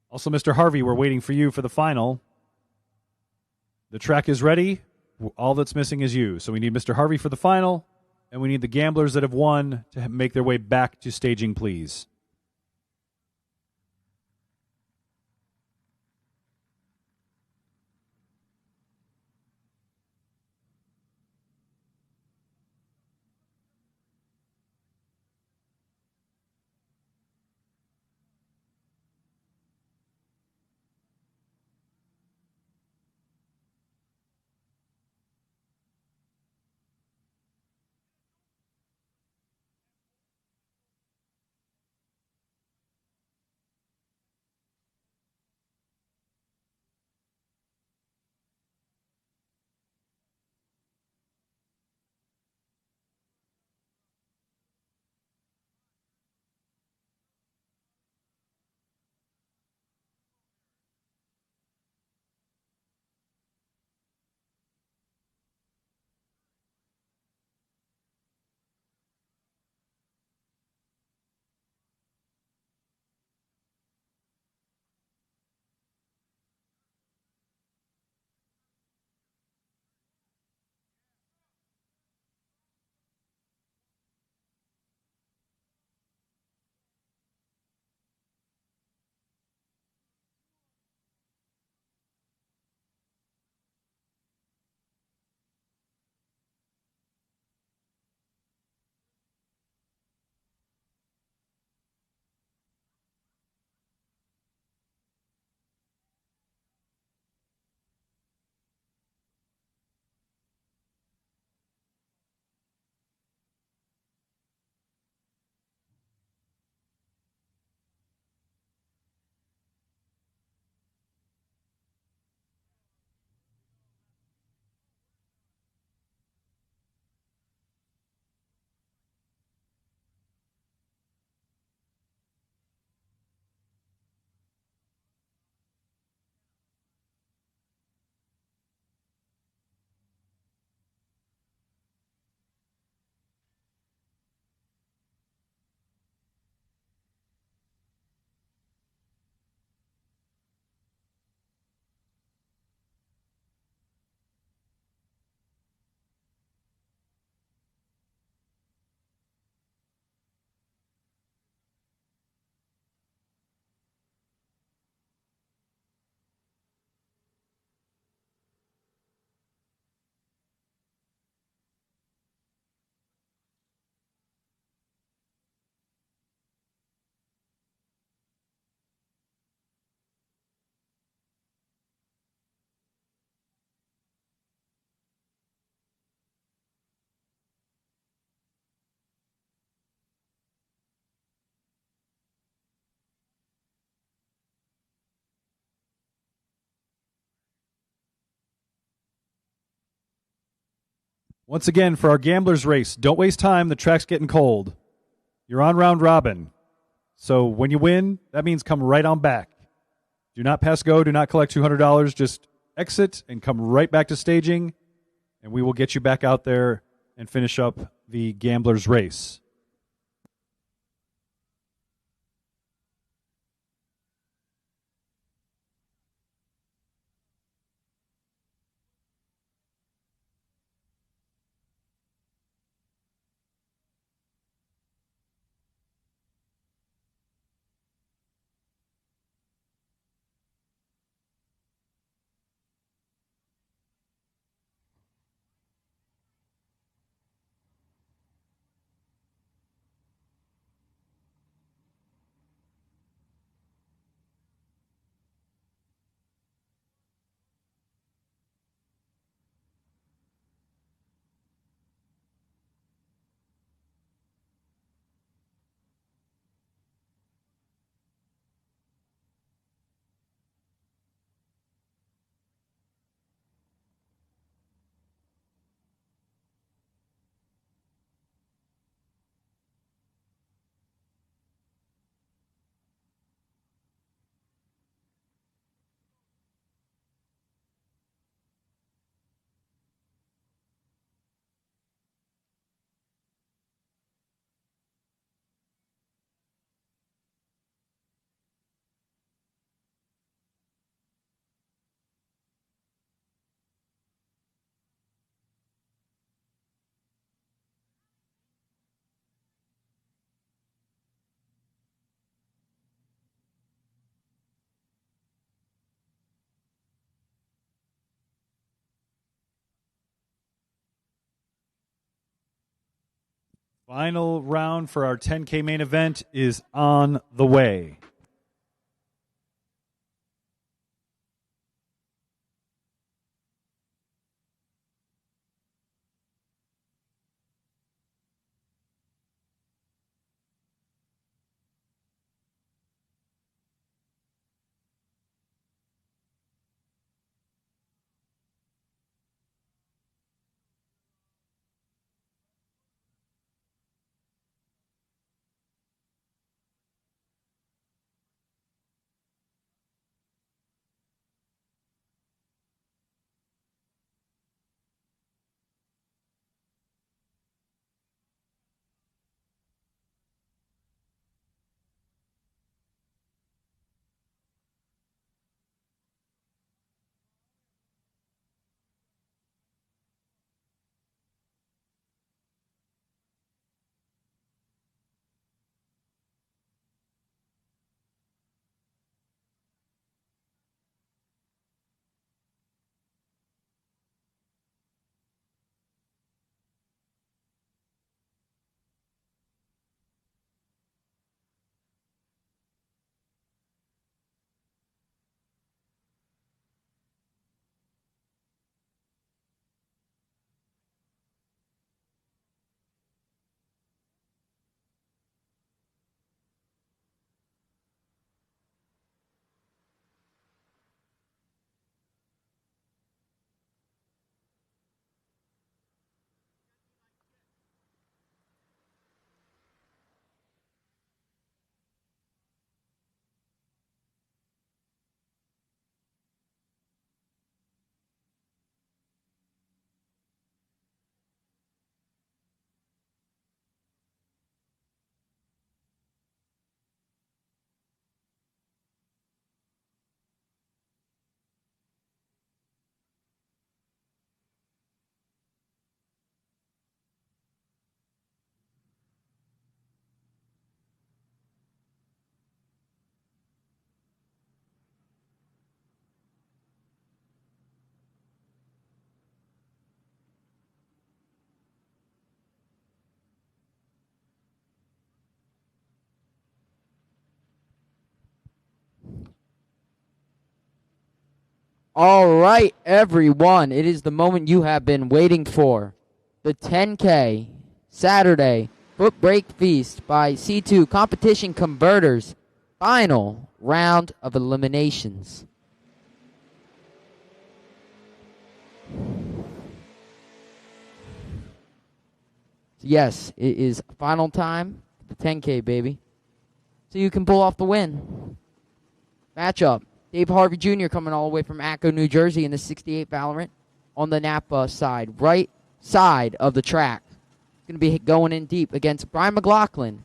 Also, Mr. Harvey, we're waiting for you for the final. The track is ready. All that's missing is you. So we need Mr. Harvey for the final, and we need the gamblers that have won to make their way back to staging, please. Once again, for our gamblers race, don't waste time. The track's getting cold. You're on round robin. So when you win, that means come right on back. Do not pass go. Do not collect $200. Just exit and come right back to staging, and we will get you back out there and finish up the gamblers race. Final round for our 10K main event is on the way. All right, everyone. It is the moment you have been waiting for. The 10K Saturday Foot Brake Feast by C2 Competition Converters. Final round of eliminations. Yes, it is final time for the 10K, baby. So you can pull off the win. Matchup. Dave Harvey Jr. coming all the way from Acco, New Jersey in the 68 Valorant on the Napa side, right side of the track. It's going to be going in deep against Brian McLaughlin,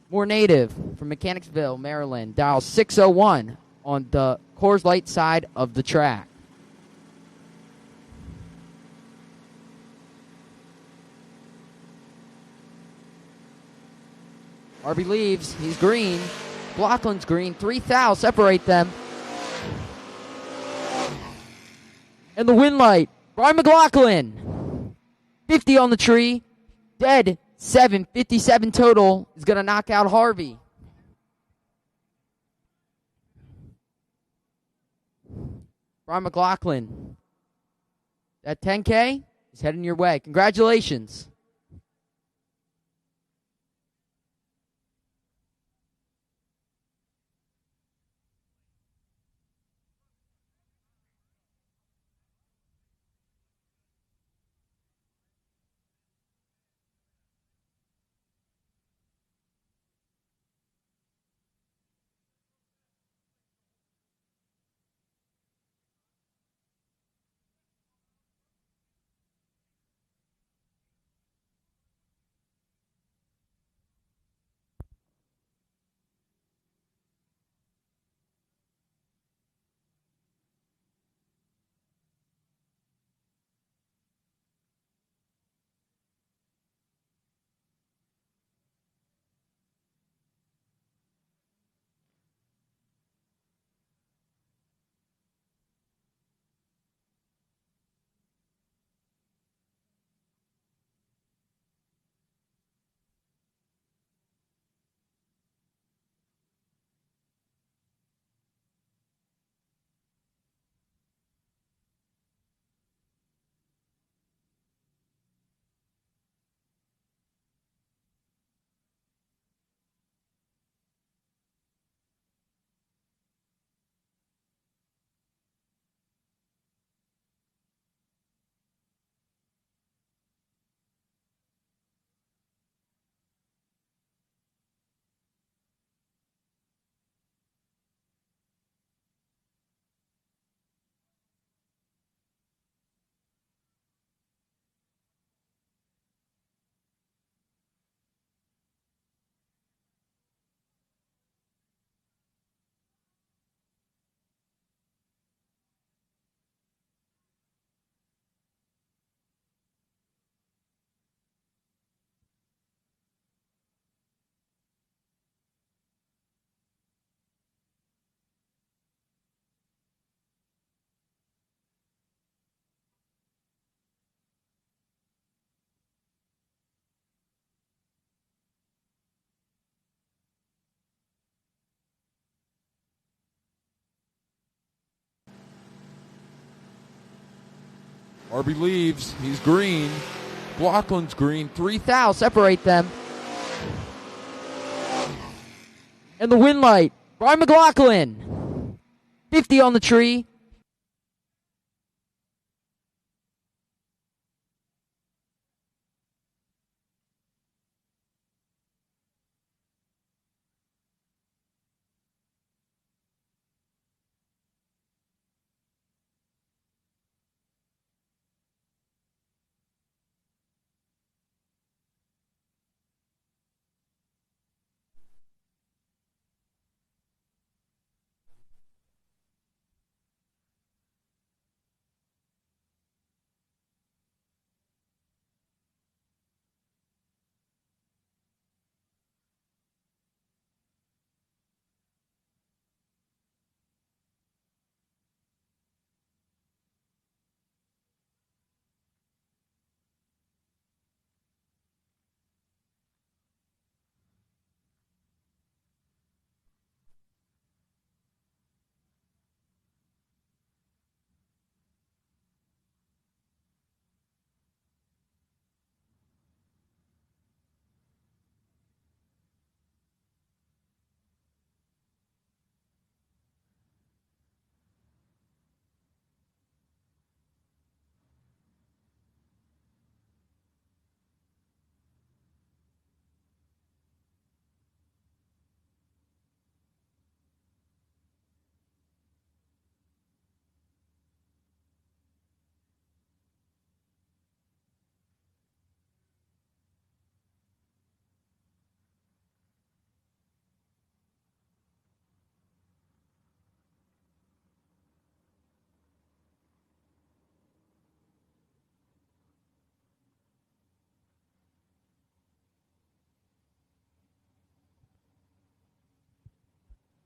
more native from Mechanicsville, Maryland, dial 601 on the Coors Light side of the track. Harvey leaves. He's green. McLaughlin's green. 3 thou separate them. And the win light. Brian McLaughlin. 50 on the tree. Dead. 57 total. Is going to knock out Harvey. Brian McLaughlin. That 10K is heading your way. Congratulations. Arby leaves. He's green. McLaughlin's green. 3 thou separate them. And the win light, Brian McLaughlin. 50 on the tree.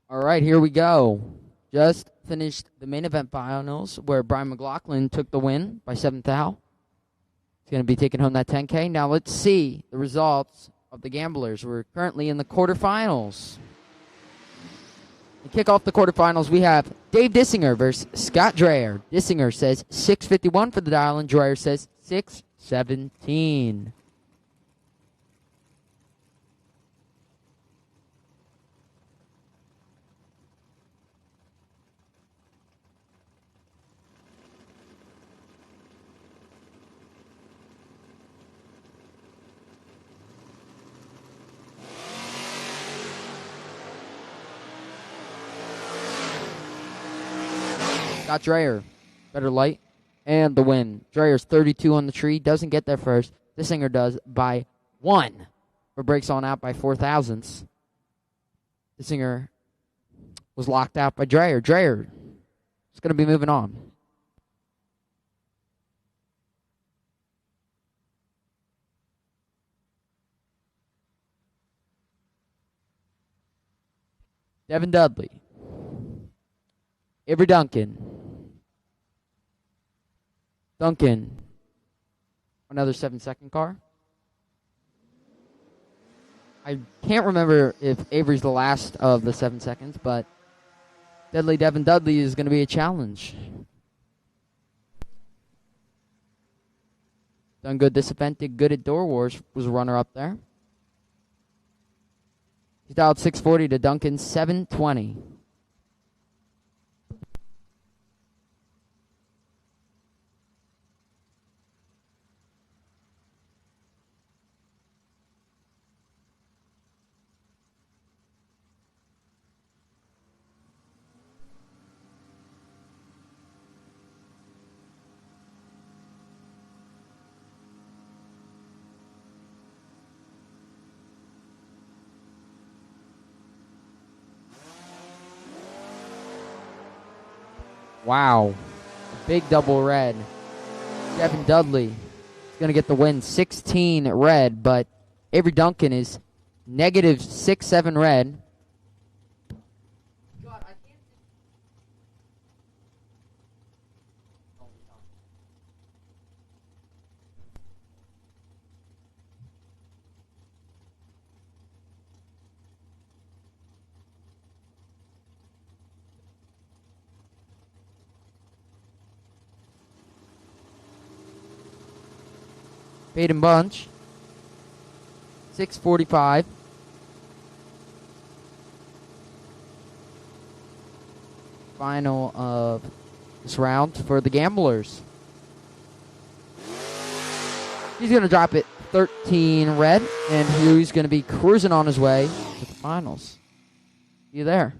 All right, here we go. Just finished the main event finals where Brian McLaughlin took the win by 7th thou. He's going to be taking home that 10K. Now let's see the results of the gamblers. We're currently in the quarterfinals. To kick off the quarterfinals, we have Dave Dissinger versus Scott Dreyer. Dissinger says 651 for the dial, and Dreyer says 617. Scott Dreyer, better light, and the win. Dreyer's 32 on the tree, doesn't get there first. Dissinger does by 1, or breaks on out by 4 thousandths. Dissinger was locked out by Dreyer. Dreyer is going to be moving on. Devin Dudley. Avery Duncan. Duncan. Another 7-second car. I can't remember if Avery's the last of the 7 seconds, but Deadly Devin Dudley is going to be a challenge. Done good this event, did good at Door Wars, was a runner-up there. He's dialed 640 to Duncan 720. Wow. Big double red. Devin Dudley is going to get the win. 16 red, but Avery Duncan is negative 6-7 red. Paid in bunch. 6:45. Final of this round for the gamblers. He's going to drop it 13 red, and he's going to be cruising on his way to the finals. See you there.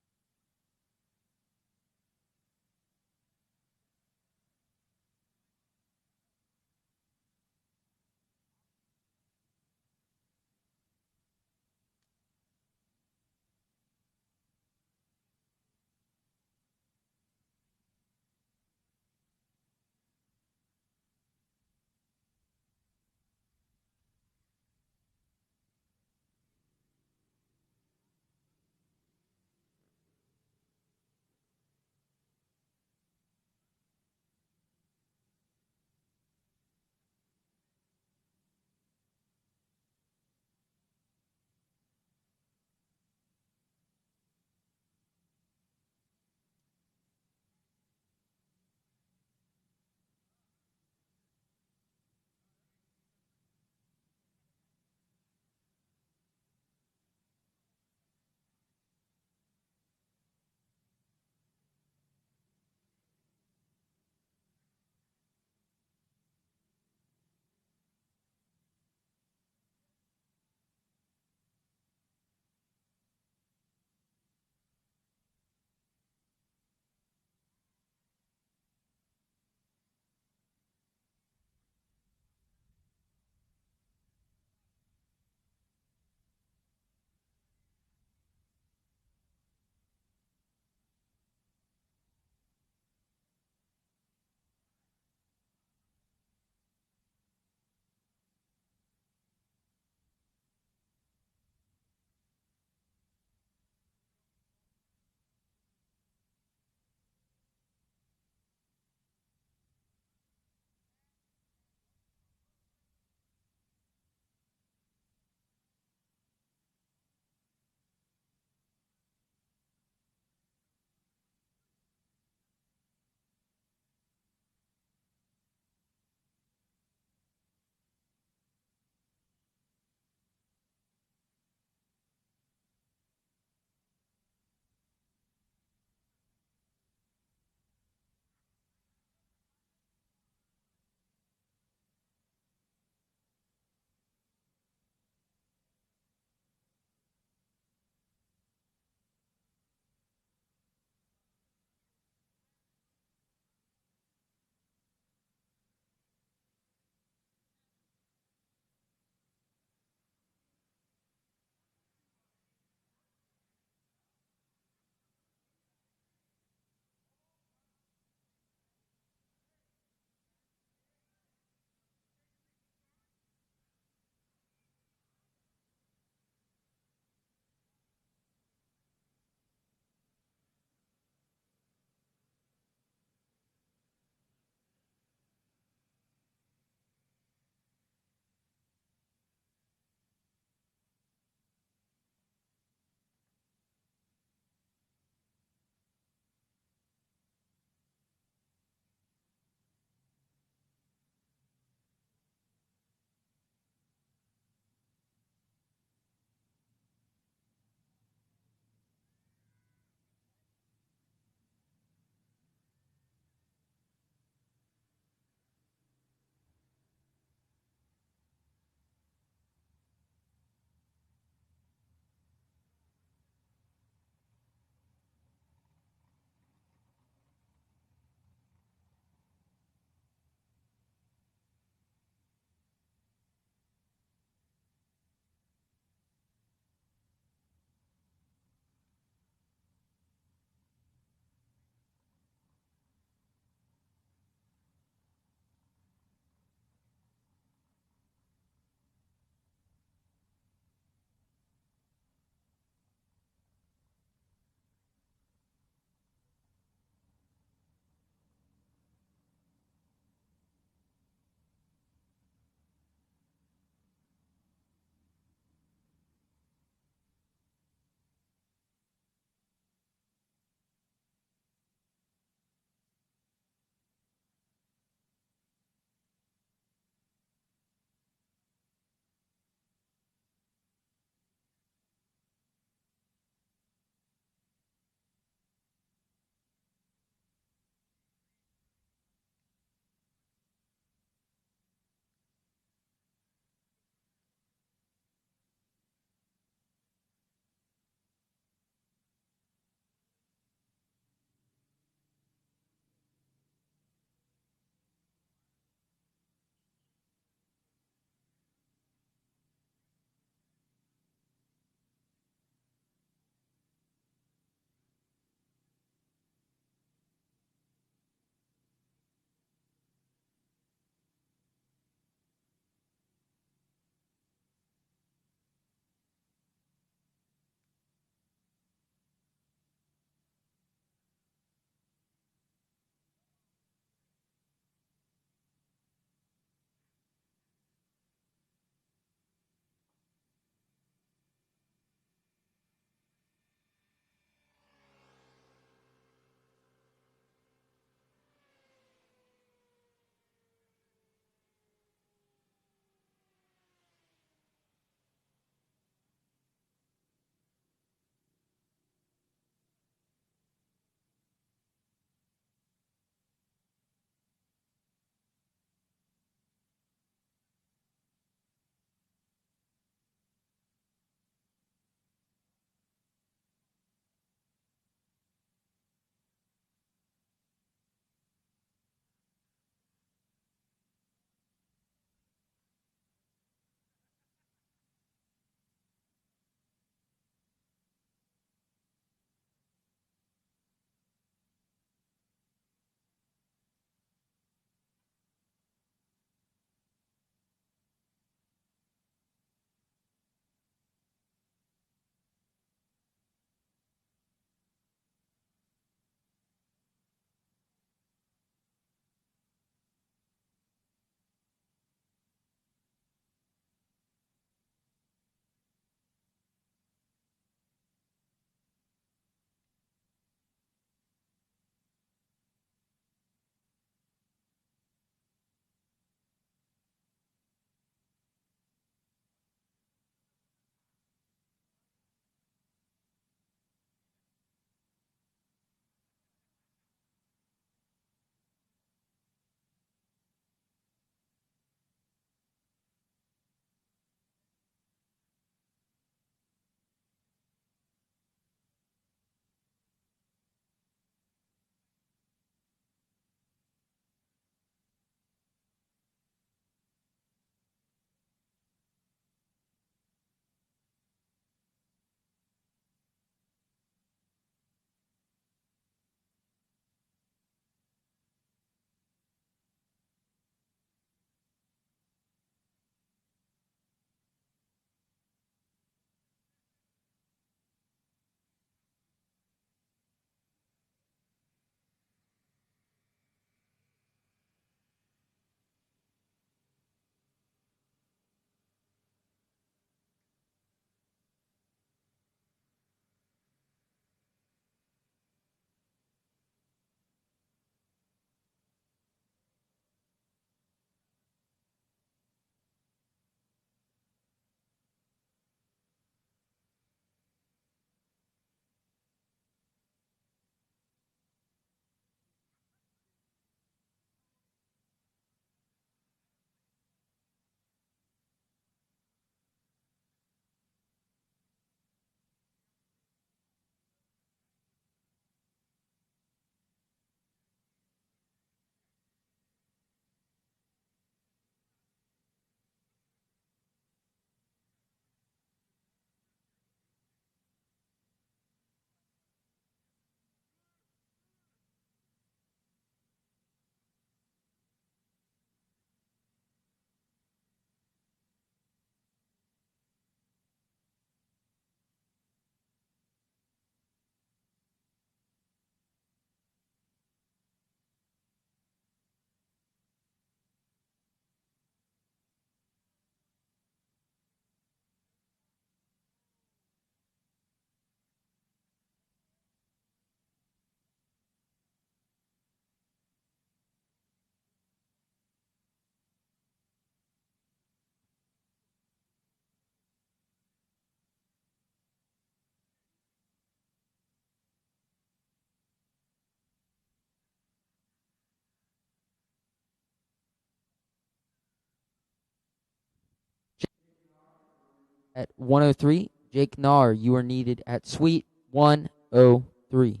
at 103. Jake Nahr, you are needed at Suite 103.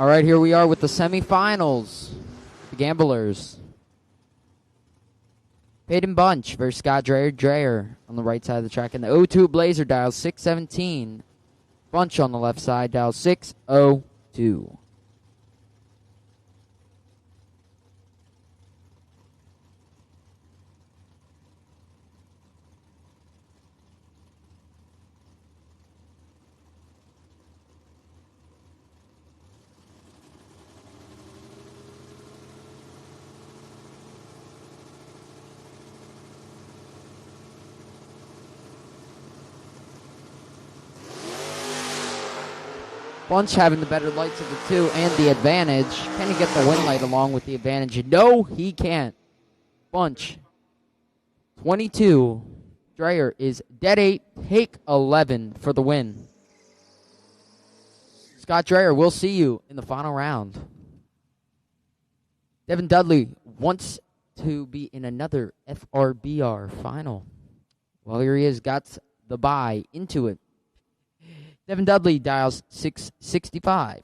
All right, here we are with the semifinals. The Gamblers. Peyton Bunch versus Scott Dreyer. Dreyer on the right side of the track. And the O2 Blazer dials 617. Bunch on the left side dials 602. Bunch having the better lights of the two and the advantage. Can he get the win light along with the advantage? No, he can't. Bunch, 22. Dreyer is dead 8, take 11 for the win. Scott Dreyer, we'll see you in the final round. Devin Dudley wants to be in another FRBR final. Well, here he is, got the bye into it. Devin Dudley dials 665.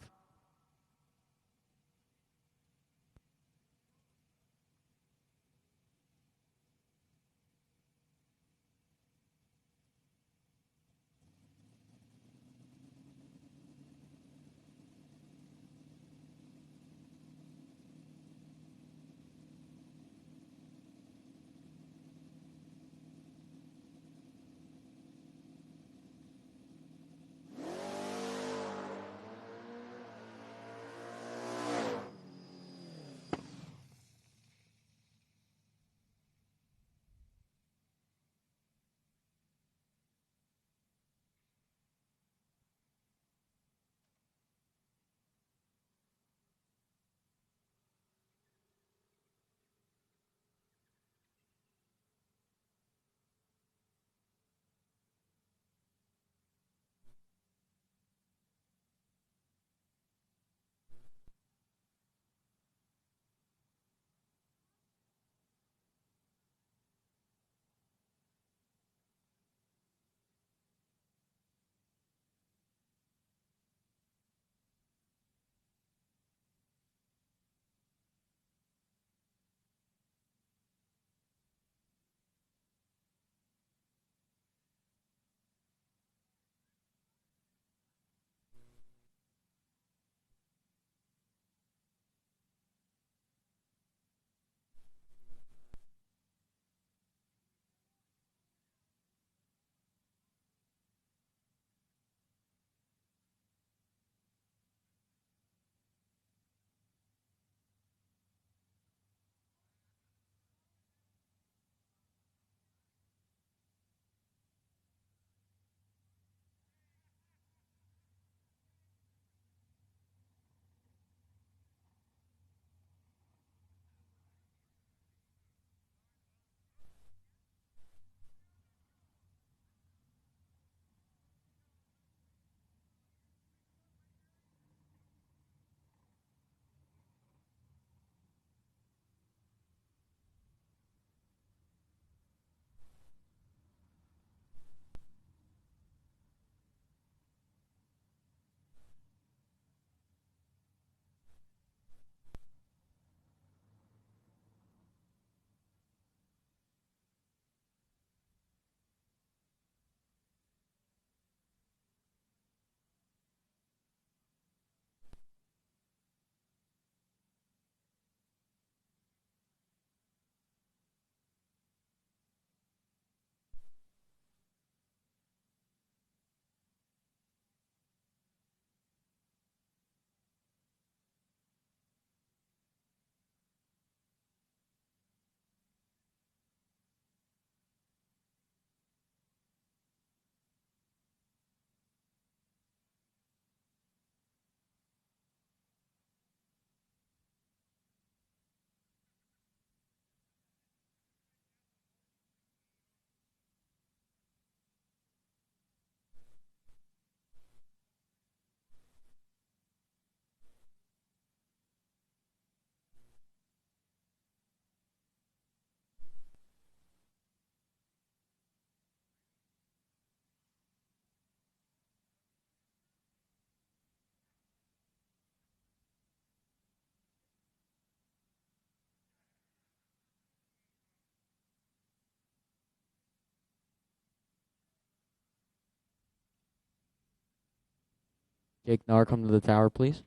Jake Nar, come to the tower, please.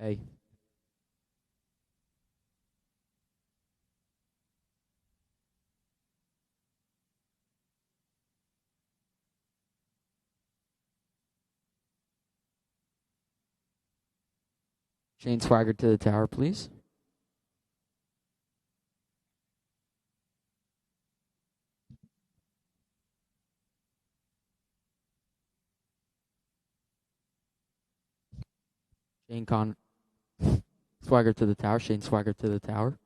Hey. Shane Swigert to the tower, please. Swigert to the tower. Shane Swigert to the tower.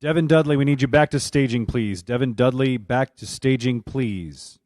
Devin Dudley, we need you back to staging, please. Devin Dudley, back to staging, please.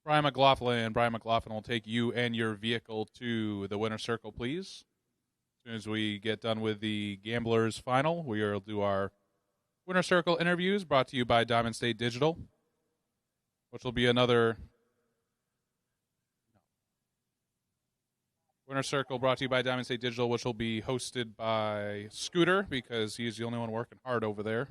Brian McLaughlin. Brian McLaughlin will take you and your vehicle to the winner's circle, please. As soon as we get done with the Gamblers final, we will do our winner's circle interviews brought to you by Diamond State Digital, which will be another winner's circle brought to you by Diamond State Digital, which will be hosted by Scooter because he's the only one working hard over there.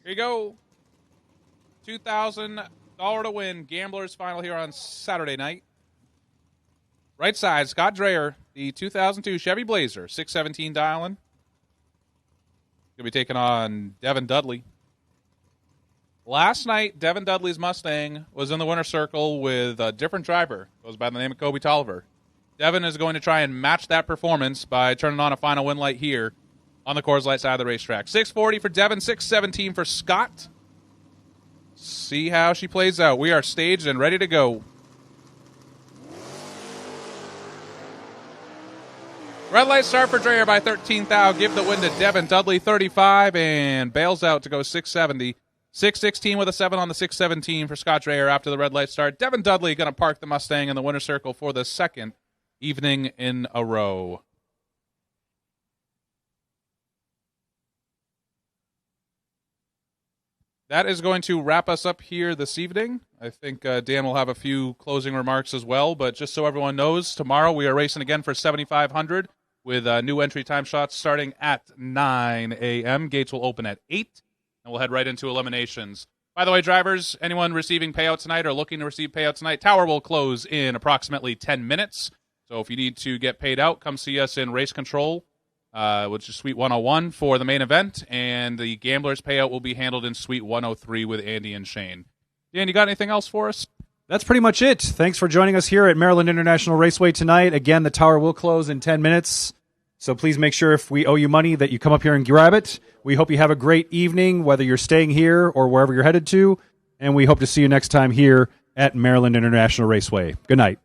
Here you go. $2,000 to win. Gamblers final here on Saturday night. Right side, Scott Dreyer, the 2002 Chevy Blazer, 617 dialing. Going to be taking on Devin Dudley. Last night, Devin Dudley's Mustang was in the winner's circle with a different driver. Goes by the name of Kobe Tolliver. Devin is going to try and match that performance by turning on a final win light here on the Coors Light side of the racetrack. 640 for Devin, 617 for Scott. See how she plays out. We are staged and ready to go. Red light start for Dreyer by 13 thou. Give the win to Devin Dudley, 35, and bails out to go 670. 616 with a 7 on the 617 for Scott Dreyer after the red light start. Devin Dudley going to park the Mustang in the winner's circle for the second evening in a row. That is going to wrap us up here this evening. I think Dan will have a few closing remarks as well, but just so everyone knows, tomorrow we are racing again for 7,500 with new entry time shots starting at 9 a.m. Gates will open at 8, and we'll head right into eliminations. By the way, drivers, anyone receiving payout tonight or looking to receive payout tonight, tower will close in approximately 10 minutes. So if you need to get paid out, come see us in race control, which is Suite 101 for the main event, and the Gamblers payout will be handled in Suite 103 with Andy and Shane. Dan, you got anything else for us? That's pretty much it. Thanks for joining us here at Maryland International Raceway tonight. Again, the tower will close in 10 minutes, so please make sure if we owe you money that you come up here and grab it. We hope you have a great evening, whether you're staying here or wherever you're headed to, and we hope to see you next time here at Maryland International Raceway. Good night.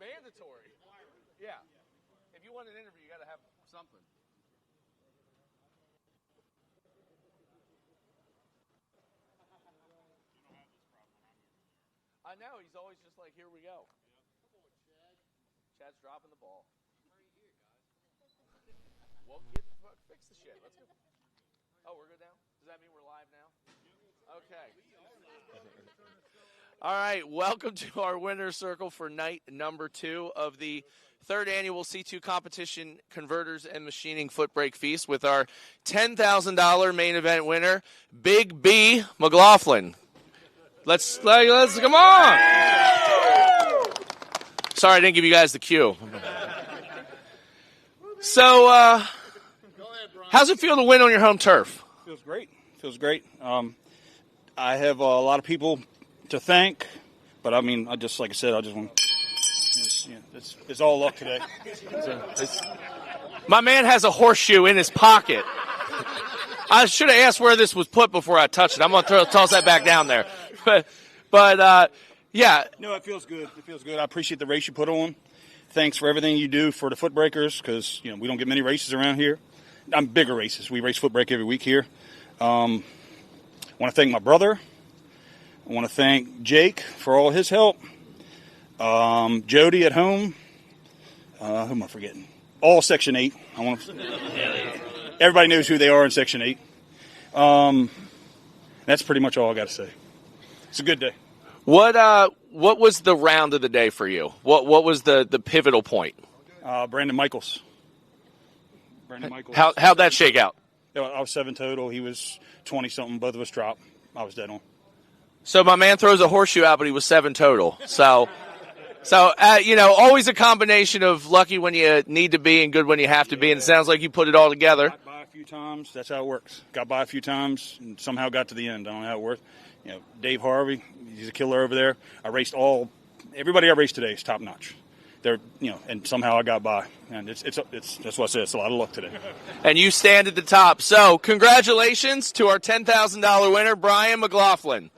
Mandatory. Yeah. If you want an interview, you got to have something. I know. He's always just like, here we go. Chad's dropping the ball. Well, fix the shit. Let's go. Oh, we're good now? Does that mean we're live now? Okay. All right. Welcome to our winner's circle for night number 2 of the 3rd annual C2 competition converters and machining foot brake feast with our $10,000 main event winner, Big B McLaughlin. Let's come on. Sorry, I didn't give you guys the cue. So, how's it feel to win on your home turf? Feels great. Feels great. I have a lot of people to thank, but I mean, like I said, I just want. It's all luck today. My man has a horseshoe in his pocket. I should have asked where this was put before I touched it. I'm going to toss that back down there. But yeah. No, it feels good. It feels good. I appreciate the race you put on. Thanks for everything you do for the Footbrakers because, we don't get many races around here. Bigger races. We race footbrake every week here. I want to thank my brother. I want to thank Jake for all his help. Jody at home. Who am I forgetting? All Section 8. Everybody knows who they are in Section 8. That's pretty much all I got to say. It's a good day. What was the round of the day for you? What was the pivotal point? Brandon Michaels. How'd that shake out? I was 7 total. He was 20-something. Both of us dropped. I was dead on. So my man throws a horseshoe out, but he was 7 total. So always a combination of lucky when you need to be and good when you have to be, and it sounds like you put it all together. Got by a few times. That's how it works. Got by a few times and somehow got to the end. I don't know how it worked. Dave Harvey, he's a killer over there. Everybody I raced today is top notch. They're, and somehow I got by. And it's that's what I said. It's a lot of luck today. And you stand at the top. So congratulations to our $10,000 winner, Brian McLaughlin.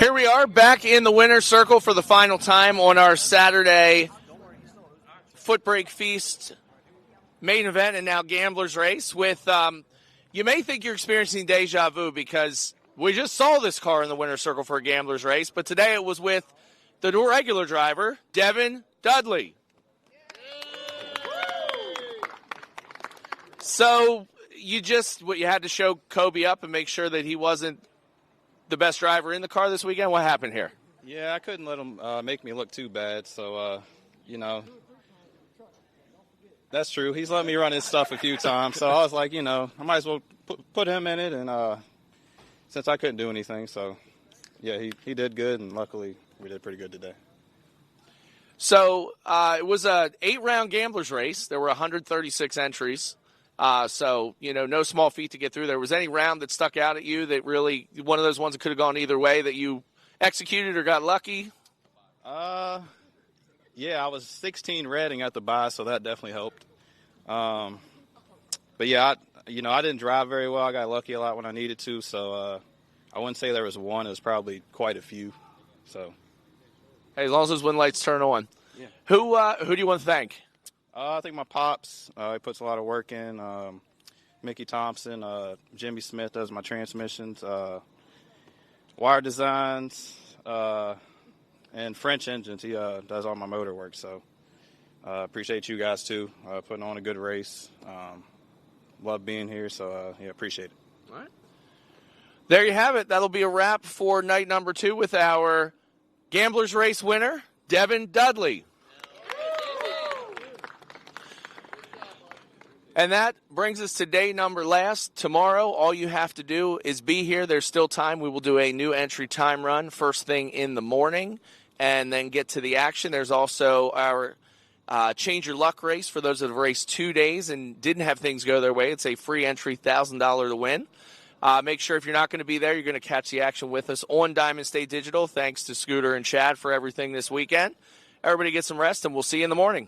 Here we are back in the winner's circle for the final time on our Saturday Footbrake Feast main event and now Gambler's Race with, you may think you're experiencing deja vu because we just saw this car in the winner's circle for a Gambler's Race, but today it was with the regular driver, Devin Dudley. So you had to show Kobe up and make sure that he wasn't the best driver in the car this weekend. What happened here? Yeah, I couldn't let him make me look too bad. So, that's true. He's let me run his stuff a few times. So I was like, I might as well put him in it. And since I couldn't do anything, so, yeah, he did good. And luckily we did pretty good today. So it was a 8-round Gambler's Race. There were 136 entries. So, no small feat to get through there. Was any round that stuck out at you that really, one of those ones that could have gone either way that you executed or got lucky? Yeah, I was 16 redding at the bye, so that definitely helped. But yeah, I didn't drive very well. I got lucky a lot when I needed to, so I wouldn't say there was one. It was probably quite a few. So, hey, as long as those win lights turn on. Yeah. Who do you want to thank? I think my pops. He puts a lot of work in. Mickey Thompson, Jimmy Smith does my transmissions, wire designs, and French engines. He does all my motor work. So appreciate you guys too, putting on a good race. Love being here. So yeah, appreciate it. All right. There you have it. That'll be a wrap for night number 2 with our Gambler's Race winner, Devin Dudley. And that brings us to day number last. Tomorrow, all you have to do is be here. There's still time. We will do a new entry time run first thing in the morning and then get to the action. There's also our Change Your Luck race for those that have raced 2 days and didn't have things go their way. It's a free entry, $1,000 to win. Make sure if you're not going to be there, you're going to catch the action with us on Diamond State Digital. Thanks to Scooter and Chad for everything this weekend. Everybody get some rest, and we'll see you in the morning.